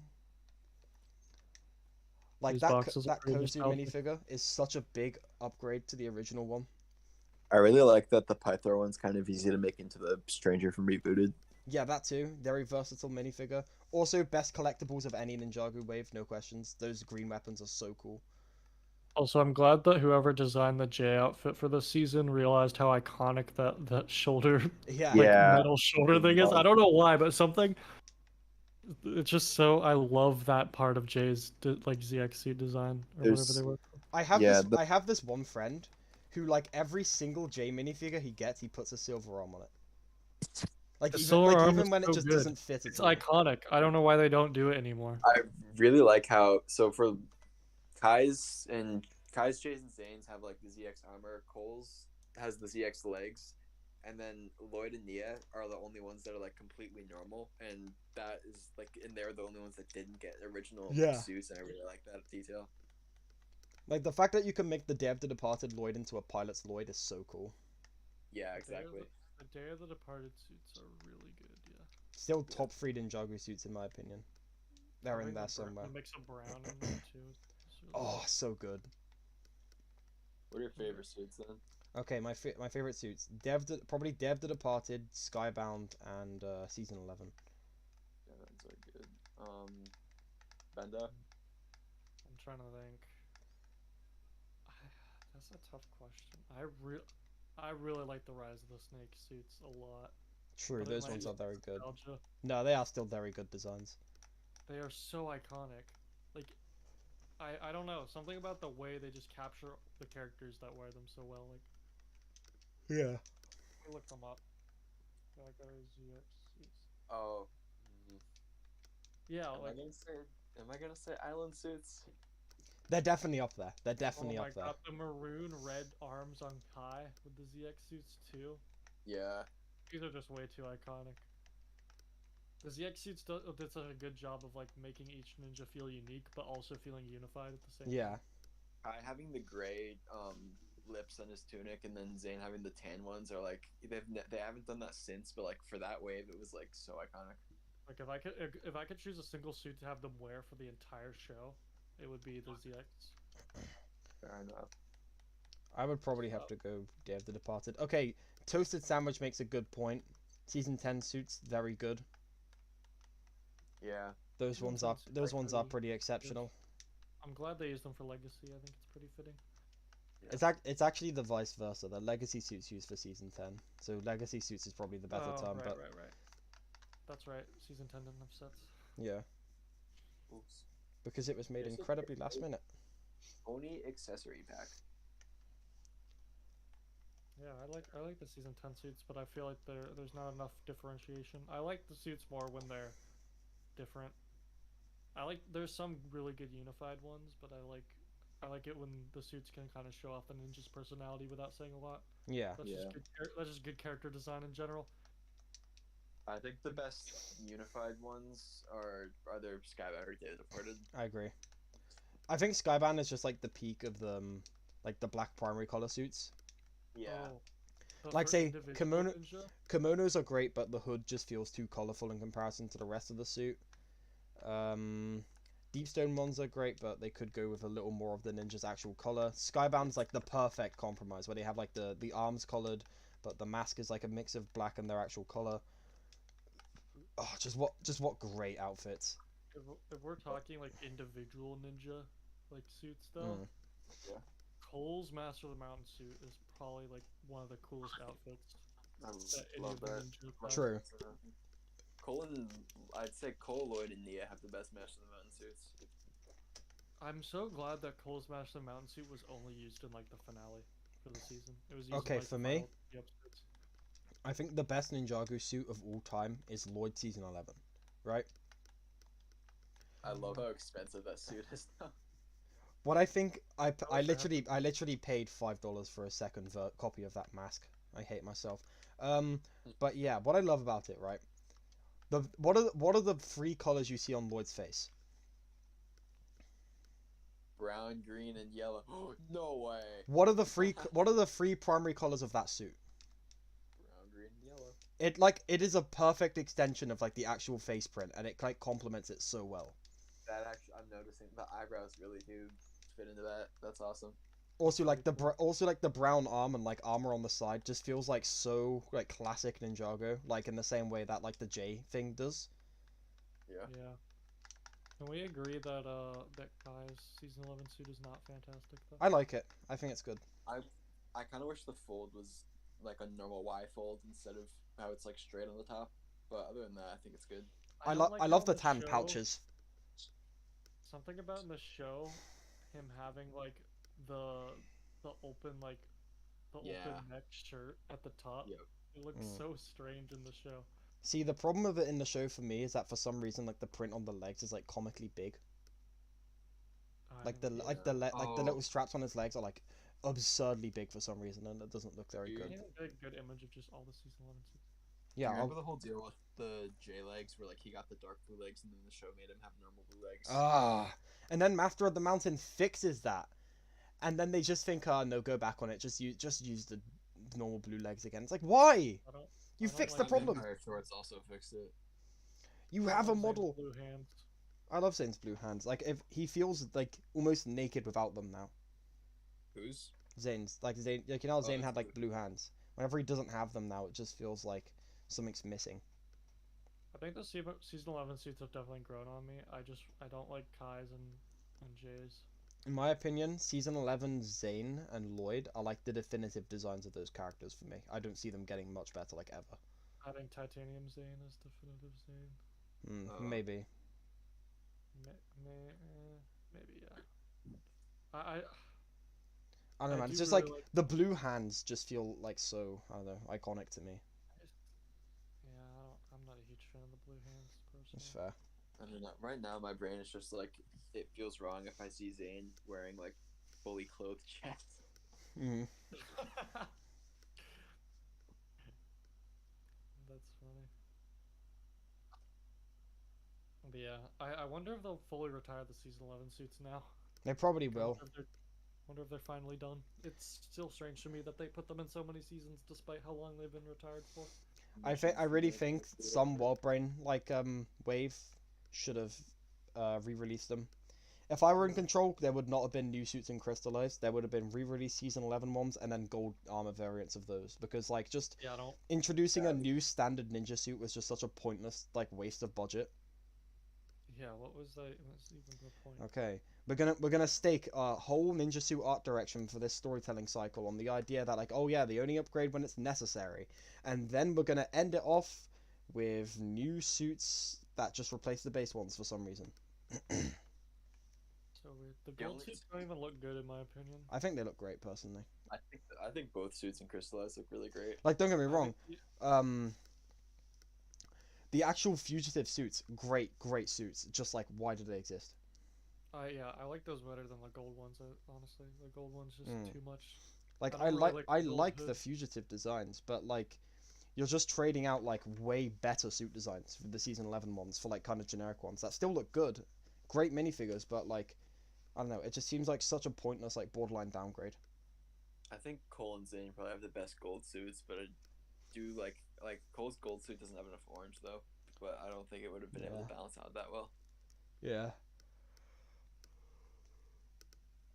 A: Like
D: These
A: that
D: boxes are
A: that
D: pretty
A: Kozu
D: nostalgic.
A: minifigure is such a big upgrade to the original one.
B: I really like that the Pythor one's kind of easy to make into the Stranger from Rebooted.
A: Yeah, that too. Very versatile minifigure. Also, best collectibles of any Ninjago wave, no questions. Those green weapons are so cool.
D: Also, I'm glad that whoever designed the J outfit for this season realized how iconic that shoulder,
A: Yeah.
D: like
B: Yeah.
D: metal shoulder thing is. I don't know why, but something. It's just so I love that part of Jay's like ZXC design or whatever
B: There's-
D: they were.
A: I have
B: Yeah,
A: this. I have this one friend, who like every single J minifigure he gets, he puts a silver arm on it. Like
D: The
A: even
D: silver
A: like
D: arm
A: even
D: is
A: when it
D: so
A: just
D: good.
A: doesn't fit.
D: It's
A: at all.
D: iconic. I don't know why they don't do it anymore.
B: I really like how for Kai's Jays and Zane's have like the ZX armor. Cole's has the ZX legs, and then Lloyd and Nia are the only ones that are like completely normal, and that is like, and they're the only ones that didn't get original
A: Yeah.
B: suits, and I really like that detail.
A: Like the fact that you can make the Day of the Departed Lloyd into a pilot's Lloyd is so cool.
B: Yeah, exactly.
D: The Day of the Departed suits are really good. Yeah.
A: Still top 3 Ninjago suits in my opinion. They're in there somewhere.
D: A mix of brown in there too. It's really
A: Oh, so good.
B: What are your favorite suits then?
A: Okay, my favorite suits. Probably Dev the Departed, Skybound, and Season 11.
E: Devons are good. Benda.
D: I'm trying to think. That's a tough question. I really like the Rise of the Snake suits a lot.
A: True,
D: But it
A: those
D: might
A: ones
D: be
A: are very good.
D: nostalgia.
A: No, they are still very good designs.
D: They are so iconic. Like, I don't know. Something about the way they just capture the characters that wear them so well. Like,
A: Yeah.
D: let me look them up. Like, ZX suits.
E: Oh.
D: Yeah,
E: Am I
D: like,
E: gonna say? Am I gonna say island suits?
A: They're definitely up there. They're
D: oh
A: definitely
D: my
A: up there.
D: god, the maroon red arms on Kai with the ZX suits too.
E: Yeah.
D: These are just way too iconic. The ZX suits did such a good job of like making each ninja feel unique, but also feeling unified at the same
A: Yeah.
D: time.
E: Kai having the gray lips on his tunic, and then Zane having the tan ones are like they haven't done that since, but like for that wave, it was like so iconic.
D: Like if I could choose a single suit to have them wear for the entire show, it would be the ZX.
E: Fair enough.
A: I would probably have to go Day of the Departed. Okay, Toasted Sandwich makes a good point. Season 10 suits, very good.
E: Yeah.
A: Those
D: Season
A: ones
D: 10
A: are
D: suits
A: those ones are
D: pretty
A: pretty
D: good.
A: exceptional.
D: I'm glad they used them for Legacy. I think it's pretty fitting.
A: It's actually the vice versa. The Legacy suits used for Season 10. So Legacy suits is probably the better term, but
D: right. That's right. Season 10 didn't have sets.
A: yeah,
E: Oops.
A: because it was made
E: There's a
A: incredibly last minute.
E: Oni accessory pack.
D: Yeah, I like the season 10 suits, but I feel like there's not enough differentiation. I like the suits more when they're different. There's some really good unified ones, but I like it when the suits can kind of show off the ninja's personality without saying a lot.
A: Yeah.
D: That's just good character design in general.
E: I think the best unified ones are either Skybound or Day of the Departed.
A: I agree. I think Skybound is just like the peak of the like the black primary color suits.
E: Yeah.
A: Like, say,
D: individual ninja.
A: Kimonos are great, but the hood just feels too colorful in comparison to the rest of the suit. Deep Stone ones are great, but they could go with a little more of the ninja's actual color. Skybound's like the perfect compromise, where they have like the arms colored, but the mask is like a mix of black and their actual color. Oh, just what great outfits.
D: If we're talking like individual ninja like suits though,
E: Yeah.
D: Cole's Master of the Mountain suit is probably like one of the coolest outfits.
E: I
D: any
E: love
D: of the
E: that.
D: ninjas have.
A: True.
E: I'd say Cole, Lloyd, and Nia have the best Master of the Mountain suits.
D: I'm so glad that Cole's Master of the Mountain suit was only used in like the finale for the season. It was used
A: Okay,
D: in, like,
A: for
D: the
A: me,
D: final three episodes.
A: I think the best Ninjago suit of all time is Lloyd Season 11, right?
E: I love how expensive that suit is now.
A: What I think I
D: wish I had
A: I literally paid $5 for a second copy of that mask. I hate myself. But yeah, what I love about it, right? What are the three colors you see on Lloyd's face?
E: Brown, green, and yellow. No way.
A: What are the three primary colors of that suit?
E: Brown, green, and yellow.
A: It is a perfect extension of like the actual face print, and it like complements it so well.
E: That actually, I'm noticing the eyebrows really do fit into that. That's awesome.
A: Also like the brown arm and like armor on the side just feels like so like classic Ninjago, like in the same way that like the J thing does.
E: Yeah.
D: Yeah. Can we agree that that Kai's season 11 suit is not fantastic though?
A: I like it. I think it's good.
E: I kind of wish the fold was like a normal Y fold instead of how it's like straight on the top. But other than that, I think it's good.
A: I
D: don't
A: love
D: like how
A: the
D: in
A: tan
D: show-
A: pouches.
D: Something about in the show, him having like the open like the
E: Yeah.
D: open neck shirt at the top.
E: Yep.
D: It looks so strange in the show.
A: See, the problem with it in the show for me is that for some reason like the print on the legs is like comically big. Like the
E: Oh.
A: little straps on his legs are like absurdly big for some reason, and it doesn't look very
E: Dude.
A: good.
D: I need a good image of just all the season 11 suits.
A: Yeah,
E: Remember the whole deal with the J legs, where like he got the dark blue legs, and then the show made him have normal blue legs.
A: and then Master of the Mountain fixes that, and then they just think, oh no, go back on it. Just use the normal blue legs again. It's like, why? You
D: I don't
A: fixed
D: like
A: the problem.
E: Vampire Shorts also fixed it.
A: You
D: I
A: have a
D: love Zane's
A: model.
D: Blue hands.
A: I love Zane's blue hands. Like if he feels like almost naked without them now.
E: Who's?
A: Zane's like Zane, like you know, how Zane
E: that's
A: had like
E: blue.
A: blue hands. Whenever he doesn't have them now, it just feels like something's missing.
D: I think the season 11 suits have definitely grown on me. I don't like Kai's and Jay's.
A: In my opinion, season 11 Zane and Lloyd are like the definitive designs of those characters for me. I don't see them getting much better like ever.
D: I think Titanium Zane is definitive Zane.
A: Maybe.
D: Maybe yeah. I
A: I don't know,
D: I
A: man. It's
D: do
A: just
D: really
A: like the blue hands just feel like so, I don't know, iconic to me.
D: Yeah, I'm not a huge fan of the blue hands
A: That's
D: personally.
A: fair.
E: I don't know. Right now, my brain is just like it feels wrong if I see Zane wearing like fully clothed chest.
A: Mm.
D: That's funny. But yeah, I wonder if they'll fully retire the season 11 suits now.
A: They probably
D: I
A: will.
D: wonder if they're finally done. It's still strange to me that they put them in so many seasons despite how long they've been retired for.
A: I really think some Wildbrain like wave should have re-released them. If I were in control, there would not have been new suits and crystallized. There would have been re-released season 11 ones and then gold armor variants of those. Because like just
D: Yeah, I don't.
A: introducing a new standard ninja suit was just such a pointless like waste of budget.
D: Yeah, what was that? That's even the point.
A: Okay, we're gonna stake a whole ninja suit art direction for this storytelling cycle on the idea that like, oh yeah, they only upgrade when it's necessary, and then we're gonna end it off with new suits that just replace the base ones for some reason.
D: So weird. The
E: The
D: gold
E: only-
D: suits don't even look good in my opinion.
A: I think they look great personally.
E: I think both suits and crystallized look really great.
A: Like, don't get me
D: I
A: wrong,
D: think
A: the actual fugitive suits, great suits. Just like, why do they exist?
D: yeah, I like those better than the gold ones. Honestly, the gold ones just too much.
A: Like,
D: I don't really like
A: I
D: the gold
A: like the
D: hood.
A: fugitive designs, but like, you're just trading out like way better suit designs for the season 11 ones for like kind of generic ones that still look good, great minifigures, but like, I don't know, it just seems like such a pointless like borderline downgrade.
E: I think Cole and Zane probably have the best gold suits, but I do like Cole's gold suit doesn't have enough orange though. But I don't think it would have been able
A: Yeah.
E: to balance out that well.
A: Yeah.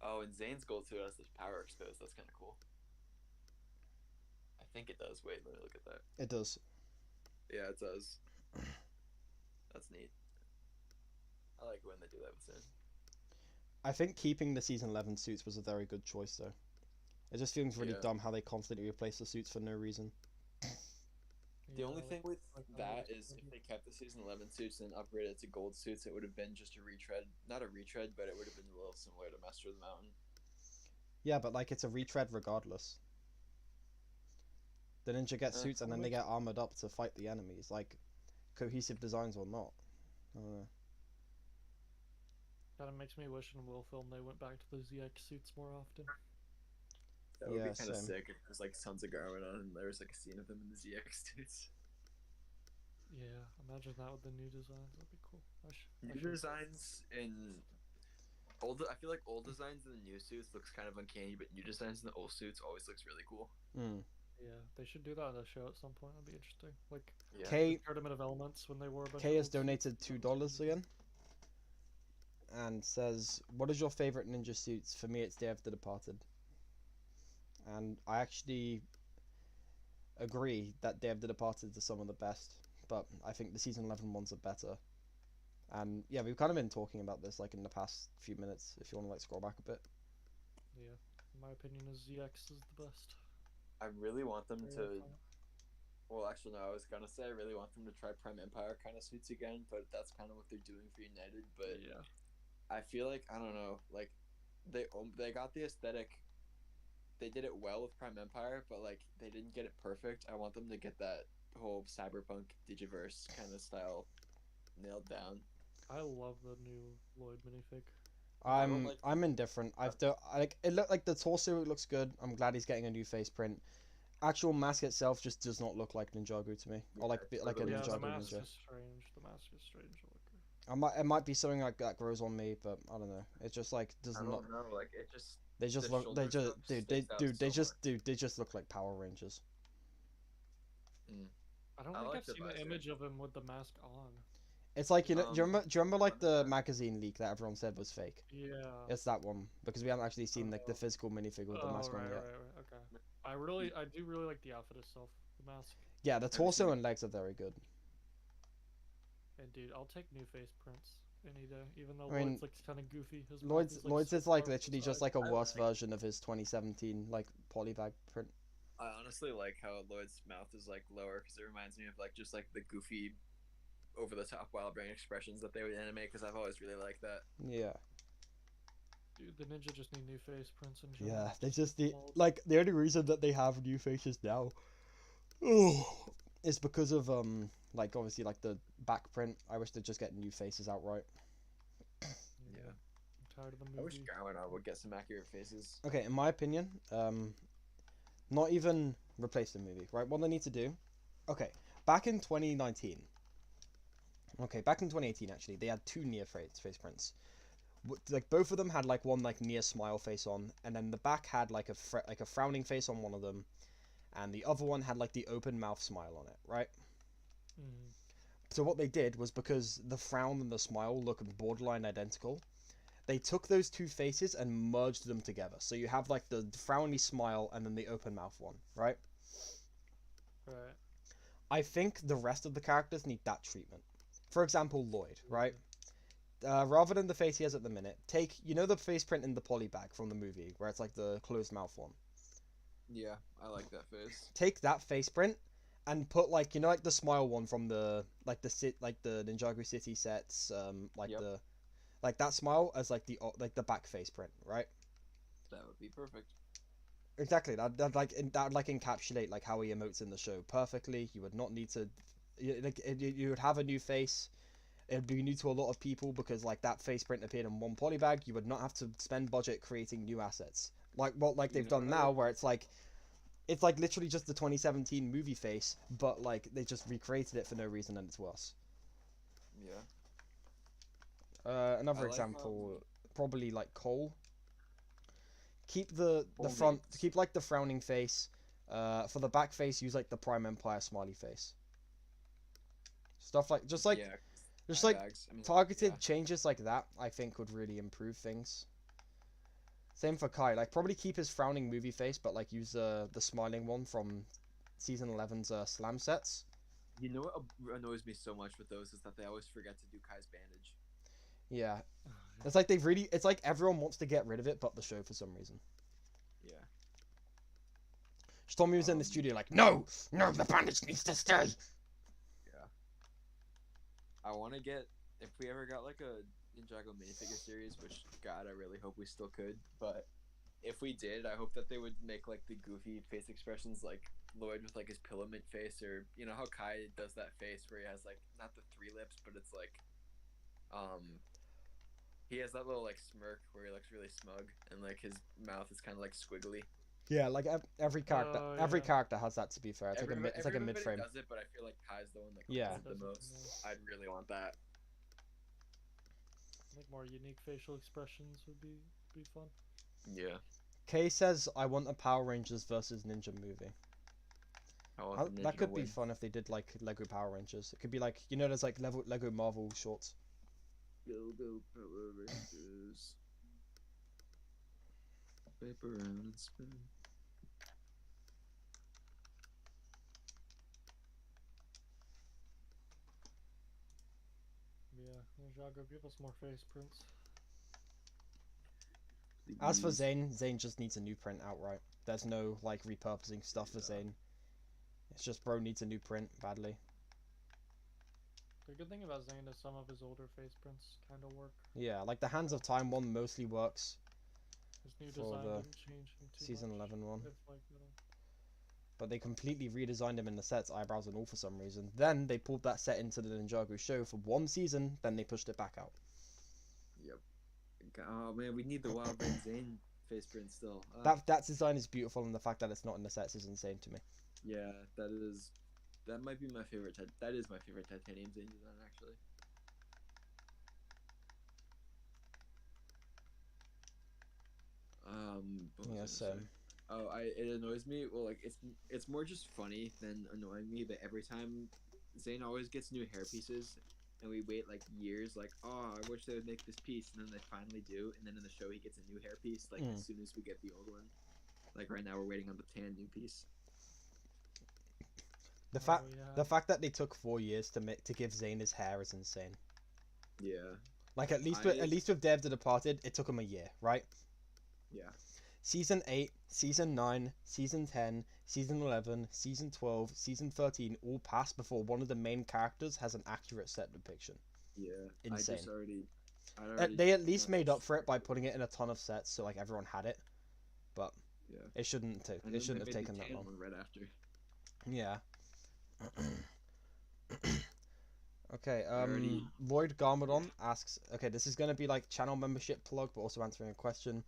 E: Oh, and Zane's gold suit has this power exposed. That's kind of cool. I think it does. Wait, let me look at that.
A: It does.
E: Yeah, it does. That's neat. I like when they do that with Zane.
A: I think keeping the season 11 suits was a very good choice though. It just feels really
E: Yeah.
A: dumb how they constantly replace the suits for no reason.
E: The
D: Yeah,
E: only
D: I
E: thing with
D: like
E: that
D: those.
E: is if they kept the season 11 suits and upgraded it to gold suits, it would have been just a retread. Not a retread, but it would have been a little similar to Master of the Mountain.
A: Yeah, but like it's a retread regardless. The ninja get suits and then they get armored up to fight the enemies, like cohesive designs or not. I don't know.
D: Kind of makes me wish in Will Film they went back to those ZX suits more often.
E: That would
A: Yeah,
E: be kind of
A: same.
E: sick if there's like tons of Garmin on and there was like a scene of them in the ZX suits.
D: Yeah, imagine that with the new designs. That'd be cool.
E: New designs in old. I feel like old designs in the new suits looks kind of uncanny, but new designs in the old suits always looks really cool.
D: Yeah, they should do that on the show at some point. That'd be interesting. Like
E: Yeah.
A: K
D: Tournament of Elements when they wore a bunch
A: K
D: of
A: has
D: old suits.
A: donated $2 again, and says, "What is your favorite ninja suits? For me, it's Day of the Departed." And I actually agree that Day of the Departed are some of the best, but I think the season 11 ones are better. And yeah, we've kind of been talking about this like in the past few minutes. If you want to like scroll back a bit.
D: Yeah, in my opinion, is ZX is the best.
E: I really want them
D: Very
E: to.
D: iconic.
E: Well, actually, no. I was gonna say I really want them to try Prime Empire kind of suits again, but that's kind of what they're doing for United. But
D: Yeah.
E: I feel like I don't know. Like they got the aesthetic. They did it well with Prime Empire, but like they didn't get it perfect. I want them to get that whole cyberpunk digiverse kind of style nailed down.
D: I love the new Lloyd minifig.
A: I'm indifferent. Like it looked like the torso looks good. I'm glad he's getting a new face print. Actual mask itself just does not look like Ninjago to me, or like
E: Yeah,
A: like a
E: totally.
D: Yeah, the
A: Ninjago
D: mask
A: ninja.
D: is strange. The mask is strange looking.
A: It might be something like that grows on me, but I don't know. It just like does
E: I
A: not.
E: don't know. Like it just.
A: They just
E: the
A: look. They
E: shoulder
A: just
E: stuff sticks out so
A: they just look like Power Rangers.
D: I don't
E: I
D: think
E: like
D: I've
E: the
D: seen an
E: visor.
D: image of him with the mask on.
A: It's like do you remember? Do you remember like
E: let me
A: the
E: check.
A: magazine leak that everyone said was fake?
D: Yeah.
A: It's that one because we haven't actually seen like the
D: Oh.
A: physical minifigure with the mask on yet.
D: Right. Okay. I do really like the outfit itself. The mask.
A: Yeah, the
E: you
A: torso
E: seen-
A: and legs are very good.
D: dude, I'll take new face prints any day, even though
A: I mean,
D: Lloyd's like kind of goofy. His mouth
A: Lloyd's
D: is, like,
A: Lloyd's
D: so
A: is like
D: far
A: literally just
D: side.
A: like a worse
E: like-
A: version of his 2017 like polybag print.
E: I honestly like how Lloyd's mouth is like lower because it reminds me of like just like the goofy, over the top wild brain expressions that they would animate. Because I've always really liked that.
A: Yeah.
D: Dude, the ninja just need new face prints in general.
A: Yeah, they just need
D: mold.
A: like the only reason that they have new faces now, is because of like obviously like the back print. I wish they'd just get new faces outright.
E: Yeah.
D: I'm tired of the
E: I wish
D: movie.
E: Garmadon would get some accurate faces.
A: Okay, in my opinion, not even replace the movie, right? What they need to do, okay, back in 2019. Okay, back in 2018 actually, they had two near face prints. Like both of them had like one like near smile face on, and then the back had like a frowning face on one of them, and the other one had like the open mouth smile on it, right?
D: Mm.
A: So what they did was, because the frown and the smile look borderline identical, they took those two faces and merged them together. So you have like the frowny smile and then the open mouth one, right?
D: Right.
A: I think the rest of the characters need that treatment. For example, Lloyd, right? Rather than the face he has at the minute, take, you know, the face print in the polybag from the movie where it's like the closed mouth one.
E: Yeah, I like that face.
A: Take that face print and put like, you know, like the smile one from the like the Ninjago City sets, like
E: Yep.
A: the like that smile as like the back face print, right?
E: That would be perfect.
A: Exactly. That like encapsulate like how he emotes in the show perfectly. You would not need to, you would have a new face. It'd be new to a lot of people because like that face print appeared in one polybag. You would not have to spend budget creating new assets like what like they've done now, where it's like literally just the 2017 movie face, but like they just recreated it for no reason and it's worse.
E: Yeah.
A: Another
E: I like,
A: example, probably like Cole. Keep the
E: Cole
A: front,
E: makes-
A: keep like the frowning face. For the back face, use like the Prime Empire smiley face. Stuff like just like
E: yeah,
A: just
E: eye
A: like
E: bags. I mean,
A: targeted
E: yeah.
A: changes like that, I think would really improve things. Same for Kai. Like probably keep his frowning movie face, but like use the smiling one from season 11's slam sets.
E: You know what annoys me so much with those is that they always forget to do Kai's bandage.
A: Yeah, it's like they've really. It's like everyone wants to get rid of it, but the show for some reason.
E: Yeah.
A: Tommy was in the studio like, no, the bandage needs to stay.
E: Yeah. I want to get, if we ever got like a Ninjago minifigure series, which God, I really hope we still could, but if we did, I hope that they would make like the goofy face expressions like Lloyd with like his pillow mint face, or you know how Kai does that face where he has like not the three lips, but it's like he has that little like smirk where he looks really smug and like his mouth is kind of like squiggly.
A: Yeah, like every character,
D: Oh,
A: every
D: yeah.
A: character has that. To be fair, it's
E: Everybody,
A: like a mid
E: everybody
A: frame.
E: does it, but I feel like Kai's the one that
A: Yeah.
E: does it the
D: Does it the
E: most.
D: most.
E: I'd really want that.
D: Like more unique facial expressions would be fun.
E: Yeah.
A: Kay says, "I want a Power Rangers versus Ninja movie."
E: I want the
A: That
E: Ninja
A: could
E: to
A: be
E: win.
A: fun if they did like Lego Power Rangers. It could be like, you know, there's like Lego Marvel shorts.
E: Go Power Rangers. Paper around and spin.
D: Yeah, Ninjago, give us more face prints.
A: As for
E: Please.
A: Zane just needs a new print outright. There's no like repurposing stuff for
E: Yeah.
A: Zane. It's just bro needs a new print badly.
D: The good thing about Zane is some of his older face prints kind of work.
A: Yeah, like the Hands of Time one mostly works.
D: His new
A: For
D: design
A: the
D: didn't change him too
A: Season
D: much.
A: 11 one.
D: If like at all.
A: But they completely redesigned him in the sets, eyebrows and all for some reason. Then they pulled that set into the Ninjago show for one season, then they pushed it back out.
E: Yep. Oh man, we need the Wild Brain Zane face print still.
A: That design is beautiful, and the fact that it's not in the sets is insane to me.
E: Yeah, that might be my favorite. That is my favorite titanium Zane design actually. What was I
A: Yes,
E: gonna say? Oh, it annoys me. Well, like it's more just funny than annoying me. But every time Zane always gets new hair pieces, and we wait like years. Like, oh, I wish they would make this piece, and then they finally do. And then in the show, he gets a new hair piece. Like as soon as we get the old one. Like right now, we're waiting on the tan new piece.
A: The fact
D: yeah.
A: the fact that they took 4 years to give Zayn his hair is insane.
E: Yeah.
A: Like at least
E: I-
A: at least with Dev the Departed, it took him a year, right?
E: Yeah.
A: Season 8, Season 9, Season 10, Season 11, Season 12, Season 13 all passed before one of the main characters has an accurate set depiction.
E: Yeah.
A: Insane.
E: I already
A: They at least made
E: messaged
A: up for it by
E: Sparky.
A: putting it in a ton of sets, so like everyone had it. But
E: Yeah.
A: it shouldn't
E: And
A: it
E: then
A: shouldn't
E: they
A: have
E: made
A: taken
E: the
A: that
E: tan
A: long.
E: one right after.
A: Yeah. Okay,
E: already-
A: Lloyd Garmadon asks, okay, this is going to be like channel membership plug, but also answering a question.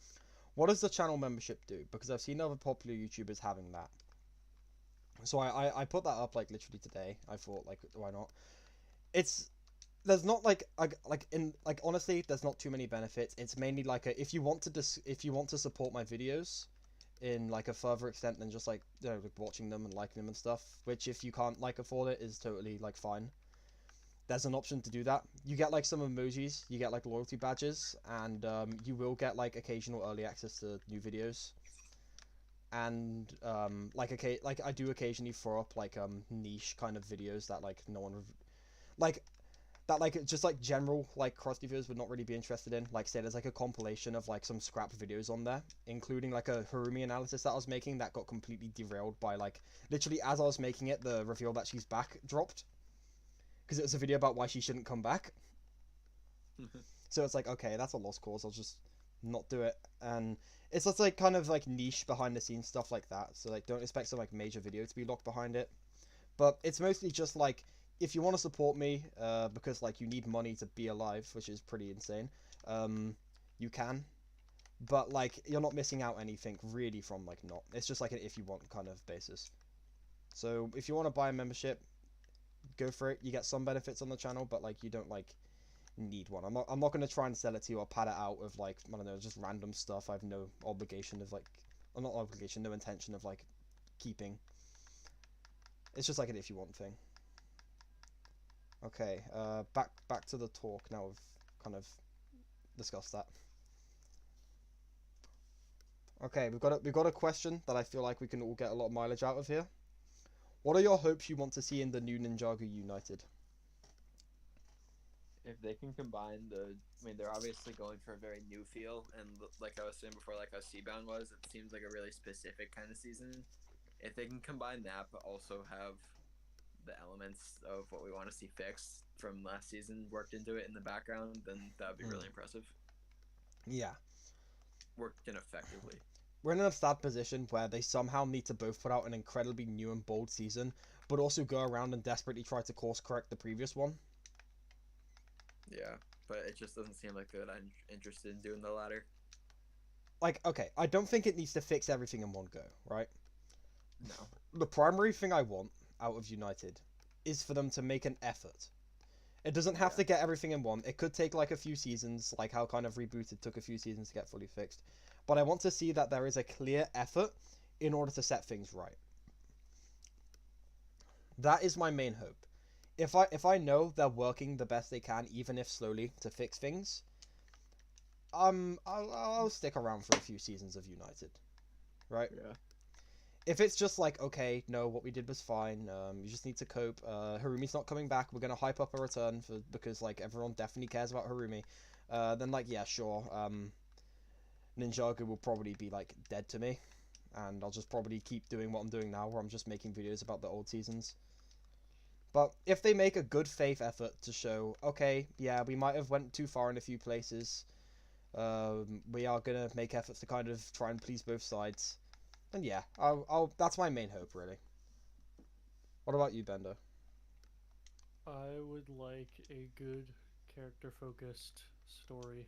A: What does the channel membership do? Because I've seen other popular YouTubers having that. So I put that up like literally today. I thought like, why not? There's not like honestly, there's not too many benefits. It's mainly like if you want to support my videos in like a further extent than just like, you know, like watching them and liking them and stuff, which if you can't like afford it is totally like fine. There's an option to do that. You get like some emojis, you get like loyalty badges, and you will get like occasional early access to new videos. And like I do occasionally throw up like niche kind of videos that like no one like that like just like general like crusty viewers would not really be interested in. Like say there's like a compilation of like some scrap videos on there, including like a Harumi analysis that I was making that got completely derailed by like literally as I was making it, the reveal that she's back dropped. Because it was a video about why she shouldn't come back. So it's like, okay, that's a lost cause. I'll just not do it. And it's just like kind of like niche behind the scenes stuff like that. So like, don't expect some like major video to be locked behind it. But it's mostly just like, if you want to support me, because like you need money to be alive, which is pretty insane, you can. But like, you're not missing out anything really from like not. It's just like an if you want kind of basis. So if you want to buy a membership, go for it. You get some benefits on the channel, but like you don't like need one. I'm not gonna try and sell it to you or pad it out of like, I don't know, just random stuff. I have no obligation of like, or not obligation, no intention of like keeping. It's just like an if you want thing. Okay, back to the talk now. We've kind of discussed that. Okay, we've got a question that I feel like we can all get a lot of mileage out of here. What are your hopes you want to see in the new Ninjago United?
E: If they can combine I mean, they're obviously going for a very new feel, and like I was saying before, like how Seabound was, it seems like a really specific kind of season. If they can combine that, but also have the elements of what we want to see fixed from last season worked into it in the background, then that would be really impressive.
A: Yeah.
E: Worked in effectively.
A: We're in a sad position where they somehow need to both put out an incredibly new and bold season, but also go around and desperately try to course correct the previous one.
E: Yeah, but it just doesn't seem like that I'm interested in doing the latter.
A: Like, okay, I don't think it needs to fix everything in one go, right?
E: No.
A: The primary thing I want out of United is for them to make an effort. It doesn't have to get everything in one. It could take like a few seasons, like how kind of Rebooted took a few seasons to get fully fixed. But I want to see that there is a clear effort in order to set things right. That is my main hope. If I know they're working the best they can, even if slowly, to fix things, I'll stick around for a few seasons of United, right?
E: Yeah.
A: If it's just like, okay, no, what we did was fine. You just need to cope. Harumi's not coming back. We're gonna hype up a return because like everyone definitely cares about Harumi. Then like yeah, sure. Ninjago will probably be like dead to me, and I'll just probably keep doing what I'm doing now, where I'm just making videos about the old seasons. But if they make a good faith effort to show, okay, yeah, we might have went too far in a few places. We are gonna make efforts to kind of try and please both sides. And yeah, I'll. That's my main hope, really. What about you, Bender?
D: I would like a good character-focused story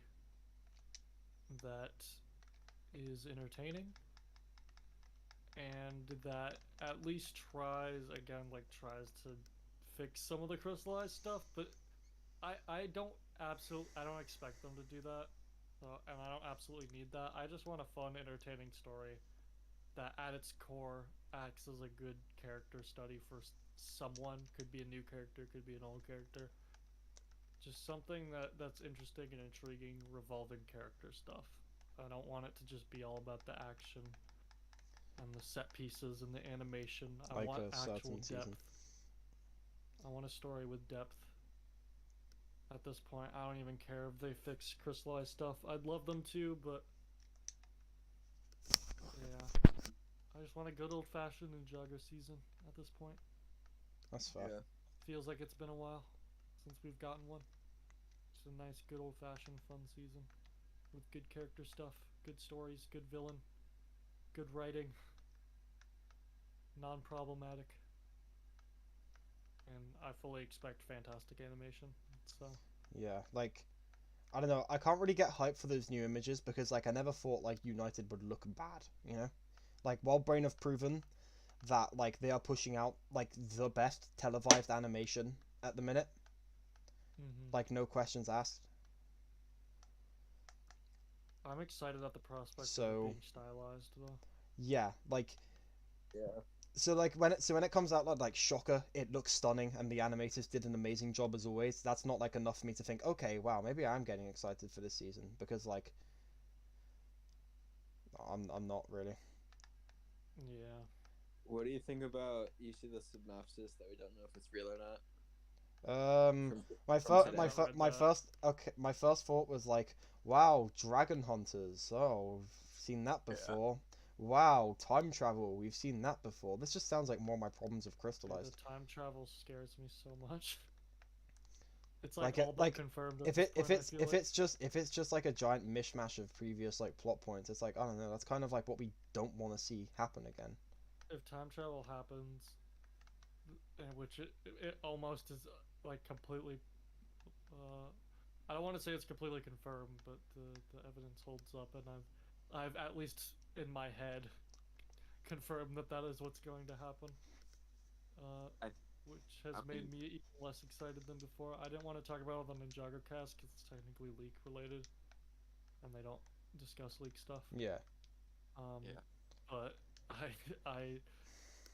D: that is entertaining and that at least tries to fix some of the crystallized stuff, but I don't expect them to do that, and I don't absolutely need that. I just want a fun, entertaining story that at its core acts as a good character study for someone. Could be a new character, could be an old character. Just something that's interesting and intriguing, revolving character stuff. I don't want it to just be all about the action and the set pieces and the animation. I
A: Like
D: want
A: a certain
D: actual
A: season.
D: depth. I want a story with depth. At this point, I don't even care if they fix crystallized stuff. I'd love them to, but yeah, I just want a good old-fashioned Ninjago season at this point.
A: That's fair.
E: Yeah.
D: Feels like it's been a while since we've gotten one. Just a nice, good old-fashioned fun season with good character stuff, good stories, good villain, good writing, non-problematic, and I fully expect fantastic animation. So
A: Yeah, like I don't know. I can't really get hyped for those new images because like I never thought like United would look bad. You know, like Wildbrain have proven that like they are pushing out like the best televised animation at the minute. Like no questions asked.
D: I'm excited at the prospect of
A: So
D: it being stylized, though.
A: yeah, like
E: Yeah.
A: so like when it comes out like Shocker, it looks stunning and the animators did an amazing job as always. That's not like enough for me to think, okay, wow, maybe I'm getting excited for this season because like I'm not really.
D: Yeah.
E: What do you think about? You see the synopsis that we don't know if it's real or not.
A: Um, my
E: from
A: first,
E: today.
A: my
D: I've
A: fir-
D: read
A: my
D: that.
A: first, okay, my first thought was like, wow, dragon hunters. Oh, we've seen that
E: Yeah.
A: before. Wow, time travel. We've seen that before. This just sounds like more my problems with
D: Dude,
A: crystallized.
D: the time travel scares me so much. It's
A: Like
D: all
A: it,
D: but
A: like
D: confirmed at
A: if
D: this
A: it
D: point.
A: if it's
D: I feel
A: if
D: like
A: it's just like a giant mishmash of previous like plot points. It's like I don't know. That's kind of like what we don't want to see happen again.
D: if time travel happens, which it almost is like completely. Uh, I don't want to say it's completely confirmed, but the evidence holds up, and I've at least in my head confirmed that that is what's going to happen. Uh,
E: I,
D: which has
E: I
D: made
E: mean,
D: me even less excited than before. I didn't want to talk about it on the Ninjago cast because it's technically leak related, and they don't discuss leak stuff.
A: Yeah.
E: Yeah.
D: But I I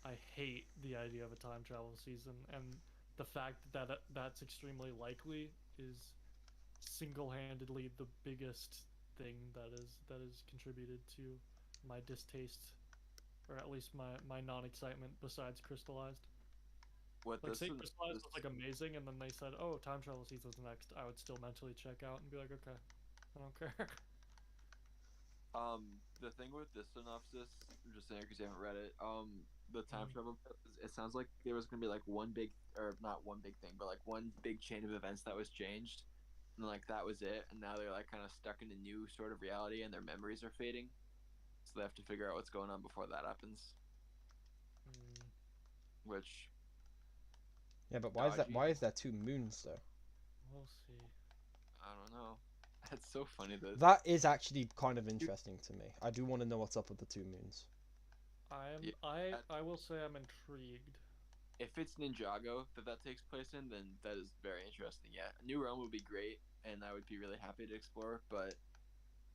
D: I hate the idea of a time travel season, and the fact that that's extremely likely is single-handedly the biggest thing that is contributed to my distaste, or at least my non-excitement besides crystallized.
E: What
D: Like,
E: this
D: say
E: is
D: crystallized
E: this,
D: was like amazing, and then they said, "Oh, time travel season's next," I would still mentally check out and be like, "Okay, I don't care."
E: the thing with this synopsis, just saying because you haven't read it, the time
D: Mm.
E: travel, it sounds like there was gonna be like one big, or not one big thing, but like one big chain of events that was changed, and like that was it, and now they're like kind of stuck in a new sort of reality, and their memories are fading, so they have to figure out what's going on before that happens,
D: Mm.
E: which
A: Yeah, but why is that?
E: dodgy.
A: Why is there two moons though?
D: We'll see.
E: I don't know. That's so funny that
A: That is actually kind of interesting to me. I do want to know what's up with the two moons.
E: yeah,
D: I will say I'm intrigued.
E: if it's Ninjago that takes place in, then that is very interesting. Yeah, a new realm would be great, and I would be really happy to explore. But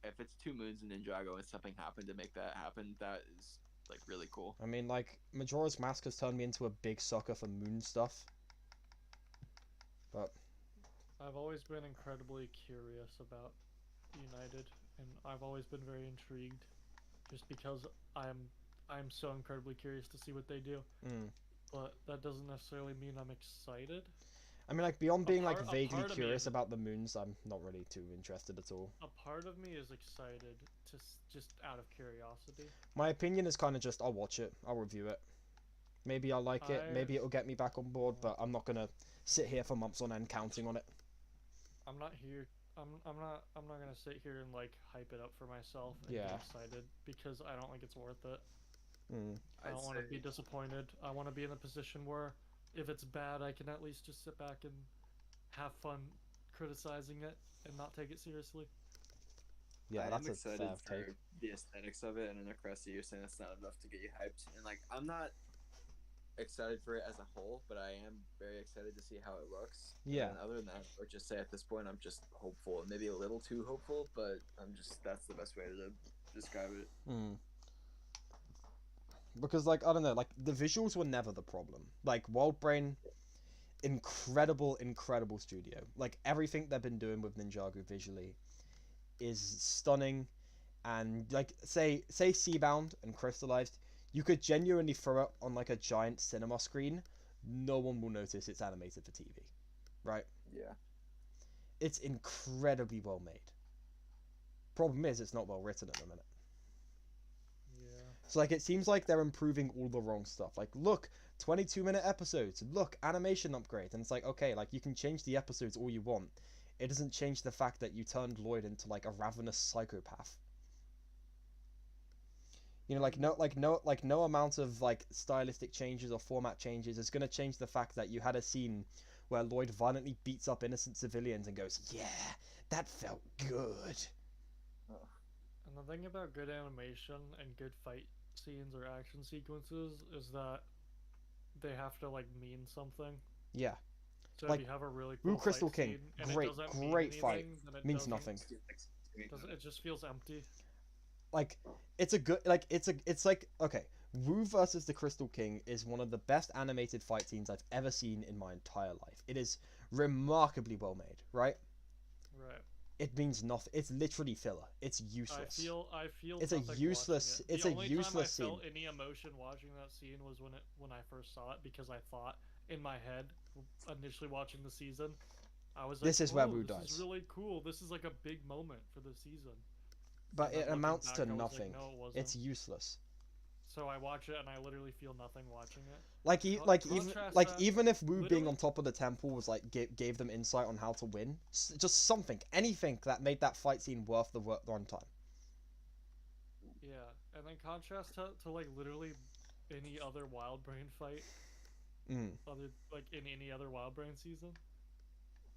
E: if it's two moons in Ninjago and something happened to make that happen, that is like really cool.
A: I mean, like Majora's Mask has turned me into a big sucker for moon stuff. But
D: I've always been incredibly curious about United, and I've always been very intrigued, just because I'm so incredibly curious to see what they do.
A: mm.
D: But that doesn't necessarily mean I'm excited.
A: I mean, like beyond being like
D: A
A: vaguely
D: part of me
A: curious
D: is
A: about the moons, I'm not really too interested at all.
D: a part of me is excited to just out of curiosity.
A: My opinion is kind of just I'll watch it, I'll review it. Maybe I'll like it,
D: I
A: maybe it'll get me back on board, but I'm not gonna sit here for months on end counting on it.
D: I'm not here. I'm not gonna sit here and like hype it up for myself and
A: Yeah.
D: get excited because I don't think it's worth it.
A: Mm.
D: I
E: I'd
D: don't want to
E: say
D: be disappointed. I want to be in a position where if it's bad, I can at least just sit back and have fun criticizing it and not take it seriously.
A: Yeah,
E: I
A: that's
E: am
A: a
E: excited
A: fair
E: for
A: take.
E: the aesthetics of it, and then Cressy, you're saying it's not enough to get you hyped, and like I'm not excited for it as a whole, but I am very excited to see how it looks.
A: Yeah.
E: And other than that, I would just say at this point, I'm just hopeful, and maybe a little too hopeful, but I'm just that's the best way to describe it.
A: Mm. Because like I don't know, like the visuals were never the problem. Like Wildbrain, incredible studio. Like everything they've been doing with Ninjago visually is stunning, and like say Seabound and Crystallized, you could genuinely throw it on like a giant cinema screen, no one will notice it's animated for TV, right?
E: Yeah.
A: It's incredibly well made. Problem is, it's not well written at the minute.
D: Yeah.
A: So like, it seems like they're improving all the wrong stuff. Like, look, 22-minute episodes. Look, animation upgrade. And it's like, okay, like you can change the episodes all you want. It doesn't change the fact that you turned Lloyd into like a ravenous psychopath. You know, no amount of like stylistic changes or format changes is gonna change the fact that you had a scene where Lloyd violently beats up innocent civilians and goes, "Yeah, that felt good."
D: And the thing about good animation and good fight scenes or action sequences is that they have to like mean something.
A: Yeah,
D: So
A: like,
D: if you have a really
A: Wu
D: cool
A: Crystal
D: fight
A: King,
D: scene and
A: great,
D: it doesn't
A: great
D: mean
A: fight,
D: anything, then it
A: means
D: doesn't,
A: nothing.
D: it just feels empty.
A: Like, it's a good, it's like, okay, Wu versus the Crystal King is one of the best animated fight scenes I've ever seen in my entire life. It is remarkably well made, right?
D: Right.
A: It means nothing. It's literally filler. It's useless.
D: I feel
A: It's a
D: nothing
A: useless-
D: watching it.
A: it's
D: The
A: a
D: only
A: useless
D: time I felt
A: scene.
D: any emotion watching that scene was when I first saw it, because I thought in my head initially watching the season, I was like,
A: This is where
D: "Oh,
A: Wu
D: this
A: dies.
D: is really cool. This is like a big moment for the season."
A: But
D: And then
A: it
D: looking
A: amounts
D: back,
A: to
D: I was like,
A: nothing.
D: no, it wasn't.
A: It's useless.
D: So I watch it and I literally feel nothing watching it.
A: Like,
D: Contrast
A: like
D: that,
A: even if Wu being
D: literally-
A: on top of the temple was like gave them insight on how to win, just something, anything that made that fight scene worth the runtime.
D: Yeah, and then contrast to like literally any other Wild Brain fight,
A: Mm.
D: other like in any other Wild Brain season.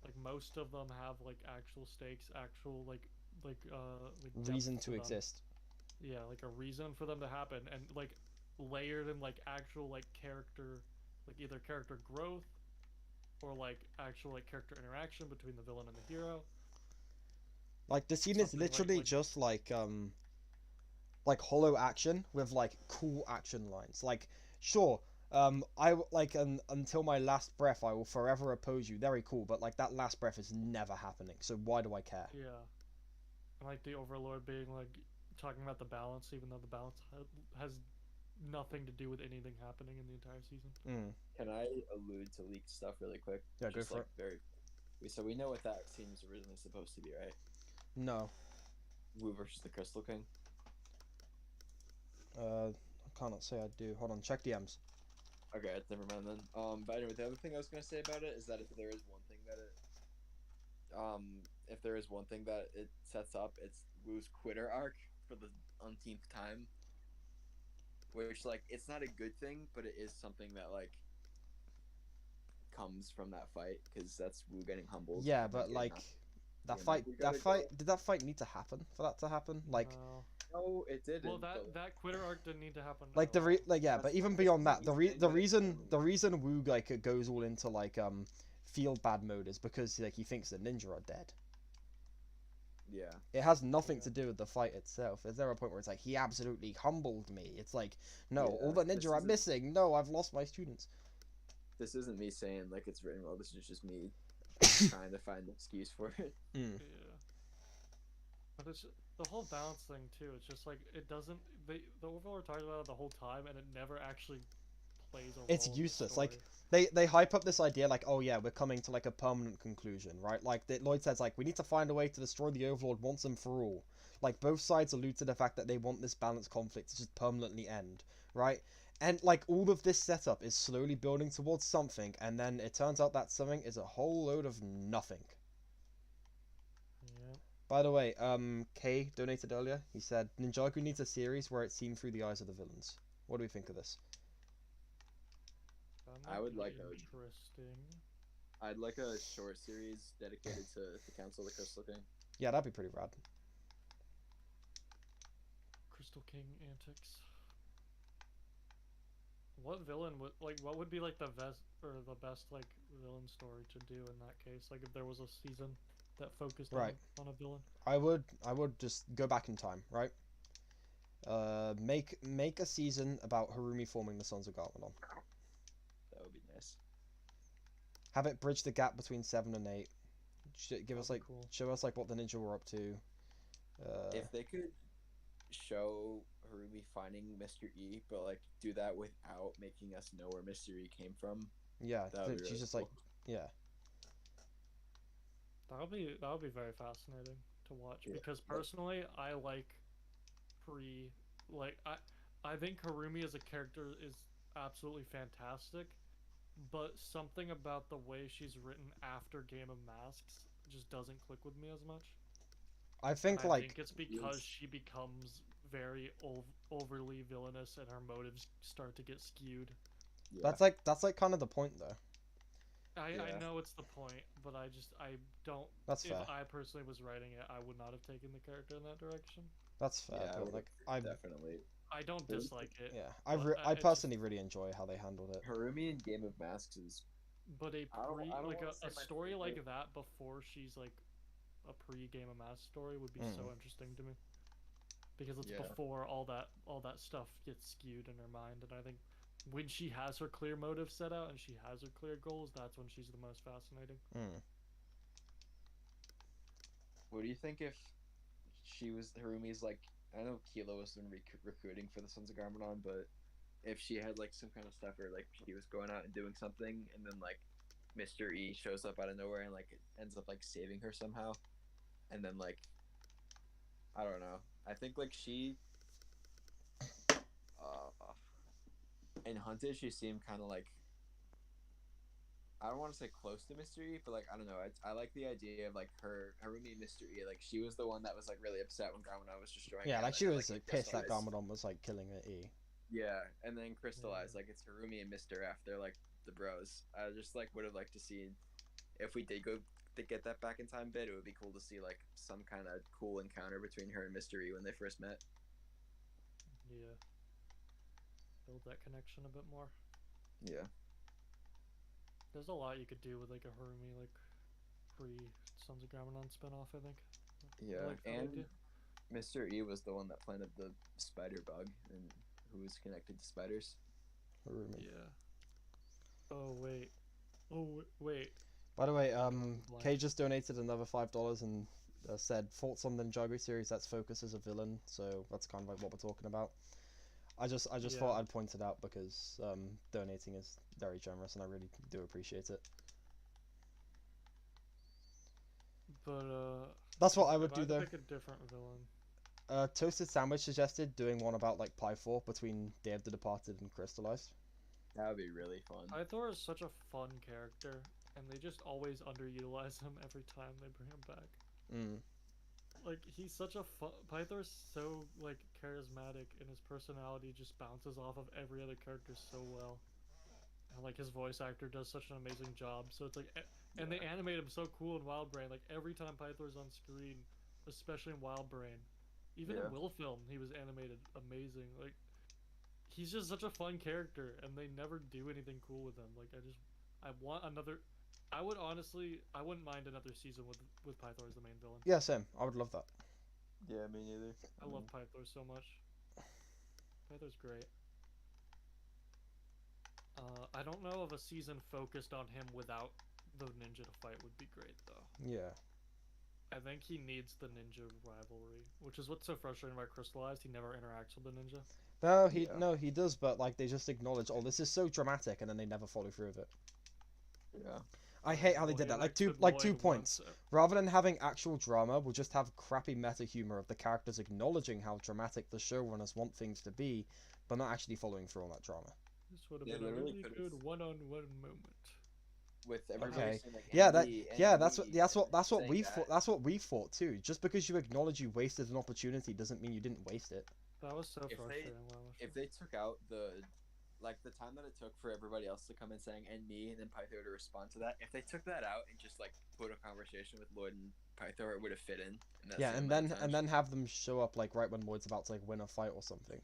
D: Like most of them have like actual stakes, actual like depth
A: Reason to
D: them.
A: exist.
D: Yeah, like a reason for them to happen, and like layered in like actual like character, like either character growth or like actual like character interaction between the villain and the hero.
A: Like, the scene is
D: Something like-
A: literally
D: like-
A: just like hollow action with like cool action lines. Like, sure, until my last breath, I will forever oppose you. Very cool, but like that last breath is never happening. So why do I care?
D: Yeah, and like the Overlord being like talking about the balance, even though the balance has nothing to do with anything happening in the entire season.
A: Mm.
E: Can I allude to leaked stuff really quick?
A: Yeah, go
E: Just,
A: for
E: like, So we know what that scene was originally supposed to be, right?
A: No.
E: Wu versus the Crystal King.
A: I cannot say I do. Hold on, check DMs.
E: Okay, never mind then. But anyway, the other thing I was gonna say about it is that if there is one thing that it sets up, it's Wu's quitter arc for the umpteenth time. Which, like, it's not a good thing, but it is something that, like, comes from that fight, because that's Wu getting humbled.
A: Yeah,
E: and
A: but
E: getting
A: like
E: up.
A: that
E: Yeah,
A: fight,
E: we
A: that
E: gotta
A: fight, did that fight need to happen for that to happen? Like,
D: No.
E: No, it didn't.
D: Well,
E: but-
D: that Quitter arc didn't need to happen.
A: like
D: at all.
A: yeah, but
E: That's
A: even
E: fine.
A: beyond
E: It's
A: that, the
E: easy, but it's
A: reason Wu like goes all into like feel bad mode is because like he thinks the ninja are dead.
E: Yeah.
A: It has nothing
D: Yeah.
A: to do with the fight itself. Is there a point where it's like he absolutely humbled me? It's like, no,
E: Yeah,
A: all the
E: this
A: ninja are
E: isn't-
A: missing. No, I've lost my students.
E: This isn't me saying, like, it's written well. This is just me trying to find an excuse for it.
A: Mm.
D: Yeah. But it's the whole balance thing too. It's just like it doesn't. The Overlord talks about it the whole time, and it never actually plays a role.
A: It's
D: in the
A: useless, like,
D: story.
A: They hype up this idea like, oh yeah, we're coming to like a permanent conclusion, right? Like Lloyd says, like, we need to find a way to destroy the Overlord once and for all. Like, both sides allude to the fact that they want this balanced conflict to just permanently end, right? And like all of this setup is slowly building towards something, and then it turns out that something is a whole load of nothing.
D: Yeah.
A: By the way, Kay donated earlier. He said Ninjago needs a series where it's seen through the eyes of the villains. What do we think of this?
D: That
E: I
D: might
E: would
D: be
E: like a-
D: interesting.
E: I'd like a short series dedicated to the Council of the Crystal King.
A: Yeah, that'd be pretty rad.
D: Crystal King antics. What villain would what would be like the best like villain story to do in that case? Like if there was a season that focused
A: Right.
D: on a villain.
A: I would just go back in time, right? Make a season about Harumi forming the Sons of Garmadon.
E: That would be nice.
A: Have it bridge the gap between 7 and 8. Give us
D: That'd
A: like
D: be cool.
A: show us like what the ninja were up to.
E: If they could show Harumi finding Mr. E, but like do that without making us know where Mr. E came from,
A: Yeah,
E: That would be
A: she's
E: really
A: just
E: cool.
A: like, yeah.
D: That'll be very fascinating to watch
E: Yeah,
D: because
E: but-
D: personally I like pre like I think Harumi as a character is absolutely fantastic, but something about the way she's written after Game of Masks just doesn't click with me as much.
A: I
D: And
A: think
D: I
A: like
D: think it's because she becomes very overly villainous and her motives start to get skewed.
E: yeah,
A: that's like kind of the point though.
D: I
E: Yeah.
D: know it's the point, but I don't.
A: That's
D: If
A: fair.
D: I personally was writing it, I would not have taken the character in that direction.
A: That's fair,
E: yeah, I
A: but
E: would
A: like I
E: definitely.
D: I don't
E: Harumi-
D: dislike it.
A: yeah,
D: But
A: I
D: it's just
A: personally really enjoy how they handled it.
E: Harumi in Game of Masks is.
D: but a pre
E: I don't
D: like
E: wanna say
D: a
E: my
D: story
E: favorite.
D: like that before she's like a pre Game of Mass story would be so interesting to me. Because it's
E: Yeah.
D: before all that stuff gets skewed in her mind, and I think when she has her clear motive set out and she has her clear goals, that's when she's the most fascinating.
E: What do you think if she was Harumi's like? I know Kilo was been recruiting for the Sons of Garmadon, but if she had like some kind of stuff where like she was going out and doing something, and then like Mr. E shows up out of nowhere and like ends up like saving her somehow, and then like I don't know. I think like she in Hunted she seemed kind of like I don't want to say close to Mr. E, but like I don't know. I like the idea of like Harumi and Mr. E. Like she was the one that was like really upset when Garmadon was destroying.
A: Yeah,
E: it,
A: like
E: and
A: she
E: then,
A: was like pissed that
E: Crystallized.
A: Garmadon was like killing her E.
E: Yeah, and then Crystallized. Like it's Harumi and Mr. F. They're like the bros. I just like would have liked to see if we did go to get that back in time bit. It would be cool to see like some kind of cool encounter between her and Mr. E when they first met.
D: Yeah. Build that connection a bit more.
E: Yeah.
D: There's a lot you could do with like a Harumi like pre Sons of Garmadon spinoff, I think.
E: Yeah,
D: I like that
E: and
D: idea.
E: Mr. E was the one that planted the spider bug and who was connected to spiders.
A: Harumi.
D: Yeah. Oh wait. Oh wait.
A: By the way,
D: going blank.
A: Kay just donated another $5 and said thoughts on the Ninjago series that's focused as a villain. So that's kind of like what we're talking about. I just
D: Yeah.
A: thought I'd point it out because donating is very generous and I really do appreciate it.
D: But
A: That's what I
D: if
A: would do
D: had to
A: though.
D: pick a different villain.
A: Toasted Sandwich suggested doing one about like Pythor between Day of the Departed and Crystallized.
E: That would be really fun.
D: Pythor is such a fun character, and they just always underutilize him every time they bring him back. Like he's such a fun. Pythor's so like charismatic, and his personality just bounces off of every other character so well. And like his voice actor does such an amazing job. So it's like, and they animate him so cool in Wild Brain. Like every time Pythor's on screen, especially in Wild Brain, even in Will Film, he was animated amazing. Like he's just such a fun character, and they never do anything cool with him. Like I want another. I would honestly, I wouldn't mind another season with Pythor as the main villain.
A: Yeah, same. I would love that.
E: Yeah, me neither.
D: I love Pythor so much. Pythor's great. I don't know if a season focused on him without the ninja to fight would be great though.
A: Yeah.
D: I think he needs the ninja rivalry, which is what's so frustrating about Crystallized. He never interacts with the ninja.
A: No, he does, but like they just acknowledge, oh, this is so dramatic, and then they never follow through with it.
E: Yeah.
A: I hate how they did that. Like two points. Rather than having actual drama, we'll just have crappy meta humor of the characters acknowledging how dramatic the showrunners want things to be, but not actually following through on that drama.
D: This would have been a really good one-on-one moment.
E: With everybody
A: Okay.
E: saying, like,
A: Yeah, that's what
E: saying
A: we
E: that.
A: thought. That's what we thought too. Just because you acknowledge you wasted an opportunity doesn't mean you didn't waste it.
D: That was so frustrating.
E: If they took out the time that it took for everybody else to come in saying and me and then Pythor to respond to that, if they took that out and just like put a conversation with Lloyd and Pythor, it would have fit in.
A: Yeah, and then have them show up like right when Lloyd's about to like win a fight or something.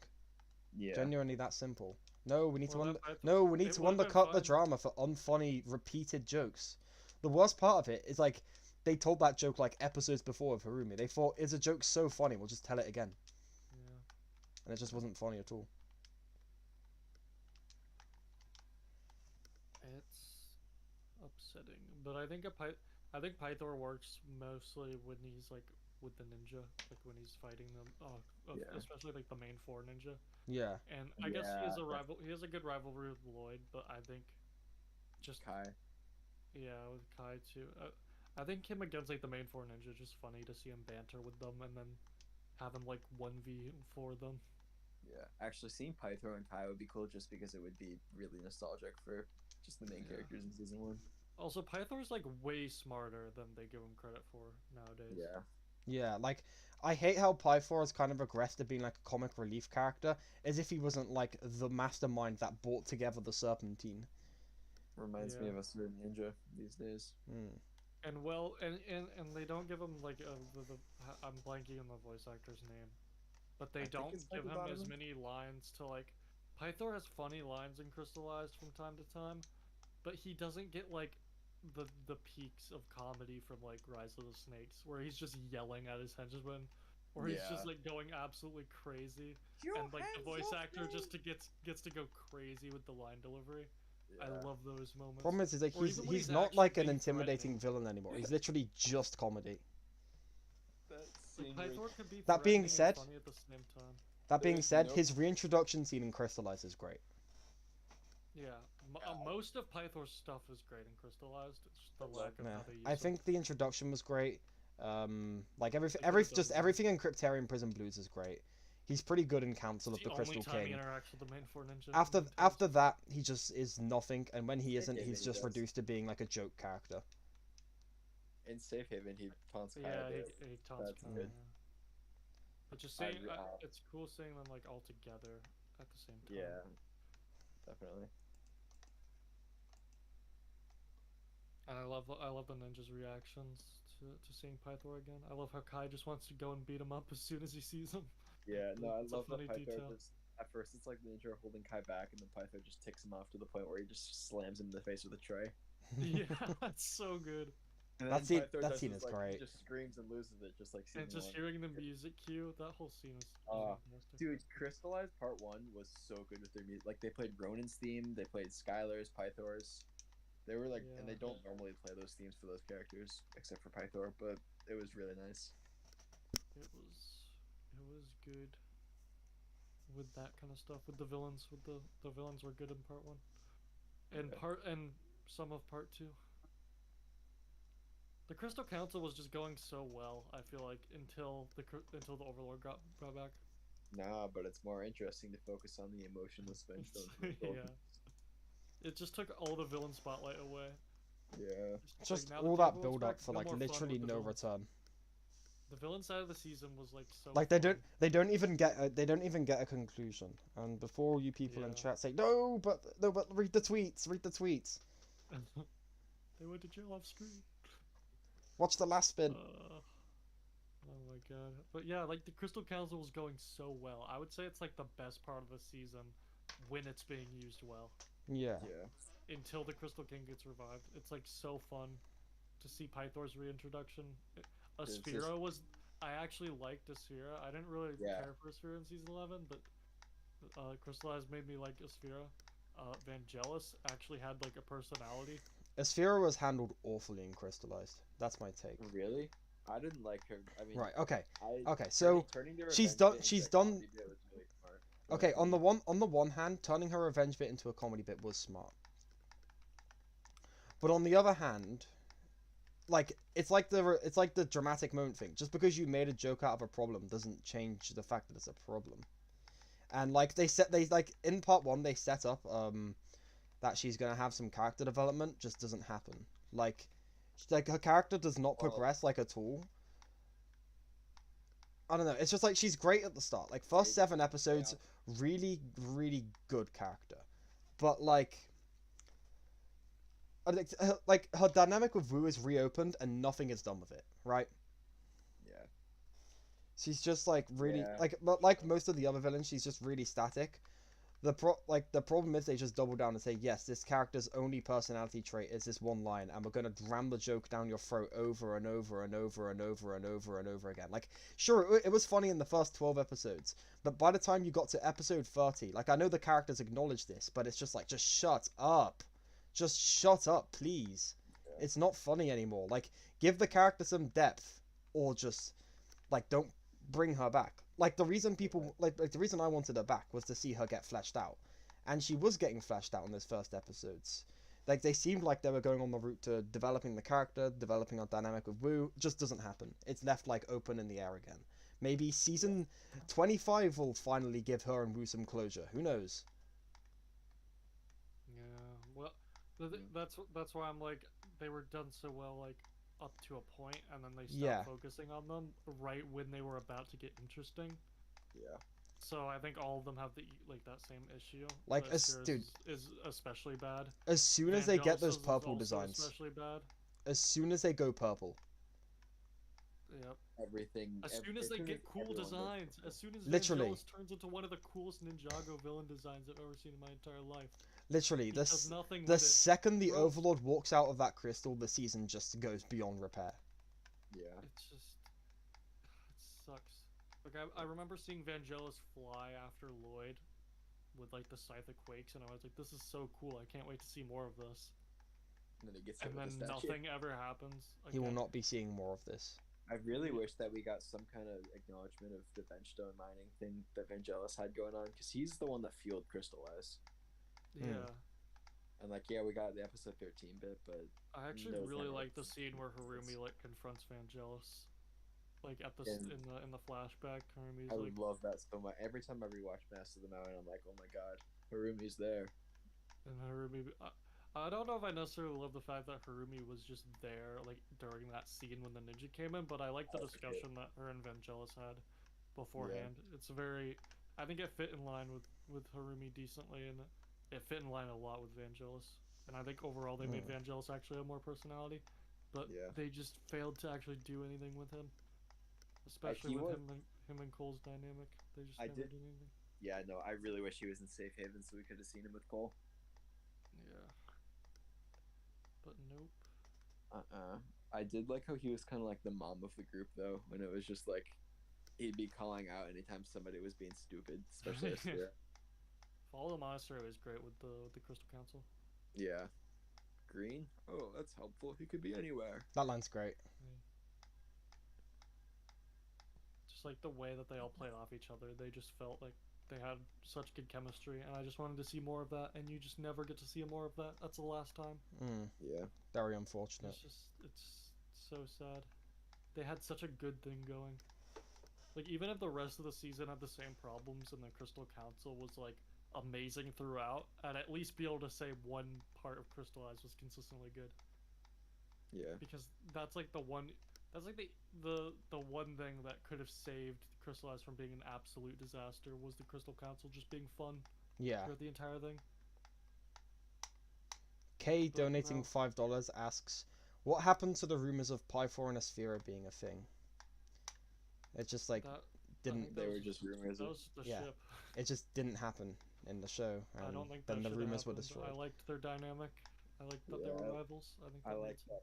E: Yeah.
A: Genuinely that simple. No, we need
D: Well,
A: to undercut the drama for unfunny repeated jokes. The worst part of it is like they told that joke like episodes before of Harumi. They thought it's a joke so funny, we'll just tell it again.
D: Yeah.
A: And it just wasn't funny at all.
D: It's upsetting, but I think Pythor works mostly when he's like with the ninja, like when he's fighting them. Especially like the main four ninja.
A: Yeah.
D: And I guess he has a rival. He has a good rivalry with Lloyd, but I think just
E: Kai.
D: yeah, with Kai too. I think him against like the main four ninja is just funny to see him banter with them and then have him like 1v4 them.
E: Yeah, actually, seeing Pythor and Kai would be cool just because it would be really nostalgic for just the main
D: Yeah.
E: characters in season 1.
D: Also, Pythor's like way smarter than they give him credit for nowadays.
E: Yeah.
A: Yeah, like I hate how Pythor has kind of regressed to being like a comic relief character, as if he wasn't like the mastermind that brought together the Serpentine.
E: Reminds me
D: Yeah.
E: of a certain ninja these days.
A: Mm.
D: And well, and they don't give him like I'm blanking on the voice actor's name, but they
E: I think
D: don't
E: it's
D: give
E: Michael
D: him as
E: Donovan.
D: many lines to like. Pythor has funny lines in Crystallized from time to time, but he doesn't get like the peaks of comedy from like Rise of the Snakes, where he's just yelling at his henchmen, or he's just
E: Yeah.
D: like going absolutely crazy,
E: Your
D: and like the
E: hands
D: voice
E: off
D: actor
E: me!
D: just gets to go crazy with the line delivery. I
E: Yeah.
D: love those moments.
A: Problem is like
D: Or
A: he's
D: even when
A: he's
D: he's
A: not
D: actually
A: like an
D: being
A: intimidating
D: threatening.
A: villain anymore. He's literally just comedy.
E: That
D: Like,
E: scene where
D: Pythor can be
A: That being
D: threatening
A: said-
D: and funny at the same time.
A: That being
E: There's
A: said,
E: no-
A: his reintroduction scene in Crystallize is great.
D: Yeah, most of Pythor's stuff is great in Crystallized. It's just the
E: I love
D: lack of
A: Yeah,
D: how they use
A: I
D: him.
A: think the introduction was great. Like
D: They
A: just
D: could've done more.
A: everything in Cryptarian Prison Blues is great. He's pretty good in Council of
D: It's
A: the
D: only
A: Crystal
D: time
A: King.
D: he interacts with the main four ninja.
A: After that, he just is nothing, and when he
E: Safe
A: isn't,
E: Haven
A: he's
E: he
A: just
E: does.
A: reduced to being like a joke character.
E: in Safe Haven he taunts Kai
D: Yeah,
E: a bit.
D: he taunts
E: That's
D: Kai,
E: good.
D: yeah. But just
E: I
D: seeing,
E: re-
D: it's cool seeing them like all together at the same time.
E: Yeah. Definitely.
D: And I love the ninjas' reactions to seeing Pythor again. I love how Kai just wants to go and beat him up as soon as he sees him.
E: Yeah, no, I
D: It's a
E: love that
D: funny
E: Pythor
D: detail.
E: just at first it's like the ninja are holding Kai back and then Pythor just ticks him off to the point where he just slams him in the face with a tray.
D: Yeah, that's so good.
E: And
A: That
E: then
A: scene-
E: Pythor
A: that
E: does
A: scene
E: his,
A: is great.
E: He just screams and loses it just like
D: And
E: season
D: just
E: 1.
D: hearing the music cue, that whole scene is fantastic.
E: Dude, Crystallized Part 1 was so good with their music. Like, they played Ronin's theme, they played Skylar's, Pythor's. They were like, and
D: Yeah.
E: they don't normally play those themes for those characters, except for Pythor, but it was really nice.
D: It was good with that kind of stuff with the villains. With the villains were good in part 1, and
E: Yeah.
D: some of part 2. The Crystal Council was just going so well. I feel like until the Overlord got brought back.
E: Nah, but it's more interesting to focus on the emotionless Vengestone.
D: Yeah. It just took all the villain spotlight away.
E: Yeah.
A: Just
D: now that
A: all
D: the
A: that
D: Overlord's
A: build up
D: back,
A: for
D: no
A: like
D: more fun
A: literally
D: with the
A: no
D: villains.
A: return.
D: The villain side of the season was like so.
A: Like
D: fun.
A: they don't even get a conclusion. And before you people in
D: Yeah.
A: chat say no, but read the tweets,
D: They went to jail off screen.
A: watch the last spin.
D: Oh my god. But yeah, like the Crystal Council was going so well. I would say it's like the best part of the season when it's being used well.
A: Yeah.
E: Yeah.
D: Until the Crystal King gets revived. It's like so fun to see Pythor's reintroduction.
E: It's
D: Asphira was I actually liked Asphira. I didn't really
E: Yeah.
D: care for Asphira in season 11, but Crystallized made me like Asphira. Vangelis actually had like a personality.
A: Asphira was handled awfully in Crystallized. That's my take.
E: Really? I didn't like her. I mean,
A: Right. Okay.
E: I,
A: Okay. So
E: turning their
A: she's
E: revenge
A: done-
E: bit into
A: she's
E: a
A: done-
E: comedy bit was really smart.
A: okay. On the one hand, turning her revenge bit into a comedy bit was smart. But on the other hand, like it's like the dramatic moment thing. Just because you made a joke out of a problem doesn't change the fact that it's a problem. And like they like in part 1 they set up that she's gonna have some character development, just doesn't happen. Like her character does not
E: Well-
A: progress like at all. I don't know. It's just like she's great at the start. Like first 7 episodes, really good character, but like her dynamic with Wu is reopened and nothing is done with it, right?
E: Yeah.
A: She's just like really
E: Yeah.
A: like most of the other villains, she's just really static. The problem is they just double down and say, yes, this character's only personality trait is this one line, and we're gonna ram the joke down your throat over and over and over and over and over and over again. Like, sure, it was funny in the first 12 episodes, but by the time you got to episode 30, like, I know the characters acknowledge this, but it's just like, just shut up. Just shut up, please.
E: Yeah.
A: It's not funny anymore. Like, give the character some depth, or just, like, don't bring her back. Like, the reason people, like the reason I wanted her back was to see her get fleshed out. And she was getting fleshed out in those first episodes. Like they seemed like they were going on the route to developing the character, developing a dynamic with Wu. Just doesn't happen. It's left like open in the air again. Maybe season 25 will finally give her and Wu some closure. Who knows?
D: Yeah, well, that's why I'm like, they were done so well, like up to a point, and then they stopped
A: Yeah.
D: focusing on them right when they were about to get interesting.
E: Yeah.
D: So I think all of them have like that same issue.
A: Like,
D: but
A: dude,
D: Asura's is especially bad.
A: as soon as they get those
D: Vangelis's is
A: purple
D: also
A: designs,
D: especially bad.
A: as soon as they go purple,
D: Yep.
E: Everything.
D: As soon as they get cool designs, as soon as
A: Literally.
D: Vangelis turns into one of the coolest Ninjago villain designs I've ever seen in my entire life.
A: literally,
D: He does nothing
A: the
D: with it.
A: second the
D: Bro.
A: Overlord walks out of that crystal, the season just goes beyond repair.
E: Yeah.
D: It's just, it sucks. Like I remember seeing Vangelis fly after Lloyd with like the Scythe of Quakes, and I was like, this is so cool. I can't wait to see more of this.
E: And then he gets
D: And
E: hit with
D: then
E: the statue.
D: nothing ever happens.
A: He will
D: again.
A: not be seeing more of this.
E: I really wish that we got some kind of acknowledgement of the benchstone mining thing that Vangelis had going on, because he's the one that fueled Crystallize.
D: Yeah.
E: And like, yeah, we got the episode 13 bit, but
D: I actually
E: No
D: really
E: Vangelis.
D: like the scene where Harumi like confronts Vangelis, like at the
E: And-
D: in the flashback. Harumi's
E: I
D: like,
E: love that so much. Every time I rewatch Master of the Mountain, I'm like, oh my god, Harumi's there.
D: and Harumi. I don't know if I necessarily love the fact that Harumi was just there, like during that scene when the ninja came in, but I like the
E: That's okay.
D: discussion that her and Vangelis had beforehand. It's very, I think it fit in line with Harumi decently, and it fit in line a lot with Vangelis. And I think overall they made Vangelis actually have more personality, but
E: Yeah.
D: they just failed to actually do anything with him, especially
E: he
D: with
E: was-
D: him and Cole's dynamic. They just
E: I
D: never
E: did-
D: did anything.
E: Yeah, no, I really wish he was in Safe Haven so we could have seen him with Cole.
D: Yeah, but nope.
E: I did like how he was kind of like the mom of the group, though, when it was just like he'd be calling out anytime somebody was being stupid, especially Asura.
D: Follow the Monastery was great with the Crystal Council.
E: Yeah. Green? Oh, that's helpful. He could be anywhere.
A: That line's great.
D: Just like the way that they all played off each other, they just felt like they had such good chemistry, and I just wanted to see more of that, and you just never get to see more of that. That's the last time.
E: Yeah.
A: Very unfortunate.
D: It's so sad. They had such a good thing going. Like, even if the rest of the season had the same problems and the Crystal Council was like amazing throughout, I'd at least be able to say one part of Crystallize was consistently good.
E: Yeah.
D: Because that's like the one the one thing that could have saved Crystallize from being an absolute disaster was the Crystal Council just being fun
A: Yeah.
D: throughout the entire thing.
A: K
D: But
A: donating
D: no.
A: $5 asks, what happened to the rumors of Pythor and Asphera being a thing? It just like
D: That, I
A: didn't.
D: think
E: They
D: that
E: were
D: was
E: just rumors.
D: That was the
A: Yeah.
D: ship.
A: It just didn't happen in the show, and
D: I don't think
A: then
D: that
A: the
D: should have
A: rumors were
D: happened.
A: destroyed.
D: I liked their dynamic. I liked that they
E: Yeah,
D: were rivals. I think
E: I
D: that
E: like
D: made sense.
E: that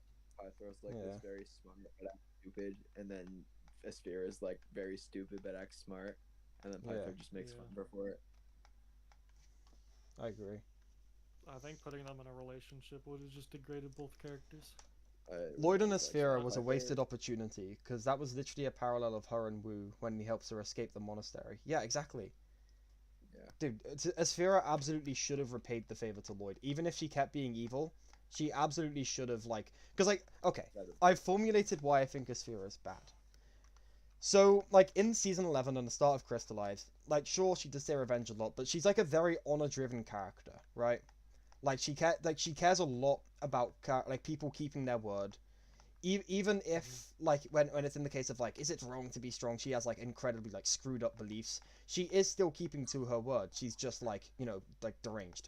E: Pythor's like
A: Yeah.
E: this very smart but acts stupid, and then Asphera is like very stupid but acts smart, and then Pythor
A: Yeah.
E: just makes
D: Yeah.
E: fun for it.
A: I agree.
D: I think putting them in a relationship would have just degraded both characters.
A: Lloyd and
E: Like,
A: Asphera was a
E: Pythor-
A: wasted opportunity, because that was literally a parallel of her and Wu when he helps her escape the monastery. Yeah, exactly.
E: Yeah.
A: Dude, Asphera absolutely should have repaid the favor to Lloyd. Even if she kept being evil, she absolutely should have, like... Because, like, okay, I've formulated why I think Asphera is bad. So, like, in Season 11 and the start of Crystallized, like, sure, she does say revenge a lot, but she's, like, a very honor-driven character, right? Like, she cares a lot about, like, people keeping their word. Even if, like, when it's in the case of, like, is it wrong to be strong? She has, like, incredibly, like, screwed up beliefs. She is still keeping to her word. She's just, like, you know, like, deranged.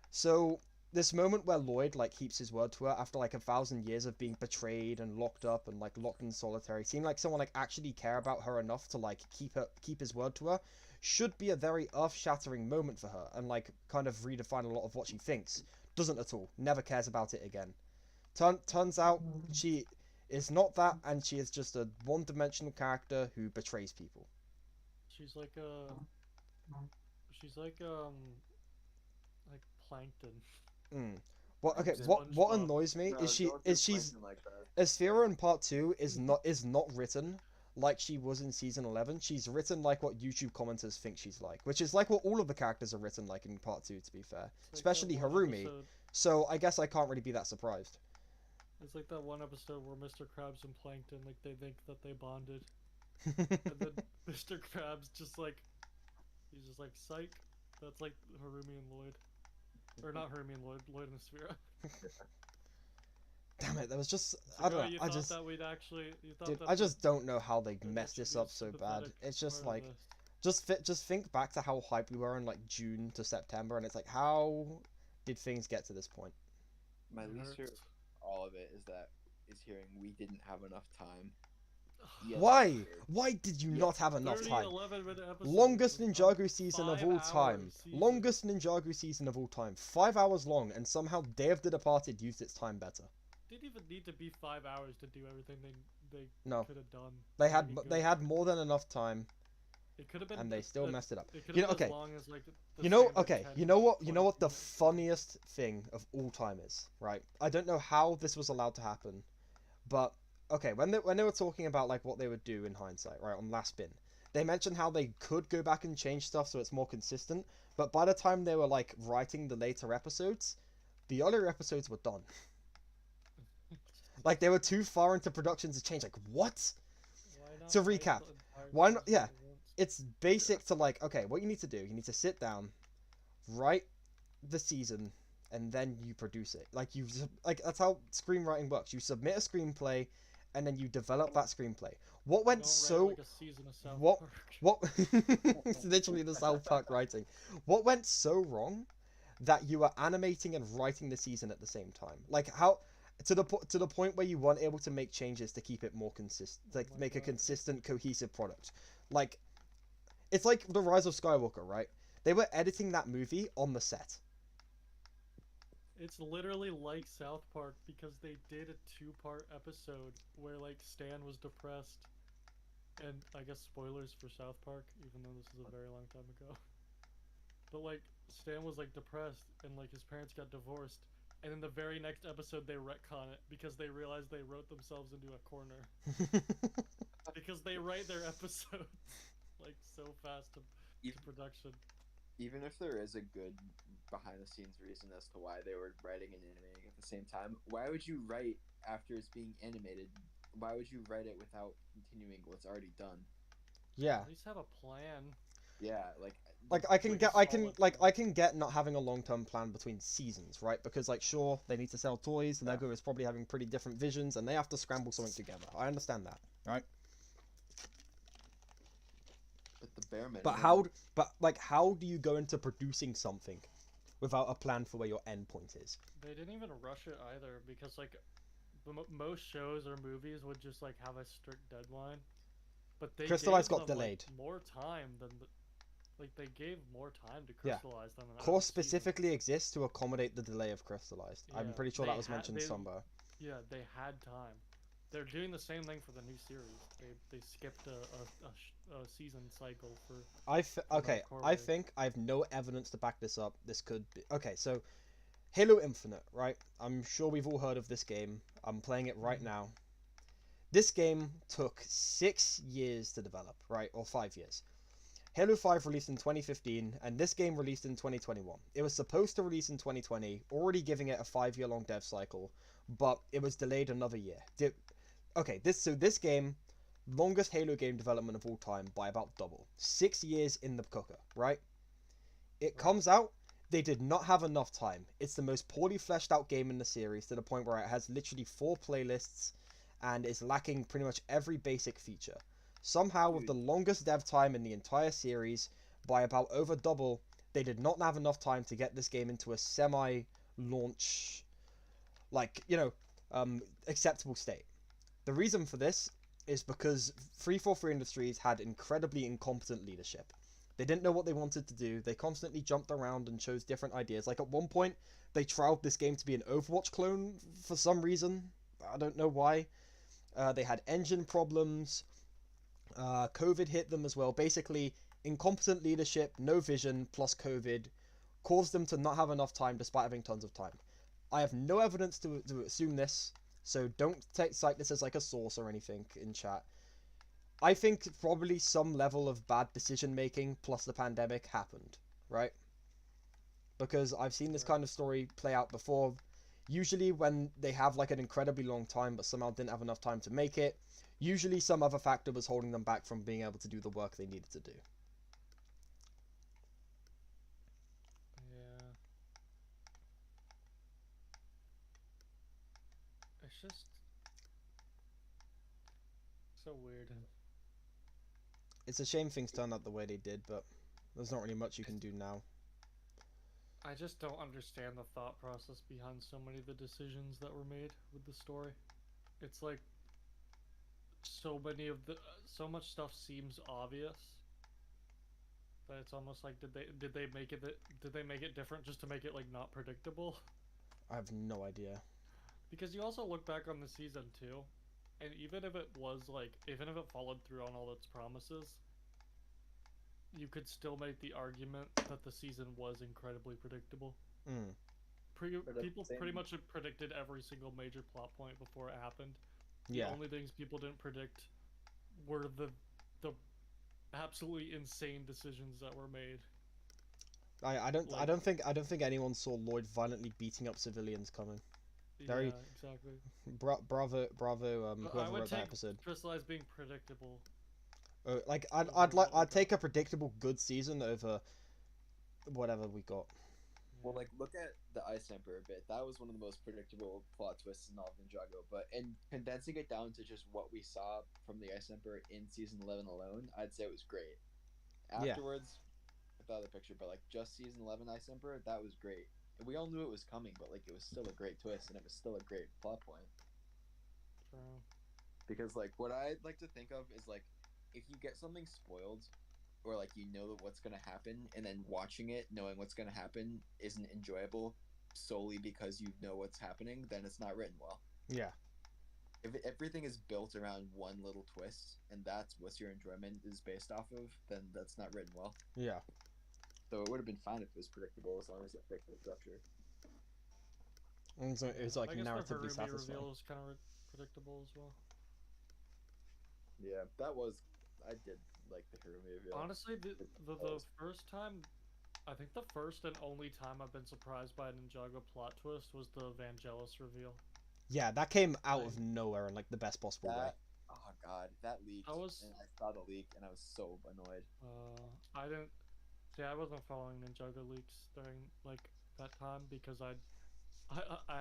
A: So, this moment where Lloyd, like, keeps his word to her after, like, 1,000 years of being betrayed and locked up and, like, locked in solitary, seemed like someone, like, actually care about her enough to, like, keep his word to her, should be a very earth-shattering moment for her, and, like, kind of redefine a lot of what she thinks. Doesn't at all. Never cares about it again. Turns out she is not that, and she is just a one-dimensional character who betrays people.
D: She's like like plankton.
A: What? Okay.
D: Like
A: What
D: SpongeBob.
A: annoys me
E: No,
A: is
E: don't do
A: she's
E: Plankton like that.
A: Asphera in part 2 is not written like she was in season 11. She's written like what YouTube commenters think she's like, which is like what all of the characters are written like in part 2, to be fair.
D: It's like
A: Especially
D: that one
A: Harumi.
D: episode-
A: So I guess I can't really be that surprised.
D: It's like that one episode where Mr. Krabs and Plankton, like, they think that they bonded. And then Mr. Krabs just like, he's just like, psych. That's like Harumi and Lloyd. Or not Harumi and Lloyd, Lloyd and Sphera.
A: Damn it, that was just,
D: It's
A: I
D: like,
A: don't
D: oh,
A: know,
D: you
A: I
D: thought
A: just,
D: that we'd actually, you thought
A: dude,
D: that
A: I just don't know how they
D: that
A: messed
D: should
A: this
D: be a
A: up so bad.
D: sympathetic
A: It's just
D: part
A: like,
D: of this.
A: just think back to how hyped we were in like June to September, and it's like, how did things get to this point?
E: My
D: It
E: least favorite
D: hurts.
E: all of it is hearing we didn't have enough time. Yes,
A: Why?
E: sir.
A: Why did you
E: Yeah,
A: not have enough
D: 30,
A: time?
D: 11-minute episodes
A: Longest
D: of
A: Ninjago season of all
D: 5-hour
A: time.
D: season.
A: Longest Ninjago season of all time. 5 hours long, and somehow Day of the Departed used its time better.
D: Didn't even need to be 5 hours to do everything they
A: No.
D: could have done.
A: They had
D: Really
A: they
D: good.
A: had more than enough time,
D: It could have been,
A: and they still messed it up.
D: It could
A: You
D: have
A: know,
D: been
A: okay.
D: as long as like the
A: You know,
D: standard
A: okay.
D: 10,
A: You know what? You know
D: 20
A: what the
D: minutes.
A: funniest thing of all time is, right? I don't know how this was allowed to happen, but okay. When they were talking about like what they would do in hindsight, right, on Last Spin, they mentioned how they could go back and change stuff so it's more consistent. But by the time they were like writing the later episodes, the earlier episodes were done. Like they were too far into production to change. Like what?
D: Why not
A: To
D: write
A: recap,
D: the entire
A: why not-
D: season
A: yeah.
D: at once?
A: It's basic to like, okay, what you need to do, you need to sit down, write the season, and then you produce it. Like like that's how screenwriting works. You submit a screenplay, and then you develop that screenplay. What went
D: Don't write it
A: so
D: like a season of South
A: what-
D: Park.
A: what it's literally the South Park writing. What went so wrong that you were animating and writing the season at the same time? Like how to the point where you weren't able to make changes to keep it more consistent, like
D: my
A: make a
D: God.
A: consistent, cohesive product. Like it's like the Rise of Skywalker, right? They were editing that movie on the set.
D: It's literally like South Park because they did a 2-part episode where like Stan was depressed, and I guess spoilers for South Park, even though this is a very long time ago. But like Stan was like depressed, and like his parents got divorced, and in the very next episode they retcon it because they realized they wrote themselves into a corner because they write their episodes like so fast to
E: Even,
D: production.
E: even if there is a good behind the scenes reason as to why they were writing and animating at the same time, why would you write after it's being animated? Why would you write it without continuing what's already done?
A: Yeah.
D: At least have a plan.
E: Yeah,
A: Like I can
D: Like a
A: get
D: solid plan.
A: I can get not having a long-term plan between seasons, right? Because like sure, they need to sell toys, and Lego is probably having pretty different visions, and they have to scramble something together. I understand that, right?
E: but the bare minimum.
A: But how do you go into producing something without a plan for where your end point is?
D: They didn't even rush it either because like most shows or movies would just like have a strict deadline, but they
A: Crystallized
D: gave
A: got
D: them,
A: delayed.
D: like, more time than like they gave more time to
A: Yeah.
D: crystallize them. and
A: Course
D: add the season.
A: specifically exists to accommodate the delay of Crystallized. I'm
D: Yeah,
A: pretty sure
D: they
A: that was
D: had-
A: mentioned
D: they-
A: somewhere.
D: Yeah, they had time. They're doing the same thing for the new series. They skipped a season cycle for.
A: Okay, I
D: Corwin.
A: think I have no evidence to back this up. This could be okay. So, Halo Infinite, right? I'm sure we've all heard of this game. I'm playing it right now. This game took 6 years to develop, right, or 5 years. Halo 5 released in 2015, and this game released in 2021. It was supposed to release in 2020, already giving it a 5-year-long dev cycle, but it was delayed another year. Okay, this game, longest Halo game development of all time by about double. 6 years in the cooker, right? It comes out, they did not have enough time. It's the most poorly fleshed out game in the series to the point where it has literally 4 playlists and is lacking pretty much every basic feature. Somehow, with the longest dev time in the entire series, by about over double, they did not have enough time to get this game into a semi-launch, like, acceptable state. The reason for this is because 343 Industries had incredibly incompetent leadership. They didn't know what they wanted to do. They constantly jumped around and chose different ideas. Like at one point, they trialed this game to be an Overwatch clone for some reason. I don't know why. They had engine problems. COVID hit them as well. Basically, incompetent leadership, no vision, plus COVID caused them to not have enough time despite having tons of time. I have no evidence to assume this, so don't cite this as like a source or anything in chat. I think probably some level of bad decision making plus the pandemic happened, right? Because I've seen this kind of story play out before. Usually, when they have like an incredibly long time but somehow didn't have enough time to make it, usually some other factor was holding them back from being able to do the work they needed to do.
D: Yeah. It's just so weird.
A: It's a shame things turned out the way they did, but there's not really much you can do now.
D: I just don't understand the thought process behind so many of the decisions that were made with the story. It's like so many of the so much stuff seems obvious that it's almost like did they make it did they make it different just to make it like not predictable?
A: I have no idea.
D: Because you also look back on the season too, and even if it was like even if it followed through on all its promises, you could still make the argument that the season was incredibly predictable.
A: Mm.
D: People pretty much had predicted every single major plot point before it happened. The
A: Yeah.
D: only things people didn't predict were the absolutely insane decisions that were made.
A: I don't think anyone saw Lloyd violently beating up civilians coming. Very
D: Yeah, exactly.
A: bravo
D: I
A: whoever
D: would
A: wrote that
D: take
A: episode.
D: Crystallize being predictable.
A: Like
D: Over
A: I'd take a predictable good season over whatever we got.
E: Well, like, look at the Ice Emperor bit. That was one of the most predictable plot twists in all of Ninjago. But in condensing it down to just what we saw from the Ice Emperor in season 11 alone, I'd say it was great.
A: Yeah.
E: Afterwards, without the picture, but like just season 11 Ice Emperor, that was great. And we all knew it was coming, but like it was still a great twist, and it was still a great plot point.
D: True.
E: Because like what I'd like to think of is like if you get something spoiled, or like you know what's gonna happen, and then watching it knowing what's gonna happen isn't enjoyable solely because you know what's happening, then it's not written well.
A: Yeah.
E: If everything is built around one little twist and that's what your enjoyment is based off of, then that's not written well.
A: Yeah.
E: So it would have been fine if it was predictable as long as it fit the structure.
A: And so it was like
D: I guess the
A: narratively
D: Harumi
A: satisfying.
D: reveal was kind of predictable as well.
E: Yeah, that was. I did like the Harumi reveal.
D: Honestly, the first time, I think the first and only time I've been surprised by a Ninjago plot twist was the Vangelis reveal.
A: Yeah, that came out of nowhere in like the best possible way.
E: Oh god, that leaked. And I saw the leak and I was so annoyed.
D: I didn't. See, I wasn't following Ninjago leaks during like that time because I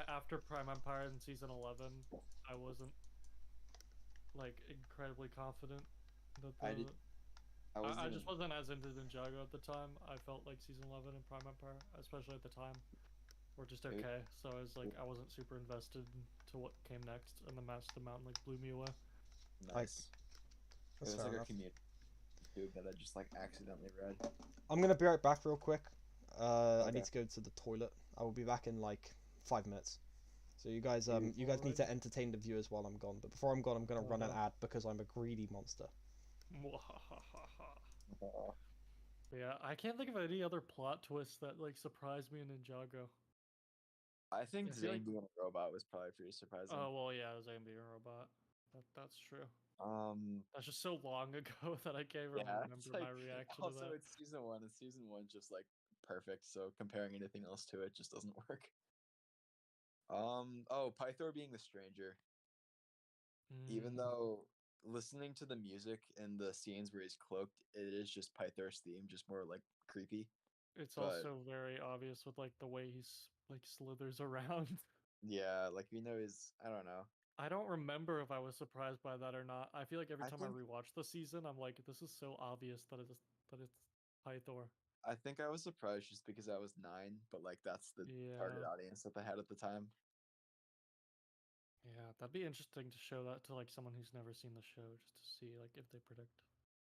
D: after Prime Empire in season 11, I wasn't like incredibly confident that the. I just wasn't as into Ninjago at the time. I felt like season 11 and Prime Empire, especially at the time, were just okay. So I was like, I wasn't super invested to what came next, and the Master Mountain like blew me away.
E: Nice.
A: That's
E: it was
A: fair
E: like
A: enough.
E: a community that I just like accidentally read.
A: I'm gonna be right back real quick. Okay. I need to go to the toilet. I will be back in like 5 minutes. So you guys need to entertain the viewers while I'm gone. But before I'm gone, I'm gonna run an ad because I'm a greedy monster.
D: Yeah, I can't think of any other plot twists that like surprised me in Ninjago.
E: I think Zane being a robot was probably pretty surprising.
D: Oh well, yeah, Zane being a robot. That's true. That's just so long ago that I can't remember my reaction to that.
E: Also, it's season 1, and season 1's just like perfect. So comparing anything else to it just doesn't work. Pythor being the stranger. Even though listening to the music and the scenes where he's cloaked, it is just Pythor's theme, just more like creepy.
D: It's also very obvious with like the way he's like slithers around.
E: Yeah, like is I don't know.
D: I don't remember if I was surprised by that or not. I feel like every time I rewatch the season, I'm like, this is so obvious that it's Pythor.
E: I think I was surprised just because I was 9, but like that's the target audience that they had at the time.
D: Yeah, that'd be interesting to show that to like someone who's never seen the show, just to see like if they predict.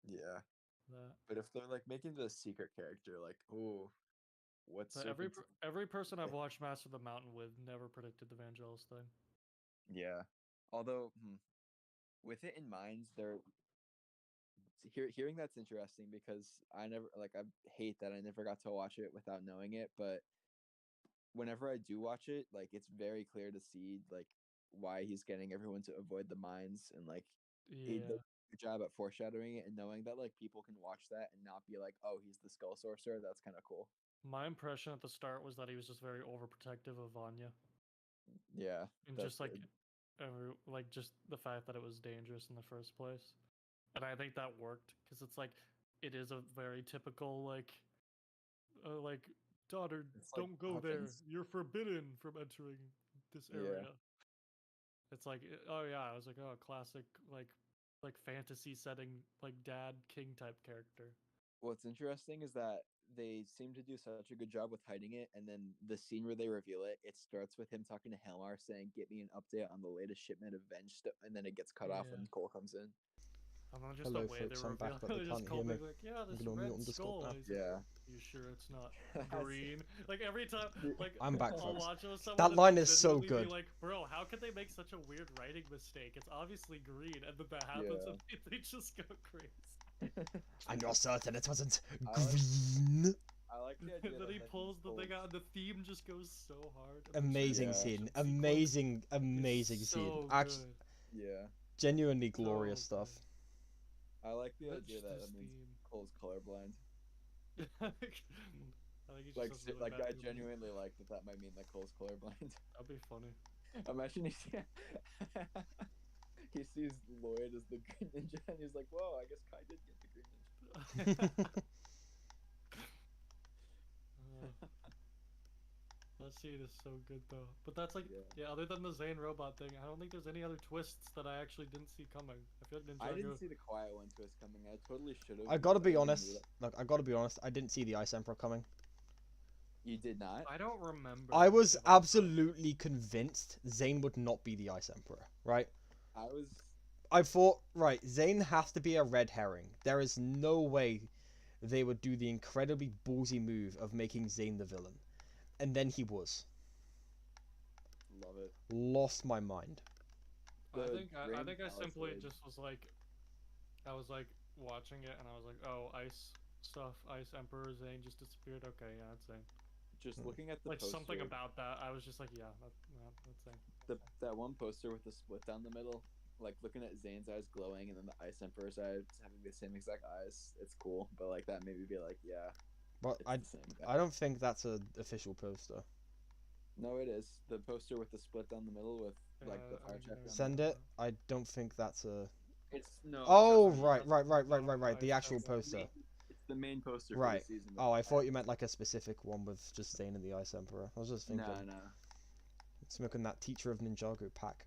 E: Yeah.
D: That.
E: But if they're like making the secret character, like, oh, what's
D: every person I've watched Master of the Mountain with never predicted the Vangelis thing.
E: Yeah. Although, with it in mind, hearing that's interesting because I hate that I never got to watch it without knowing it, but whenever I do watch it, like it's very clear to see like why he's getting everyone to avoid the mines and like they good job at foreshadowing it and knowing that like people can watch that and not be like, oh, he's the Skull Sorcerer. That's kind of cool.
D: My impression at the start was that he was just very overprotective of Vanya,
E: Yeah,
D: and
E: that's
D: just like
E: good.
D: just the fact that it was dangerous in the first place. And I think that worked because it's like it is a very typical like daughter,
E: It's like
D: don't go there.
E: Hawkins.
D: You're forbidden from entering this
E: Yeah.
D: area. It's like oh yeah, I was like oh classic like fantasy setting like dad king type character.
E: What's interesting is that they seem to do such a good job with hiding it, and then the scene where they reveal it, it starts with him talking to Helmar saying, "Get me an update on the latest shipment of Venge," and then it gets cut off
D: Yeah.
E: when Cole comes in.
D: And then just
A: Hello,
D: the way
A: folks,
D: they
A: I'm back,
D: reveal
A: but they
D: they just
A: can't
D: call
A: hear
D: me
A: me.
D: like, yeah, this
A: gonna mute
D: red
A: on Discord
D: skull.
A: now.
D: And he's like,
E: Yeah.
D: you sure it's not
E: That's-
D: green? Like every time, like
A: I'm back,
D: I'll
A: folks.
D: watch it with someone.
A: That
D: and
A: line
D: they'll
A: is so
D: genuinely
A: good.
D: Be like, bro, how could they make such a weird writing mistake? It's obviously green, and then that happens,
E: Yeah.
D: and they just go crazy.
A: I'm not certain it wasn't
E: I like-
A: green.
E: I like the idea
D: And then
E: that
D: he pulls the thing out, and the theme just goes so hard. and the
A: Amazing
E: Yeah.
A: scene.
D: transition
A: Amazing,
D: sequence
A: amazing
D: is
A: scene.
D: so
A: Actually,
D: good.
E: Yeah,
A: genuinely glorious
D: So
A: stuff.
D: good.
E: I like the
D: That's
E: idea that
D: this
E: it means
D: theme.
E: Cole's colorblind.
D: I think he just
E: Like,
D: has really
E: like
D: bad
E: I
D: humor.
E: genuinely like that might mean that Cole's colorblind.
D: That'd be funny.
E: Imagine he sees Lloyd as the green ninja, and he's like, "Whoa, I guess Kai did get the green ninja."
D: That scene is so good though. But that's like,
E: Yeah.
D: yeah. Other than the Zane robot thing, I don't think there's any other twists that I actually didn't see coming. I feel like Ninjago.
E: I didn't see the quiet one twist coming. I totally should have.
A: I gotta be honest. Look, I gotta be honest. I didn't see the Ice Emperor coming.
E: You did not.
D: I don't remember.
A: I was
D: if I saw it.
A: absolutely convinced Zane would not be the Ice Emperor, right?
E: I was.
A: I thought, right, Zane has to be a red herring. There is no way they would do the incredibly ballsy move of making Zane the villain. And then he was.
E: Love it.
A: Lost my mind.
D: I
E: The
D: think I
E: Grand
D: think I simply
E: Palisade.
D: just was like, I was like watching it and I was like, oh, ice stuff, Ice Emperor Zane just disappeared. Okay, yeah, that's Zane.
E: Just
A: Hmm.
E: looking at the
D: Like
E: poster,
D: something about that, I was just like, yeah, that's Zane.
E: that one poster with the split down the middle, like looking at Zane's eyes glowing and then the Ice Emperor's eyes having the same exact eyes. It's cool, but like that made me be like, yeah,
A: But
E: it's
A: I
E: the same guy.
A: I don't think that's an official poster.
E: No, it is the poster with the split down the middle with like the
D: I
E: fire
D: mean,
E: check.
D: there's-
A: Send it. I don't think that's a.
E: It's no.
A: Oh,
E: trust me,
A: right,
E: that's-
A: right. The
D: Ice
A: actual
D: Emperor.
A: poster.
E: It's the main poster for
A: Right.
E: the season.
A: Oh, I thought you meant like a specific one with just Zane and the Ice Emperor. I was just thinking,
E: No.
A: smoking that Teacher of Ninjago pack.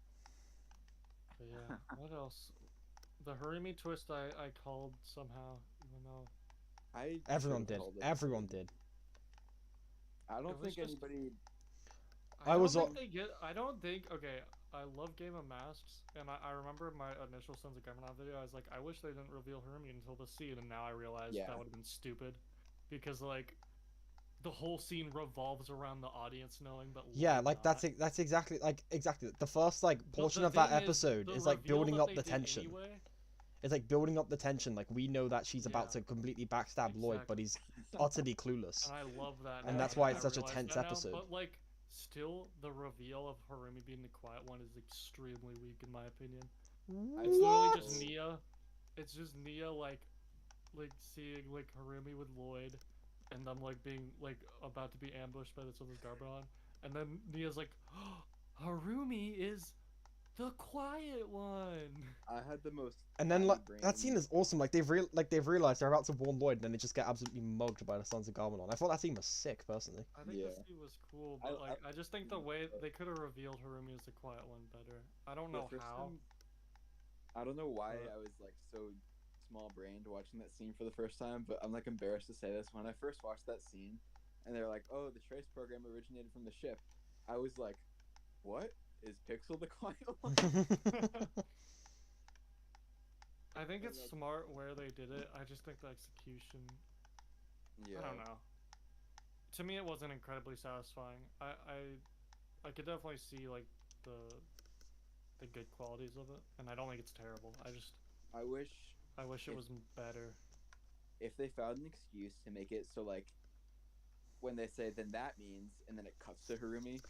D: But yeah, what else? The Harumi twist I called somehow, even though
A: Everyone
E: should've
A: did.
E: called it.
A: Everyone did.
E: I
D: It
E: don't
D: was
E: think
D: just-
E: anybody.
A: I
D: don't
A: was
D: think
A: al-
D: they get. I don't think. Okay, I love Game of Masks, and I remember my initial Sons of Garmadon video. I was like, I wish they didn't reveal Harumi until the scene, and now I realize
E: Yeah.
D: that would have been stupid, because like, the whole scene revolves around the audience knowing, but
A: Yeah,
D: Lloyd
A: like
D: not.
A: that's exactly the first like
D: But
A: portion
D: the
A: of that
D: thing
A: episode
D: the
A: is like
D: reveal
A: building
D: that
A: up
D: they
A: the
D: did
A: tension.
D: Anyway,
A: It's like building up the tension. Like we know that she's about
D: Yeah.
A: to completely backstab Lloyd, but
D: Exactly.
A: he's utterly clueless.
D: and I love that.
A: And
D: now,
A: that's why
D: I
A: it's such a
D: realize
A: tense
D: that now,
A: episode.
D: But like, still, the reveal of Harumi being the quiet one is extremely weak in my opinion. It's literally just
E: What?
D: Nia. It's just Nia like seeing like Harumi with Lloyd, and them like being like about to be ambushed by the Sons of Garmadon, and then Nia's like, oh, Harumi is the quiet one.
E: I had the most.
A: And then
E: tiny
A: like
E: brain.
A: that scene is awesome. Like they've realized they're about to warn Lloyd, and then they just get absolutely mugged by the Sons of Garmadon. I thought that scene was sick, personally.
D: I think
E: Yeah.
D: this scene was cool,
E: I-
D: but like I just think the way
E: but-
D: they could have revealed Harumi as the quiet one better. I don't
E: The
D: know
E: first
D: how.
E: time- I don't know why
D: But-
E: I was like so small brained watching that scene for the first time, but I'm like embarrassed to say this. When I first watched that scene, and they're like, "Oh, the trace program originated from the ship," I was like, "What is Pixel the quiet one?"
D: I think
E: And,
D: it's
E: like-
D: smart where they did it. I just think the execution.
E: Yeah.
D: I don't know. To me, it wasn't incredibly satisfying. I could definitely see like the good qualities of it, and I don't think it's terrible.
E: I wish
D: I wish it
E: If-
D: was better.
E: if they found an excuse to make it so like when they say then that means and then it cuts to Harumi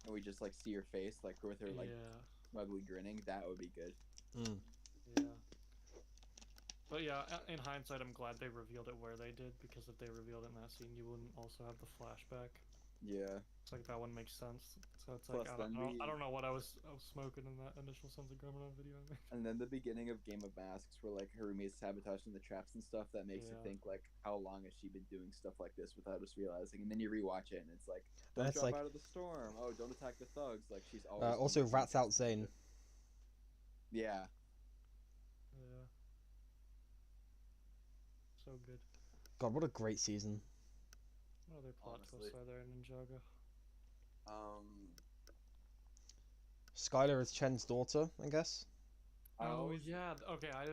E: and we just like see her face like with her like
D: Yeah,
E: smugly grinning, that would be good.
A: Mm.
D: yeah. But yeah, in hindsight, I'm glad they revealed it where they did, because if they revealed it in that scene, you wouldn't also have the flashback.
E: Yeah.
D: It's like that one makes sense. So it's like
E: Plus, then
D: I don't know what I was smoking in that initial Sons of Garmadon video.
E: and then the beginning of Game of Masks, where like Harumi's sabotaging the traps and stuff, that makes you
D: Yeah.
E: think like, how long has she been doing stuff like this without us realizing? And then you rewatch it, and it's like,
A: And
E: don't
A: it's
E: drop
A: like,
E: out of the storm. Oh, don't attack the thugs. Like she's always been
A: also
E: doing
A: rats
E: this.
A: out Zane.
E: Yeah.
D: Yeah. So good.
A: God, what a great season.
D: What other plot
E: Honestly.
D: twists are there in Ninjago?
A: Skylar is Chen's daughter, I guess.
E: I
D: Oh
E: always
D: yeah. Okay, I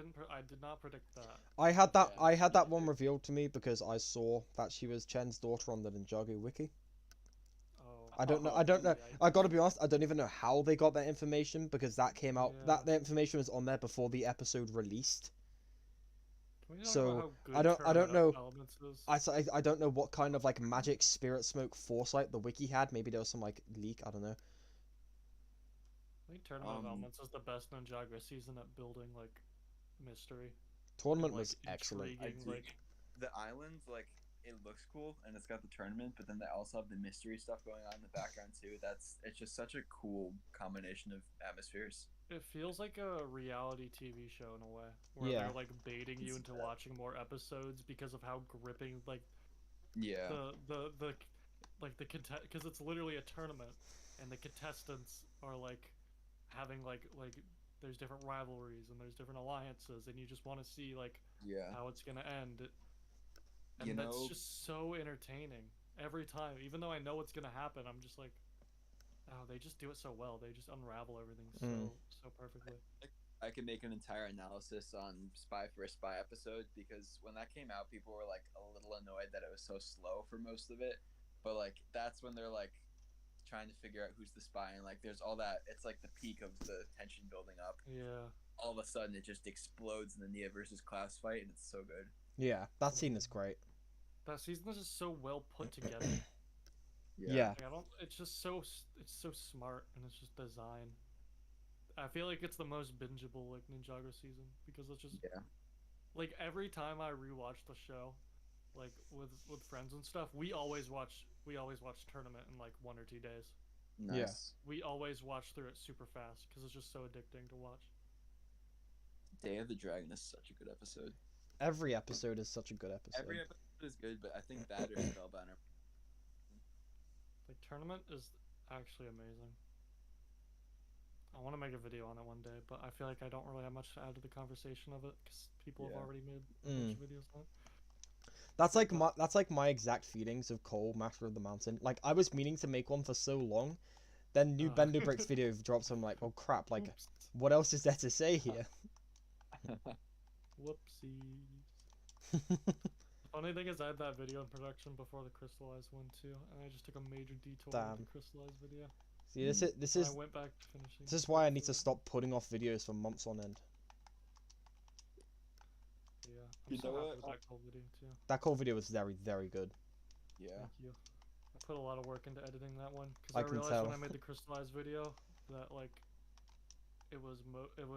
D: did not predict that.
A: I had that
E: Yeah,
A: I had that
E: me
A: one
E: too.
A: revealed to me because I saw that she was Chen's daughter on the Ninjago wiki.
D: Oh.
A: I don't know.
E: Oh,
A: I don't know.
D: yikes.
A: I gotta be honest. I don't even know how they got that information because that came out.
D: Yeah.
A: That the information was on there before the episode released.
D: Can we talk
A: So,
D: about how good
A: I don't
D: Tournament
A: know.
D: Elements is?
A: I don't know what kind of like magic spirit smoke foresight the wiki had. Maybe there was some like leak. I don't know.
D: I think Tournament of
E: Um,
D: Elements is the best Ninjago season at building like mystery.
A: Tournament
D: and, like,
A: was excellent.
D: intriguing,
E: do.
D: like
E: The islands, like, it looks cool and it's got the tournament, but then they also have the mystery stuff going on in the background too. It's just such a cool combination of atmospheres.
D: it feels like a reality TV show in a way, where
A: Yeah.
D: they're like baiting you
E: It's
D: into
E: that.
D: watching more episodes because of how gripping like
E: Yeah.
D: the like the contest, because it's literally a tournament and the contestants are like having like there's different rivalries and there's different alliances and you just want to see like
E: Yeah.
D: how it's gonna end, and
E: You
D: that's
E: know,
D: just so entertaining every time. Even though I know what's gonna happen, I'm just like, oh, they just do it so well. They just unravel everything
A: Mm.
D: so perfectly.
E: I could make an entire analysis on Spy for a Spy episode because when that came out, people were like a little annoyed that it was so slow for most of it. But like that's when they're like trying to figure out who's the spy, and like there's all that. It's like the peak of the tension building up.
D: Yeah.
E: All of a sudden, it just explodes in the Nia versus Klaus fight, and it's so good.
A: Yeah, that scene is great.
D: That season is just so well put together.
A: Yeah.
D: Like, I don't. It's just it's so smart and it's just design. I feel like it's the most bingeable like Ninjago season because it's just
E: Yeah.
D: like every time I rewatch the show, like with friends and stuff, we always watch tournament in like 1 or 2 days.
E: Nice.
D: We always watch through it super fast because it's just so addicting to watch.
E: Day of the Dragon is such a good episode.
A: Every episode is such a good episode.
E: Every episode is good, but I think that or Spellbound.
D: Like tournament is actually amazing. I want to make a video on it one day, but I feel like I don't really have much to add to the conversation of it because people have
E: Yeah.
D: already made a bunch of videos on it.
A: That's like my exact feelings of Cole, Master of the Mountain. Like I was meaning to make one for so long, then new Bendo Breaks video drops. I'm like, oh crap! Like,
D: Oops.
A: what else is there to say here?
D: Whoopsies. Funny thing is, I had that video in production before the crystallized one too, and I just took a major detour with
A: Damn.
D: the crystallized video.
A: See, this
D: And
A: is
D: I went back to finishing.
A: this is why I need to stop putting off videos for months on end.
D: Yeah, I'm
E: You
D: so
E: know
D: happy
E: what?
D: with that Cole video too.
A: That Cole video was very, very good.
E: Yeah.
D: Thank you. I put a lot of work into editing that one because
A: I
D: I
A: can
D: realized
A: tell.
D: when I made the crystallized video that like it was it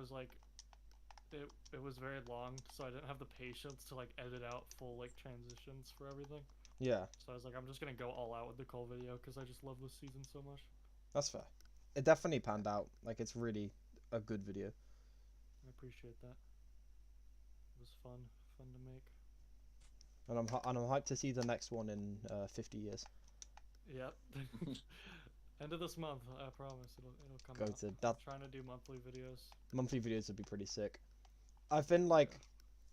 D: was very long, so I didn't have the patience to like edit out full like transitions for everything.
A: Yeah,
D: So I was like, I'm just gonna go all out with the Cole video because I just love this season so much.
A: that's fair. It definitely panned out. Like it's really a good video.
D: I appreciate that. It was fun to make.
A: And I'm hyped to see the next one in 50 years.
D: Yep. End of this month, I promise it'll come
A: Go
D: out.
A: to
D: I'm
A: that.
D: trying to do monthly videos.
A: Monthly videos would be pretty sick. I've been like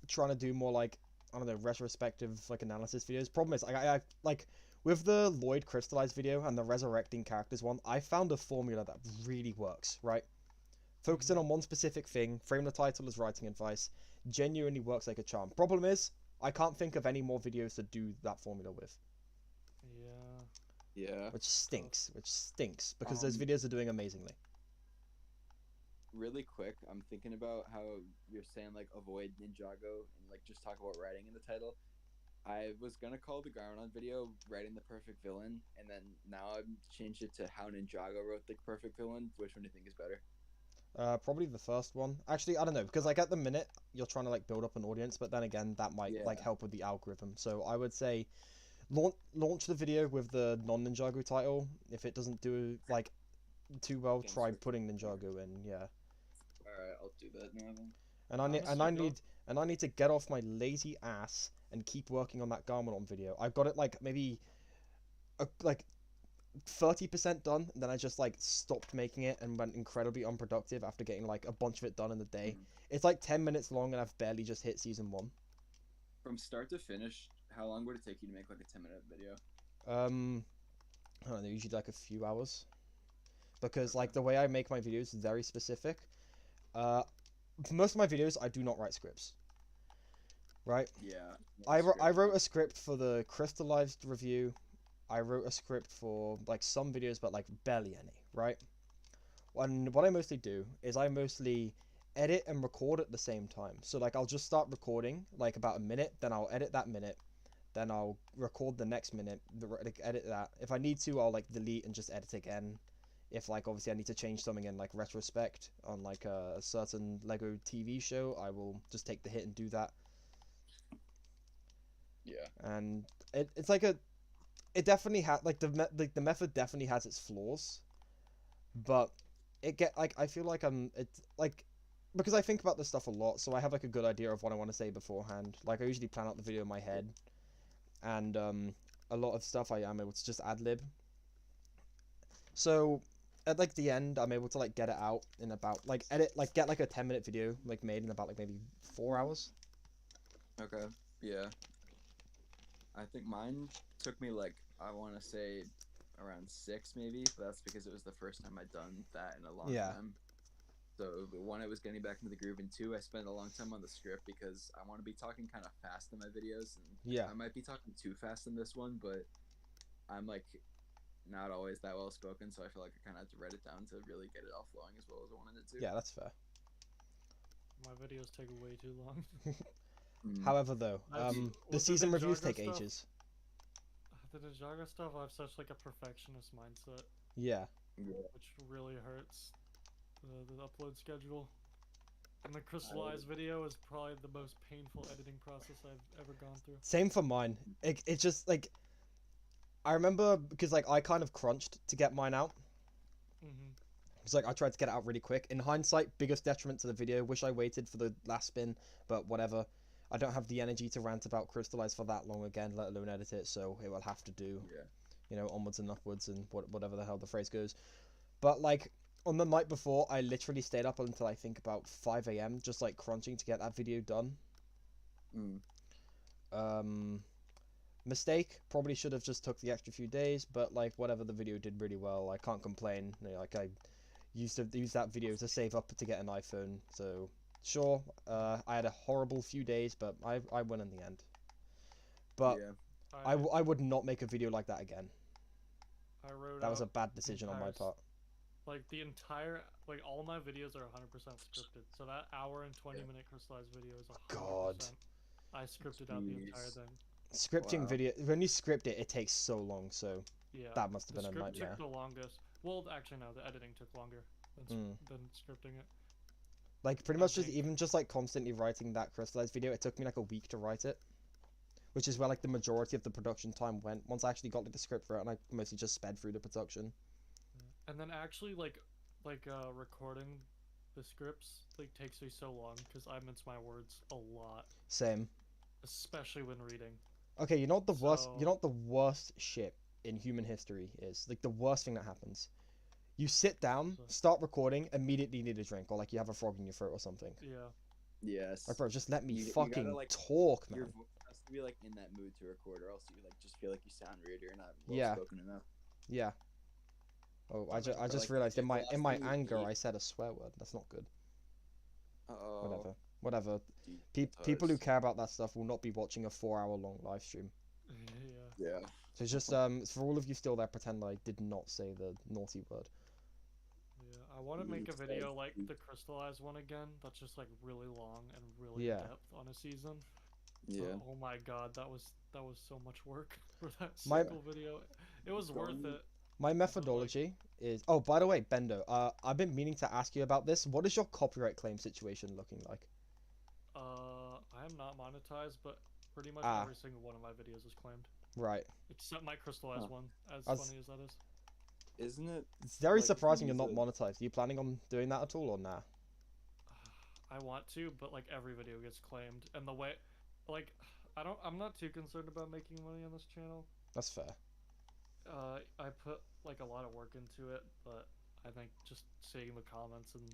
A: trying to do more like I don't know retrospective like analysis videos. Problem is I like with the Lloyd crystallized video and the resurrecting characters one, I found a formula that really works. Right, focusing on one specific thing, frame the title as writing advice, genuinely works like a charm. Problem is I can't think of any more videos to do that formula with,
D: Yeah.
E: Yeah.
A: which stinks. Because those
E: Um,
A: videos are doing amazingly.
E: Really quick, I'm thinking about how you're saying like avoid Ninjago and like just talk about writing in the title. I was gonna call the Garmadon video "Writing the Perfect Villain," and then now I've changed it to "How Ninjago Wrote the Perfect Villain." Which one do you think is better?
A: Probably the first one. Actually, I don't know, because like at the minute you're trying to like build up an audience, but then again that might like
E: Yeah.
A: help with the algorithm. So I would say launch the video with the non-Ninjago title. If it doesn't do like too well,
E: Then
A: try
E: switch
A: putting
E: to
A: Ninjago in. Yeah.
E: Alright, I'll do that now then.
A: And I need
D: Honestly,
A: and I need to get off my lazy ass and keep working on that Garmadon video. I've got it like maybe like 30% done, and then I just like stopped making it and went incredibly unproductive after getting like a bunch of it done in the day.
E: Mhm.
A: It's like 10 minutes long and I've barely just hit season 1.
E: From start to finish, how long would it take you to make like a 10-minute video?
A: I don't know, usually like a few hours. Because
E: Okay.
A: like the way I make my videos is very specific. For most of my videos I do not write scripts. Right?
E: Yeah.
A: I wrote a script for the crystallized review. I wrote a script for like some videos, but like barely any, right? And what I mostly do is I mostly edit and record at the same time. So like I'll just start recording like about a minute, then I'll edit that minute, then I'll record the next minute, like edit that. If I need to, I'll like delete and just edit again. If like obviously I need to change something in like retrospect on like a certain Lego TV show, I will just take the hit and do that.
E: Yeah.
A: And it's like it definitely had like the method definitely has its flaws, but it get like I feel like it's like because I think about this stuff a lot, so I have like a good idea of what I want to say beforehand. Like I usually plan out the video in my head, and a lot of stuff I am able to just ad lib. So at like the end, I'm able to like get it out in about like edit like get like a 10-minute video like made in about like maybe 4 hours.
E: Okay. Yeah. I think mine took me like I want to say around 6 maybe, but that's because it was the first time I'd done that in a long
A: Yeah.
E: time. So one, it was getting back into the groove, and two, I spent a long time on the script because I want to be talking kind of fast in my videos, and
A: Yeah.
E: I might be talking too fast in this one, but I'm like not always that well spoken, so I feel like I kind of had to write it down to really get it all flowing as well as I wanted it to.
A: Yeah, that's fair.
D: my videos take way too long.
A: However, though,
D: That's-
A: the
D: with the
A: season reviews
D: Ninjago
A: take
D: stuff-
A: ages.
D: The Ninjago stuff, I have such like a perfectionist mindset,
A: Yeah.
E: Yeah.
D: which really hurts the upload schedule. And the crystallized video is probably the most painful editing process I've ever gone through.
A: Same for mine. It's just like I remember because like I kind of crunched to get mine out.
D: Mm-hmm.
A: It's like I tried to get it out really quick. In hindsight, biggest detriment to the video. Wish I waited for the last spin, but whatever. I don't have the energy to rant about Crystallize for that long again, let alone edit it. So it will have to do,
E: Yeah.
A: you know, onwards and upwards and whatever the hell the phrase goes. But like on the night before, I literally stayed up until I think about 5 a.m. just like crunching to get that video done. Mistake. Probably should have just took the extra few days, but like whatever, the video did really well. I can't complain. You know, like I used to use that video to save up to get an iPhone. So sure, I had a horrible few days, but I won in the end. But
E: Yeah.
A: I would not make a video like that again.
D: I wrote
A: That was a
D: out
A: bad decision on my
D: entire
A: part.
D: like the entire like all my videos are 100% scripted. So that hour and 20-minute crystallized video is 100%.
A: God.
D: I scripted out the entire
E: Jeez.
D: thing.
A: Scripting
E: Wow.
A: video, when you script it, it takes so long. So
D: Yeah.
A: that must have
D: The
A: been a
D: script
A: nightmare.
D: took the longest. Well, actually no, the editing took longer than scripting it.
A: Like pretty
D: I
A: much just
D: think-
A: even just like constantly writing that crystallized video, it took me like a week to write it, which is where like the majority of the production time went. Once I actually got like the script for it, and I mostly just sped through the production.
D: And then actually like recording the scripts like takes me so long because I mince my words a lot,
A: Same.
D: especially when reading.
A: Okay, you know what the worst? You
D: So-
A: know what the worst shit in human history is? Like the worst thing that happens. You sit down,
D: So-
A: start recording, immediately need a drink, or like you have a frog in your throat or something.
D: Yeah.
E: Yes.
A: Like, bro, just let me
E: You gotta,
A: fucking
E: like,
A: talk,
E: Your
A: man.
E: voice has to be like in that mood to record, or else you like just feel like you sound weird. You're not well
A: Yeah.
E: spoken enough.
A: Yeah. Oh, I
D: But
A: just
E: like,
A: realized in
E: the
A: my
E: last
A: in my
E: time you
A: anger
E: eat-
A: I said a swear word. That's not good.
E: Oh.
A: Whatever. People who care about that stuff will not be watching a 4 hour long live stream.
D: Yeah.
E: Yeah.
A: So just for all of you still there, pretend I did not say the naughty word.
D: Yeah. I want to
E: You
D: make a
E: said
D: video like
E: you-
D: the crystallized one again. That's just like really long and really
A: Yeah.
D: in depth on a season.
E: Yeah.
D: Oh my god, that was so much work for that
A: My-
D: single video. It was worth
E: Going-
D: it.
A: My methodology is. Oh, by the way, Bendo. I've been meaning to ask you about this. What is your copyright claim situation looking like?
D: I am not monetized, but pretty much
A: Ah.
D: every single one of my videos is claimed,
A: Right.
D: except my crystallized
E: Huh.
D: one. As
A: As-
D: funny as that is.
E: Isn't it?
A: It's very
E: Like, if you
A: surprising you're
E: use
A: not
E: a-
A: monetized. Are you planning on doing that at all or nah?
D: I want to, but like every video gets claimed, and the way, like, I'm not too concerned about making money on this channel.
A: That's fair.
D: I put like a lot of work into it, but I think just seeing the comments and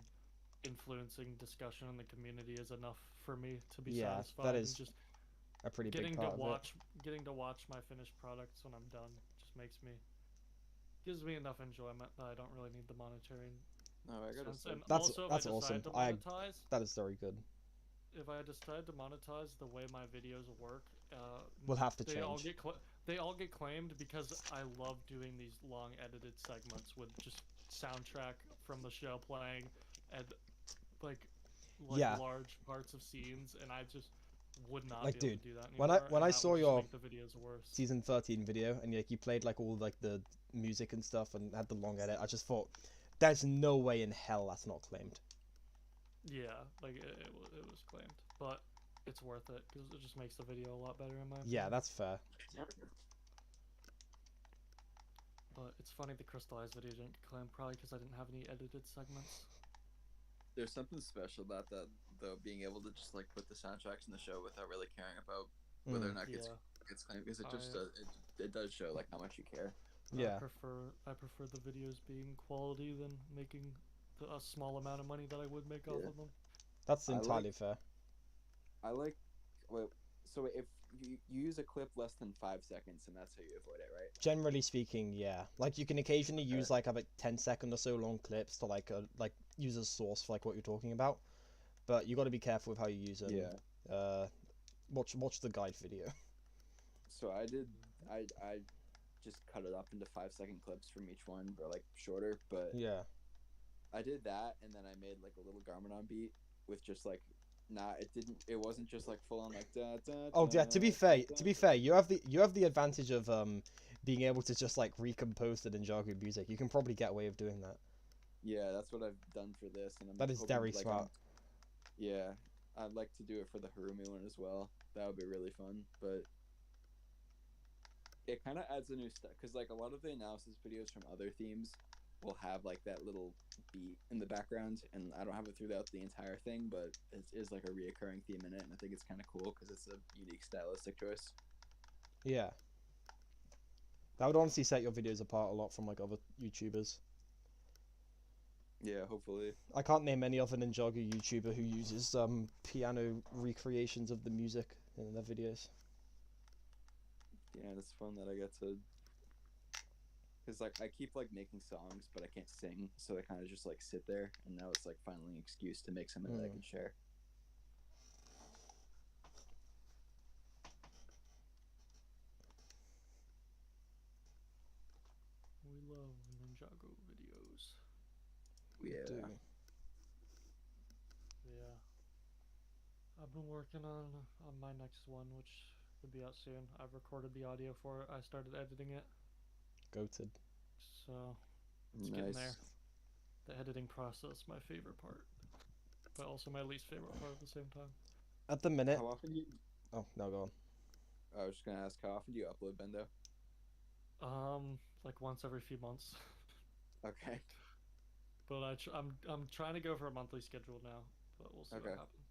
D: influencing discussion in the community is enough for me to be
A: Yeah,
D: satisfied.
A: that
D: And
A: is
D: just
A: a pretty big
D: getting to
A: part of it.
D: watch my finished products when I'm done just gives me enough enjoyment that I don't really need the monetary
E: No, I gotta
D: sense.
E: say.
D: And
A: That's
D: also, if
A: that's
D: I
A: awesome.
D: decide to monetize,
A: That is very good.
D: if I decide to monetize the way my videos work,
A: We'll have to
D: they all
A: change.
D: they all get claimed because I love doing these long edited segments with just soundtrack from the show playing and like
A: Yeah.
D: large parts of scenes, and I just would not
A: Like,
D: be able
A: dude,
D: to do that
A: when
D: anymore.
A: I
D: and that
A: saw
D: would just
A: your
D: make the videos worse.
A: season 13 video and like you played like all like the music and stuff and had the long edit, I just thought there's no way in hell that's not claimed.
D: Yeah, like it was claimed, but it's worth it because it just makes the video a lot better in my
A: Yeah,
D: opinion.
A: that's fair.
D: But it's funny the crystallized video didn't get claimed, probably because I didn't have any edited segments.
E: There's something special about that, though, being able to just like put the soundtracks in the show without really caring about whether or not
D: Yeah,
E: gets claimed, because it just
D: I-
E: does, it does show like how much you care.
A: Yeah.
D: I prefer the videos being quality than making a small amount of money that I would make off
E: Yeah.
D: of them.
A: That's
E: I
A: entirely
E: like-
A: fair.
E: I like, well, so if you use a clip less than 5 seconds, and that's how you avoid it, right?
A: Generally speaking, yeah. Like you can occasionally
E: Okay.
A: use like a 10-second or so long clips to like use as source for like what you're talking about, but you got to be careful with how you use them.
E: Yeah.
A: Watch the guide video.
E: So I just cut it up into 5 second clips from each one, or like shorter. But
A: Yeah.
E: I did that, and then I made like a little Garmadon beat with just like, it wasn't just like full on like da da.
A: Oh yeah.
E: da,
A: To be
E: da.
A: fair, you have the advantage of being able to just like recompose the Ninjago music. You can probably get away with doing that.
E: Yeah, that's what I've done for this, and I'm
A: That is
E: hoping,
A: very
E: like,
A: smart.
E: yeah, I'd like to do it for the Harumi one as well. That would be really fun, but it kind of adds a new stuff, because like a lot of the analysis videos from other themes will have like that little beat in the background, and I don't have it throughout the entire thing, but it is like a reoccurring theme in it, and I think it's kind of cool because it's a unique stylistic choice.
A: Yeah. That would honestly set your videos apart a lot from like other YouTubers.
E: Yeah, hopefully.
A: I can't name any other Ninjago YouTuber who uses piano recreations of the music in their videos.
E: Yeah, it's fun that I get to, because like I keep like making songs, but I can't sing, so they kind of just like sit there, and now it's like finally an excuse to make something that I can share.
D: We love Ninjago videos.
E: Yeah.
A: Do.
D: Yeah. I've been working on my next one, which will be out soon. I've recorded the audio for it. I started editing it,
A: Goated.
D: so it's getting there. The editing process, my favorite part, but also my least favorite part at the same time.
A: At the minute.
E: How often do you?
A: Oh no, go on.
E: I was just gonna ask, how often do you upload, Bendo?
D: Like once every few months.
E: Okay.
D: But I'm trying to go for a monthly schedule now, but we'll see
E: Okay.
D: what happens.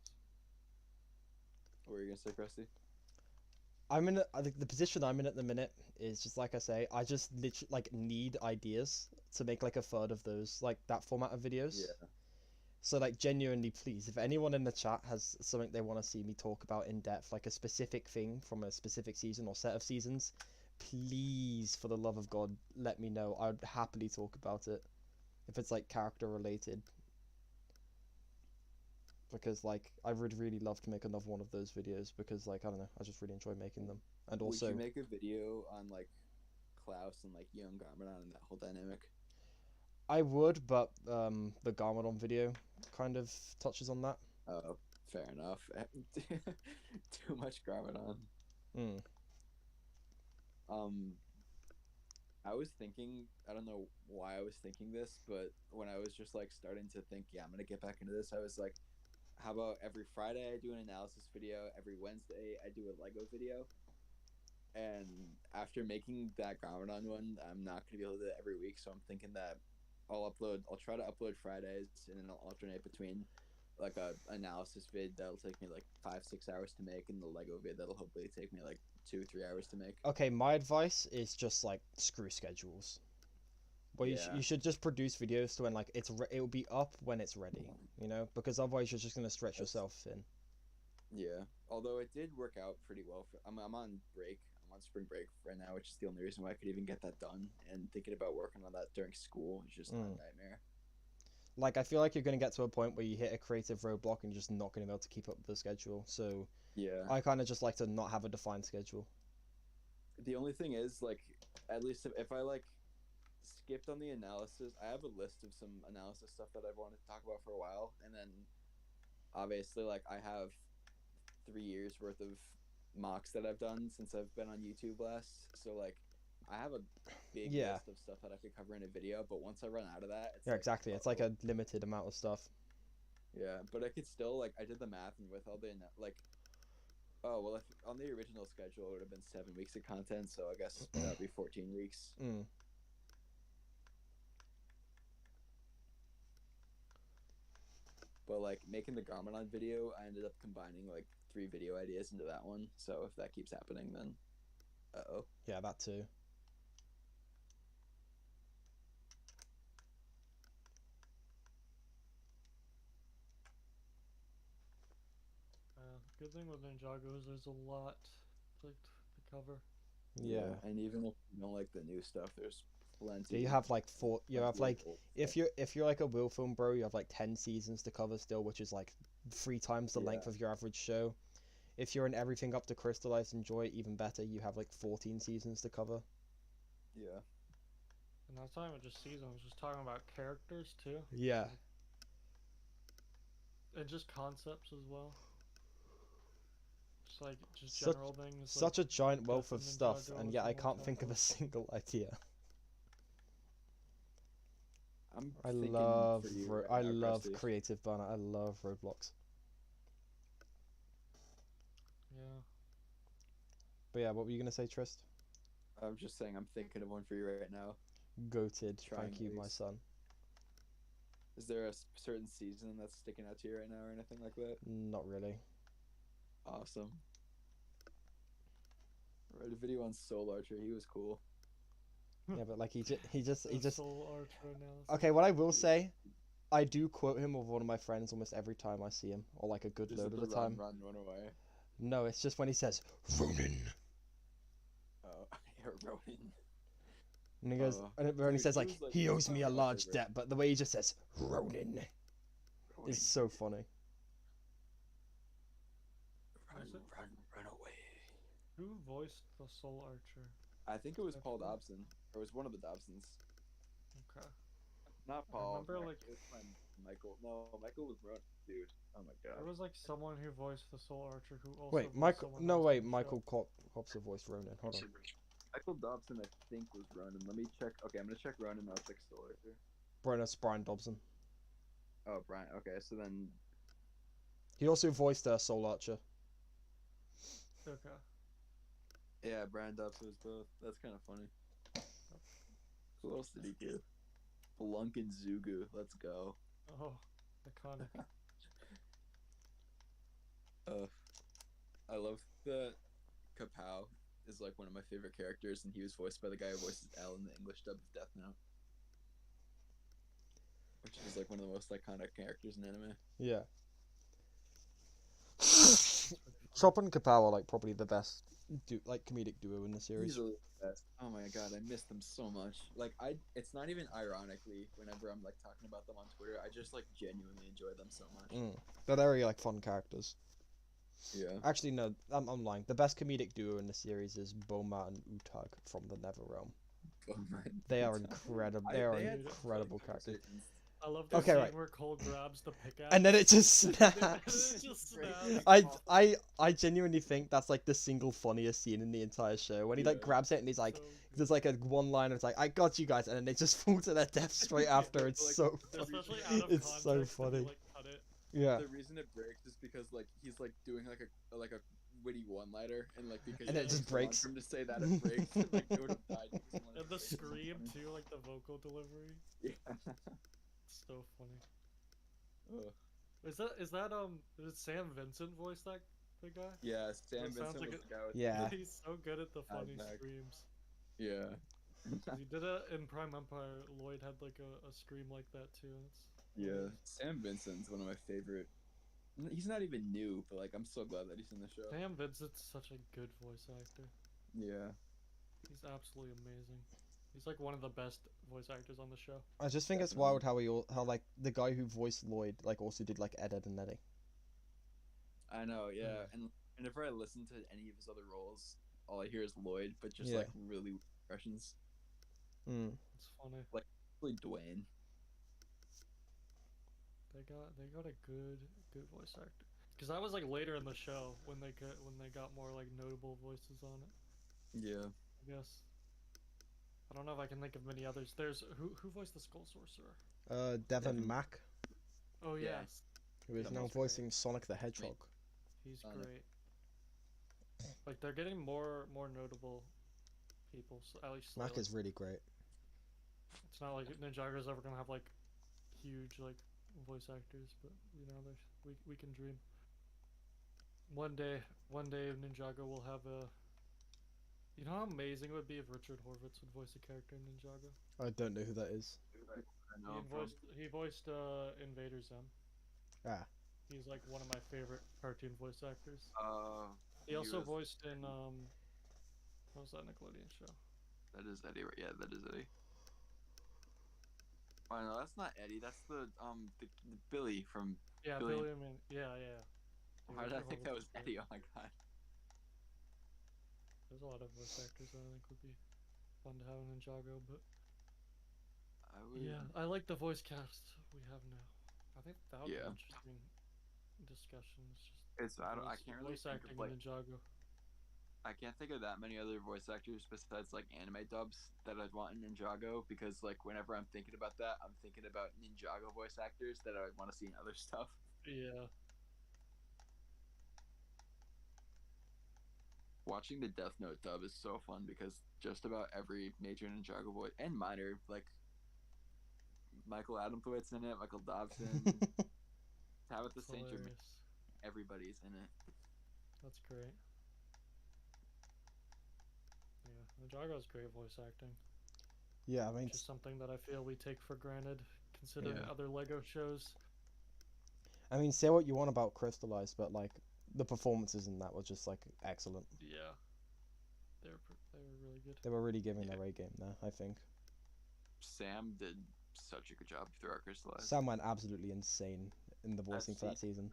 E: What were you gonna say, Krusty?
A: I think the position I'm in at the minute is just like I say, I just literally like need ideas to make like a third of those, like that format of videos.
E: Yeah.
A: So like genuinely, please, if anyone in the chat has something they want to see me talk about in depth, like a specific thing from a specific season or set of seasons, please, for the love of God, let me know. I'd happily talk about it if it's like character related. Because like I would really love to make another one of those videos because like I don't know, I just really enjoy making them. And also,
E: would you make a video on like Klaus and like young Garmadon and that whole dynamic?
A: I would, but the Garmadon video kind of touches on that.
E: Oh, fair enough. Too much Garmadon.
A: Mm.
E: I was thinking, I don't know why I was thinking this, but when I was just like starting to think, yeah, I'm gonna get back into this, I was like, how about every Friday I do an analysis video, every Wednesday I do a Lego video, and after making that Garmadon one, I'm not gonna be able to do it every week, so I'm thinking that I'll try to upload Fridays, and then I'll alternate between like a analysis vid that'll take me like 5-6 hours to make, and the Lego vid that'll hopefully take me like 2-3 hours to make.
A: Okay, my advice is just like screw schedules. Well,
E: Yeah.
A: you should just produce videos to when like it will be up when it's ready, you know, because otherwise you're just gonna stretch
E: That's-
A: yourself thin.
E: Yeah, although it did work out pretty well. I'm on break. I'm on spring break right now, which is the only reason why I could even get that done. And thinking about working on that during school is just a nightmare.
A: Like I feel like you're gonna get to a point where you hit a creative roadblock and you're just not gonna be able to keep up with the schedule. So
E: Yeah.
A: I kind of just like to not have a defined schedule.
E: The only thing is, like, at least if I like skipped on the analysis, I have a list of some analysis stuff that I've wanted to talk about for a while, and then obviously, like, I have 3 years worth of mocks that I've done since I've been on YouTube last. So like, I have a big
A: Yeah.
E: list of stuff that I could cover in a video, but once I run out of that, it's
A: Yeah,
E: like,
A: exactly. It's like a limited amount of stuff.
E: yeah. But I could still, like, I did the math, and with all the like, oh well, if on the original schedule it would have been 7 weeks of content, so I guess that would be 14 weeks.
A: Mm.
E: But like making the Garmadon video, I ended up combining like 3 video ideas into that one. So if that keeps happening, then uh-oh.
A: Yeah, that too.
D: Good thing with Ninjago is there's a lot like to cover.
A: Yeah.
E: And even if you don't like the new stuff, there's plenty.
A: Yeah, you have like four. You have
E: plenty
A: like
E: of old
A: if
E: stuff.
A: you're like a Will film bro, you have like 10 seasons to cover still, which is like 3 times the length
E: Yeah.
A: of your average show. If you're in everything up to Crystallize and Joy, even better, you have like 14 seasons to cover.
E: Yeah.
D: And that's not even just seasons, just talking about characters too.
A: Yeah.
D: And just concepts as well. Just like just
A: Such-
D: general things.
A: Such a giant wealth
D: Death
A: of
D: and
A: stuff,
D: Ninjago
A: and
D: is
A: yet I
D: more
A: can't think of a
D: tactical.
A: single idea.
E: I'm
A: I
E: thinking
A: love
E: for you
A: I
E: right now,
A: love
E: Krusty.
A: creative banner. I love roadblocks.
D: Yeah.
A: But yeah, what were you gonna say, Trist?
E: I'm just saying I'm thinking of one for you right now.
A: Goated.
E: Trying
A: Thank you,
E: at
A: my
E: least.
A: son.
E: Is there a certain season that's sticking out to you right now or anything like that?
A: Not really.
E: Awesome. I read a video on Soul Archer. He was cool.
A: Yeah, but like he just
D: Soul Archer analysis.
A: Okay, what I will say, I do quote him with one of my friends almost every time I see him, or like a good
E: Is
A: load
E: it
A: of
E: the
A: the
E: run,
A: time.
E: run away?
A: No, it's just when he says Ronin,
E: Oh, yeah, Ronin.
A: and he goes,
E: Oh,
A: and when he
E: dude,
A: says
E: he
A: like
E: was, like,
A: he
E: he's
A: owes me a
E: probably my
A: large
E: favorite.
A: debt, but the way he just says Ronin
E: Ronin.
A: is so funny.
E: Run,
D: Is it?
E: run away.
D: Who voiced the Soul Archer?
E: I think it was
D: That's
E: Paul
D: cool.
E: Dobson, or it was one of the Dobsons.
D: Okay.
E: Not
D: I
E: Paul.
D: remember, like-
E: it was Michael. No, Michael was Ronin. Dude, oh my god.
D: There was like someone who voiced the Soul Archer who also
A: Wait,
D: voiced
A: Michael?
D: someone
A: No,
D: else
A: wait,
D: on the
A: Michael Copser voiced Ronin. Hold on.
E: Michael Dobson, I think, was Ronin. Let me check. Okay, I'm gonna check Ronin. I'll check Soul Archer.
A: Brian Dobson.
E: Oh, Brian. Okay, so then
A: He also voiced Soul Archer.
D: show. Okay.
E: yeah, Brian Dobson was both. That's kind of funny. Who else did he do? Blunkin Zugu. Let's go.
D: Oh, iconic.
E: I love that Kapow is like one of my favorite characters, and he was voiced by the guy who voices L in the English dub of Death Note, which is like one of the most iconic characters in anime.
A: Yeah. Chop and Kapow are like probably the best comedic duo in the series.
E: Easily the best. Oh my god, I miss them so much. Like it's not even ironically. Whenever I'm like talking about them on Twitter, I just like genuinely enjoy them so much.
A: They're very like fun characters.
E: Yeah.
A: Actually, no, I'm lying. The best comedic duo in the series is Boma and Utag from the Nether Realm.
E: Oh my.
A: They are
E: God.
A: incredible.
E: I-
A: They are
E: they had
A: incredible
E: good
A: characters.
E: conversations.
D: I love the
A: Okay,
D: scene
A: right.
D: where Cole grabs the pickaxe.
A: And then it just
D: and then
A: snaps.
D: it just
E: Breaks
D: snaps.
A: I genuinely think that's like the single funniest scene in the entire show when he like
E: Yeah.
A: grabs it and he's like,
D: So
A: there's
D: good.
A: like a one line. It's like, I got you guys, and then they just fall to their death straight after. It's
E: like,
A: so
E: the
A: funny.
D: Especially out of
A: It's so
D: context, if
A: funny.
D: you like cut it.
A: Yeah.
E: The reason it breaks is because like he's like doing like a witty one-liner, and like because
A: And
E: it
A: it just
E: takes so long
A: breaks.
E: for him to say that it breaks, and, like they would have died. Because one of
D: And the
E: his faces is
D: scream
E: funny.
D: too, like the vocal delivery.
E: Yeah.
D: It's so funny.
E: Ugh.
D: Is it Sam Vincent voice that the guy?
E: Yeah, Sam
D: That sounds
E: Vincent
D: like
E: was the guy with
A: Yeah.
D: He's so good at the funny
E: back.
D: screams.
E: Yeah.
D: 'Cause he did it in Prime Empire. Lloyd had like a scream like that too. And it's
E: Yeah. Sam Vincent's one of my favorite. He's not even new, but like I'm so glad that he's in the show.
D: Sam Vincent's such a good voice actor.
E: Yeah.
D: He's absolutely amazing. He's like one of the best voice actors on the show.
A: I just think it's
E: Definitely.
A: wild how like the guy who voiced Lloyd like also did like Ed, Edd and Eddy.
E: I know, yeah.
D: Mm.
E: And whenever I listen to any of his other roles, all I hear is Lloyd, but just
A: Yeah.
E: like really weird impressions.
A: Mm.
D: It's funny.
E: Really Dwayne.
D: They got a good voice actor. Because that was like later in the show when they got more like notable voices on it.
E: Yeah.
D: I guess. I don't know if I can think of many others. There's who voiced the Skull Sorcerer?
A: Devon
E: Devon.
A: Mack,
D: Oh
E: Yeah.
D: yes,
A: who is
D: Yeah,
A: now
D: that's great.
A: voicing Sonic the Hedgehog.
D: he's
E: Sonic.
D: great. Like they're getting more notable people. So at least
A: Mack
D: slightly.
A: is really great.
D: It's not like Ninjago's ever gonna have like huge like voice actors, but you know, we can dream. One day Ninjago will have a. You know how amazing it would be if Richard Horvitz would voice a character in Ninjago?
A: I don't know who that is.
E: I know him from.
D: He voiced Invader Zim.
A: Ah.
D: He's like one of my favorite cartoon voice actors. He
E: He
D: also
E: was-
D: voiced in what was that Nickelodeon show?
E: That is Eddie, right? Yeah, that is Eddie. Oh no, that's not Eddie. That's the Billy from.
D: Yeah,
E: Billy.
D: Billy. I mean, yeah. Dude,
E: Why did I
D: Richard
E: think that
D: Horvitz
E: was
D: is great.
E: Eddie? Oh my god.
D: There's a lot of voice actors that I think would be fun to have in Ninjago, but
E: I would.
D: yeah, I like the voice cast we have now. I think that would be
E: Yeah.
D: an interesting discussion. It's just
E: It's I
D: voice,
E: can't really
D: voice
E: think
D: acting
E: of like
D: in Ninjago.
E: I can't think of that many other voice actors besides like anime dubs that I'd want in Ninjago, because like whenever I'm thinking about that, I'm thinking about Ninjago voice actors that I would want to see in other stuff.
D: Yeah,
E: Watching the Death Note dub is so fun because just about every major Ninjago voice and minor, like Michael Adamthwaite's in it, Michael Dobson, Tabitha
D: it's
E: St. Germain,
D: hilarious.
E: everybody's in it.
D: That's great. Yeah, Ninjago's great voice acting.
A: Yeah, I mean,
D: Which is something that I feel we take for granted, considering
E: Yeah.
D: other Lego shows.
A: say what you want about Crystallized, but like the performances in that were just like excellent.
D: Yeah, they were really good.
A: They were really giving
E: Yeah.
A: their A game there. I think
E: Sam did such a good job throughout Crystallized.
A: Sam went absolutely insane in the voicing for that
E: scene-
A: season.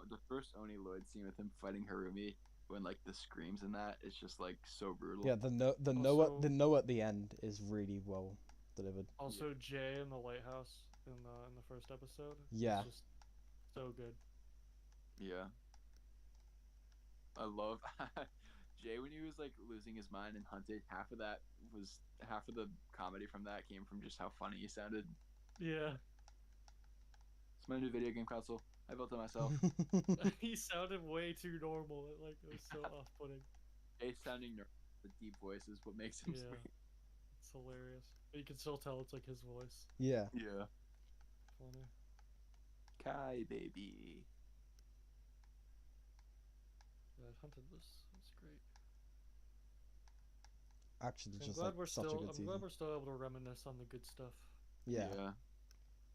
E: The first Oni Lloyd scene with him fighting Harumi, when like the screams in that, it's just like so brutal.
A: Yeah, the
D: Also-
A: no at the end is really well delivered.
D: Also, Jay in the lighthouse in the first episode.
A: Yeah.
D: is just so good.
E: Yeah. I love Jay when he was like losing his mind and hunted. Half of the comedy from that came from just how funny he sounded.
D: Yeah,
E: It's my new video game console. I built it myself.
D: he sounded way too normal. It was so off-putting.
E: Jay sounding nervous with deep voice is what makes him
D: Yeah.
E: sweet.
D: It's hilarious. But you can still tell it's like his voice.
A: Yeah.
E: Yeah.
D: Funny.
E: Kai baby.
D: Yeah, Hunted was great.
A: Actually,
D: I'm
A: just
D: glad
A: like
D: we're
A: such a
D: still.
A: good
D: I'm
A: season.
D: glad we're still able to reminisce on the good stuff.
A: Yeah.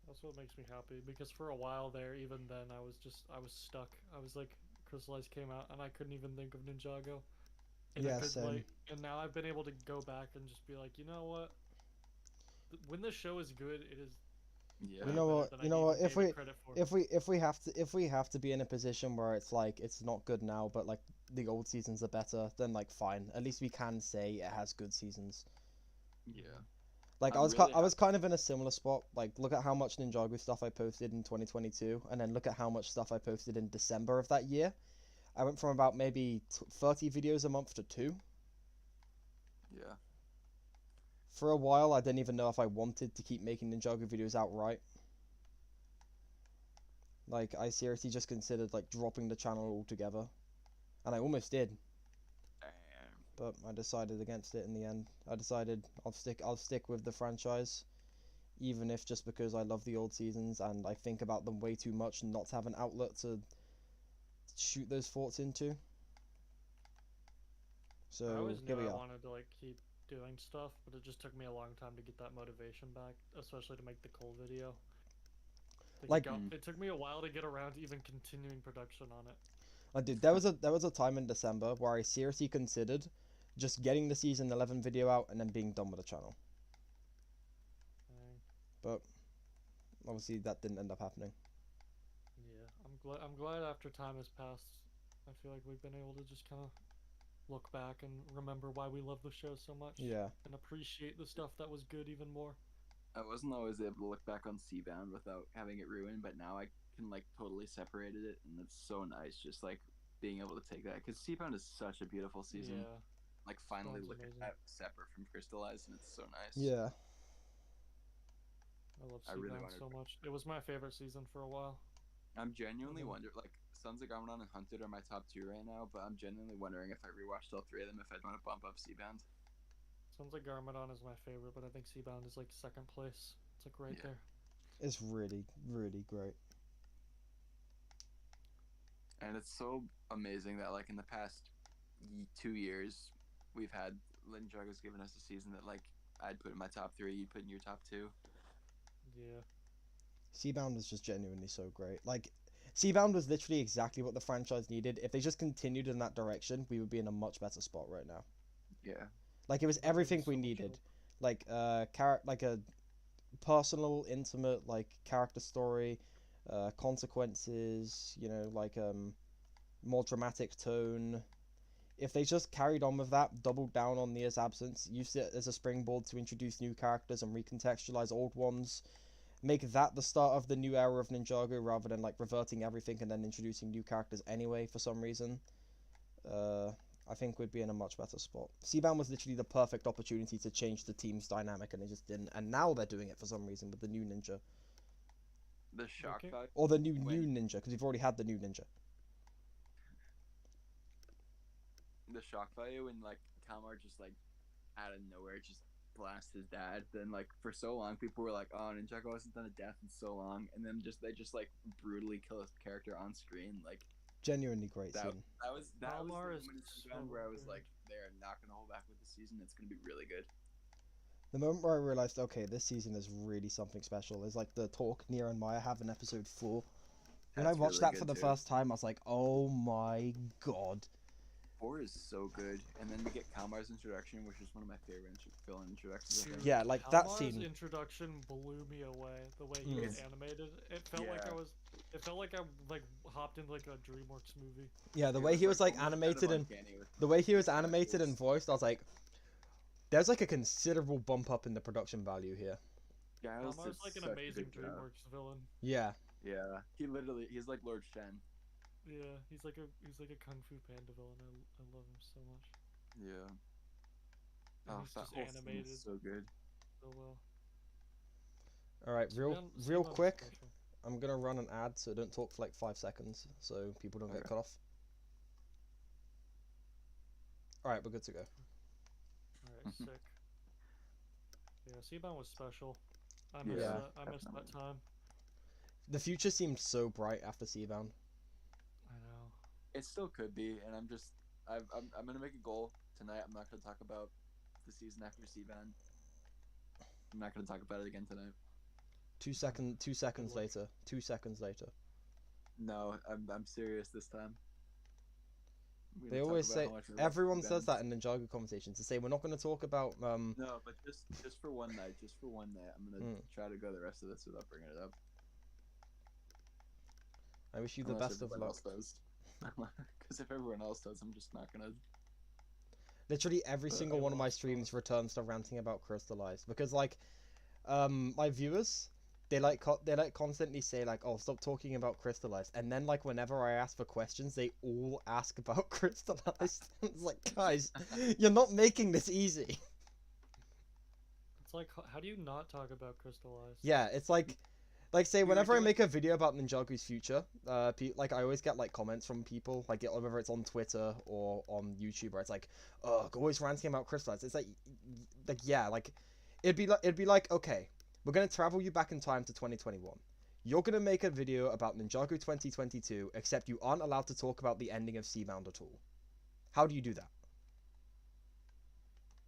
D: That's what makes me happy, because for a while there, even then, I was stuck. I was like, Crystallized came out, and I couldn't even think of Ninjago. And I
A: Yeah,
D: could,
A: same.
D: and now I've been able to go back and just be like, you know what? When the show is good, it is.
E: Yeah.
A: You know
D: better
A: what?
D: than
A: You
D: I
A: know what?
D: even
A: If
D: gave it
A: we
D: credit for.
A: if we have to be in a position where it's like it's not good now, but like the old seasons are better, then like fine. At least we can say it has good seasons.
E: Yeah.
A: Like
E: I'm really
A: I was kind of in a similar spot. Like look at how much Ninjago stuff I posted in 2022, and then look at how much stuff I posted in December of that year. I went from about maybe 30 videos a month to 2.
E: Yeah.
A: For a while, I didn't even know if I wanted to keep making Ninjago videos outright. Like I seriously just considered like dropping the channel altogether, and I almost did. But I decided against it in the end. I decided I'll stick with the franchise, even if just because I love the old seasons and I think about them way too much and not to have an outlet to shoot those thoughts into.
D: I
A: So
D: always
A: here
D: knew
A: we
D: I
A: are.
D: wanted to like keep doing stuff, but it just took me a long time to get that motivation back, especially to make the Cole video.
A: Like-
D: It took me a while to get around to even continuing production on it.
A: I did. There was a time in December where I seriously considered just getting the season 11 video out and then being done with the channel. But obviously that didn't end up happening.
D: Yeah, I'm glad after time has passed, I feel like we've been able to just kind of look back and remember why we love the show so much.
A: Yeah.
D: And appreciate the stuff that was good even more.
E: I wasn't always able to look back on Seabound without having it ruined, but now I can like totally separate it, and it's so nice just like being able to take that, because Seabound is such a beautiful season.
D: Yeah.
E: Like finally
D: Seabound's
E: look at
D: amazing.
E: that separate from Crystallized, and it's so nice.
A: Yeah.
D: I love
E: I really
D: Seabound
E: wanted
D: so
E: to-
D: much. It was my favorite season for a while.
E: I'm genuinely
D: Mhm.
E: wonder like Sons of Garmadon and Hunted are my top 2 right now, but I'm genuinely wondering if I rewatched all 3 of them if I'd want to bump up Seabound.
D: Sounds like Garmadon is my favorite, but I think Seabound is like second place. It's like right
E: Yeah.
D: there.
A: It's really, really great.
E: And it's so amazing that like in the past 2 years we've had Ninjago's given us a season that like I'd put in my top 3, you'd put in your top 2.
D: Yeah.
A: Seabound is just genuinely so great. Like, Seabound was literally exactly what the franchise needed. If they just continued in that direction, we would be in a much better spot right now.
E: Yeah.
A: Like, it was
D: That gives
A: everything
D: me so
A: we
D: much
A: needed.
D: hope.
A: Like, like a personal, intimate, like character story, consequences. You know, like more dramatic tone. If they just carried on with that, doubled down on Nia's absence, used it as a springboard to introduce new characters and recontextualize old ones, make that the start of the new era of Ninjago rather than like reverting everything and then introducing new characters anyway for some reason, I think we'd be in a much better spot. Seabound was literally the perfect opportunity to change the team's dynamic, and they just didn't. And now they're doing it for some reason with the new ninja
E: The shock
D: Okay.
E: value.
A: or the new
E: When-
A: ninja, because we've already had the new ninja.
E: The shock value when like Kalmar just like out of nowhere just blast his dad. Then like for so long people were like, "Oh, Ninjago hasn't done a death in so long," and then they just like brutally kill his character on screen. Like
A: Genuinely great
E: that
A: scene.
E: was the
D: Kalmar is
E: moment in
D: so
E: Seabound where I was
D: good.
E: like, "They're not gonna hold back with the season. It's gonna be really good."
A: The moment where I realized, okay, this season is really something special, is like the talk Nia and Maya have in episode 4. When I
E: That's
A: watched
E: really
A: that for
E: good,
A: the
E: too.
A: first time, I was like, oh my god.
E: 4 is so good, and then we get Kalmar's introduction, which is one of my favorite villain introductions. I think.
A: Yeah, like that
D: Kalmar's
A: scene.
D: introduction blew me away. The way he was
A: Mm.
D: animated, it felt like
E: Yeah.
D: it felt like I like hopped into like a DreamWorks movie.
A: Yeah, the
E: It
A: way he was like
E: almost kind of
A: animated and
E: uncanny with
A: the way he was
E: the
A: animated and
E: characters.
A: voiced, I was like, there's like a considerable bump up in the production value here.
E: Giles
D: Kalmar's
E: did
D: like an
E: such a
D: amazing
E: good job.
D: DreamWorks villain.
A: Yeah,
E: Yeah, he's like Lord Shen.
D: Yeah, he's like a Kung Fu Panda villain. I love him so much.
E: Yeah.
D: And
E: Oh,
D: he's
E: that
D: just
E: whole scene
D: animated
E: is so good.
D: so well.
A: all right, real
D: Seabound is
A: quick,
D: special.
A: I'm gonna run an ad, so don't talk for like 5 seconds, so people don't get
E: Okay.
A: cut off. All right, we're good to go.
D: Alright, sick. Yeah, Seabound was special. I
E: Yeah,
D: miss that. I miss
E: definitely.
D: that time.
A: The future seemed so bright after Seabound.
D: I know.
E: It still could be, and I'm gonna make a goal tonight. I'm not gonna talk about the season after Seabound. I'm not gonna talk about it again tonight.
A: 2 seconds
D: luck.
A: later. 2 seconds later.
E: No, I'm serious this time. I'm gonna
A: They
E: talk
A: always
E: about
A: say
E: how much I love
A: everyone says that
E: Seabound.
A: in Ninjago conversations. They say we're not going to talk about
E: No, but just for one night, just for one night, I'm gonna
A: Mm.
E: try to go the rest of this without bringing it up.
A: I wish you the
E: Unless
A: best of
E: everyone
A: luck.
E: else does. Because if everyone else does, I'm just not gonna.
A: Literally every single
D: I
A: one of my
D: lost
A: streams
D: track.
A: returns to ranting about Crystallized because like my viewers they like constantly say like, oh, stop talking about Crystallized, and then like whenever I ask for questions they all ask about Crystallized. It's like, guys, you're not making this easy.
D: It's like, how do you not talk about crystallized?
A: Yeah, it's like say
E: We were
A: whenever I
E: doing-
A: make a video about Ninjago's future, like I always get like comments from people, like whether it's on Twitter or on YouTube, where it's like, oh, always ranting about Crystallized. It's like yeah, like it'd be like, okay, we're gonna travel you back in time to 2021. You're gonna make a video about Ninjago 2022, except you aren't allowed to talk about the ending of Seabound at all. How do you do that?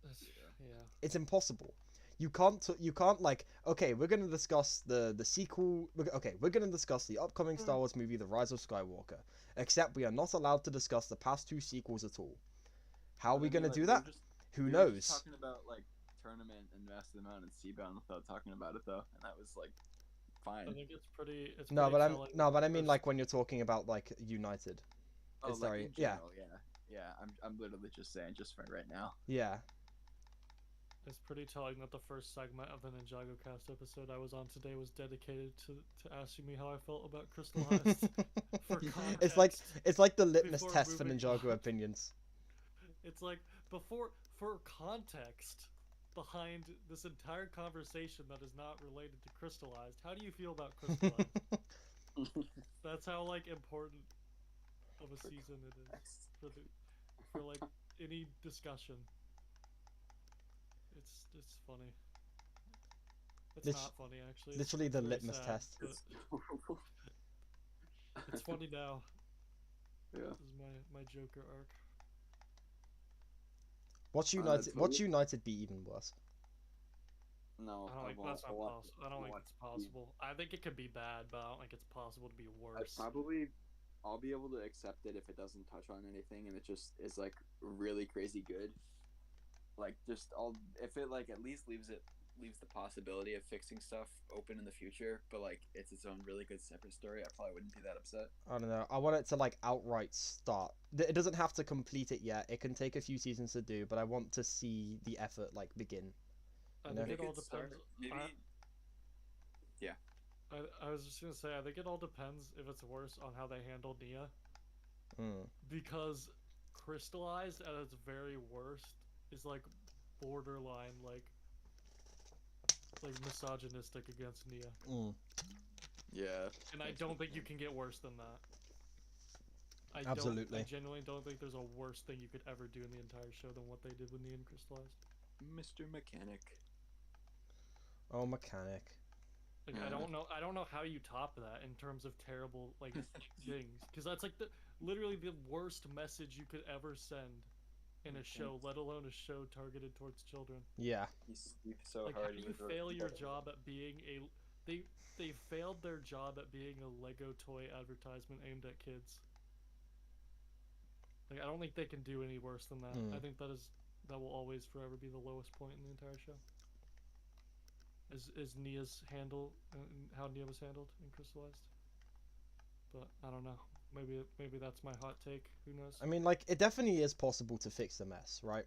D: Yeah.
A: It's impossible. You can't like, okay, we're gonna discuss the sequel. Okay, we're gonna discuss the upcoming Star Wars movie, The Rise of Skywalker. Except we are not allowed to discuss the past two sequels at all. How are we gonna do that? Who
E: We were
A: knows?
E: just talking about like tournament and Master of the Mountain and Seabound without talking about it though, and that was like fine.
D: I think it's pretty. It's
A: No,
D: pretty
A: but
D: telling
A: no,
D: that
A: but
D: the
A: I mean
D: first-
A: like when you're talking about like United.
E: Oh,
A: It's
E: like
A: very
E: in general, yeah. I'm literally just saying, just for right now.
A: yeah.
D: It's pretty telling that the first segment of the Ninjago cast episode I was on today was dedicated to asking me how I felt about crystallized. For
A: It's
D: context,
A: like the litmus
D: before
A: test for
D: moving
A: Ninjago
D: on.
A: opinions.
D: It's like for context behind this entire conversation that is not related to crystallized. How do you feel about crystallized? That's how like important of a season it is for like any discussion. It's funny. It's
A: Lit-
D: not funny actually.
A: literally
D: It's
A: the
D: very
A: litmus
D: sad,
A: test.
D: but it's funny now.
E: Yeah.
D: This is my Joker arc.
A: What's
E: that's
A: United? What's
E: totally-
A: United be even worse?
E: No,
D: I don't think
E: won't.
D: that's not possible. I don't think
E: won't
D: it's possible. I think it could be bad, but I don't think it's possible to be worse.
E: I'll be able to accept it if it doesn't touch on anything and it just is like really crazy good. Like just if it like at least leaves the possibility of fixing stuff open in the future, but like it's its own really good separate story, I probably wouldn't be that upset.
A: I don't know. I want it to like outright start. It doesn't have to complete it yet. It can take a few seasons to do, but I want to see the effort like begin.
D: I
A: You
D: think
A: know?
D: it all
E: could start-
D: depends.
E: maybe
D: I was just gonna say, I think it all depends if it's worse on how they handle Nia,
A: Mm.
D: because crystallized at its very worst is like borderline like misogynistic against Nia,
A: Mm.
E: yeah.
D: and I don't think you can get worse than that. I
A: Absolutely.
D: I genuinely don't think there's a worse thing you could ever do in the entire show than what they did with Nia and crystallized.
E: Mr. Mechanic.
A: Oh, mechanic.
D: Like,
E: Yeah.
D: I don't know how you top that in terms of terrible like things, because that's like literally the worst message you could ever send in a show, let alone a show targeted towards children.
A: Yeah.
E: He's so
D: Like,
E: hard.
D: how do you fail your job at being a they failed their job at being a Lego toy advertisement aimed at kids. Like, I don't think they can do any worse than that.
A: Mm.
D: I think that will always forever be the lowest point in the entire show. Is Nia's handle and how Nia was handled in Crystallized. But I don't know. Maybe that's my hot take. Who knows?
A: I mean, like, it definitely is possible to fix the mess, right?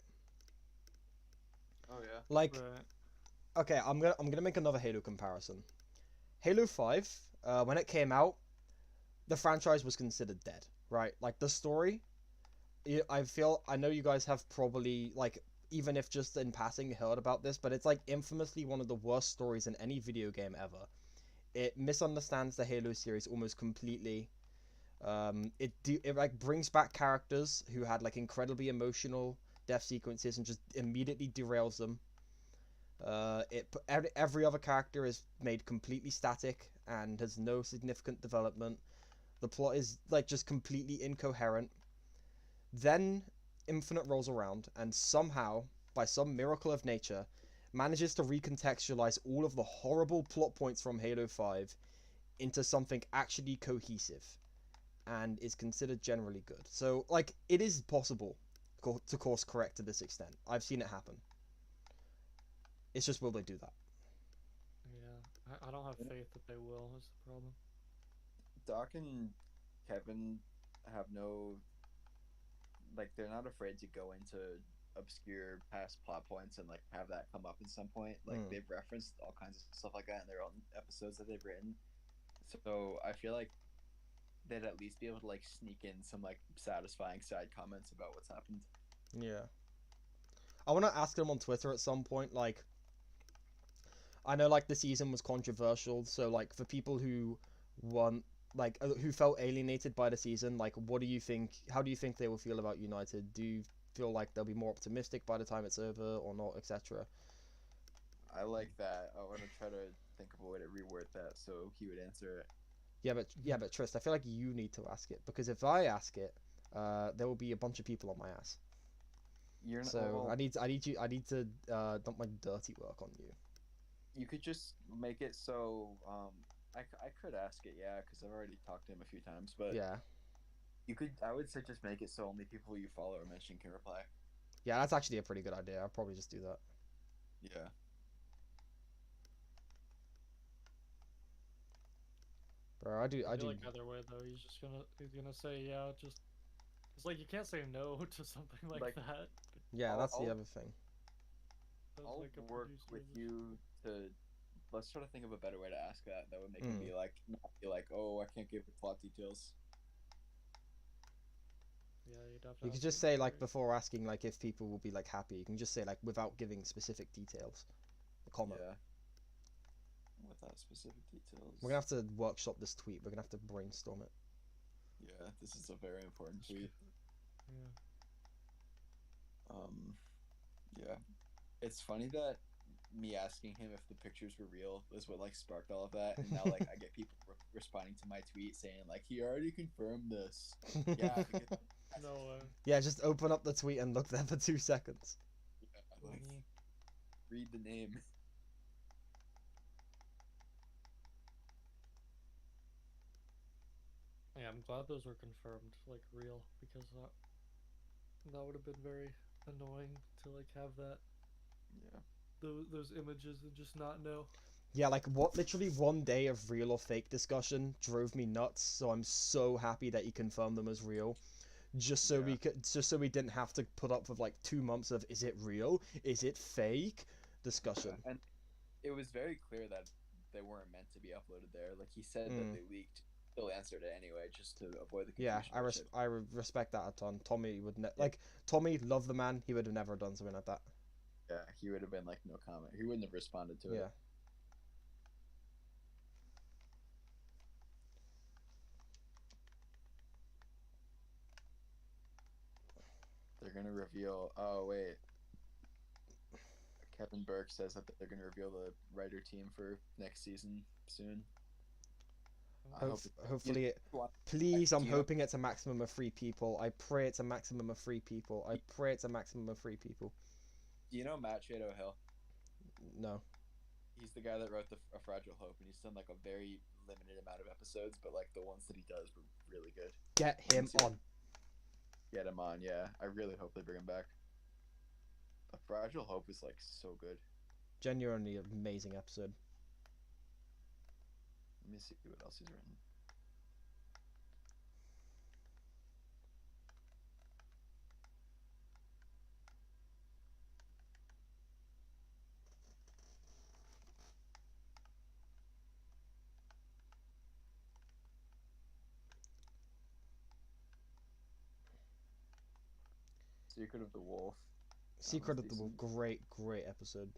E: Oh yeah.
A: Like,
D: Right.
A: okay, I'm gonna make another Halo comparison. Halo 5, when it came out, the franchise was considered dead, right? Like the story, I know you guys have probably like, even if just in passing heard about this, but it's like infamously one of the worst stories in any video game ever. It misunderstands the Halo series almost completely. It like brings back characters who had like incredibly emotional death sequences and just immediately derails them. Every other character is made completely static and has no significant development. The plot is like just completely incoherent. Then Infinite rolls around and somehow, by some miracle of nature, manages to recontextualize all of the horrible plot points from Halo 5 into something actually cohesive and is considered generally good. So, like, it is possible to course correct to this extent. I've seen it happen. It's just, will they do that?
D: Yeah. I don't have faith that they will. Is the problem.
E: Doc and Kevin have no, like, they're not afraid to go into obscure past plot points and like have that come up at some point. Like
A: Mm.
E: they've referenced all kinds of stuff like that in their own episodes that they've written. So I feel like they'd at least be able to like sneak in some like satisfying side comments about what's happened.
A: Yeah. I want to ask them on Twitter at some point, like, I know like the season was controversial, so like for people who want like who felt alienated by the season, like what do you think? How do you think they will feel about United? Do you feel like they'll be more optimistic by the time it's over or not, etc.?
E: I like that. I want to try to think of a way to reword that so he would answer it.
A: Yeah, but Trist, I feel like you need to ask it because if I ask it, there will be a bunch of people on my ass.
E: You're not,
A: So
E: well,
A: I need to dump my dirty work on you.
E: you could just make it so I could ask it, yeah, because I've already talked to him a few times, but
A: Yeah,
E: you could, I would say, just make it so only people you follow or mention can reply.
A: yeah, that's actually a pretty good idea. I'll probably just do that.
E: Yeah.
A: Bro, I
D: feel
A: do.
D: like either way though, he's gonna say yeah. Just it's like you can't say no to something like
E: Like,
D: that.
A: Yeah, that's the
E: I'll
A: other thing.
D: As
E: I'll
D: like a
E: work
D: producer,
E: with
D: just-
E: you to, let's try to think of a better way to ask that. That would make him
A: Mm.
E: be like, not be like, oh, I can't give plot details.
D: Yeah, you'd have to.
A: You could
D: ask
A: just
D: it
A: say like
D: very-
A: before asking like if people will be like happy. You can just say like without giving specific details. A comment.
E: Yeah. Without specific details.
A: We're gonna have to workshop this tweet. We're gonna have to brainstorm it.
E: Yeah, this is a very important tweet.
D: Yeah.
E: Yeah. It's funny that me asking him if the pictures were real was what like sparked all of that, and now like I get people responding to my tweet saying like he already confirmed this. Yeah, because,
D: No way.
A: Yeah, just open up the tweet and look there for 2 seconds.
E: yeah, like read the name.
D: Yeah, I'm glad those were confirmed, like real, because that would have been very annoying to like have that
E: Yeah.
D: those images and just not know.
A: Yeah, like what literally one day of real or fake discussion drove me nuts. So I'm so happy that he confirmed them as real.
E: Yeah.
A: Just so we didn't have to put up with like 2 months of is it real? Is it fake? Discussion.
E: And it was very clear that they weren't meant to be uploaded there. Like he said that
A: Mm.
E: they leaked. Still answered it anyway, just to avoid the
A: Yeah,
E: confusion.
A: respect that a ton. Tommy would
E: Yeah.
A: like Tommy, love the man. He would have never done something like that.
E: Yeah, he would have been like no comment. He wouldn't have responded to
A: Yeah.
E: it. They're gonna reveal. Oh wait, Kevin Burke says that they're gonna reveal the writer team for next season soon. I hope
A: Hopefully, please, I'm hoping it's a maximum of 3 people. I pray it's a maximum of 3 people. I pray it's a maximum of 3 people.
E: Do you know Matt Shado Hill?
A: No.
E: He's the guy that wrote A Fragile Hope, and he's done like a very limited amount of episodes, but like the ones that he does were really good.
A: Get him on.
E: Get him on, yeah. I really hope they bring him back. A Fragile Hope is like so good.
A: Genuinely amazing episode.
E: Let me see what else he's written. Secret of the Wolf.
A: Secret of the
E: decent.
A: Wolf, great episode.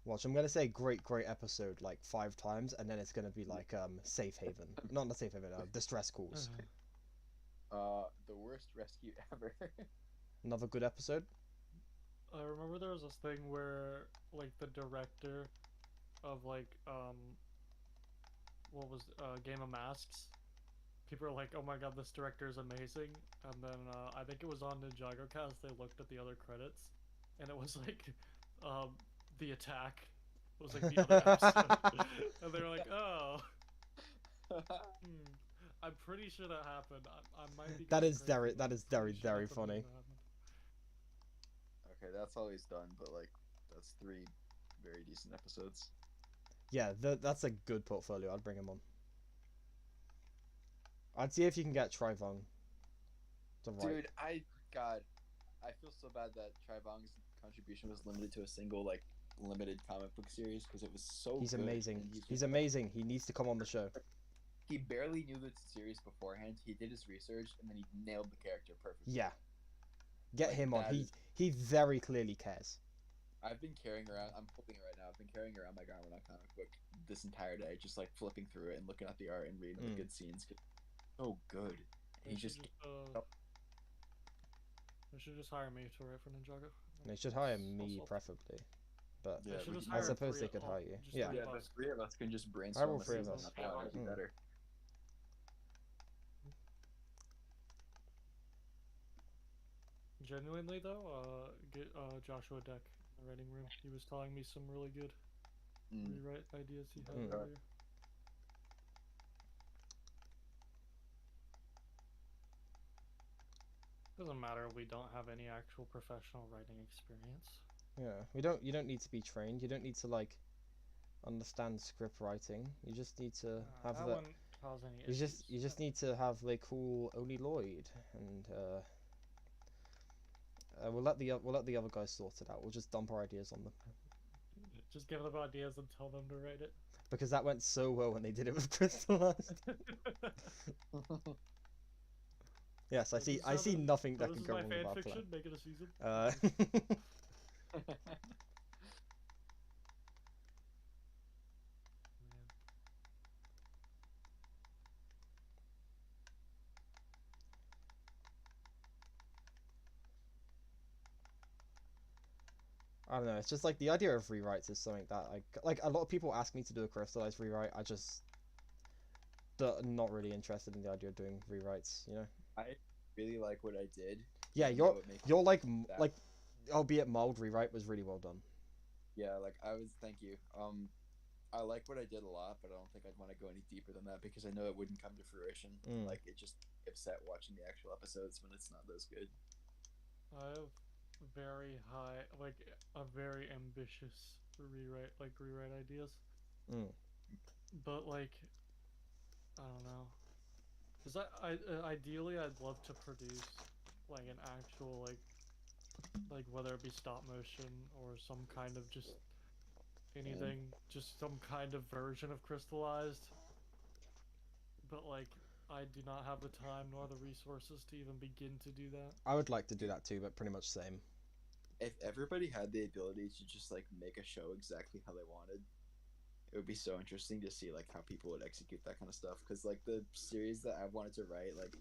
A: Watch, I'm gonna say great episode like 5 times, and then it's gonna be like Safe Haven, not Safe Haven, Distress Calls.
E: The worst rescue ever.
A: Another good episode.
D: I remember there was this thing where like the director of like what was Game of Masks. People are like, "Oh my god, this director is amazing," and then I think it was on Ninjago Cast. They looked at the other credits, and it was like, The Attack was like the other episode, and they were like, "Oh, I'm pretty sure that happened. I might be."
A: That
D: going
A: is
D: crazy,
A: very
D: but
A: that
D: I'm
A: is
D: pretty sure
A: very
D: that's what
A: funny.
D: happened.
E: Okay, that's all he's done, but like that's 3 very decent episodes.
A: Yeah, that's a good portfolio. I'd bring him on. I'd see if you can get Trivong to write.
E: Dude, I feel so bad that Trivong's contribution was limited to a single like limited comic book series because it was so
A: He's
E: good.
A: amazing.
E: And
A: He's amazing. He needs to come on the show.
E: He barely knew the series beforehand. He did his research and then he nailed the character perfectly.
A: Yeah. Get
E: Like,
A: him on.
E: that is-
A: He very clearly cares.
E: I've been carrying around. I'm holding it right now. I've been carrying around my Garmadon comic book this entire day, just like flipping through it and looking at the art and reading the good scenes. 'Cause it's so good. And he just
D: they should just hire me to write for Ninjago.
A: They should hire
D: I'll
A: me
D: solve it.
A: preferably, but
E: Yeah,
D: They should
E: we
D: just
E: can-
A: I
D: hire
A: suppose
D: three
A: they
D: of
A: could
D: all-
A: hire you.
D: just
A: Yeah.
D: three
E: yeah,
D: of
E: the
D: us.
E: three of us can just
A: I
E: brainstorm
A: will
E: a
A: three of
E: season
A: us.
E: on how to do
A: Mm.
E: better.
D: Genuinely though, get Joshua Deck in the writing room. He was telling me some really good rewrite ideas he had
A: Mm.
D: earlier. Doesn't matter if we don't have any actual professional writing experience.
A: Yeah. You don't need to be trained. You don't need to like understand script writing. You just need to have
D: that
A: the.
D: wouldn't cause any
A: You
D: issues.
A: just need to have like cool Oni Lloyd, and we'll let the other guys sort it out. We'll just dump our ideas on them
D: Just give them ideas and tell them to write it.
A: because that went so well when they did it with Crystallized. Yes, I
D: This
A: see.
D: is
A: I
D: how
A: see
D: the-
A: nothing that
D: this
A: can
D: is
A: go
D: my
A: wrong with
D: fan
A: our
D: fiction.
A: plan.
D: Make it a season. Man.
A: I don't know. It's just like the idea of rewrites is something that like a lot of people ask me to do a crystallized rewrite. I just not really interested in the idea of doing rewrites. You know.
E: I really like what I did.
A: Yeah,
E: even though it makes
A: you're like
E: that-
A: like, albeit mild rewrite was really well done.
E: Yeah, like I was. Thank you. I like what I did a lot, but I don't think I'd want to go any deeper than that because I know it wouldn't come to fruition. Like it just upset watching the actual episodes when it's not those good.
D: I have very high, like a very ambitious rewrite ideas. But like, I don't know. Cause ideally I'd love to produce like an actual like whether it be stop motion or some kind of just anything, just some kind of version of Crystallized. But like, I do not have the time nor the resources to even begin to do that.
A: I would like to do that too, but pretty much same.
E: If everybody had the ability to just like make a show exactly how they wanted, it would be so interesting to see like how people would execute that kind of stuff. Because like the series that I've wanted to write, like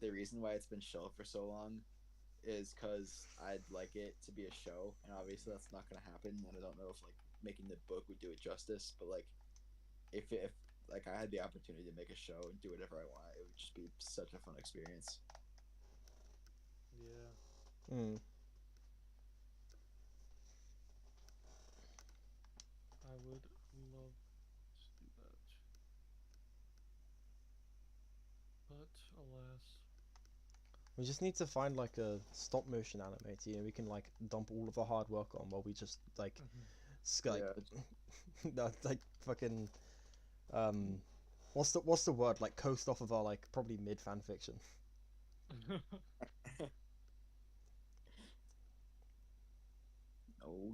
E: the reason why it's been shelved for so long is because I'd like it to be a show, and obviously that's not gonna happen. And I don't know if like making the book would do it justice, but like if like I had the opportunity to make a show and do whatever I want, it would just be such a fun experience.
D: Yeah. I would love to do that. But alas.
A: We just need to find like a stop motion animator and we can like dump all of our hard work on while we just like no, like fucking what's the word, like coast off of our like probably mid fan fiction.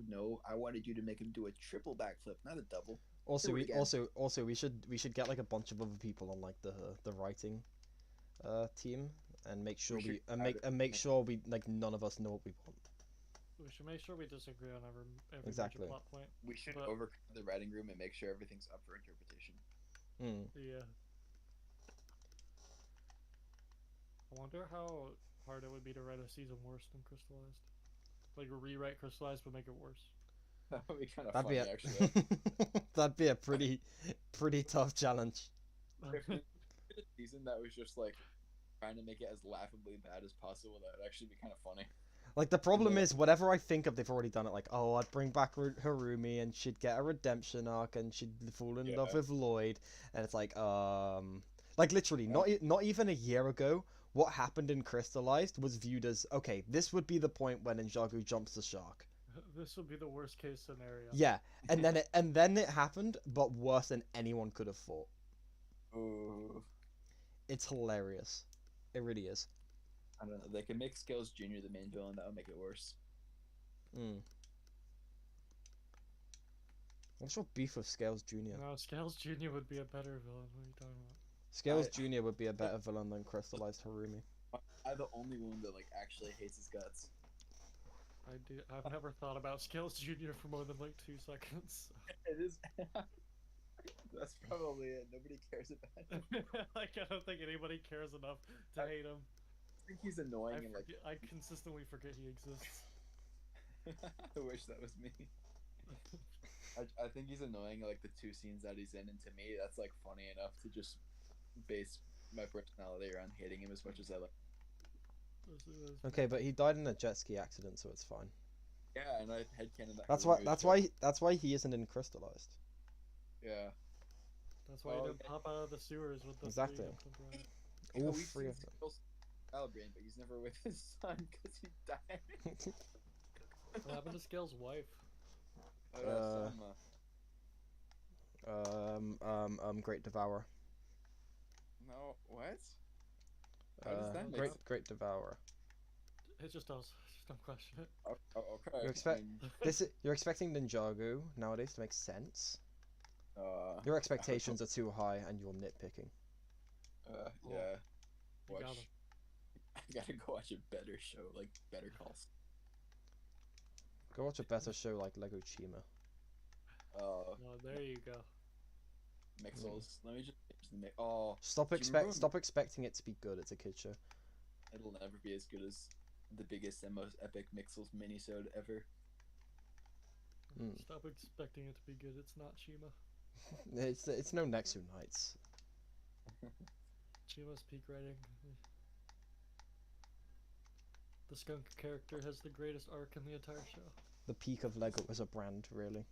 E: No, I wanted you to make him do a triple backflip, not a double.
A: Also,
E: Do it
A: we
E: again.
A: also we should get like a bunch of other people on like the writing team and make sure
E: should
A: make sure we like none of us know what we want.
D: We should make sure we disagree on every
A: Exactly.
D: major plot point.
E: We should
D: But-
E: overcome the writing room and make sure everything's up for interpretation.
D: Yeah. I wonder how hard it would be to write a season worse than Crystallized. Like rewrite Crystallized but make it worse.
E: That would be kind of
A: That'd
E: funny,
A: be a
E: actually.
A: that'd be a pretty tough challenge.
E: If we did a season that was just like trying to make it as laughably bad as possible, that would actually be kind of funny.
A: Like the problem is, whatever I think of, they've already done it. Like, oh, I'd bring back Harumi, and she'd get a redemption arc, and she'd fall in love with Lloyd, and it's like literally, not even a year ago, what happened in Crystallized was viewed as okay. This would be the point when Ninjago jumps the shark.
D: This would be the worst case scenario.
A: Yeah, and then it happened, but worse than anyone could have thought.
E: Ooh.
A: It's hilarious. It really is.
E: I don't know. They could make Scales Jr. the main villain. That would make it worse.
A: Mm. What's your beef with Scales Jr.?
D: No, Scales Jr. would be a better villain. What are you talking about?
A: Scales Jr. would be a better villain than Crystallized Harumi.
E: I'm the only one that like actually hates his guts.
D: I do. I've never thought about Scales Jr. for more than like 2 seconds.
E: It is. That's probably it. Nobody cares about him.
D: Like I don't think anybody cares enough to hate him.
E: I think he's annoying and like.
D: I consistently forget he exists.
E: I wish that was me. I think he's annoying like the 2 scenes that he's in, and to me that's like funny enough to just base my personality around hating him as much as I like.
A: Okay, but he died in a jet ski accident, so it's fine.
E: Yeah, and I headcanon that.
A: That's
E: Harumi
A: why.
E: was
A: That's
E: good.
A: why. That's why he isn't in Crystallized.
E: Yeah.
D: That's why he didn't pop out of the sewers with the
A: Exactly.
D: three of them, right?
A: All
E: we've
A: 3
E: seen
A: of them.
E: Scales Calibrain, but he's never with his son because he died.
D: What happened to Scales' wife?
E: Oh, yeah, Selma.
A: Great Devourer.
E: No, what? How does that make
A: Great,
E: sense?
A: Great Devourer.
D: It just does. Just don't question it.
E: Okay.
A: You expect-
E: I mean,
A: You're expecting Ninjago nowadays to make sense.
E: uh,
A: Your expectations are too high, and you're nitpicking.
E: yeah.
D: You got
E: Watch.
D: him.
E: I gotta go watch a better show, like Better Call Saul.
A: Go watch a better show like Lego Chima.
D: Oh, there you go.
E: Mixels. Let me just change the mix. Oh,
A: Stop
E: Do you remember when-
A: Stop expecting it to be good. It's a kid show.
E: it'll never be as good as the biggest and most epic Mixels minisode ever.
A: Mm.
D: Stop expecting it to be good. It's not Chima.
A: It's no Nexu Knights.
D: Chima's peak writing. The skunk character has the greatest arc in the entire show.
A: The peak of Lego as a brand, really.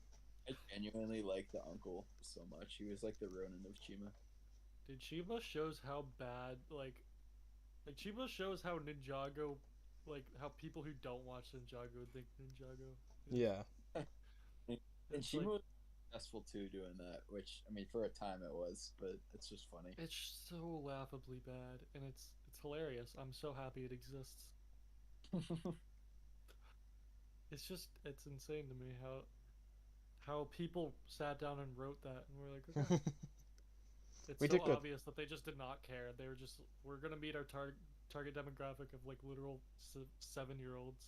E: I genuinely like the uncle so much. He was like the Ronin of Chima.
D: Dude, Chima shows how bad, like Chima shows how Ninjago, like, how people who don't watch Ninjago think Ninjago is.
A: Yeah.
E: And
D: It's
E: Chima
D: like-
E: was successful too doing that, which I mean for a time it was, but it's just funny.
D: It's so laughably bad, and it's hilarious. I'm so happy it exists. It's insane to me how people sat down and wrote that, and we're like, okay. It's
A: We
D: so
A: did good.
D: obvious that they just did not care. They were just, we're gonna meet our target demographic of like literal 7-year-olds,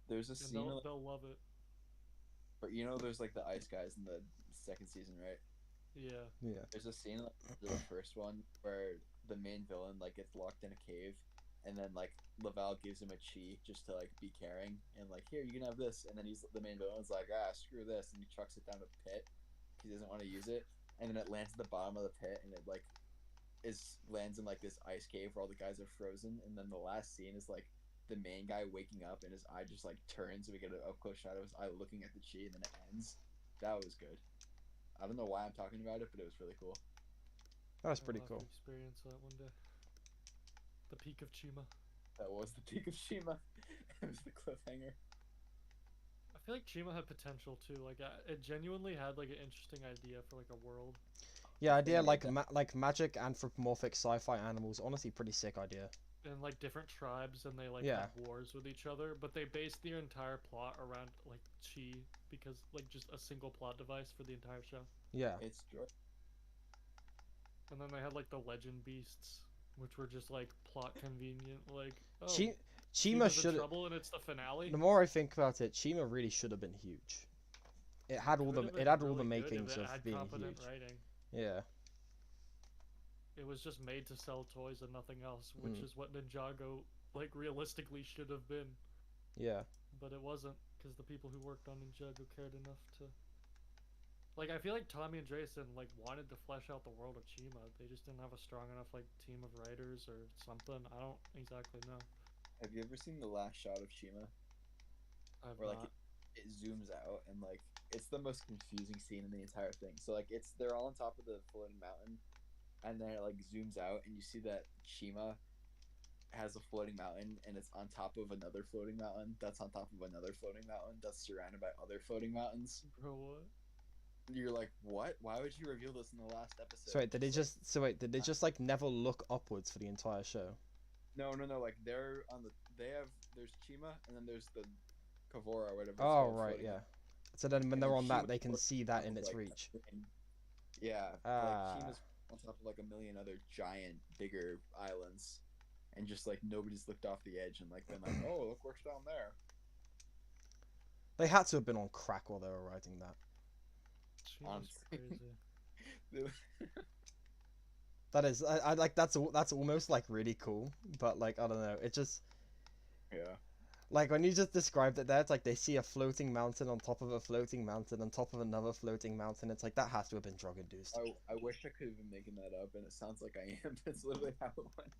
E: There's a
D: and
E: scene where,
D: they'll love it.
E: but you know there's like the ice guys in the second season, right?
D: Yeah.
A: Yeah.
E: There's a scene like the first one where the main villain like gets locked in a cave, and then like Laval gives him a chi just to like be caring, and like here you can have this, and then the main villain's like screw this, and he chucks it down a pit because he doesn't want to use it, and then it lands at the bottom of the pit, and it like lands in like this ice cave where all the guys are frozen, and then the last scene is like the main guy waking up and his eye just like turns, and we get an up close shot of his eye looking at the chi, and then it ends. That was good. I don't know why I'm talking about it, but it was really cool.
A: That was
D: I'll
A: pretty
D: have
A: cool.
D: to experience that one day. The peak of Chima.
E: That was the peak of Shima. It was the cliffhanger.
D: I feel like Chima had potential too. Like it genuinely had like an interesting idea for like a world.
A: Yeah, idea
E: made
A: like
E: that-
A: like magic anthropomorphic sci-fi animals. Honestly, pretty sick idea.
D: And like different tribes, and they like
A: Yeah.
D: have wars with each other, but they based their entire plot around like chi, because like just a single plot device for the entire show.
A: Yeah.
E: It's true.
D: And then they had like the legend beasts, which were just like plot convenient. Like oh,
A: Chima
D: Chima's in
A: should.
D: trouble, and it's the finale.
A: The more I think about it, Chima really should have been huge. It had all the
D: Could've
A: it
D: been
A: had all the
D: really good if
A: makings
D: it
A: of
D: had
A: being
D: competent
A: huge.
D: writing.
A: Yeah.
D: It was just made to sell toys and nothing else, which is what Ninjago like realistically should have been.
A: Yeah.
D: But it wasn't, because the people who worked on Ninjago cared enough to. Like, I feel like Tommy and Jason like wanted to flesh out the world of Chima. They just didn't have a strong enough like team of writers or something. I don't exactly know.
E: Have you ever seen the last shot of Shima?
D: I've
E: Where like
D: not.
E: it zooms out and like it's the most confusing scene in the entire thing. So like they're all on top of the floating mountain, and then it like zooms out and you see that Shima has a floating mountain, and it's on top of another floating mountain that's on top of another floating mountain that's surrounded by other floating mountains.
D: Bro, what?
E: You're like, what? Why would you reveal this in the last episode?
A: So wait, did they
E: It's
A: just so wait, did they just like never look upwards for the entire show?
E: no, no, no. Like they're on the. They have. There's Chima, and then there's the Kavora or whatever. It's
A: Oh
E: called,
A: right,
E: floating
A: yeah.
E: up.
A: So then when
E: And
A: they're
E: then
A: on that,
E: Chima's
A: they can
E: floating
A: see
E: on
A: that
E: top
A: in
E: of,
A: its
E: like,
A: reach.
E: a thing. Yeah, like Chima's on top of like a million other giant, bigger islands, and just like nobody's looked off the edge and like been like, oh, look what's down there.
A: They had to have been on crack while they were writing that.
D: Chima's
E: Honestly.
D: crazy.
A: That is, I like that's almost like really cool, but like I don't know, it just
E: Yeah.
A: like when you just described it there, it's like they see a floating mountain on top of a floating mountain on top of another floating mountain. It's like that has to have been drug induced.
E: I wish I could have been making that up, and it sounds like I am. That's literally how it went.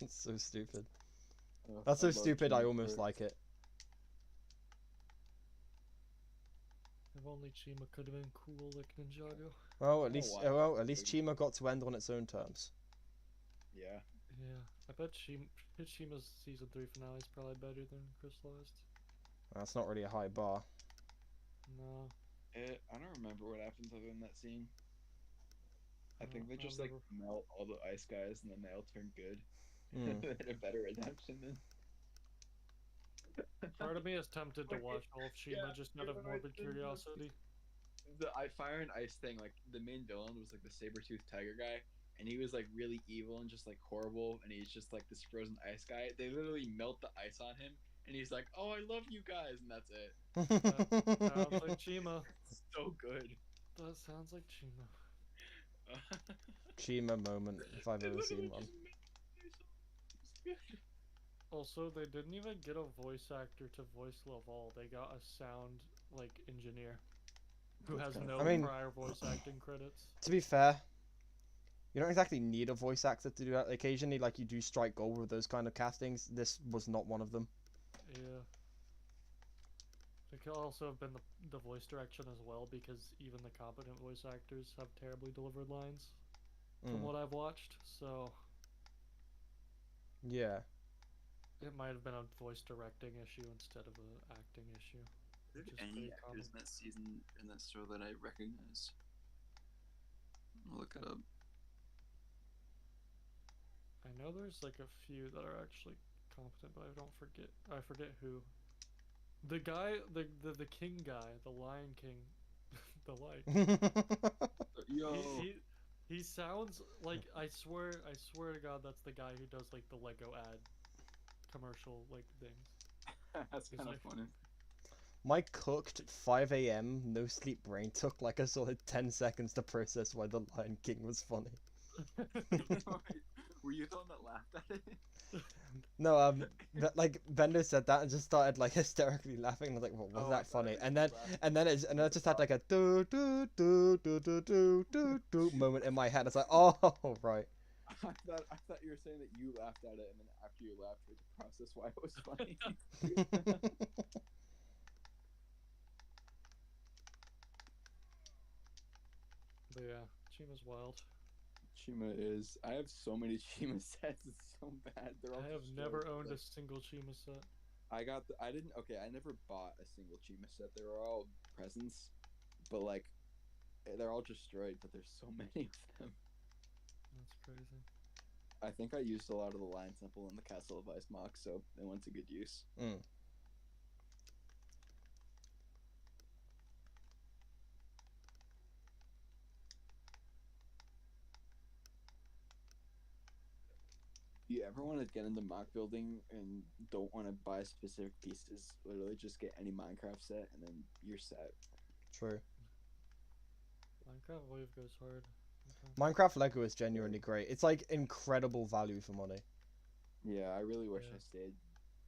A: It's so stupid.
E: Oh,
A: That's so
E: love
A: stupid. I
E: Chima
A: almost
E: for-
A: like it.
D: If only Chima could have been cool like Ninjago.
A: Well, at
E: know
A: least
E: why.
A: well, at least Chima got to end on its own terms.
E: Yeah.
D: Yeah, I bet Chima's season 3 finale is probably better than Crystallized.
A: That's not really a high bar.
D: No,
E: I don't remember what happens other than that scene. I think they
D: I
E: just
D: don't
E: like melt all the ice guys, and then they all turn good.
A: Mm.
E: They had a better redemption than.
D: Part of me is tempted to watch all of Chima
E: Yeah,
D: just out of
E: yeah,
D: morbid
E: I think
D: curiosity.
E: The Fire and Ice thing, like the main villain was like the saber-toothed tiger guy, and he was like really evil and just like horrible, and he's just like this frozen ice guy. They literally melt the ice on him, and he's like, "Oh, I love you guys," and that's it.
D: Sounds like Chima.
E: So good.
D: That sounds like Chima.
A: Chima moment, if I've
E: They
A: ever
E: literally
A: seen one.
E: just melt the ice on.
D: Also, they didn't even get a voice actor to voice Laval. They got a sound like engineer who
E: That's
D: has
E: kinda
D: no
A: I mean-
D: prior voice acting credits.
A: To be fair, you don't exactly need a voice actor to do that. Occasionally, like you do strike gold with those kind of castings. This was not one of them.
D: Yeah. It could also have been the voice direction as well, because even the competent voice actors have terribly delivered lines, from
A: Mm.
D: what I've watched. So
A: Yeah.
D: it might have been a voice directing issue instead of an acting issue. Which is
E: Any
D: pretty
E: actors
D: common.
E: in that season in that show that I recognize? I'll look it up.
D: I know there's like a few that are actually competent, but I forget who. The guy, the king guy, the Lion King, the lion.
E: Yo,
D: He sounds like, I swear to God, that's the guy who does like the Lego ad commercial like things.
E: that's
D: He's
E: kind of
D: like-
E: funny.
A: My cooked 5 a.m. no sleep brain took like a solid 10 seconds to process why the Lion King was funny.
E: Were you the one that laughed at it?
A: No, like Bendo said that and just started like hysterically laughing. I was like, "What was
E: Oh, I
A: that
E: thought
A: funny?"
E: it
A: And
E: was
A: then
E: laughing.
A: and then it just had like a do do do do do do do do moment in my head. It's like, oh right.
E: I thought you were saying that you laughed at it, and then after you laughed, you had to process why it was funny.
D: But yeah, Chima's wild.
E: Chima is. I have so many Chima sets. It's so bad. They're all.
D: I have
E: destroyed,
D: never
E: but,
D: owned a
E: like,
D: single Chima set.
E: I got. I didn't. Okay, I never bought a single Chima set. They were all presents, but like, they're all destroyed. But there's so many of them.
D: That's crazy.
E: I think I used a lot of the Lion Temple and the Castle of Ice Mock, so they went to good use.
A: Mm.
E: You ever want to get into mock building and don't want to buy specific pieces? Literally, just get any Minecraft set, and then you're set.
A: True.
D: Minecraft Wave goes hard. Okay.
A: Minecraft Lego is genuinely great. It's like incredible value for money.
E: Yeah, I really wish
D: Yeah.
E: I stayed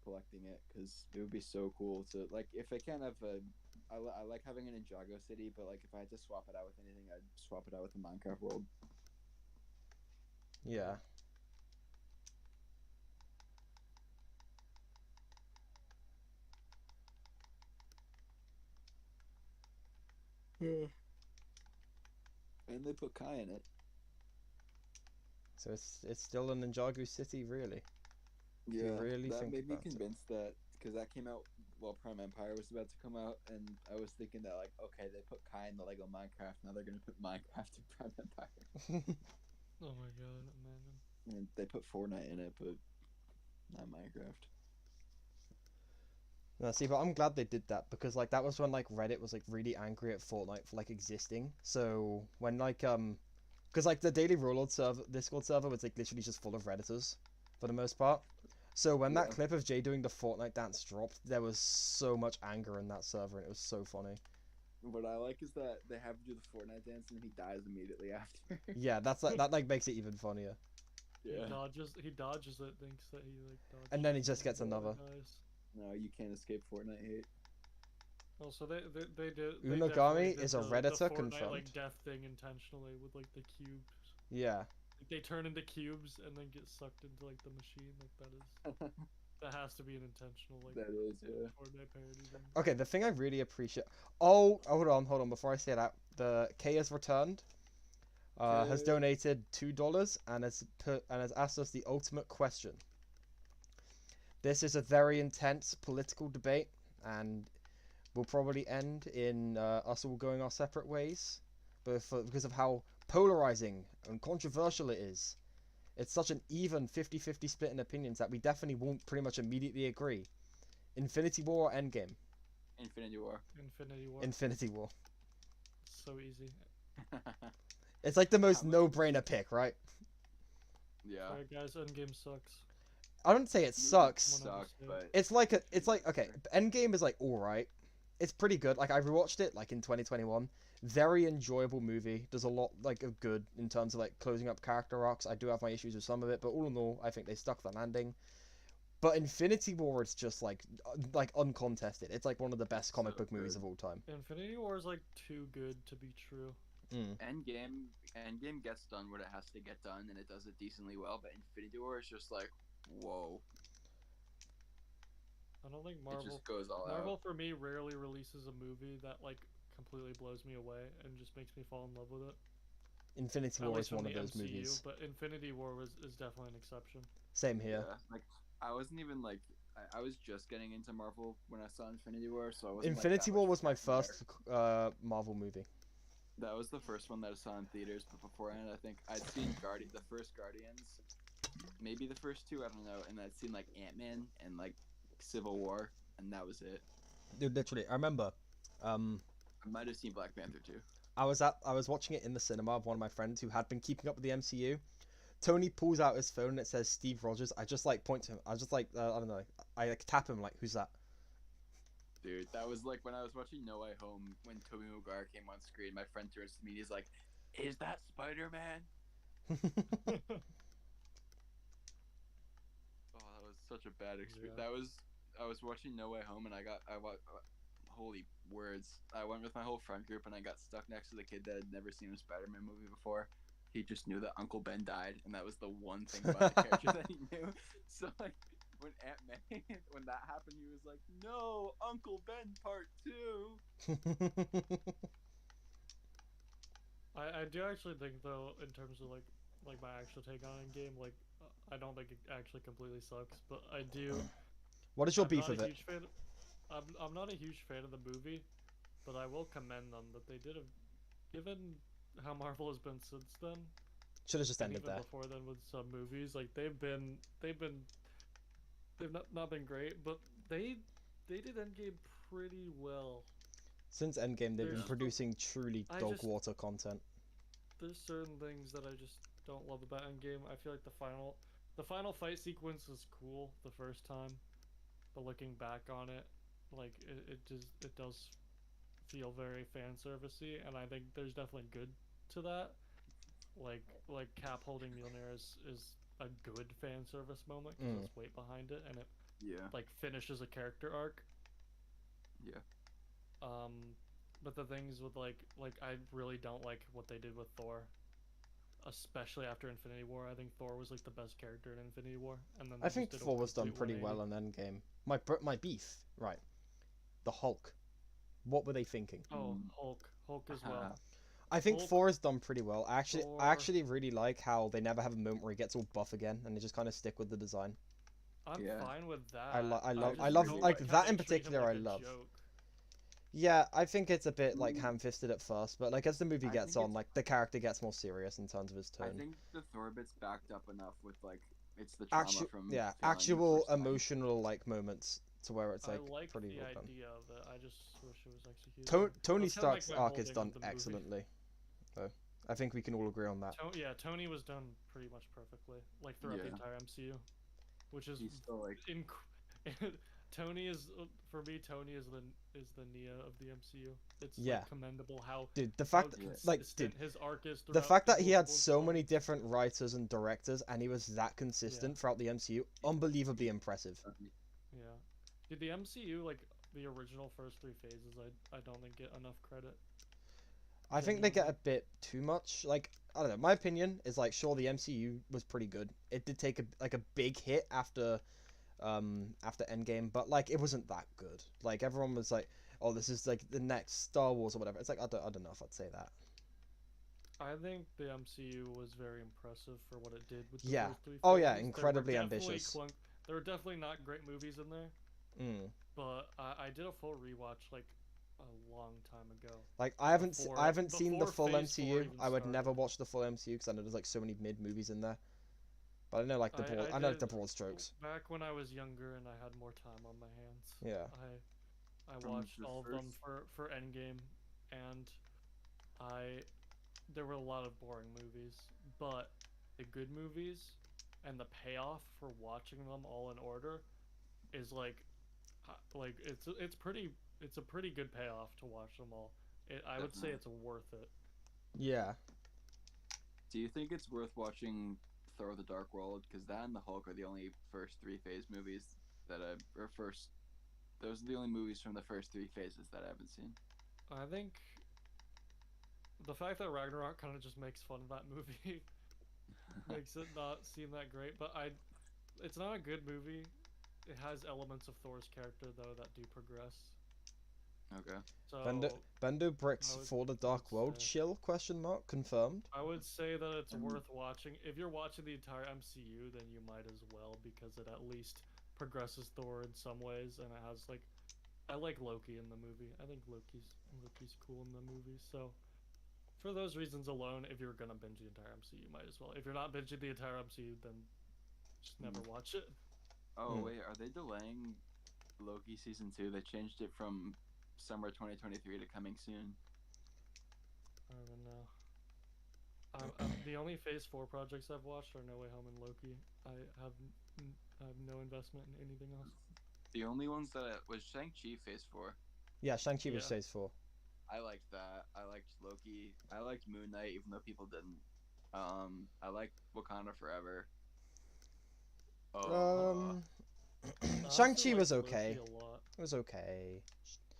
E: collecting it because it would be so cool to like. If I can't have a, I like having an Ninjago city, but like if I had to swap it out with anything, I'd swap it out with the Minecraft world.
A: Yeah.
E: And they put Kai in it.
A: So it's still a Ninjago city, really. If you really
E: that
A: think
E: made me
A: about it.
E: convinced that because that came out Prime Empire was about to come out, and I was thinking that like, okay, they put Kai in the Lego Minecraft, now they're gonna put Minecraft in Prime Empire,
D: Oh my god, imagine.
E: and they put Fortnite in it, but not Minecraft.
A: No, see, but I'm glad they did that because like that was when like Reddit was like really angry at Fortnite for like existing. So when like because like the Daily Warlord server, Discord server was like literally just full of Redditors for the most part. So when that
E: Yeah.
A: clip of Jay doing the Fortnite dance dropped, there was so much anger in that server, and it was so funny.
E: What I like is that they have him do the Fortnite dance, and he dies immediately after.
A: Yeah, that's like that like makes it even funnier.
E: Yeah.
D: He dodges it, thinks that he like dodges
A: And then he
D: it,
A: just gets
D: and
A: another.
D: dies.
E: No, you can't escape Fortnite hate.
D: Oh, so they did. They
A: Unogami
D: definitely did
A: is a
D: the
A: Redditor
D: Fortnite
A: confirmed.
D: like death thing intentionally with like the cubes.
A: Yeah.
D: Like, they turn into cubes and then get sucked into like the machine. Like that has to be an intentional like
E: That is, yeah.
D: Fortnite parody thing.
A: Okay, the thing I really appreciate. Oh, hold on. Before I say that, the K has returned. Has
E: Okay.
A: donated $2 and has asked us the ultimate question. This is a very intense political debate, and will probably end in us all going our separate ways, because of how polarizing and controversial it is. It's such an even 50-50 split in opinions that we definitely won't pretty much immediately agree. Infinity War or Endgame?
E: Infinity War.
D: Infinity War.
A: Infinity War.
D: So easy.
A: It's like the most
E: How much-
A: no-brainer pick, right?
E: Yeah.
D: Alright, guys, Endgame sucks.
A: I don't say it sucks.
E: Suck, but
A: It's like okay, Endgame is like all right. It's pretty good. Like I rewatched it like in 2021. Very enjoyable movie. There's a lot like of good in terms of like closing up character arcs. I do have my issues with some of it, but all in all, I think they stuck the landing. But Infinity War is just like uncontested. It's like one of the best comic
E: So
A: book movies
E: good.
A: of all time.
D: Infinity War is like too good to be true.
E: Endgame gets done what it has to get done, and it does it decently well. But Infinity War is just like, whoa.
D: I don't think
E: It
D: Marvel
E: just goes all
D: Marvel
E: out.
D: for me rarely releases a movie that like completely blows me away and just makes me fall in love with it.
A: Infinity
D: At
A: War
D: least
A: is
D: from
A: one
D: the
A: of those
D: MCU,
A: movies.
D: but Infinity War is definitely an exception.
A: Same here.
E: Yeah. Like I wasn't even like I was just getting into Marvel when I saw Infinity War, so I wasn't.
A: Infinity
E: like,
A: War
E: that
A: was my
E: much familiar.
A: first Marvel movie.
E: That was the first one that I saw in theaters, but beforehand, I think I'd seen the first Guardians, maybe the first two, I don't know, and I'd seen like Ant-Man and like Civil War, and that was it.
A: Dude, literally, I remember.
E: I might have seen Black Panther too.
A: I was watching it in the cinema with one of my friends who had been keeping up with the MCU. Tony pulls out his phone and it says Steve Rogers. I just like point to him. I just like I don't know. I like tap him like who's that?
E: Dude, that was like when I was watching No Way Home when Tobey Maguire came on screen. My friend turns to me and he's like, "Is that Spider-Man?" Oh, that was such a bad experience.
D: Yeah.
E: I was watching No Way Home and holy words. I went with my whole friend group and I got stuck next to the kid that had never seen a Spider-Man movie before. He just knew that Uncle Ben died, and that was the one thing about the character that he knew. So like when Aunt May when that happened, he was like, "No, Uncle Ben Part 2."
D: I do actually think though, in terms of like my actual take on a game, like I don't think it actually completely sucks, but I do.
A: What is your
D: I'm
A: beef
D: not a
A: with it?
D: huge fan. I'm not a huge fan of the movie, but I will commend them that they did a. Given how Marvel has been since then,
A: Should have just
D: and
A: ended
D: even
A: there.
D: before then with some movies, like they've not been great, but they did Endgame pretty well.
A: Since Endgame, they've been
D: There's
A: producing truly
D: I
A: dog
D: just-
A: water content.
D: There's certain things that I just don't love about Endgame. I feel like the final fight sequence is cool the first time, but looking back on it, like it does feel very fan servicey, and I think there's definitely good to that. Like Cap holding Mjolnir is a good fan service moment because there's weight behind it, and it
E: Yeah.
D: like finishes a character arc.
E: Yeah.
D: But the things with like I really don't like what they did with Thor, especially after Infinity War. I think Thor was like the best character in Infinity War, and then
A: I
D: they
A: think
D: just did a
A: Thor was done
D: complete
A: pretty well
D: 180.
A: in Endgame. My beef, right? The Hulk. What were they thinking?
D: Oh, Hulk as well.
A: I think
D: Hulk-
A: Thor is done pretty well. I
D: Thor-
A: actually really like how they never have a moment where he gets all buff again, and they just kind of stick with the design.
D: I'm
B: Yeah.
D: fine with that.
A: I love
D: just
A: I love
D: don't
A: like
D: how
A: that
D: they
A: in
D: treat him
A: particular.
D: like
A: I
D: a
A: love.
D: joke.
A: Yeah, I think it's a bit like ham-fisted at first, but like as the movie
E: I
A: gets
E: think
A: on, like the character gets more serious in terms of his
E: I
A: tone.
E: think the Thor bit's backed up enough with like it's the trauma
A: Actual,
E: from
A: yeah,
E: failing the
A: actual
E: first time.
A: emotional like moments to where it's
D: I
A: like
D: like
A: pretty
D: the
A: well done.
D: idea of it. I just wish it was executed.
A: Tony
D: That's kinda like
A: Stark's
D: my
A: arc is
D: holding
A: done
D: of the movie.
A: excellently, though. I think we can all agree on that.
D: Yeah, Tony was done pretty much perfectly, like throughout the
E: Yeah.
D: entire MCU, which is
E: He's still like
D: Tony is for me. Tony is the Nia of the MCU. It's
A: Yeah.
D: like commendable how
A: Dude, the
D: how
A: fact
E: Yeah.
A: like
D: consistent
A: dude,
D: his arc is.
A: the
D: throughout
A: fact that
D: the
A: he had
D: multiple
A: so many
D: installments.
A: different writers and directors and he was that consistent throughout the MCU, unbelievably impressive.
D: Yeah, did the MCU like the original first three phases? I don't think get enough credit.
A: I think they get a
D: Genuinely.
A: bit too much. Like I don't know. My opinion is like sure the MCU was pretty good. It did take a big hit after Endgame, but like it wasn't that good. Like everyone was like, oh, this is like the next Star Wars or whatever. It's like I don't know if I'd say that.
D: I think the MCU was very impressive for what it did with the
A: Yeah.
D: first three phases.
A: Oh yeah,
D: There were
A: incredibly
D: definitely
A: ambitious.
D: There were definitely not great movies in there,
A: Mm.
D: but I did a full rewatch like a long time ago.
A: Like I haven't
D: Before-
A: I haven't seen the
D: before
A: full
D: Phase 4
A: MCU.
D: even
A: I would never
D: started.
A: watch the full MCU because I know there's like so many mid movies in there. But I know like the broad I know like the broad strokes.
D: Back when I was younger and I had more time on my hands.
A: Yeah.
D: I
E: From
D: watched
E: the
D: all of them
E: first-
D: for Endgame, and there were a lot of boring movies, but the good movies and the payoff for watching them all in order is like it's a pretty good payoff to watch them all. I would say
E: Definitely.
D: it's worth it.
A: Yeah.
E: Do you think it's worth watching Thor: The Dark World? Because that and the Hulk are the only first three phase movies that those are the only movies from the first three phases that I haven't seen.
D: I think the fact that Ragnarok kind of just makes fun of that movie makes it not seem that great, but it's not a good movie. It has elements of Thor's character though that do progress.
E: Okay.
D: So
A: Bendo Bricks
D: I would-
A: for the
D: I
A: Dark
D: would
A: World
D: say-
A: chill question mark confirmed.
D: I would say that it's worth watching. If you're watching the entire MCU, then you might as well because it at least progresses Thor in some ways, and it has like, I like Loki in the movie. I think Loki's cool in the movie. So, for those reasons alone, if you're gonna binge the entire MCU, you might as well. If you're not binging the entire MCU, then just never watch it.
E: Oh
A: Hmm.
E: wait, are they delaying Loki season 2? They changed it from summer 2023 to coming soon.
D: I don't even know. The only Phase 4 projects I've watched are No Way Home and Loki. I have no investment in anything else.
E: The only ones that was Shang-Chi Phase 4.
A: Yeah, Shang-Chi was
D: Yeah.
A: phase 4.
E: I liked that. I liked Loki. I liked Moon Knight, even though people didn't. I liked Wakanda Forever.
D: I
A: Shang-Chi
D: also
A: was
D: liked
A: okay.
D: Loki a lot.
A: It was okay.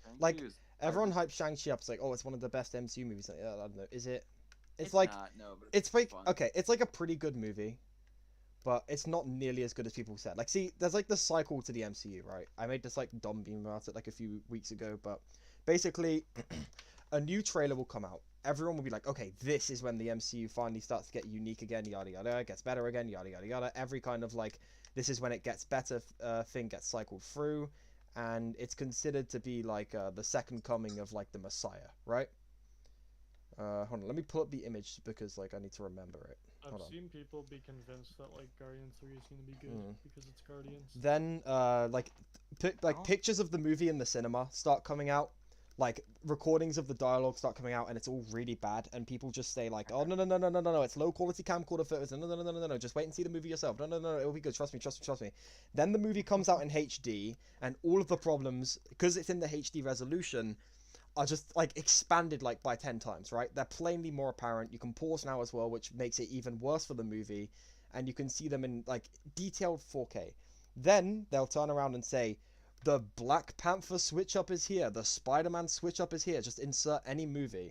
E: Shang-Chi
A: Like,
E: was-
A: Everyone hyped Shang-Chi up. It's like, oh, it's one of the best MCU movies. Like, I don't know. Is it? It's
E: It's
A: like,
E: not, no, but
A: it's like,
E: fun.
A: okay, it's like a pretty good movie, but it's not nearly as good as people said. Like, see, there's like the cycle to the MCU, right? I made this like dumb beam about it like a few weeks ago, but basically, a new trailer will come out. Everyone will be like, okay, this is when the MCU finally starts to get unique again, yada yada, gets better again, yada yada yada. Every kind of like, this is when it gets better thing gets cycled through, and it's considered to be like the second coming of like the Messiah, right? Hold on, let me pull up the image because like I need to remember it.
D: I've
A: Hold on.
D: seen people be convinced that like Guardians 3 is gonna be good because it's Guardians.
A: Then pictures of the movie in the cinema start coming out, like recordings of the dialogue start coming out, and it's all really bad. And people just say like, oh no, it's low quality camcorder photos. No, just wait and see the movie yourself. No, it'll be good. Trust me. Then the movie comes out in HD, and all of the problems because it's in the HD resolution are just like expanded like by 10 times, right? They're plainly more apparent. You can pause now as well, which makes it even worse for the movie, and you can see them in like detailed 4K. Then they'll turn around and say, the Black Panther switch up is here, the Spider-Man switch up is here, just insert any movie.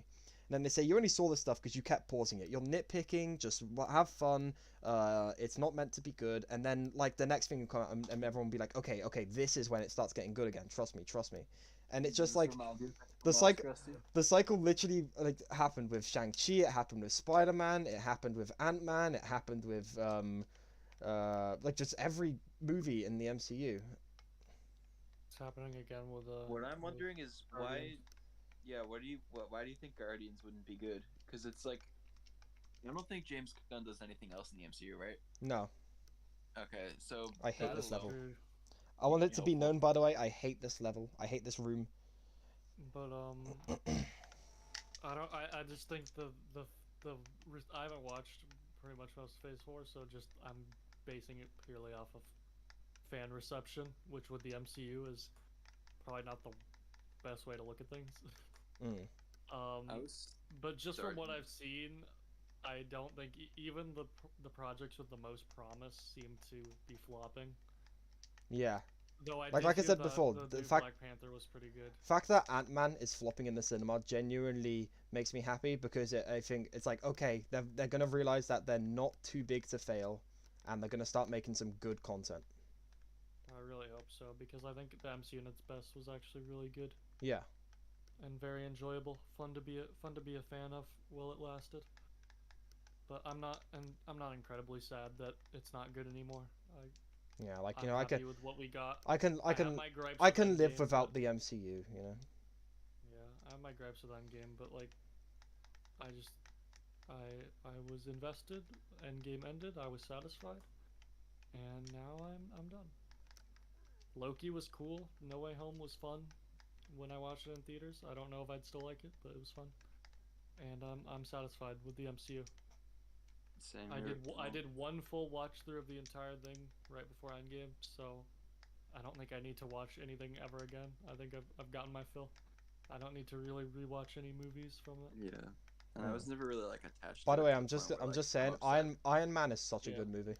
A: And then they say, you only saw this stuff because you kept pausing it. You're nitpicking, just have fun. It's not meant to be good. And then, like, the next thing will come out, and everyone will be like, okay, this is when it starts getting good again. Trust me. And it's just like, the cycle literally like happened with Shang-Chi, it happened with Spider-Man, it happened with Ant-Man, it happened with like just every movie in the MCU.
D: It's happening again with
E: What I'm wondering is why.
D: Guardians.
E: Yeah, why do you think Guardians wouldn't be good? Because it's like, I don't think James Gunn does anything else in the MCU, right?
A: No,
E: Okay, so
A: I hate
E: that
A: this level.
E: alone-
A: I want it to
E: No,
A: be known, by the way, I hate this level. I hate this room.
D: But I just think I haven't watched pretty much most of Phase 4, so just I'm basing it purely off of fan reception, which with the MCU is probably not the best way to look at things.
A: Mm.
E: I was
D: But just
E: sorry.
D: from what I've seen, I don't think even the projects with the most promise seem to be flopping.
A: Yeah.
D: Though I
A: Like
D: did
A: I
D: hear
A: said
D: that
A: before,
D: the
A: the
D: new
A: fact
D: Black Panther was pretty good.
A: fact that Ant-Man is flopping in the cinema genuinely makes me happy because I think it's like, okay, they're gonna realize that they're not too big to fail, and they're gonna start making some good content.
D: I really hope so because I think the MCU in its best was actually really good
A: Yeah.
D: and very enjoyable, fun to be a fan of while it lasted. But I'm not incredibly sad that it's not good anymore.
A: Yeah, like
D: I'm
A: I
D: happy
A: can
D: with what we got.
A: I can I
D: have
A: can
D: my gripes
A: I
D: with
A: can live
D: Endgame,
A: without
D: but-
A: the MCU, you know.
D: Yeah, I have my gripes with Endgame, but like, I just, I was invested. Endgame ended. I was satisfied, and now I'm done. Loki was cool. No Way Home was fun. When I watched it in theaters, I don't know if I'd still like it, but it was fun. And I'm satisfied with the MCU.
E: Same
D: I
E: here.
D: did one full watch through of the entire thing right before Endgame, so I don't think I need to watch anything ever again. I think I've gotten my fill. I don't need to really rewatch any movies from it.
E: Yeah. And I was never really like attached.
A: By
E: to
A: the
E: it
A: way,
E: to
A: I'm
E: the
A: just
E: point where,
A: I'm
E: like,
A: just saying
E: upset.
A: Iron Man is such a
D: Yeah.
A: good movie.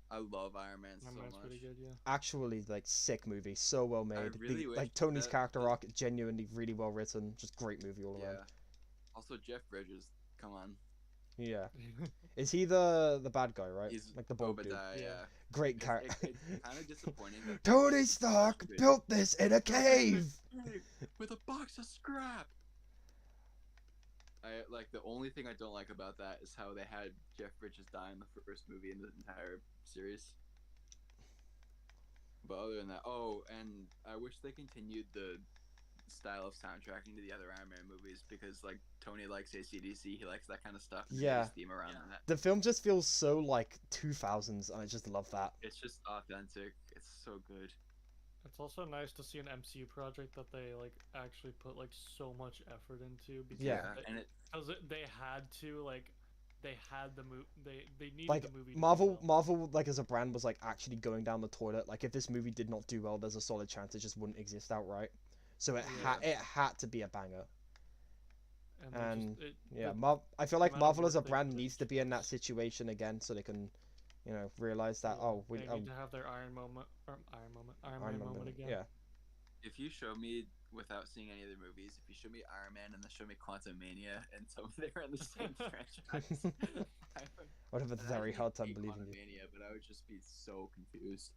E: I love Iron Man so
D: Iron Man's
E: much.
D: pretty good, yeah.
A: Actually, like sick movie, so well made.
E: really wish
A: like Tony's
E: that
A: character
E: the-
A: arc, genuinely really well written. Just great movie all
E: Yeah.
A: around.
E: Also, Jeff Bridges. Come on.
A: Yeah. Is he the bad guy, right?
E: He's
A: Like the bald dude.
E: Obadiah.
D: Yeah.
E: Yeah.
A: Great
E: It's,
A: character.
E: it's kind of disappointing. That
A: Tony
E: it's such
A: Stark
E: good-
A: built this in a cave.
E: with a box of scrap. I like the only thing I don't like about that is how they had Jeff Bridges die in the first movie in the entire series. But other than that, oh, and I wish they continued the style of soundtracking to the other Iron Man movies because like Tony likes AC/DC, he likes that kind of stuff. And they
A: Yeah.
E: just theme around that.
A: The film just feels so like 2000s, and I just love that.
E: It's just authentic. It's so good.
D: It's also nice to see an MCU project that they like actually put like so much effort into because
A: Yeah.
E: And it
D: they had to like they had the movie they needed
A: Like
D: the movie to do
A: Marvel,
D: well.
A: Marvel, like as a brand, was like actually going down the toilet. Like if this movie did not do well, there's a solid chance it just wouldn't exist outright. So it
D: Yeah.
A: had to be a banger.
D: they
A: And
D: just,
A: yeah,
D: the
A: I feel like
D: amount of
A: Marvel as a
D: work they
A: brand
D: put
A: needs to
D: into
A: be in that
D: this.
A: situation again, so they can, you know, realize that
D: yeah,
A: we
D: they need to have their Iron Man moment again.
A: yeah.
E: if you show me without seeing any other movies, if you show me Iron Man and then show me Quantum Mania and some of them are in the same franchise, I
A: I'd have a
E: and I
A: very
E: didn't
A: hard time
E: hate
A: believing you.
E: Quantumania, but I would just be so confused.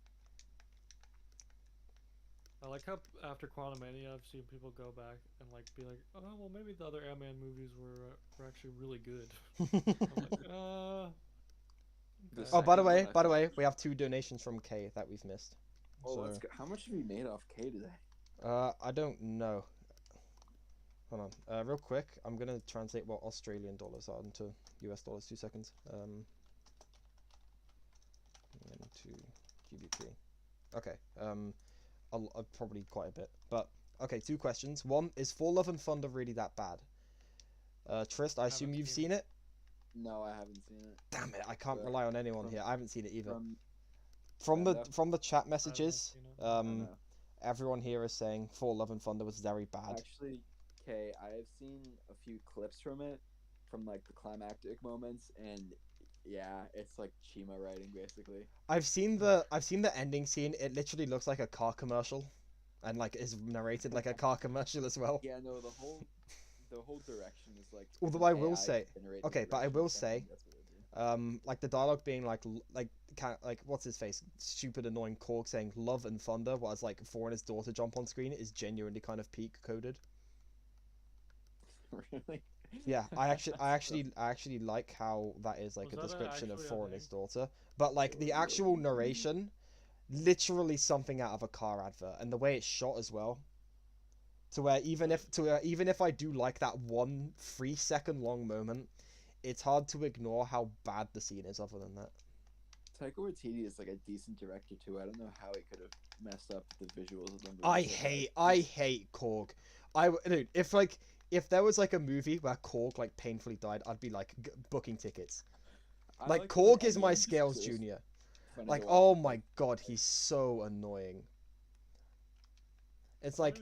D: I like how after Quantumania, I've seen people go back and like be like, oh well, maybe the other Ant-Man movies were actually really good. I'm like,
E: The
D: okay.
A: Oh, by the
E: second
A: way,
E: one, I thought-
A: we have 2 donations from Kay that we've missed.
E: Oh,
A: So-
E: let's go. How much have we made off K today?
A: I don't know. Hold on. Real quick, I'm gonna translate what Australian dollars are into US dollars. 2 seconds. Into GBP. Okay. Probably quite a bit. But okay, 2 questions. One, is For Love and Thunder really that bad? Trist, I assume
D: Haven't
A: you've
D: seen
A: seen it.
E: No, I haven't seen it.
A: Damn it! I can't
E: But
A: rely on anyone
E: from-
A: here. I haven't seen it either.
E: From
A: From the chat
D: I haven't
A: messages,
D: seen it.
E: I don't know.
A: everyone here is saying For Love and Thunder was very bad.
E: Actually, Kay, I have seen a few clips from it, from like the climactic moments, and yeah, it's like Chima writing basically.
A: I've seen the ending scene. It literally looks like a car commercial, and like is narrated like a car commercial as well.
E: Yeah, no, the whole direction is like.
A: Although
E: an
A: I will
E: AI
A: say-
E: generated
A: okay, but I
E: direction,
A: will
E: so
A: say,
E: that's what it is.
A: Like the dialogue being like what's his face, stupid annoying Korg saying love and thunder, while like For and his daughter jump on screen, is genuinely kind of peak coded.
E: Really?
A: Yeah, I actually like how that is like
D: Was
A: a
D: that
A: description of
D: actually a
A: For and
D: thing?
A: his daughter, but like the actual narration literally something out of a car advert, and the way it's shot as well. To where even if I do like that 3 second long moment, it's hard to ignore how bad the scene is. Other than that,
E: Taika Waititi is like a decent director too. I don't know how he could have messed up the visuals of them.
A: I hate Korg. Dude, if there was like a movie where Korg like painfully died, I'd be like booking tickets. Like Korg is my Scales Junior. Like, oh my god, he's so annoying. It's like,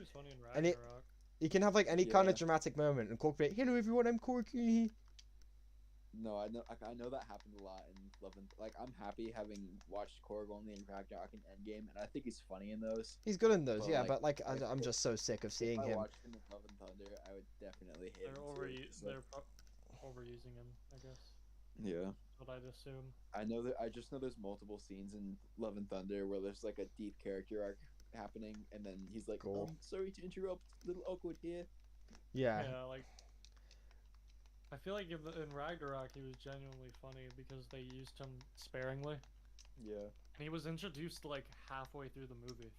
A: and you can have like any kind of dramatic moment, and Korg be like, "Hello everyone, I'm Korg."
E: No, I know that happened a lot in Love and like I'm happy having watched Korg only in Ragnarok and Endgame, and I think he's funny in those.
A: He's good in those,
E: But,
A: yeah.
E: like,
A: But like, I'm just so sick of seeing
E: if I
A: him.
E: watched him in Love and Thunder, I would definitely hate him.
D: They're overusing him, I guess.
E: Yeah.
D: That's what I'd assume.
E: I just know there's multiple scenes in Love and Thunder where there's like a deep character arc happening, and then he's like,
A: Cool.
E: sorry to interrupt, little awkward here.
A: Yeah.
D: Yeah, like I feel like in Ragnarok he was genuinely funny because they used him sparingly.
E: Yeah.
D: And he was introduced like halfway through the movie.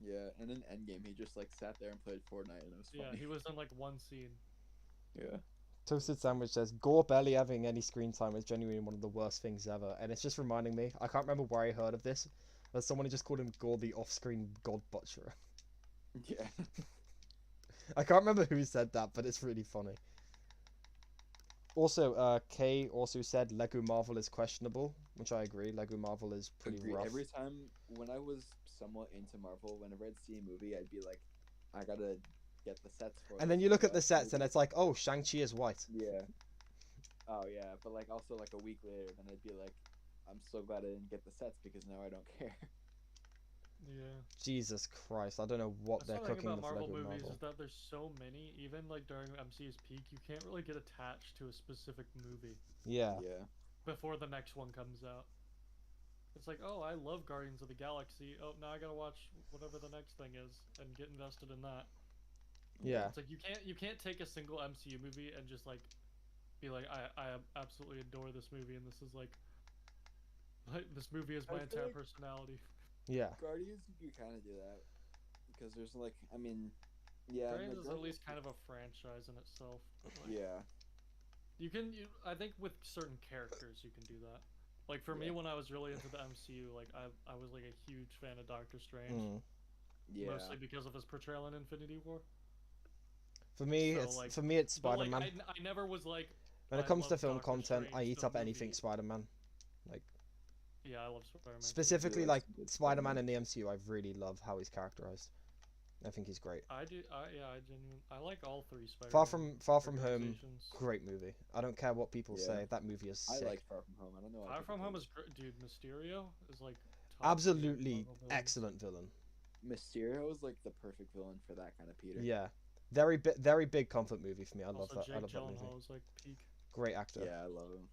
E: Yeah, and in Endgame he just like sat there and played Fortnite, and it was funny.
D: Yeah, he was in like one scene.
E: Yeah.
A: Toasted Sandwich says, Gore barely having any screen time is genuinely one of the worst things ever. And it's just reminding me, I can't remember where I heard of this, but someone had just called him Gore the off-screen god butcherer.
E: Yeah.
A: I can't remember who said that, but it's really funny. Also, Kay also said Lego Marvel is questionable, which I agree. Lego Marvel is pretty rough.
E: Every time when I was somewhat into Marvel, whenever I'd see a movie, I'd be like, I gotta get the sets for it.
A: And then you look at the sets and it's like, oh, Shang-Chi is white.
E: Yeah. Oh yeah, but like also like a week later, then I'd be like, I'm so glad I didn't get the sets because now I don't care.
D: Yeah.
A: Jesus Christ, I don't know what
D: That's
A: they're
D: the thing
A: cooking
D: about
A: with
D: Marvel
A: Lego
D: movies
A: Marvel.
D: is that there's so many, even like during MCU's peak, you can't really get attached to a specific movie
A: Yeah.
E: Yeah.
D: before the next one comes out. It's like, oh, I love Guardians of the Galaxy. Oh, now I gotta watch whatever the next thing is and get invested in that.
A: Yeah.
D: It's like you can't take a single MCU movie and just like be like, I absolutely adore this movie and this is like this movie is
E: I
D: my
E: feel
D: entire
E: like-
D: personality.
A: Yeah.
E: Guardians, you kind of do that because there's like, I mean, yeah.
D: Guardians is at least kind of a franchise in itself. Like,
E: Yeah.
D: I think with certain characters you can do that. Like for me,
E: Yeah.
D: when I was really into the MCU, like I was like a huge fan of Doctor Strange,
A: Mm.
E: Yeah.
D: mostly because of his portrayal in Infinity War.
A: For me,
D: So,
A: it's
D: like-
A: Spider-Man.
D: But like, I never was like.
A: When it
D: I
A: comes to
D: love
A: film
D: Doctor
A: content, I
D: Strange,
A: eat
D: the
A: up anything
D: movie.
A: Spider-Man.
D: Yeah, I love Spider-Man. too.
A: Specifically,
E: like
A: like
E: some good
A: Spider-Man
E: Spider-Man.
A: in the MCU, I really love how he's characterized. I think he's great.
D: I do. I like all three Spider-Man.
A: Far From Home,
D: characterizations.
A: great movie. I don't care what people
E: Yeah.
A: say. That movie is
E: I
A: sick.
E: like Far From Home. I don't know. why
D: Far
E: people
D: From Home
E: hate
D: is great, dude. Mysterio is like top tier
A: Absolutely
D: Marvel villain.
A: excellent villain.
E: it. Mysterio is like the perfect villain for that kind of Peter.
A: Yeah, very big comfort movie for me. I love
D: Also,
A: that.
D: Jake
A: I love that movie.
D: Gyllenhaal is like peak.
A: Great actor.
E: Yeah, I love him.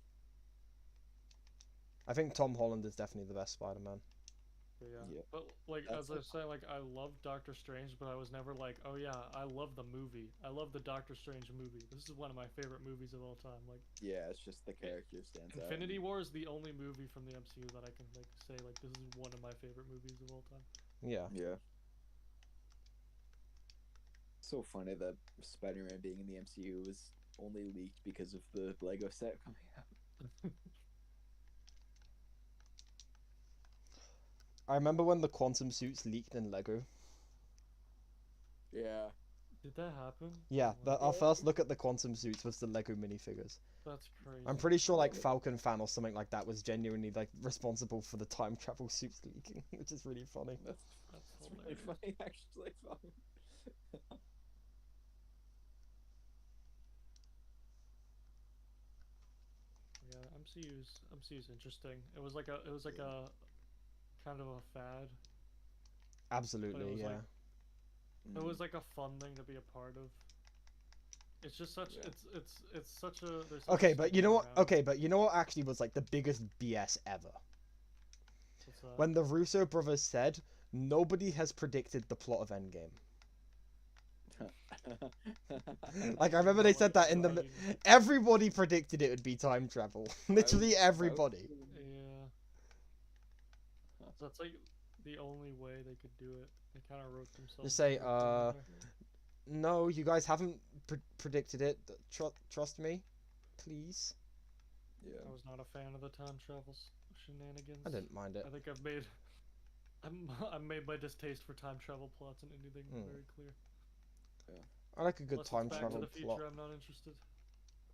A: I think Tom Holland is definitely the best Spider-Man.
D: But yeah.
E: Yeah.
D: But like
E: That's
D: as I say, like I love Doctor Strange, but I was never like, oh yeah, I love the movie. I love the Doctor Strange movie. This is one of my favorite movies of all time. Like
E: Yeah, it's just the character stands out.
D: Infinity War is the only movie from the MCU that I can like say like this is one of my favorite movies of all time.
A: Yeah.
E: Yeah. So funny that Spider-Man being in the MCU was only leaked because of the Lego set coming out.
A: I remember when the quantum suits leaked in Lego.
E: Yeah.
D: Did that happen?
A: Yeah,
D: Oh my
A: our
D: God,
A: first look at the quantum suits was the Lego minifigures.
D: that's crazy.
A: I'm pretty sure like
E: Yeah.
A: Falcon Fan or something like that was genuinely like responsible for the time travel suits leaking, which is really funny.
E: That's really
D: hilarious.
E: funny, actually.
D: Yeah, MCU's interesting. It was like a kind of a fad.
A: Absolutely,
D: was,
A: yeah.
D: like, It was like a fun thing to be a part of. It's just such
E: Yeah.
D: it's such a there's such a
A: Okay, but you know
D: stigma
A: what?
D: around it.
A: Okay, but you know what actually was like the biggest BS ever?
D: What's that?
A: When the Russo brothers said nobody has predicted the plot of Endgame. Like I remember they said that in the
D: Right.
A: everybody predicted it would be time travel. Literally everybody.
D: Yeah. So it's like the only way they could do it. They kind of wrote themselves.
A: Just say,
D: into a corner there.
A: no, you guys haven't predicted it. Trust me, please.
E: Yeah.
D: I was not a fan of the time travel shenanigans.
A: I didn't mind it.
D: I think I've made my distaste for time travel plots and anything very clear.
A: I like a good
D: Unless
A: time
D: it's Back
A: travel
D: to the
A: plot,
D: Future, I'm not interested.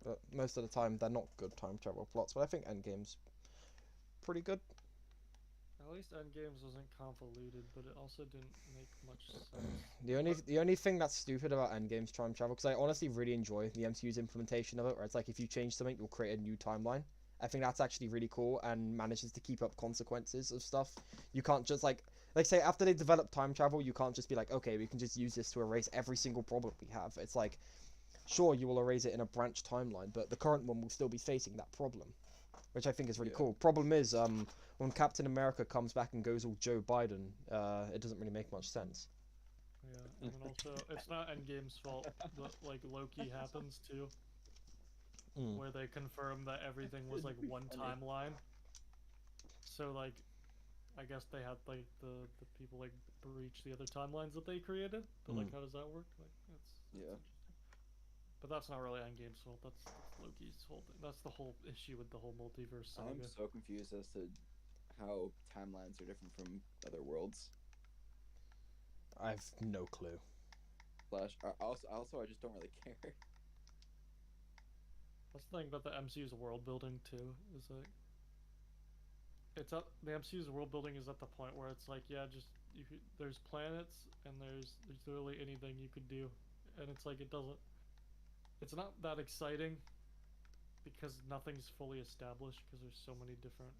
A: but most of the time they're not good time travel plots. But I think Endgame's pretty good.
D: At least Endgames wasn't convoluted, but it also didn't make much sense.
A: The only thing that's stupid about Endgame's time travel, because I honestly really enjoy the MCU's implementation of it, where it's like if you change something, you'll create a new timeline. I think that's actually really cool and manages to keep up consequences of stuff. You can't just like say after they develop time travel, you can't just be like, okay, we can just use this to erase every single problem we have. It's like, sure, you will erase it in a branch timeline, but the current one will still be facing that problem, which I think is really cool. Problem is, when Captain America comes back and goes all Joe Biden, it doesn't really make much sense.
D: Yeah, and then also, it's not Endgame's fault, but like Loki happens too. Where they confirm that everything was like one timeline. So like, I guess they had like the people like breach the other timelines that they created. But like, how does that work? Like, that's interesting. But that's not really Endgame's fault. That's Loki's whole thing. That's the whole issue with the whole multiverse saga.
E: I'm so confused as to how timelines are different from other worlds.
A: I have no clue.
E: Also, I just don't really care.
D: That's the thing about the MCU's world building too. Is like, the MCU's world building is at the point where it's like, yeah, just there's planets and there's literally anything you could do, and it's like it's not that exciting because nothing's fully established because there's so many different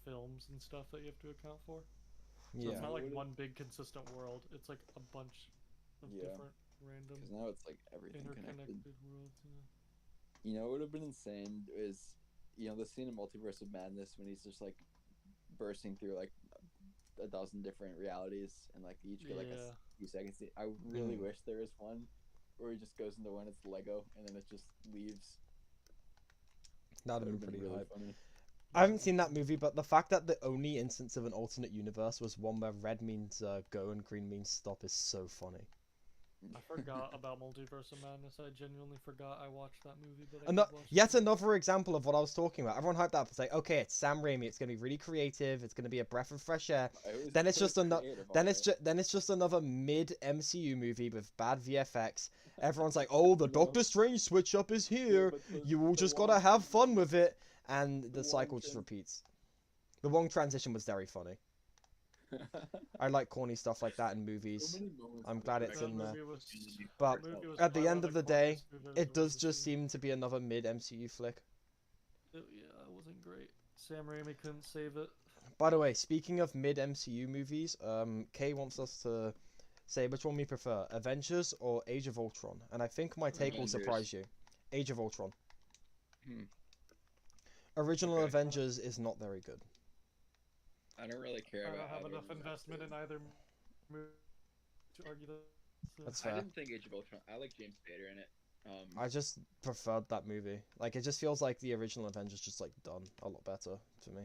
D: films and stuff that you have to account for. So it's not like one big consistent world. It's like a bunch of different random.
E: Because now it's like everything
D: interconnected
E: connected.
D: worlds. Yeah.
E: You know what would have been insane is, the scene in Multiverse of Madness when he's just like bursting through like a dozen different realities and like each get like a few seconds. I really wish there was one where he just goes into one, it's Lego, and then it just leaves.
A: That'd have been pretty
E: really
A: hype.
E: funny.
A: I haven't seen that movie, but the fact that the only instance of an alternate universe was one where red means go and green means stop is so funny.
D: I forgot about Multiverse of Madness. I genuinely forgot I watched that movie. But
A: yet another example of what I was talking about. Everyone hyped up. It's like, okay, it's Sam Raimi. It's gonna be really creative. It's gonna be a breath of fresh air. Then it's just another. Then it's just another mid MCU movie with bad VFX. Everyone's like, oh, the Doctor Strange switch up is here. You all just gotta have fun with it, and the cycle just repeats. The Wong transition was very funny. I like corny stuff like that in movies. I'm glad it's in there. But at the end of the day, it does just seem to be another mid MCU flick.
D: Yeah, it wasn't great. Sam Raimi couldn't save it.
A: By the way, speaking of mid MCU movies, Kay wants us to say which one we prefer, Avengers or Age of Ultron. And I think my take will surprise you. Age of Ultron. Original Avengers is not very good.
E: I don't really care about.
D: I don't have enough investment in either movie to argue that. So.
A: That's fair.
E: I didn't think Age of Ultron. I like James Spader in it.
A: I just preferred that movie. Like, it just feels like the original Avengers just like done a lot better to me.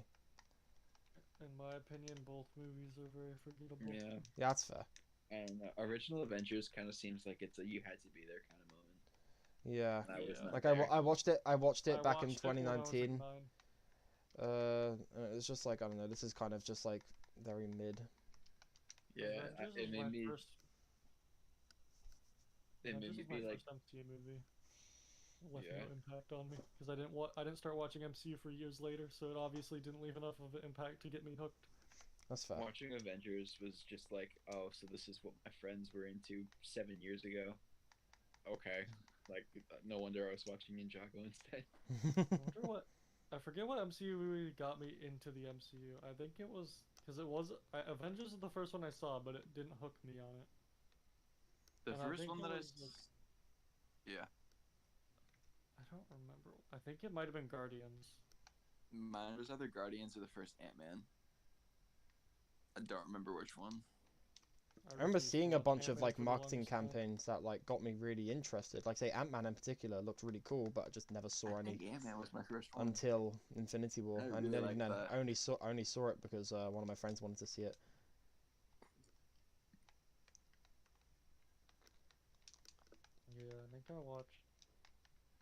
D: In my opinion, both movies are very forgettable.
E: Yeah,
A: that's fair.
E: And original Avengers kind of seems like it's a you had to be there kind of moment.
A: Yeah. Like
E: there.
A: I watched it back in 2019. It was just like, I don't know, this is kind of just like very mid.
E: Yeah, it made me.
D: It made me be like. First MCU movie. Left no impact on me because I didn't start watching MCU for years later, so it obviously didn't leave enough of an impact to get me hooked.
A: That's fair.
E: Watching Avengers was just like, oh, so this is what my friends were into 7 years ago. Okay, like no wonder I was watching Ninjago instead.
D: I forget what MCU movie got me into the MCU. I think it was because Avengers is the first one I saw, but it didn't hook me on it.
E: The first one that yeah.
D: I don't remember. I think it might have been Guardians.
E: Mine was either Guardians or the first Ant-Man. I don't remember which one.
A: I remember
D: refuse to
A: seeing a
D: watch
A: bunch of
D: anime
A: like
D: for the
A: marketing
D: longest time.
A: campaigns that like got me really interested. Like say Ant-Man in particular looked really cool, but I just never saw
E: I
A: any
E: think Ant-Man was my first one.
A: until Infinity War.
E: I
A: And
E: really
A: then
E: liked
A: even then,
E: that.
A: I only saw it because one of my friends wanted to see it.
D: Yeah, I think I watched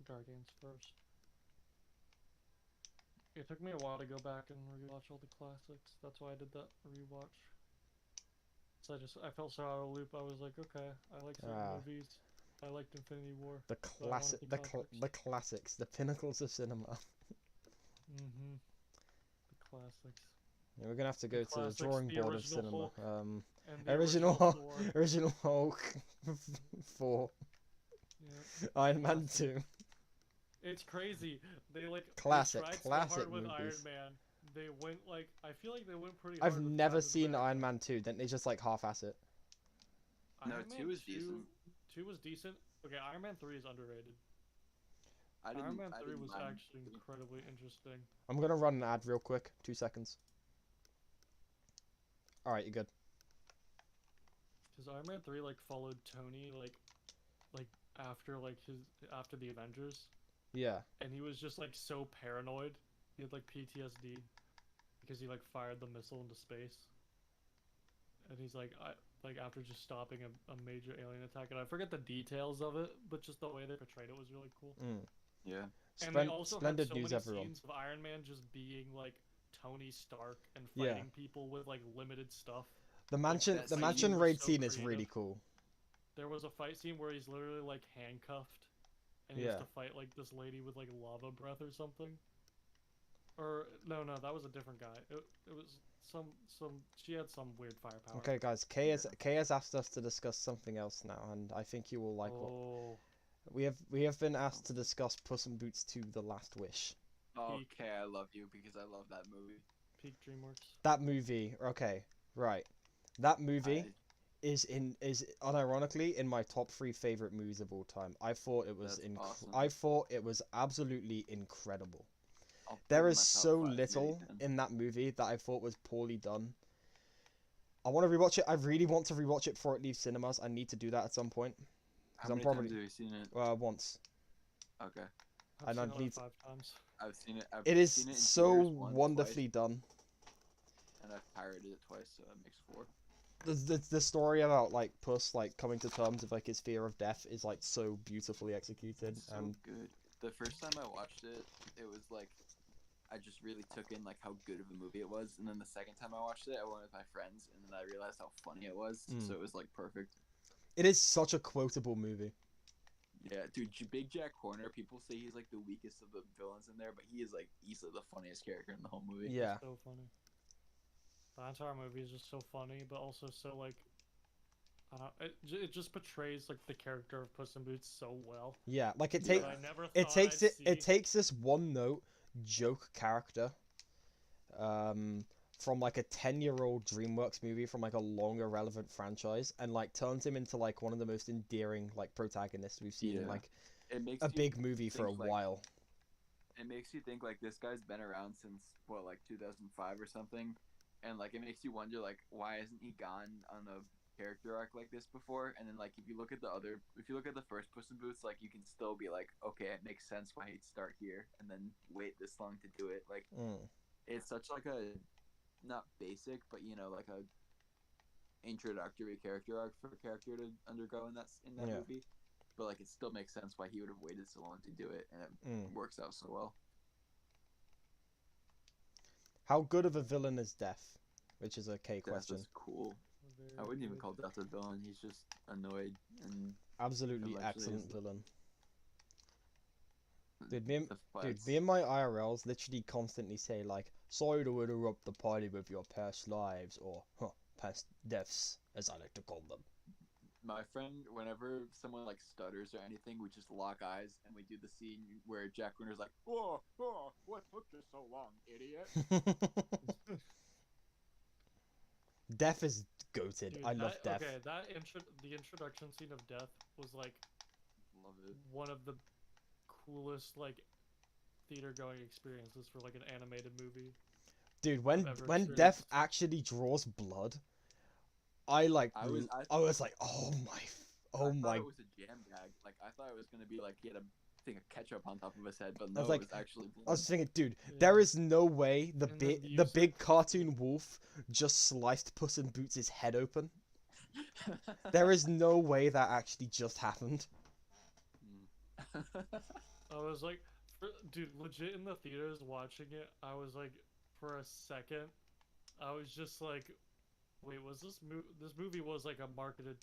D: Guardians first. It took me a while to go back and rewatch all the classics. That's why I did that rewatch. So I felt so out of the loop. I was like, okay, I like certain
A: Ah.
D: movies. I liked Infinity War.
A: The
D: I wanted
A: classic,
D: the context.
A: the classics, the pinnacles of cinema.
D: Mm-hmm. The classics.
A: Yeah, we're gonna have to
D: The
A: go to the
D: classics,
A: drawing
D: the
A: board of
D: original
A: cinema.
D: Hulk and the
A: Original,
D: Thor.
A: original Hulk, 4,
D: Yeah.
A: Iron Man
D: Classic.
A: 2.
D: It's crazy. They
A: Classic,
D: they tried
A: classic
D: so hard with
A: movies.
D: Iron Man. They went I feel like they went pretty
A: I've
D: hard with
A: never
D: Captain
A: seen
D: America.
A: Iron Man 2. Didn't they just like half-ass it?
E: No,
D: Iron
E: 2
D: Man
E: is decent.
D: 2 was decent. Okay, Iron Man 3 is underrated.
E: I
D: Iron Man 3
E: didn't
D: was
E: mind
D: actually
E: three.
D: incredibly interesting.
A: I'm gonna run an ad real quick. 2 seconds. All right, you're good.
D: Because Iron Man 3 followed Tony after the Avengers,
A: Yeah.
D: and he was just so paranoid. He had PTSD because he fired the missile into space, and he's after just stopping a major alien attack, and I forget the details of it, but just the way they portrayed it was really cool.
E: Yeah.
D: And they
A: Splen-
D: also
A: splendid
D: had so
A: news,
D: many
A: everyone.
D: scenes of Iron Man just being Tony Stark and
A: Yeah.
D: fighting people with limited stuff.
A: The mansion,
E: that
A: the
E: scene
A: mansion
D: was
A: raid
D: so
A: scene is
D: creative.
A: really cool.
D: There was a fight scene where he's literally handcuffed, and he
A: Yeah.
D: has to fight this lady with lava breath or something. Or no, that was a different guy. It was some she had some weird firepower.
A: Okay, guys. Kay has asked us to discuss something else now, and I think you will like what
D: Oh,
A: we have been asked to discuss Puss in Boots 2: The Last Wish.
E: Okay, I love you because I love that movie.
D: peak DreamWorks.
A: That movie. Okay, right. That movie is unironically in my top 3 favorite movies of all time. I thought it was
E: That's awesome.
A: I thought it was absolutely incredible.
E: I'll put
A: There
E: it in
A: is
E: my top
A: so
E: 5 maybe
A: little
E: then.
A: in that movie that I thought was poorly done. I want to rewatch it. I really want to rewatch it before it leaves cinemas. I need to do that at some point.
E: How
A: I'm
E: many
A: probably-
E: times have you seen it?
A: Once.
E: Okay.
D: I've
A: And
D: seen
A: I
D: it like
A: need-
D: 5 times.
E: I've seen it. I've
A: It is
E: seen it in
A: so
E: theaters once,
A: wonderfully done.
E: twice, and I've pirated it twice, so that makes 4.
A: The story about Puss coming to terms with his fear of death is so beautifully executed.
E: It's so
A: And
E: good. The first time I watched it, it was I just really took in how good of a movie it was, and then the second time I watched it, I went with my friends, and then I realized how funny it was.
A: Mm.
E: So it was perfect.
A: it is such a quotable movie.
E: Yeah, dude, Big Jack Horner. People say he's the weakest of the villains in there, but he is easily the funniest character in the whole movie.
A: Yeah.
D: So funny. The entire movie is just so funny, but also so it just portrays the character of Puss in Boots so well.
A: Yeah, it
E: Yeah.
A: takes
D: that I never
A: it
D: thought
A: takes
D: I'd
A: it
D: see.
A: it takes this one note joke character from a 10-year-old DreamWorks movie from a long irrelevant franchise and turns him into one of the most endearing protagonists we've seen in
E: Yeah. It makes
A: a
E: you
A: big movie for a
E: think,
A: while.
E: It makes you think this guy's been around since 2005 or something, and it makes you wonder why hasn't he gone on a character arc like this before? And then if you look at the first Puss in Boots, you can still be okay, it makes sense why he'd start here and then wait this long to do it. It's such a not basic, but a introductory character arc for a character to undergo in that
A: Yeah.
E: movie. But it still makes sense why he would have waited so long to do it, and it works out so well.
A: How good of a villain is Death? Which is a K
E: Death
A: question.
E: is cool. I
D: Very
E: wouldn't even
D: good.
E: call Death a villain. He's just annoyed and
A: Absolutely
E: Eventually
A: excellent
E: is-
A: villain. Dude, me and
E: the fights.
A: my IRLs literally constantly say sorry to interrupt the party with your past lives, or past deaths, as I like to call them.
E: My friend, whenever someone stutters or anything, we just lock eyes and we do the scene where Jack Warner's "Oh, what took you so long, idiot?"
A: Death is goated.
D: Dude,
A: I love Death.
D: Okay, the introduction scene of Death was
E: Love it.
D: one of the coolest theater going experiences for an animated movie.
A: Dude,
D: I've ever
A: when Death
D: experienced.
A: actually draws blood, I like
E: I was
A: I was like, oh
E: I thought
A: my.
E: it was a jam bag. Like I thought it was gonna be like he had a thing of ketchup on top of his head, but
A: I
E: no,
A: was
E: it
A: like,
E: was actually
A: I was
E: blood.
A: thinking, dude,
D: Yeah.
A: there is no way the
D: And then
A: the
D: use
A: big
D: it-
A: cartoon wolf just sliced Puss in Boots' head open. There is no way that actually just happened.
D: I was like, dude, legit in the theaters watching it. I was like, for a second, I was just like, wait, was this movie was like marketed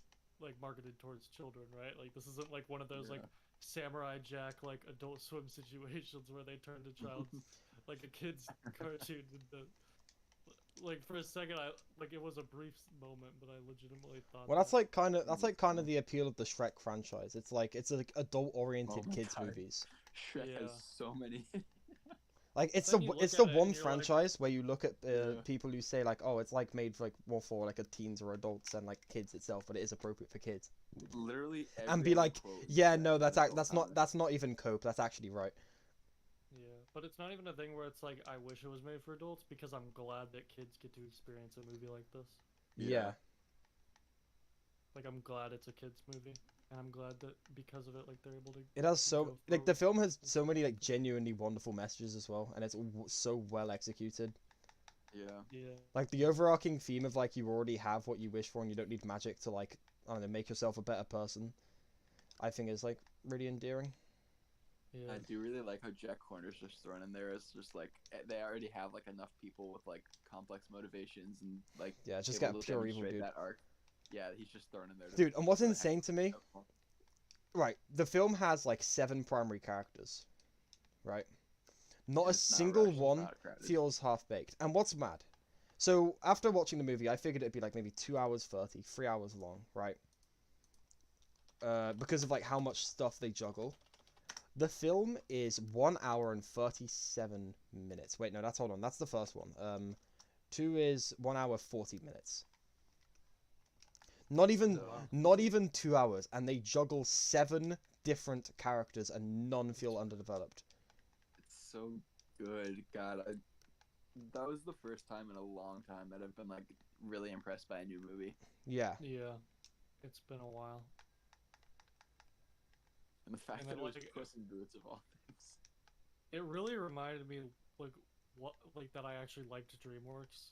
D: towards children, right? Like this isn't like one of those like Samurai Jack like Adult Swim situations where they turned a child like a kid's cartoon into like for a second I like it was a brief moment, but I legitimately thought
A: Well, that's
D: that.
A: like kind of the appeal of the Shrek franchise. It's like adult oriented
E: Oh my
A: kids
E: God.
A: movies.
E: Shrek
D: Yeah.
E: has so many.
A: Like it's
D: Then you
A: it's
D: look
A: the
D: at it
A: one
D: and you're like-
A: franchise where you look at
E: Yeah.
A: people who say like, oh, it's like made for like more for like a teens or adults than like kids itself, but it is appropriate for kids.
E: Literally every
A: And be
E: other
A: like,
E: quote is
A: yeah,
E: Shrek
A: no,
E: has
A: that's
E: adult
A: that's
E: content.
A: not even cope. That's actually right.
D: Yeah, but it's not even a thing where it's like I wish it was made for adults because I'm glad that kids get to experience a movie like this.
A: Yeah.
D: Like I'm glad it's a kids movie, and I'm glad that because of it, like they're able to.
A: It has so
D: go
A: like
D: through
A: the film has
D: and
A: so
D: stuff
A: many
D: like
A: like
D: that.
A: genuinely wonderful messages as well, and it's so well executed.
E: Yeah.
D: Yeah.
A: Like the overarching theme of like you already have what you wish for and you don't need magic to like I don't know make yourself a better person. I think is like really endearing.
D: Yeah.
E: I do really like how Jack Horner's just thrown in there. It's just like they already have like enough people with like complex motivations and like
A: Yeah, just
E: able
A: get a
E: to
A: pure evil
E: demonstrate
A: dude.
E: that arc. Yeah, he's just thrown in there.
A: Dude, and what's
E: really
A: insane to me? Right, the film has like 7 primary characters. Right? Not a
E: It's not
A: single
E: rushed, it's
A: one
E: not crowded.
A: feels half baked. And what's mad? So after watching the movie, I figured it'd be like maybe 2 hours 30, 3 hours long, right? Because of like how much stuff they juggle. The film is 1 hour and 37 minutes. Wait, no, hold on. That's the first one. 2 is 1 hour 40 minutes. Not even
E: So-
A: not even 2 hours, and they juggle 7 different characters, and none feel underdeveloped.
E: It's so good. God, that was the first time in a long time that I've been like really impressed by a new movie.
A: Yeah.
D: Yeah. It's been a while.
E: And the fact
D: And
E: that
D: then,
E: it was
D: like,
E: Puss in Boots of all things.
D: It really reminded me like that I actually liked DreamWorks.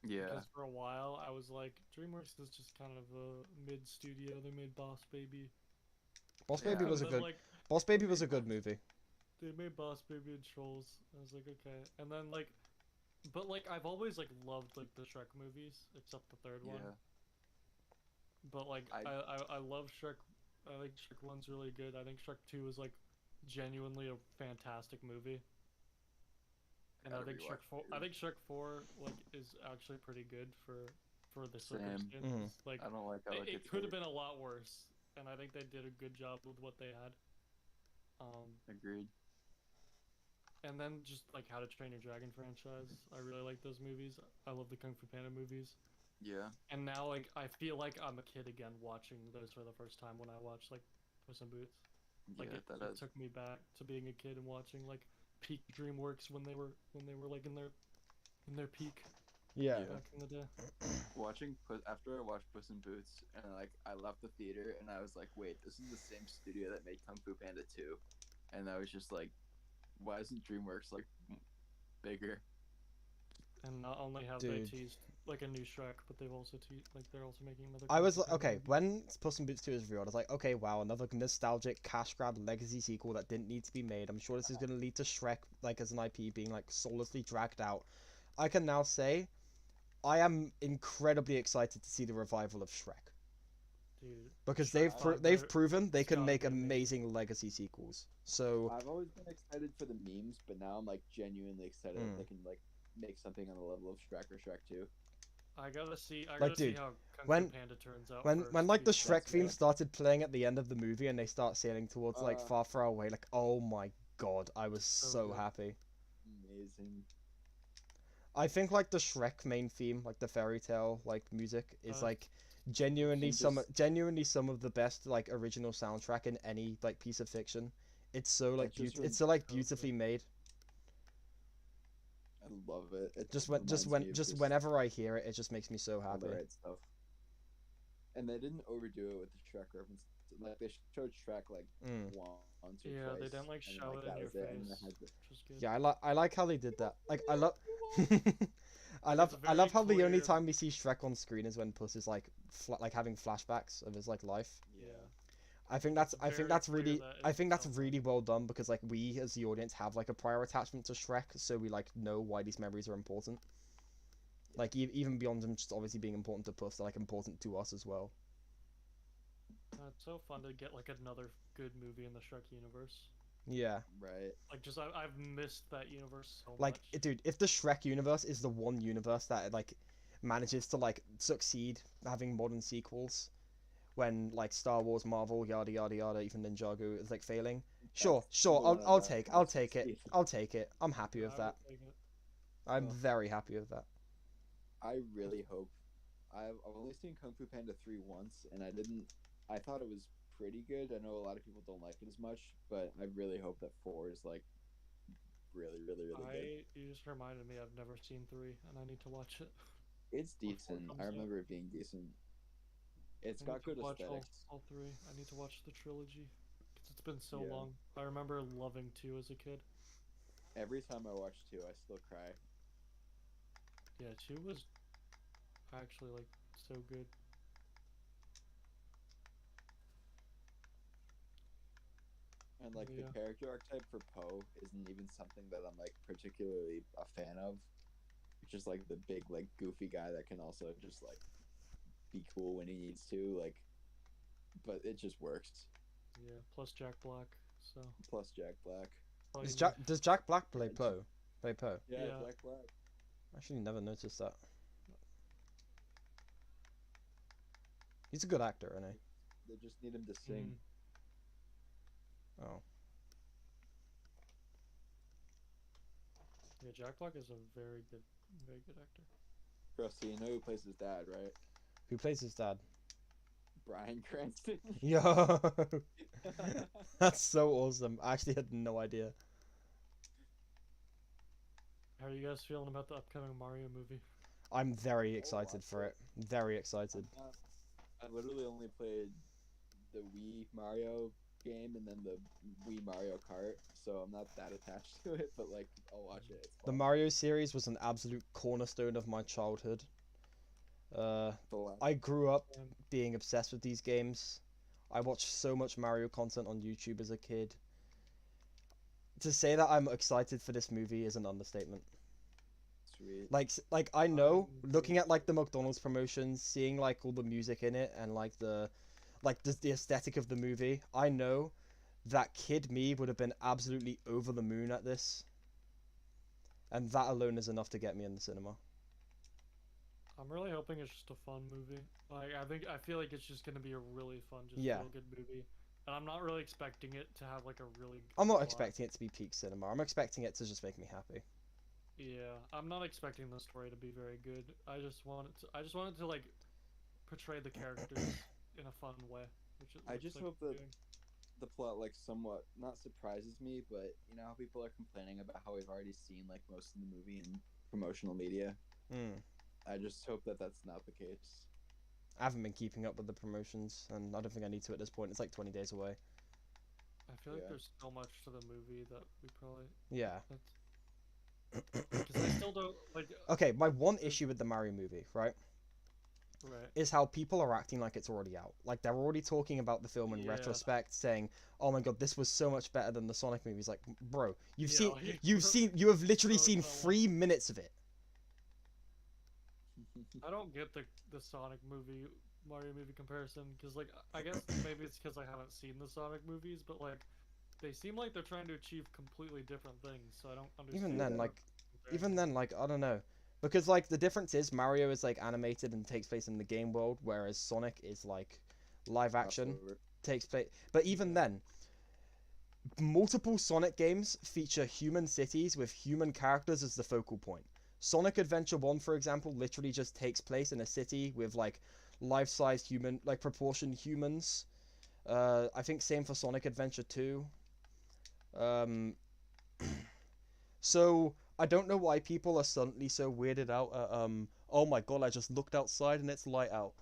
E: Yeah.
D: Because for a while I was like, DreamWorks is just kind of a mid studio. They made Boss Baby.
A: Boss
E: Yeah.
A: Baby was a
D: And then,
A: good
D: like,
A: Boss Baby was a good movie.
D: they made Boss Baby and Trolls. I was like, okay. And then like, but like I've always like loved like the Shrek movies, except the third one.
E: Yeah.
D: But like
E: I-
D: I love Shrek. I think Shrek 1's really good. I think Shrek 2 is like genuinely a fantastic movie. And I
E: gotta
D: think
E: rewatch
D: Shrek 4
E: it.
D: I think Shrek 4 like is actually pretty good for the
E: Same.
D: circumstances. Like
E: I don't like how like
D: it could have been a lot worse, and I think they did a good job with what they had.
E: Agreed.
D: And then just like How to Train Your Dragon franchise, I really like those movies. I love the Kung Fu Panda movies.
E: Yeah.
D: And now like I feel like I'm a kid again watching those for the first time when I watched like Puss in Boots. Like
E: Yeah,
D: it
E: that is.
D: took me back to being a kid and watching like peak DreamWorks when they were like in their peak
A: Yeah.
E: Yeah.
D: back in the day.
E: After I watched Puss in Boots and like I left the theater and I was like, wait, this is the same studio that made Kung Fu Panda 2, and I was just like, why isn't DreamWorks like bigger?
D: And not only have they
A: Dude.
D: teased like a new Shrek, but they're also making another.
A: I
D: Kung
A: was
D: Fu
A: like,
D: Panda
A: okay,
D: movie.
A: when Puss in Boots 2 is revealed, I was like, okay, wow, another nostalgic cash grab legacy sequel that didn't need to be made. I'm sure this is going to lead to Shrek, like, as an IP being, like, soullessly dragged out. I can now say, I am incredibly excited to see the revival of Shrek.
D: Dude,
A: Because
D: Shrek
A: they've
D: 5
A: proven they
D: it's
A: can
D: gotta
A: make
D: be amazing.
A: amazing legacy sequels. So,
E: I've always been excited for the memes, but now I'm like genuinely excited that they can like make something on the level of Shrek or Shrek 2.
D: I gotta see
A: dude,
D: how Kung
A: when-
D: Fu Panda turns out.
A: when
D: first,
A: like the
D: because
A: Shrek theme
E: yeah.
A: started playing at the end of the movie and they start sailing towards, like,
E: Uh.
A: far, far away, like, oh my god, I was
D: So
A: so
D: good.
A: happy.
E: Amazing.
A: I think like the Shrek main theme, like the fairy tale like music, is
D: Uh,
A: like genuinely
E: think
A: some of the best like original soundtrack in any like piece of fiction. It's so like
E: just
A: it's so like
D: so good.
A: beautifully made.
E: I love it. It
A: Just
E: reminds me of
A: whenever I hear it, it just makes me so
E: all the
A: happy.
E: right stuff. And they didn't overdo it with the Shrek reference. Like they showed Shrek like
A: Mm.
E: once or
D: Yeah,
E: twice.
D: they didn't like
E: and,
D: show it
E: that
D: in your
E: was it. And then
D: face,
E: had the,
D: which was good.
A: Yeah, I like how they did that. Like I love I
D: It's
A: love
D: very
A: how the only
D: clear.
A: time we see Shrek on screen is when Puss is like like having flashbacks of his like life.
E: yeah.
A: I think
D: It's
A: that's
D: very clear
A: really
D: that
A: I
D: it's
A: think that's
D: Elsa.
A: really well done because like we as the audience have like a prior attachment to Shrek, so we like know why these memories are important. Like even beyond them just obviously being important to Puss, they're like important to us as well.
D: It's so fun to get like another good movie in the Shrek universe.
A: Yeah.
E: Right.
D: Like just I've missed that universe so
A: Like
D: much.
A: dude, if the Shrek universe is the one universe that like manages to like succeed having modern sequels when like Star Wars, Marvel, yada yada yada, even Ninjago is like failing. Sure,
E: That's
A: sure,
E: the one
A: I'll
E: that
A: take
E: won't
A: it.
E: succeed.
A: I'll take it. I'm happy with
D: I
A: that.
D: would take it.
A: I'm
E: Ugh.
A: very happy with that.
E: I really hope. I've only seen Kung Fu Panda 3 once, and I didn't. I thought it was pretty good. I know a lot of people don't like it as much, but I really hope that 4 is like really, really, really good.
D: You just reminded me I've never seen 3 and I need to watch it.
E: It's
D: Before it
E: decent.
D: comes
E: I
D: out.
E: remember it being decent. It's
D: I need
E: got
D: to
E: good
D: watch
E: aesthetics.
D: all 3. I need to watch the trilogy. 'Cause it's been so
E: Yeah.
D: long. I remember loving 2 as a kid.
E: Every time I watch 2, I still cry.
D: Yeah, 2 was actually like so good.
E: And like
D: Yeah.
E: the character archetype for Poe isn't even something that I'm like particularly a fan of. It's just like the big like goofy guy that can also just like be cool when he needs to, like, but it just works.
D: Yeah, plus Jack Black. So
E: Plus Jack Black.
A: Does
D: playing
A: Jack Black play
E: Yeah,
A: Poe? Play Poe?
E: Yeah,
D: Yeah.
E: Jack Black.
A: Actually, never noticed that. He's a good actor, isn't he?
E: They just need him to sing.
A: Oh.
D: Yeah, Jack Black is a very good actor.
E: Krusty, you know who plays his dad, right?
A: Who plays his dad?
E: Bryan Cranston.
A: Yo, that's so awesome. I actually had no idea.
D: How are you guys feeling about the upcoming Mario movie?
A: I'm very
E: I'll
A: excited
E: watch
A: for it. Very excited.
E: I literally only played the Wii Mario game and then the Wii Mario Kart, so I'm not that attached to it. But like, I'll watch it. It's
A: The
E: fun.
A: Mario series was an absolute cornerstone of my childhood. I grew up being obsessed with these games. I watched so much Mario content on YouTube as a kid. To say that I'm excited for this movie is an understatement.
E: Sweet.
A: Like I know, looking at like the McDonald's promotions, seeing like all the music in it and like the aesthetic of the movie, I know that kid me would have been absolutely over the moon at this. And that alone is enough to get me in the cinema.
D: I'm really hoping it's just a fun movie. Like I feel like it's just gonna be a really fun, just
A: Yeah.
D: real good movie. And I'm not really expecting it to have like a really good
A: I'm not
D: plot.
A: expecting it to be peak cinema. I'm expecting it to just make me happy.
D: Yeah, I'm not expecting the story to be very good. I just want it to like portray the characters in a fun way, which it
E: I
D: looks
E: just
D: like
E: hope
D: it's
E: that
D: doing.
E: the plot like somewhat not surprises me, but you know how people are complaining about how we've already seen like most of the movie in promotional media. I just hope that that's not the case.
A: I haven't been keeping up with the promotions, and I don't think I need to at this point. It's like 20 days away.
D: I feel like
E: Yeah.
D: there's so much to the movie that we probably
A: Yeah.
D: because I still don't like.
A: Okay, my one issue with the Mario movie, right,
D: Right.
A: is how people are acting like it's already out. Like they're already talking about the film in
D: Yeah.
A: retrospect, saying, "Oh my god, this was so much better than the Sonic movies." Like, bro,
D: Yeah, like,
A: you have literally
D: bro,
A: seen
D: so
A: 3 minutes of it.
D: I don't get the Sonic movie Mario movie comparison because like I guess maybe it's because I haven't seen the Sonic movies, but like they seem like they're trying to achieve completely different things, so I don't understand.
A: Even then,
D: the
A: like,
D: comparison.
A: I don't know, because like the difference is Mario is like animated and takes place in the game world, whereas Sonic is like live action,
E: Crossover.
A: takes place. But even then, multiple Sonic games feature human cities with human characters as the focal point. Sonic Adventure 1, for example, literally just takes place in a city with like life-sized human, like proportioned humans. I think same for Sonic Adventure 2. Um, so I don't know why people are suddenly so weirded out at, oh my god, I just looked outside and it's light out.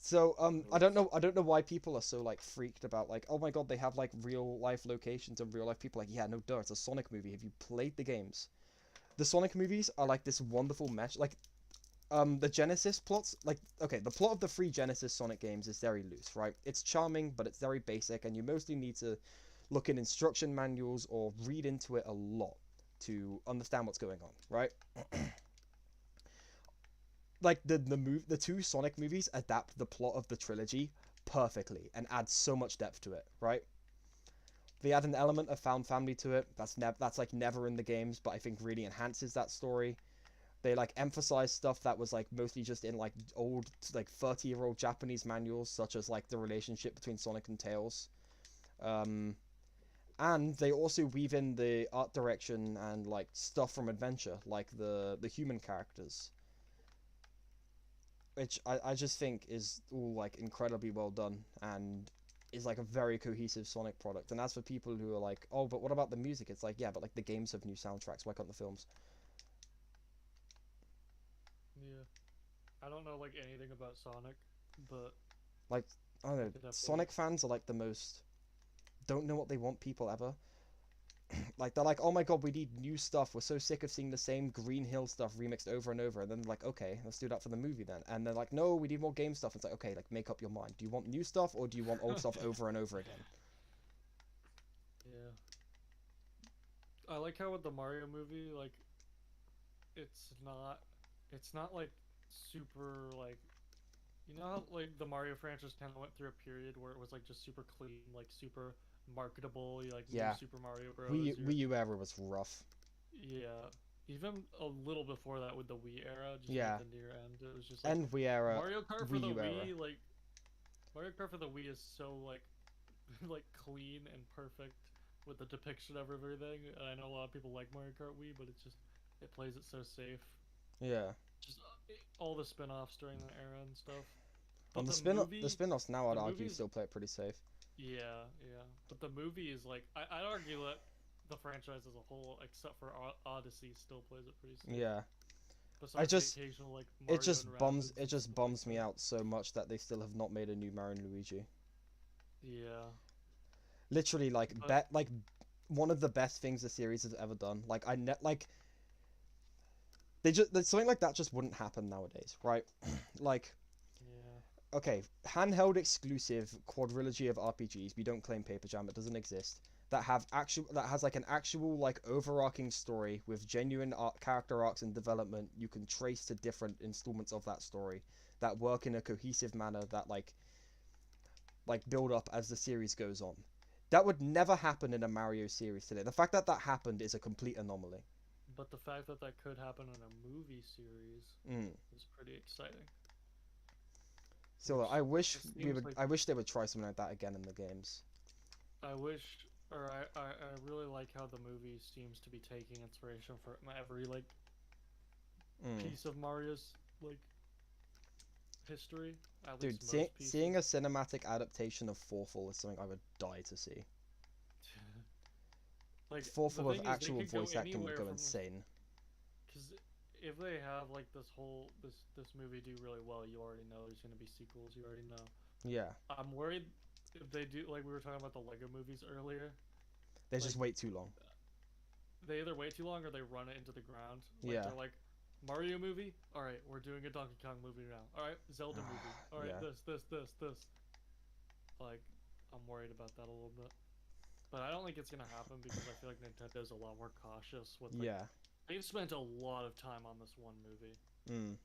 A: So I don't know why people are so like freaked about like, oh my god, they have like real life locations and real life people. Like, yeah, no duh, it's a Sonic movie. Have you played the games? The Sonic movies are like this wonderful mesh. Like the Genesis plots, like, okay, the plot of the three Genesis Sonic games is very loose, right? It's charming, but it's very basic, and you mostly need to look in instruction manuals or read into it a lot to understand what's going on, right? Like the two Sonic movies adapt the plot of the trilogy perfectly and add so much depth to it, right? They add an element of found family to it that's like never in the games, but I think really enhances that story. They like emphasize stuff that was like mostly just in like old like 30-year-old Japanese manuals, such as like the relationship between Sonic and Tails. And they also weave in the art direction and like stuff from Adventure, like the human characters, which I just think is all like incredibly well done and is like a very cohesive Sonic product. And as for people who are like, oh, but what about the music? It's like, yeah, but like the games have new soundtracks. Why can't the films?
D: Yeah. I don't know like anything about Sonic, but
A: Like, I don't
D: I
A: know.
D: could definitely.
A: Sonic fans are like the most don't know what they want people ever. Like they're like, oh my god, we need new stuff. We're so sick of seeing the same Green Hill stuff remixed over and over. And then like, okay, let's do that for the movie then. And they're like, no, we need more game stuff. It's like, okay, like make up your mind. Do you want new stuff or do you want old stuff over and over again?
D: Yeah. I like how with the Mario movie, like, it's not like super like, you know how like the Mario franchise kind of went through a period where it was like just super clean, like super marketable, like new
A: Yeah.
D: Super Mario Bros.
A: Wii U era was rough.
D: Yeah, even a little before that with the Wii era, just
A: Yeah.
D: like the near end, it was just like
A: And Wii era,
D: Mario Kart for
A: Wii
D: the
A: U era.
D: Wii, like Mario Kart for the Wii is so like like clean and perfect with the depiction of everything. And I know a lot of people like Mario Kart Wii, but it's just it plays it so safe.
A: Yeah.
D: Just all the spin-offs during that era and stuff.
A: On
D: But
A: the spin-offs now, I'd
D: the
A: argue
D: movie's
A: still play it pretty safe.
D: yeah, yeah. But the movie is like I'd argue that the franchise as a whole, except for Odyssey, still plays it pretty safe.
A: Yeah.
D: Besides
A: just-
D: the occasional like
A: It
D: Mario
A: just
D: and
A: bums
D: Rabbids
A: it
D: and
A: just
D: stuff
A: bums
D: like
A: me
D: that.
A: out so much that they still have not made a new Mario and Luigi.
D: Yeah.
A: Literally, like
D: But-
A: one of the best things the series has ever done. Like like something like that just wouldn't happen nowadays, right? Like,
D: Yeah.
A: okay, handheld exclusive quadrilogy of RPGs. We don't claim Paper Jam; it doesn't exist. That has like an actual like overarching story with genuine character arcs and development you can trace to different installments of that story that work in a cohesive manner that like build up as the series goes on. That would never happen in a Mario series today. The fact that that happened is a complete anomaly.
D: But the fact that that could happen in a movie series is pretty exciting.
A: So
D: Which
A: I wish
D: it seems like-
A: I wish they would try something like that again in the games.
D: I wish, or I really like how the movie seems to be taking inspiration from every like piece of Mario's like history. At
A: Dude,
D: least most pieces.
A: seeing a cinematic adaptation of Forfall is something I would die to see.
D: like
A: Forfall
D: the
A: with
D: thing is, they
A: actual
D: could go
A: voice acting would
D: anywhere
A: go
D: from-
A: insane.
D: Because if they have like this movie do really well, you already know there's gonna be sequels. You already know.
A: Yeah,
D: I'm worried if they do, like we were talking about the Lego movies earlier.
A: they
D: Like-
A: just wait too long.
D: They either wait too long or they run it into the ground. Like,
A: Yeah.
D: They're like, Mario movie. All right, we're doing a Donkey Kong movie now. All right, Zelda movie. All right,
A: Yeah.
D: this. Like, I'm worried about that a little bit. But I don't think it's gonna happen because I feel like Nintendo's a lot more cautious with. Like,
A: Yeah.
D: They've spent a lot of time on this one movie.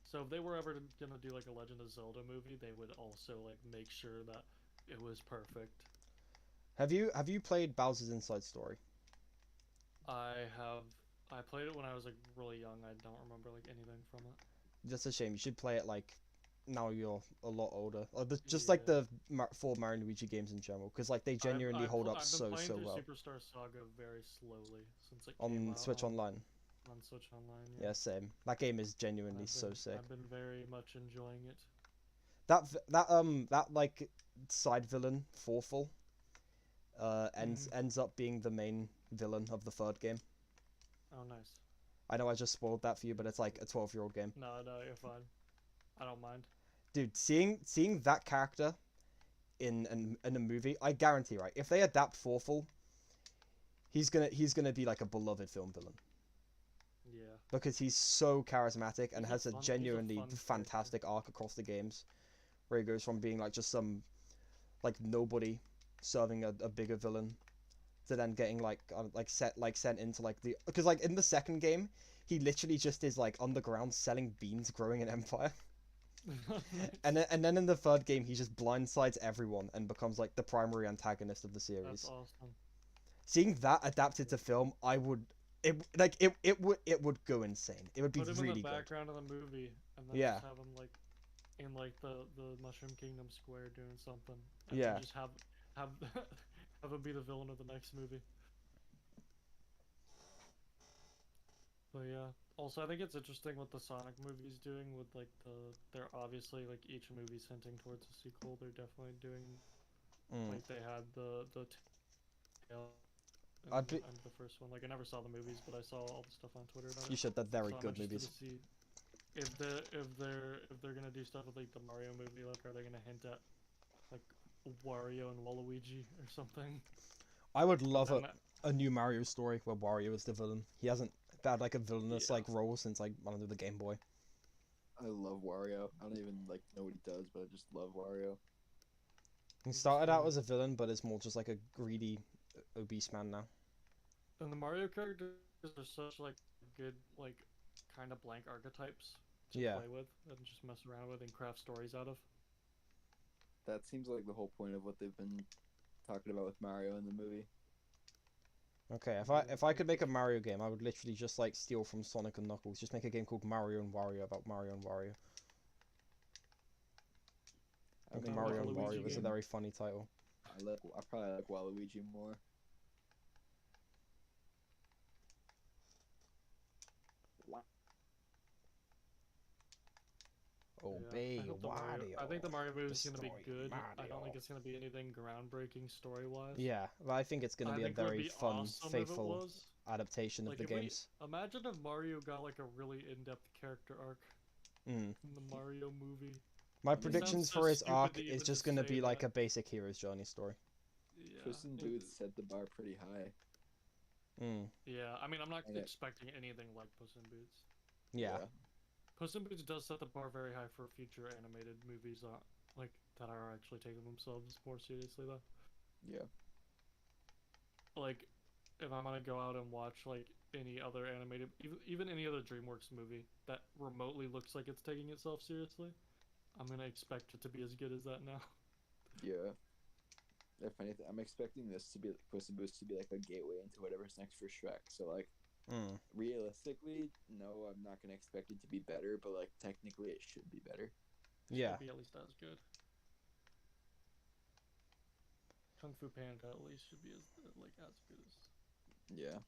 D: So if they were ever gonna do like a Legend of Zelda movie, they would also like make sure that it was perfect.
A: Have you played Bowser's Inside Story?
D: I played it when I was like really young. I don't remember like anything from it.
A: That's a shame. You should play it like now you're a lot older. Or just like
D: Yeah.
A: the four Mario and Luigi games in general, because like they genuinely hold up
D: I've been
A: so
D: playing through
A: well
D: Superstar Saga very slowly since it came
A: on
D: out
A: Switch Online.
D: on Switch Online.
A: Yeah, same. That game is genuinely
D: I've
A: so
D: been-
A: sick.
D: I've been very much enjoying it.
A: That like side villain Forfall ends up being the main villain of the third game.
D: Oh, nice.
A: I know I just spoiled that for you, but it's like a 12-year-old game.
D: No, you're fine. I don't mind.
A: Dude, seeing that character in a movie, I guarantee, right? If they adapt Forful, he's gonna be like a beloved film villain
D: Yeah.
A: because he's so charismatic and
D: He's
A: has a
D: he's a
A: genuinely
D: fun character.
A: fantastic arc across the games, where he goes from being like just some like nobody serving a bigger villain to then getting sent into like the because like in the second game he literally just is like underground selling beans growing an empire. And then in the third game he just blindsides everyone and becomes like the primary antagonist of the
D: That's
A: series.
D: awesome.
A: Seeing that adapted to film, I would it would go insane. It would be
D: Put him
A: really
D: in the
A: good.
D: background of the movie, and then
A: Yeah.
D: just have him like in like the Mushroom Kingdom Square doing something, and
A: Yeah.
D: then just have have him be the villain of the next movie. But yeah. Also, I think it's interesting what the Sonic movie's doing with like they're obviously like each movie's hinting towards a sequel. They're definitely doing like they had the tail
A: I'd be,
D: and the first one. Like I never saw the movies, but I saw all the stuff on Twitter about
A: you
D: it.
A: should. They're very
D: So I'm
A: good
D: interested
A: movies.
D: to see if they're gonna do stuff with like the Mario movie. Like, are they gonna hint at like Wario and Waluigi or something?
A: I would love
D: And
A: a new Mario story where Wario is the villain. He hasn't had like a villainous
D: Yeah.
A: like role since like I don't know, the Game Boy.
E: I love Wario. I don't even like know what he does, but I just love Wario.
A: He started out as a villain, but is more just like a greedy, obese man now.
D: And the Mario characters are such like good like kind of blank archetypes to
A: Yeah.
D: play with and just mess around with and craft stories out of.
E: That seems like the whole point of what they've been talking about with Mario in the movie.
A: Okay, if I could make a Mario game, I would literally just like steal from Sonic and Knuckles. Just make a game called Mario and Wario about Mario and Wario. I think
E: make a
A: Mario and
D: Waluigi
A: Wario is a
D: game.
A: very funny title.
E: I probably like Waluigi more.
A: Obey
D: I hope the Mario.
A: Wario.
D: I think the Mario movie is gonna be
A: Destroy
D: good. I don't
A: Mario.
D: think it's gonna be anything groundbreaking story wise.
A: Yeah, but I think it's gonna be a
D: think it would
A: very
D: be
A: fun,
D: awesome if it
A: faithful
D: was.
A: adaptation of
D: Like
A: the
D: if we
A: games.
D: imagine if Mario got like a really in-depth character arc
A: Mm.
D: in the Mario movie.
A: My
E: It
A: predictions
D: sounds so
A: for his
D: stupid
A: arc
D: to
A: is
D: even
A: just
D: just
A: gonna
D: say
A: be like
D: that.
A: a basic hero's journey story.
D: Yeah.
E: Puss in Boots set the bar pretty high.
A: Mm.
D: Yeah, I mean, I'm not
E: And it-
D: expecting anything like Puss in Boots.
A: Yeah.
D: Puss in Boots does set the bar very high for future animated movies, like that are actually taking themselves more seriously, though.
E: Yeah.
D: Like, if I'm gonna go out and watch like any other animated, even any other DreamWorks movie that remotely looks like it's taking itself seriously, I'm gonna expect it to be as good as that now.
E: Yeah. If anything, I'm expecting this to be Puss in Boots to be like a gateway into whatever's next for Shrek. So like,
A: Mm.
E: realistically, no, I'm not gonna expect it to be better, but like technically, it should be better.
A: Yeah.
D: Should be at least as good. Kung Fu Panda at least should be as like as good as.
E: Yeah.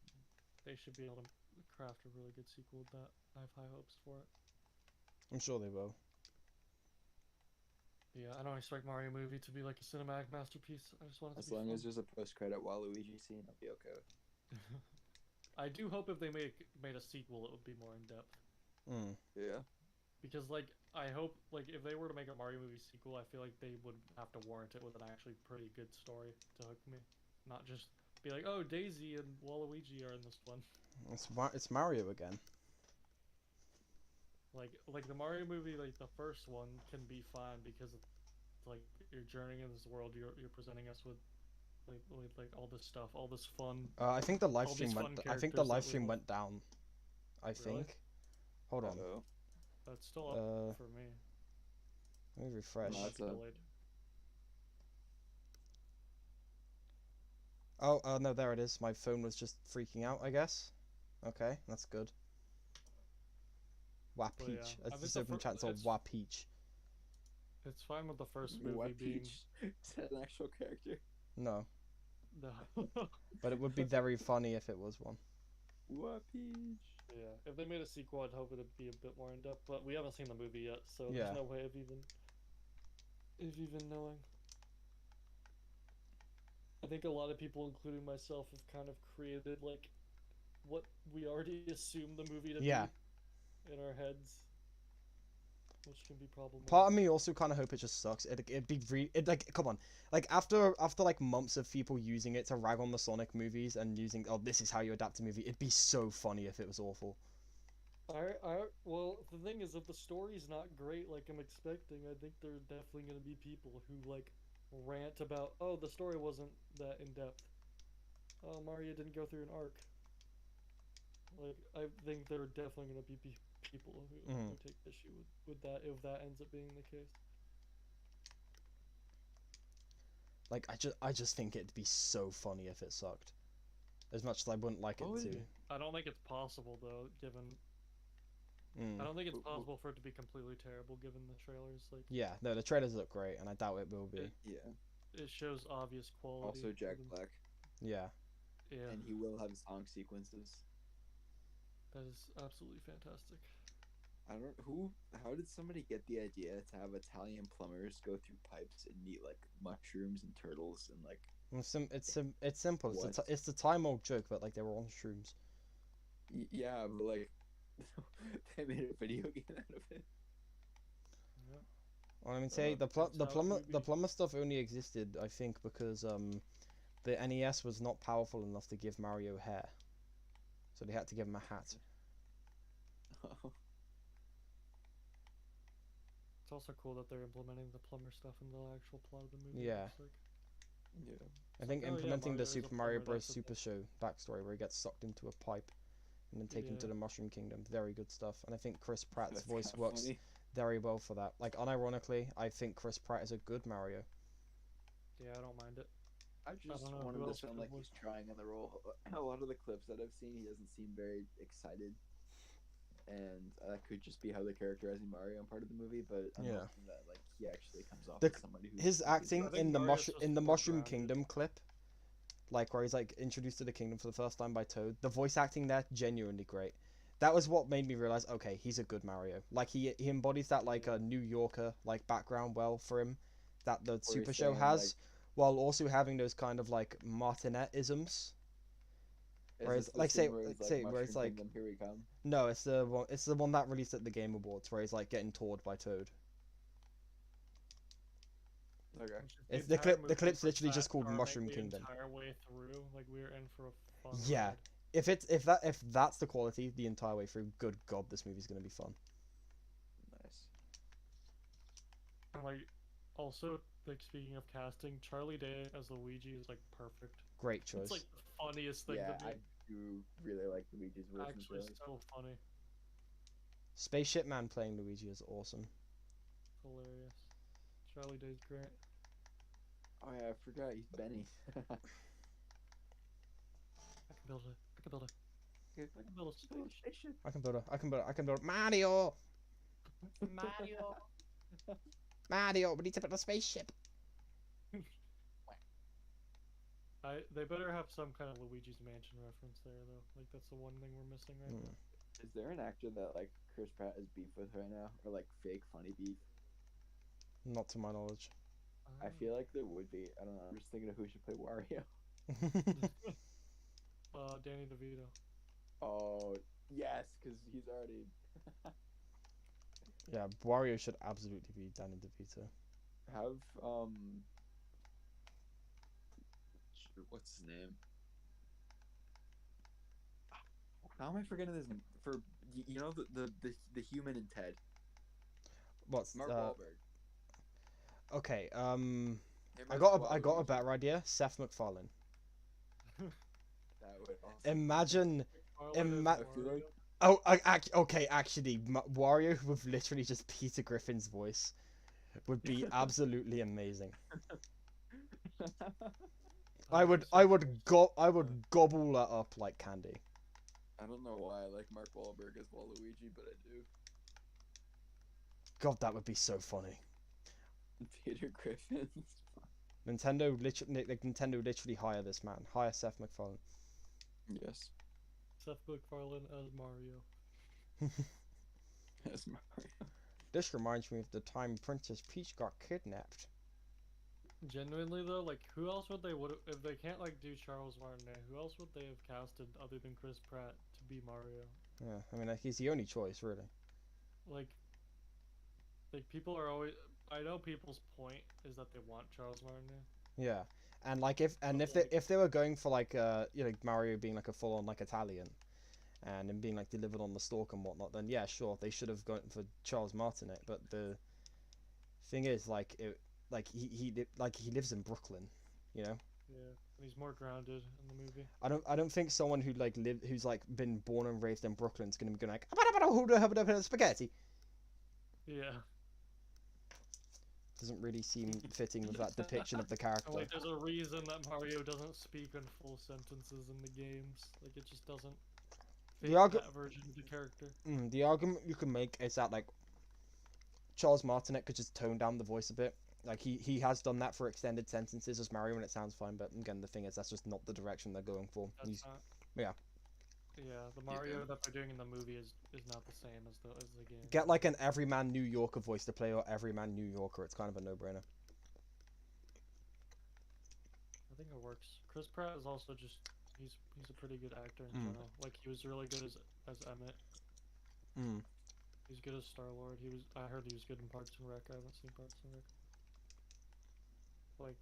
D: They should be able to craft a really good sequel with that. I have high hopes for it.
A: I'm sure they will.
D: Yeah, I don't expect Mario movie to be like a cinematic masterpiece. I just want it
E: As
D: to be
E: long
D: fun.
E: as there's a post-credit Waluigi scene, I'll be okay with.
D: I do hope if they made a sequel, it would be more in depth.
A: Mm.
E: Yeah.
D: Because like I hope like if they were to make a Mario movie sequel, I feel like they would have to warrant it with an actually pretty good story to hook me, not just be like, oh, Daisy and Waluigi are in this one.
A: It's Mario again.
D: Like the Mario movie, like the first one can be fine because it's like you're journeying in this world. You're presenting us with like all this stuff, all this fun.
A: I think the live
D: All
A: stream
D: these
A: went.
D: fun
A: I think the
D: characters that
A: live
D: we
A: stream
D: love.
A: went down. I think. Hold on.
E: Uh-oh.
D: That's still up for me.
A: Let me refresh.
E: No,
D: Might
E: that's
D: be
E: a-
D: delayed.
A: Oh, no, there it is. My phone was just freaking out, I guess. Okay, that's good.
D: But yeah,
A: Wapeach.
D: I
A: It's
D: think
A: just
D: the
A: open chat, it's all
D: it's-
A: Wapeach.
D: It's fine with the first movie
E: What
D: being
E: Peach? Is that an actual character?
A: No,
D: no.
A: but it would be very funny if it was one.
E: What Peach?
D: Yeah, if they made a sequel, I'd hope it'd be a bit more in depth. But we haven't seen the movie yet, so
A: Yeah.
D: there's no way of even knowing. I think a lot of people, including myself, have kind of created like what we already assume the movie to
A: Yeah.
D: be in our heads. which can be problematic.
A: Part of me also kind of hope it just sucks. It'd be like, come on, like after like months of people using it to rag on the Sonic movies and using, oh, this is how you adapt a movie. It'd be so funny if it was awful.
D: Well, the thing is, if the story's not great like I'm expecting, I think there are definitely gonna be people who like rant about, oh, the story wasn't that in depth. Oh, Mario didn't go through an arc. Like, I think there are definitely gonna be people who take issue with that if that ends up being the case.
A: Like I just think it'd be so funny if it sucked. As much as I wouldn't like it to.
D: I don't think it's possible though, given. I don't think it's possible for it to be completely terrible given the trailers. Like,
A: yeah, no, the trailers look great, and I doubt it will be.
E: Yeah.
D: it shows obvious quality.
E: Also, Jack Black.
A: Yeah.
D: Yeah,
E: And he will have song sequences.
D: that is absolutely fantastic.
E: I don't how did somebody get the idea to have Italian plumbers go through pipes and eat like mushrooms and turtles and like
A: It's simple.
E: What?
A: It's the time old joke, but like they were on shrooms.
E: yeah, but like they made a video game out of it.
D: Yeah.
A: Well, I mean, say the
D: that's how it would be.
A: plumber stuff only existed, I think, because the NES was not powerful enough to give Mario hair, so they had to give him a hat.
D: It's also cool that they're implementing the plumber stuff in the actual plot of the movie.
A: Yeah.
D: It's like,
E: Yeah.
A: I think
D: oh, yeah,
A: implementing
D: Mario
A: the
D: is a
A: Super Mario
D: plumber,
A: Bros.
D: that's a
A: Super Show backstory where he gets sucked into a pipe and then taken to
D: Yeah.
A: the Mushroom Kingdom, very good stuff. And I think Chris Pratt's
E: That's
A: voice
E: kinda
A: works
E: funny.
A: very well for that. Like, unironically, I think Chris Pratt is a good Mario.
D: yeah, I don't mind it.
E: I just
D: don't know
E: wanted
D: who
E: to
D: else
E: sound
D: could
E: like
D: would.
E: he's trying on the role. A lot of the clips that I've seen, he doesn't seem very excited, and that could just be how they're characterizing Mario in part of the movie. But I'm
A: Yeah.
E: hoping that like he actually comes off
A: The-
E: as somebody who
A: His acting
D: I think
A: in the
D: Mario's supposed to be more
A: Mushroom
D: grounded.
A: Kingdom clip, like where he's like introduced to the kingdom for the first time by Toad, the voice acting there genuinely great. That was what made me realize, okay, he's a good Mario. Like he embodies that like a New Yorker like background well for him, that the
E: Or he's
A: Super Show
E: saying,
A: has, while also having those kind of like Martinet isms.
E: Is
A: Whereas,
E: this the
A: like,
E: scene where it's like
A: where it's
E: Mushroom
A: like,
E: Kingdom, here we come?
A: no, it's the one that released at the Game Awards where he's like getting toured by Toad.
E: Okay.
D: Which is
A: It's
D: entire
A: the
D: movie
A: clip's
D: for
A: literally
D: that
A: just called
D: car
A: Mushroom
D: the
A: Kingdom.
D: entire way through, like we were in for a fun
A: Yeah.
D: ride.
A: If that's the quality the entire way through, good God, this movie's gonna be fun.
E: Nice.
D: And, like, also, like speaking of casting, Charlie Day as Luigi is like perfect.
A: Great choice.
D: It's like the funniest thing
E: Yeah,
D: to
E: I
D: me.
E: do really like Luigi's voice in
D: Actually,
E: trailers.
D: so funny,
A: Spaceship Man playing Luigi is awesome.
D: hilarious. Charlie Day's great.
E: Oh yeah, I forgot he's Benny.
D: I can build it. I can build it. I can build a spaceship.
A: I can build Mario. Mario, we need to build a spaceship.
D: They better have some kind of Luigi's Mansion reference there though. Like that's the one thing we're missing right now.
E: Is there an actor that like Chris Pratt is beef with right now, or like fake funny beef?
A: Not to my knowledge.
E: I feel like there would be. I don't know. I'm just thinking of who should play Wario.
D: Danny DeVito.
E: Oh yes, because he's already.
A: Yeah, Wario should absolutely be Danny DeVito.
E: Have what's his name? How am I forgetting his name? For you know the human in Ted.
A: What's
E: Mark Wahlberg.
A: Okay,
E: Him
A: I
E: as
A: got a
E: Waluigi.
A: better idea. Seth MacFarlane.
E: That would also
A: Imagine.
D: Marlon
A: Ima-
D: as
E: I feel
D: Wario.
E: like-
A: Okay, actually, Wario with literally just Peter Griffin's voice would be absolutely amazing. I would gobble that up like candy.
E: I don't know why I like Mark Wahlberg as Waluigi, but I do.
A: God, that would be so funny.
E: Peter Griffin.
A: Nintendo literally hire this man. Hire Seth MacFarlane.
E: Yes.
D: Seth MacFarlane as Mario.
E: As Mario.
A: This reminds me of the time Princess Peach got kidnapped.
D: Genuinely though, like who else would they if they can't like do Charles Martinet? Who else would they have casted other than Chris Pratt to be Mario?
A: Yeah, I mean, like, he's the only choice, really.
D: Like, Like people are always. I know people's point is that they want Charles Martinet.
A: Yeah, and like if they were going for like Mario being like a full on like Italian, and him being like delivered on the stalk and whatnot, then yeah, sure, they should have gone for Charles Martinet. But the thing is, he lives in Brooklyn, you know.
D: Yeah, and he's more grounded in the movie.
A: I don't think someone who's like been born and raised in Brooklyn is gonna be going like spaghetti.
D: Yeah.
A: Doesn't really seem fitting with that depiction of the character.
D: Like, there's a reason that Mario doesn't speak in full sentences in the games. Like, it just doesn't fit that version of the character.
A: The argument you can make is that like Charles Martinet could just tone down the voice a bit. Like he has done that for extended sentences as Mario, and it sounds fine. But again, the thing is, that's just not the direction they're going for. Yeah.
D: Yeah, the Mario that they're doing in the movie is not the same as the game.
A: Get like an everyman New Yorker voice to play, or everyman New Yorker. It's kind of a no-brainer.
D: I think it works. Chris Pratt is also just he's a pretty good actor in general. Like he was really good as Emmett. He's good as Star-Lord. I heard he was good in Parks and Rec. I haven't seen Parks and Rec. Like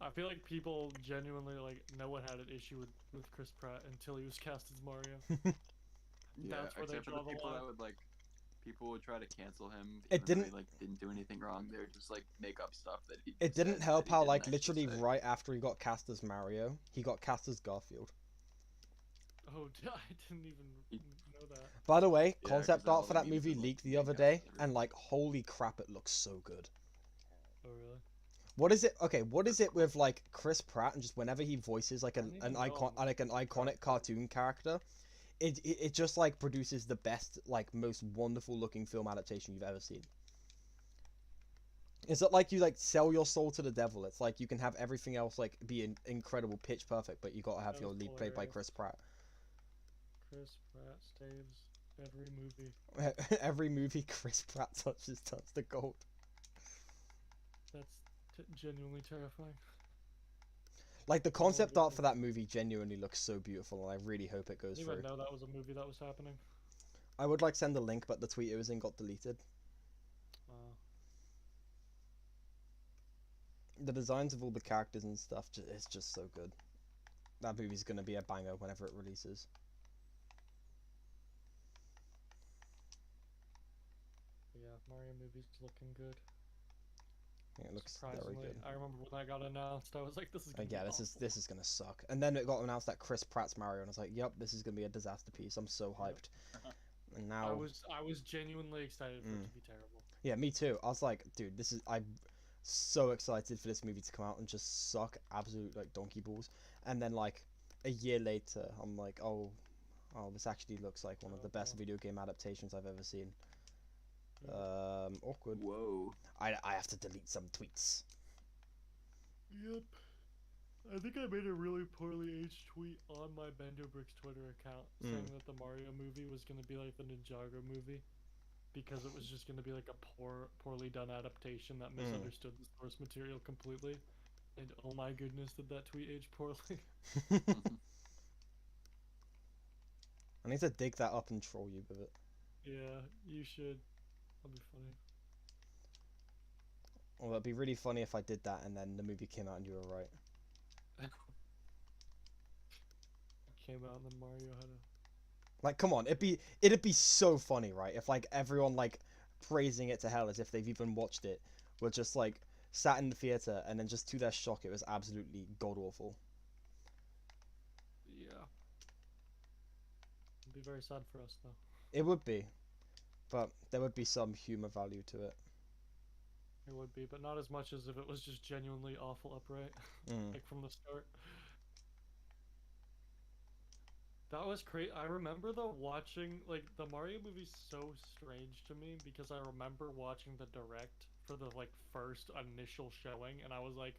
D: I feel like people genuinely like no one had an issue with Chris Pratt until he was cast as Mario.
E: Yeah,
D: That's where they
E: except for
D: draw
E: the
D: the
E: people
D: line.
E: that would like people would try to cancel him.
A: It
E: even though
A: didn't-
E: he didn't do anything wrong. They would just like make up stuff that he.
A: It didn't
E: said
A: help
E: that he
A: how
E: didn't
A: like
E: actually
A: literally
E: say.
A: right after he got cast as Mario, he got cast as Garfield.
D: Oh, I didn't even know that.
A: By the way,
E: Yeah,
A: concept
E: 'cause all
A: art for
E: the
A: that
E: memes
A: movie
E: of, like,
A: leaked the
E: being
A: other
E: cast
A: day,
E: as everything.
A: and like holy crap, it looks so good.
D: Oh really?
A: What is it? Okay, what is it with like Chris Pratt and just whenever he voices like
D: I don't even
A: an
D: know.
A: iconic cartoon character, it just like produces the best, like most wonderful looking film adaptation you've ever seen. It's not like you like sell your soul to the devil. It's like you can have everything else like be incredible, pitch perfect, but you gotta have
D: That
A: your
D: was
A: lead played by
D: hilarious.
A: Chris Pratt.
D: Chris Pratt saves every movie.
A: Every movie Chris Pratt touches turns to gold.
D: That's genuinely terrifying.
A: Like the concept art for that movie genuinely looks so beautiful, and I really hope it
D: I
A: goes
D: didn't
A: through.
D: even know that was a movie that was happening.
A: I would like send a link, but the tweet it was in got deleted. The designs of all the characters and stuff is just so good. That movie's gonna be a banger whenever it releases.
D: Yeah, Mario movie's looking good.
A: Yeah, it looks very
D: Surprisingly,
A: good.
D: I remember when that got announced, I was like, "This is gonna
A: Yeah,
D: be
A: this is gonna suck. And then it got announced that Chris Pratt's Mario, and I was like, "Yep, this is gonna be a disaster piece." I'm so hyped. And now
D: I was genuinely excited for it to be terrible.
A: yeah, me too. I was like, dude, I'm so excited for this movie to come out and just suck absolute like donkey balls. And then like a year later, I'm like, oh, this actually looks like one of the best video game adaptations I've ever seen. Awkward.
E: Whoa.
A: I have to delete some tweets.
D: Yep. I think I made a really poorly aged tweet on my Bendo Bricks Twitter account saying that the Mario movie was going to be like the Ninjago movie because it was just going to be like a poorly done adaptation that misunderstood the source material completely. And oh my goodness, did that tweet age poorly?
A: I need to dig that up and troll you with it.
D: Yeah, you should. That'll be funny.
A: Well, that'd be really funny if I did that and then the movie came out and you were right.
D: Came out and then Mario had a...
A: Like, come on, it'd be so funny, right? If like everyone like praising it to hell as if they've even watched it, were just like sat in the theater and then just to their shock, it was absolutely god awful.
D: Yeah. It'd be very sad for us though.
A: It would be, but there would be some humor value to it.
D: It would be, but not as much as if it was just genuinely awful upright, like from the start. That was crazy. I remember though watching, like, the Mario movie's so strange to me because I remember watching the direct for the like first initial showing, and I was like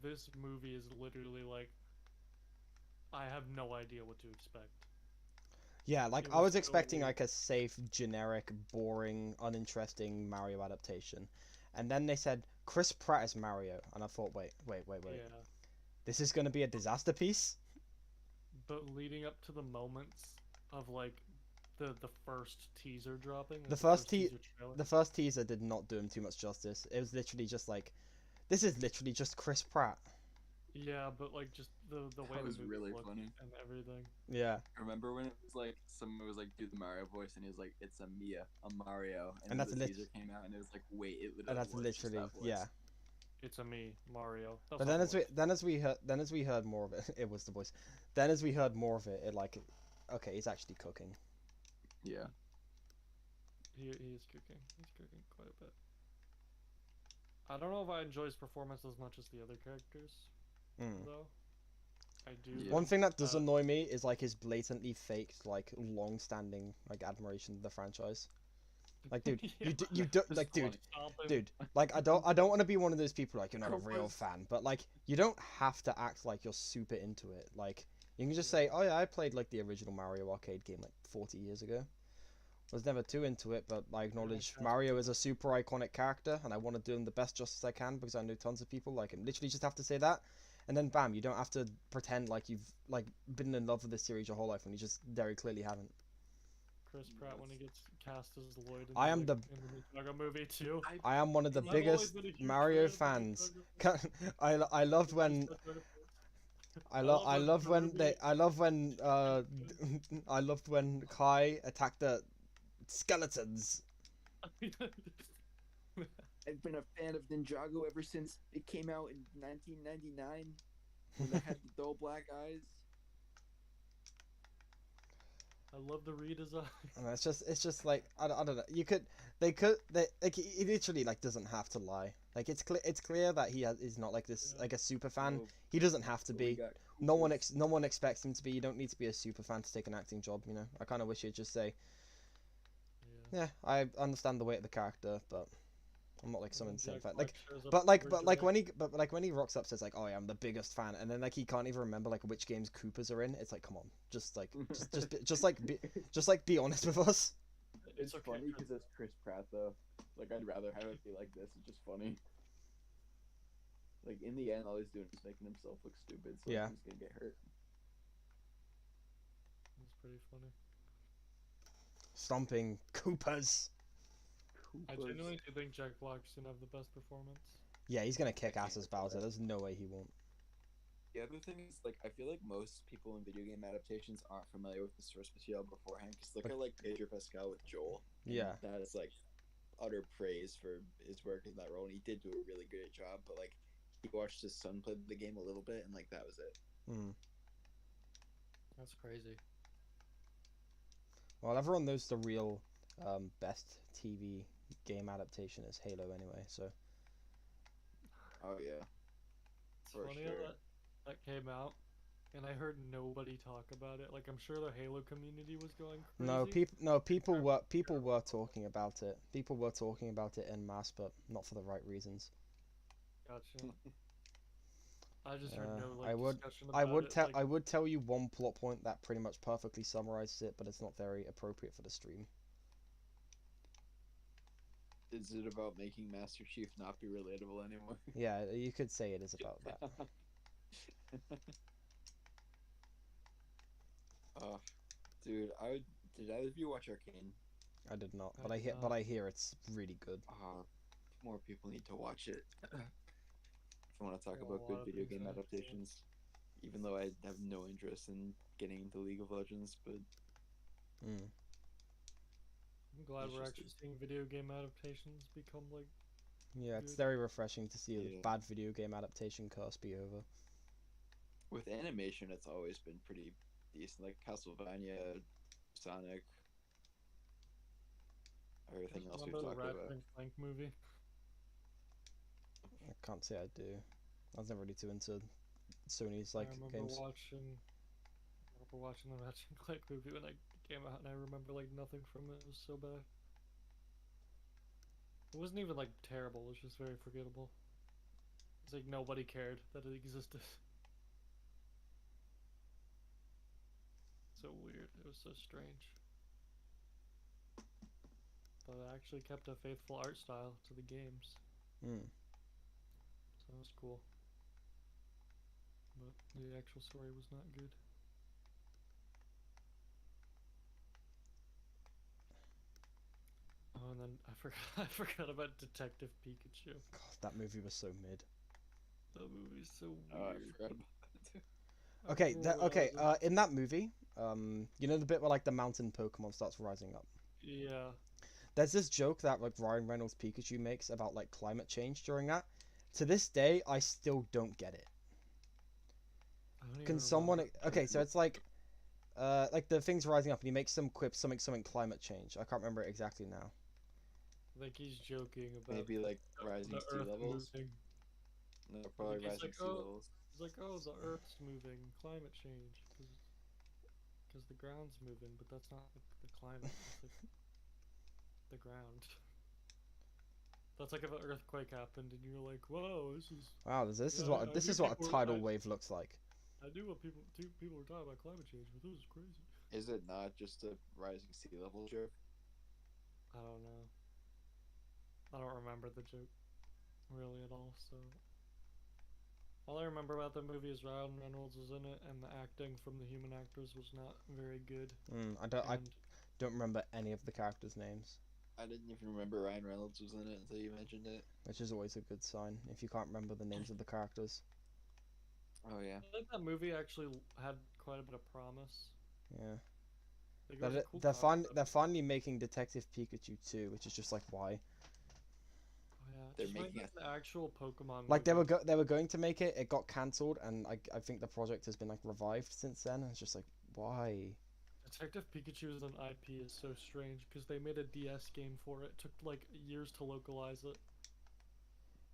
D: this movie is literally like I have no idea what to expect.
A: Yeah, like
D: It
A: I
D: was
A: was
D: so
A: expecting
D: weird.
A: like a safe, generic, boring, uninteresting Mario adaptation, and then they said Chris Pratt is Mario, and I thought, wait,
D: Yeah.
A: this is gonna be a disaster piece.
D: But leading up to the moments of like the first teaser dropping.
A: The
D: like,
A: first
D: teaser trailer.
A: The first teaser did not do him too much justice. It was literally just like, this is literally just Chris Pratt.
D: Yeah, but like just the way
E: That
D: the
E: was
D: movie
E: really
D: looked
E: funny.
D: and everything.
A: Yeah,
E: Remember when it was like someone was like do the Mario voice and he was like it's a Mia, a Mario, and
A: And
E: then
A: that's
E: the
A: lit-
E: teaser came out and it was like wait, it
A: and
E: literally
A: that's
E: was just
A: literally
E: that voice.
A: yeah.
D: It's a me, Mario. That's
A: But
D: not
A: then
D: the voice.
A: as we heard more of it, it was the voice. Then as we heard more of it, like, okay, he's actually cooking.
E: Yeah.
D: He is cooking. He's cooking quite a bit. I don't know if I enjoy his performance as much as the other characters,
A: Mm.
D: though. I do.
E: Yeah.
A: One thing that does
D: uh,
A: annoy me is like his blatantly faked, like, long-standing like admiration of the franchise. Like, dude,
D: yeah,
A: you do
E: Just
A: like, dude,
D: stomping.
A: dude, like, I don't want to be one of those people like you're not a real
E: Koopas.
A: fan, but like, you don't have to act like you're super into it. Like, you can just say, oh yeah, I played like the original Mario arcade game like 40 years ago. Was never too into it, but I acknowledge
D: that's
A: Mario is a super iconic character, and I want to do him the best justice I can because I know tons of people like him. Literally, just have to say that, and then bam, you don't have to pretend like you've like been in love with this series your whole life when you just very clearly haven't.
D: Chris Pratt when he gets cast as Lloyd in,
A: I am
D: in
A: the
D: the Ninjago movie too.
A: I am one of the
D: I've always
A: biggest
D: been a huge
A: Mario
D: fan of the
A: fans.
D: Ninjago
A: I loved
D: movies.
A: when I love when they I love when I loved when Kai attacked the skeletons.
E: I've been a fan of Ninjago ever since it came out in 1999 when they had the dull black eyes.
D: I love the redesign.
A: And it's just like I don't know. They like he literally like doesn't have to lie. Like it's clear that is not like this
D: Yeah.
A: like a super fan.
E: Oh,
A: He doesn't have to
E: but we
A: be.
E: got
A: No
E: Koopas.
A: one expects him to be. You don't need to be a super fan to take an acting job. You know. I kind of wish he'd just say,
D: Yeah.
A: yeah, I understand the weight of the character, but I'm not like some
D: And then
A: insane
D: Jack
A: fan.
D: Black
A: Like,
D: shows up
A: but
D: in
A: like,
D: the
A: but like
D: original.
A: when he rocks up says like, oh yeah, I'm the biggest fan, and then like he can't even remember like which games Koopas are in. It's like, come on, just like, just like be honest with us.
E: It's
D: okay,
E: funny
D: Chris.
E: because it's Chris Pratt though. Like I'd rather have it be like this. It's just funny. Like in the end, all he's doing is making himself look stupid. So
A: Yeah.
E: he's gonna get hurt.
D: It's pretty funny.
A: Stomping Koopas.
D: I
E: Koopas.
D: genuinely do think Jack Black's gonna have the best performance.
A: Yeah, he's gonna kick
E: I
A: ass
E: can't
A: as Bowser.
E: wait for that.
A: There's no way he won't.
E: The other thing is, like, I feel like most people in video game adaptations aren't familiar with the source material beforehand. Because look at, like, Pedro Pascal with Joel. and
A: Yeah.
E: That is, like, utter praise for his work in that role. And he did do a really great job. But, like, he watched his son play the game a little bit, and, like, that was it.
A: Mm.
D: That's crazy.
A: Well, everyone knows the real best TV game adaptation is Halo anyway. So
E: Oh, yeah.
D: It's
E: For
D: funny
E: sure.
D: how that came out, and I heard nobody talk about it. Like I'm sure the Halo community was going crazy.
A: people were talking about it. People were talking about it en masse, but not for the right reasons.
D: Gotcha. I just heard no like
A: I would
D: discussion about it. Like,
A: I would tell you one plot point that pretty much perfectly summarizes it, but it's not very appropriate for the stream.
E: Is it about making Master Chief not be relatable anymore?
A: Yeah, you could say it is about that.
E: Oh, dude, did either of you watch Arcane?
A: I did not,
D: I
A: but
D: did
A: but
D: not.
A: I hear it's really good.
E: More people need to watch it. If I want to talk
D: Got a
E: about
D: lot
E: good
D: of
E: video
D: things
E: game
D: I have to do.
E: adaptations, even though I have no interest in getting into League of Legends, but
A: Mm.
D: I'm glad we're
E: Interesting.
D: actually seeing video game adaptations become like
A: Yeah, it's
D: Good.
A: very refreshing to see a
E: Yeah.
A: bad video game adaptation curse be over.
E: with animation, it's always been pretty decent. Like Castlevania, Sonic, everything else we've
D: remember the
E: talked
D: Ratchet
E: about.
D: and Clank movie.
A: I can't say I do. I was never really too into Sony's
D: I
A: like
D: remember
A: games.
D: watching the Ratchet and Clank movie when it came out, and I remember like nothing from it. It was so bad. It wasn't even like terrible. It was just very forgettable. It's like nobody cared that it existed. So weird. It was so strange. But it actually kept a faithful art style to the games,
A: Mm.
D: so it was cool. But the actual story was not good. then I forgot I forgot about Detective Pikachu.
A: God, that movie was so mid.
D: That movie's so
E: Oh, I
D: weird.
E: forgot about that.
A: Okay,
D: remember when I was
A: in that movie, you know the bit where like the mountain Pokemon starts rising up.
D: Yeah.
A: There's this joke that like Ryan Reynolds Pikachu makes about like climate change during that. To this day, I still don't get it.
D: I don't
A: Can
D: even
A: someone?
D: remember.
A: Okay, so it's like the thing's rising up, and he makes some quip, something climate change. I can't remember it exactly now.
D: Like he's joking about
E: Maybe like
D: the
E: rising sea
D: Earth
E: levels.
D: moving.
E: No, probably
D: Like, he's
E: rising
D: like,
E: sea
D: oh,
E: levels.
D: he's like, oh, the Earth's moving, climate change, because the ground's moving, but that's not the climate. It's like the ground. That's like if an earthquake happened and you're like, whoa, this is.
A: Wow, this is
D: Yeah,
A: what
D: I
A: this
D: knew
A: is what a
D: people were-
A: tidal
D: I-
A: wave looks like.
D: I knew what people were talking about climate change, but this is crazy.
E: Is it not just a rising sea level joke?
D: I don't know. I don't remember the joke really at all. So all I remember about the movie is Ryan Reynolds was in it, and the acting from the human actors was not very good.
A: I
D: And
A: don't remember any of the characters' names,
E: I didn't even remember Ryan Reynolds was in it until you mentioned it.
A: which is always a good sign if you can't remember the names of the characters.
E: Oh yeah.
D: I think that movie actually had quite a bit of promise.
A: Yeah.
D: Like, it was a cool
A: They're
D: concept.
A: finally making Detective Pikachu 2, which is just like why.
D: Oh, yeah,
E: They're
D: just
E: making
D: like the actual Pokemon
A: Like
D: movie.
A: they were going to make it, it got cancelled, and I think the project has been like revived since then. And it's just like why?
D: Detective Pikachu as an IP is so strange because they made a DS game for it. Took like years to localize it.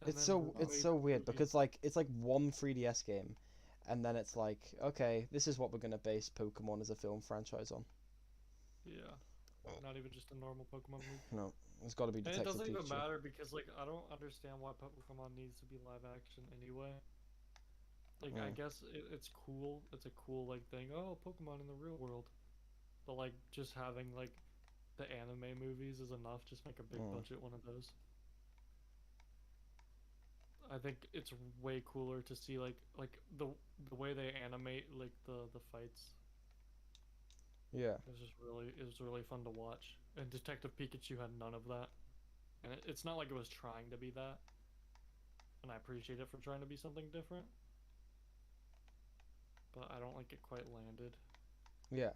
D: And
A: It's
D: then
A: so
D: made
A: so
D: the
A: weird
D: movie.
A: because like it's like one 3DS game, and then it's like okay, this is what we're gonna base Pokemon as a film franchise on.
D: Yeah. Not even just a normal Pokemon movie.
A: No, it's got to be
D: And it
A: Detective
D: doesn't even
A: Pikachu.
D: matter because like I don't understand why Pokemon needs to be live action anyway. Like I
A: Mm.
D: guess it's cool. It's a cool like thing. Oh, Pokemon in the real world. But like just having like the anime movies is enough. Just make a big
A: Mm.
D: budget one of those. I think it's way cooler to see like the way they animate like the fights.
A: Yeah.
D: It was really fun to watch. And Detective Pikachu had none of that. And it's not like it was trying to be that. And I appreciate it for trying to be something different. But I don't think it quite landed.
A: Yeah.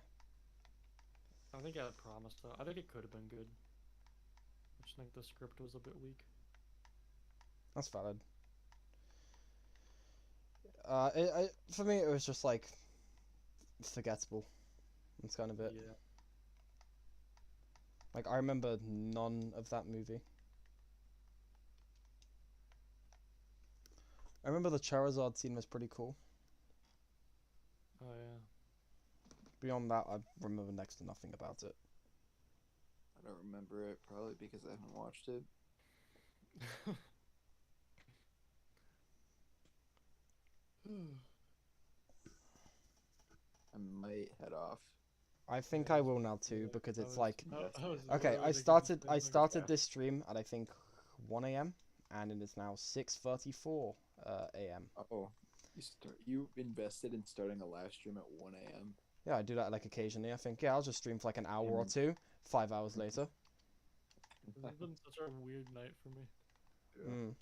D: I think it had promise though. I think it could have been good. I just think the script was a bit weak.
A: That's valid. For me, it was just like forgettable. That's kind of it.
D: Yeah.
A: Like I remember none of that movie. I remember the Charizard scene was pretty cool.
D: Oh yeah.
A: Beyond that, I remember next to nothing about it.
E: I don't remember it probably because I haven't watched it. I might head off.
A: I think
D: Yeah,
A: I
D: I was
A: will
D: gonna
A: now
D: say,
A: too
D: like,
A: because
D: I
A: it's
D: was-
A: like
D: I was
A: okay.
D: literally
A: I
D: thinking the
A: started
D: same thing.
A: started this stream at I think 1 a.m. and it is now 6:34 a.m.
E: Oh, you invested in starting a live stream at 1 a.m.
A: Yeah, I do that like occasionally. I think yeah, I'll just stream for like an hour or
E: Mm.
A: two. 5 hours later.
D: This has been such a weird night for me,
E: Yeah.
A: Mm.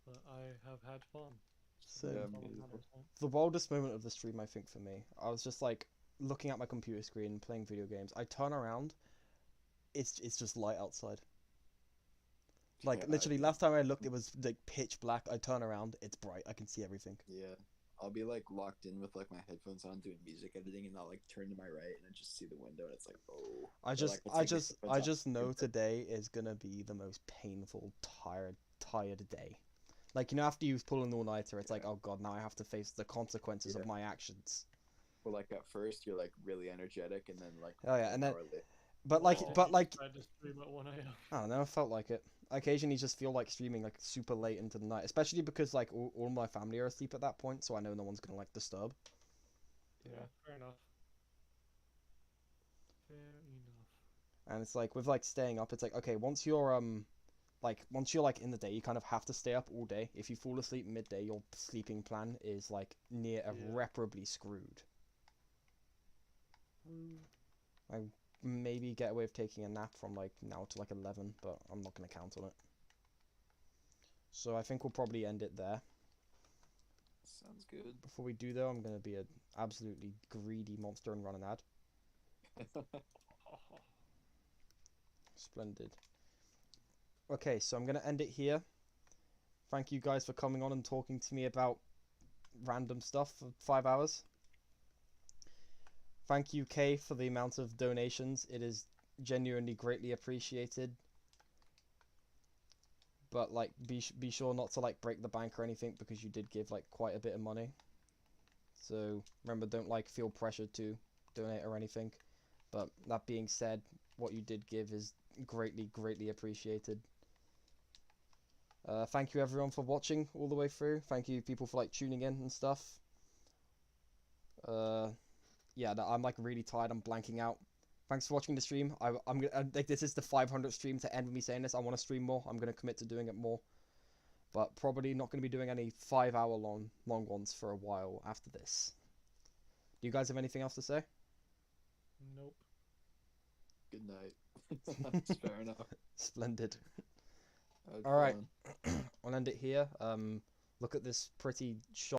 D: but I have had fun.
A: So
E: Yeah,
D: that's all
E: me
D: that
E: too.
D: matters, right?
A: the wildest moment of the stream, I think for me, I was just like looking at my computer screen, playing video games. I turn around, it's just light outside. Like
E: Yeah,
A: literally, last time I looked, it was like pitch black. I turn around, it's bright. I can see everything.
E: Yeah. I'll be like locked in with like my headphones on doing music editing and I'll like turn to my right and I just see the window and it's like, oh.
A: I
E: Or,
A: just,
E: like, I'll
A: I
E: take my
A: just,
E: headphones
A: I
E: off
A: just
E: and
A: know
E: turn-
A: today is gonna be the most painful, tired day. Like you know, after you pull an all-nighter, it's like,
E: Yeah.
A: oh god, now I have to face the consequences of
E: Yeah.
A: my actions.
E: Well, like at first you're like really energetic and then like
A: Oh yeah, and then,
E: hour later.
A: but
D: Why
A: like,
D: did
A: but
D: you
A: like,
D: decide to stream at 1 a.m.?
A: I don't know. I felt like it. I occasionally just feel like streaming like super late into the night, especially because like all my family are asleep at that point, so I know no one's gonna like disturb.
D: Yeah, fair enough. Fair enough.
A: And it's like with like staying up, it's like okay, once you're like in the day, you kind of have to stay up all day. If you fall asleep midday, your sleeping plan is like near
D: Yeah.
A: irreparably screwed.
D: Mm.
A: maybe get away with taking a nap from like now to like 11, but I'm not gonna count on it. So I think we'll probably end it there.
E: Sounds good.
A: Before we do though, I'm gonna be an absolutely greedy monster and run an ad. Splendid. Okay, so I'm gonna end it here. Thank you guys for coming on and talking to me about random stuff for 5 hours. Thank you, Kay, for the amount of donations. It is genuinely greatly appreciated. But like, be sure not to like break the bank or anything, because you did give like quite a bit of money. So remember, don't like feel pressured to donate or anything. But that being said, what you did give is greatly appreciated. Thank you everyone for watching all the way through. Thank you people for like tuning in and stuff. Yeah, I'm like really tired. I'm blanking out. Thanks for watching the stream. I'm gonna like, this is the 500th stream to end with me saying this. I want to stream more. I'm gonna commit to doing it more, but probably not gonna be doing any 5-hour long ones for a while after this. Do you guys have anything else to say?
D: Nope.
E: Good night. That's fair enough.
A: Splendid.
E: Have
A: All right.
E: fun.
A: I'll end it here. Look at this pretty shot.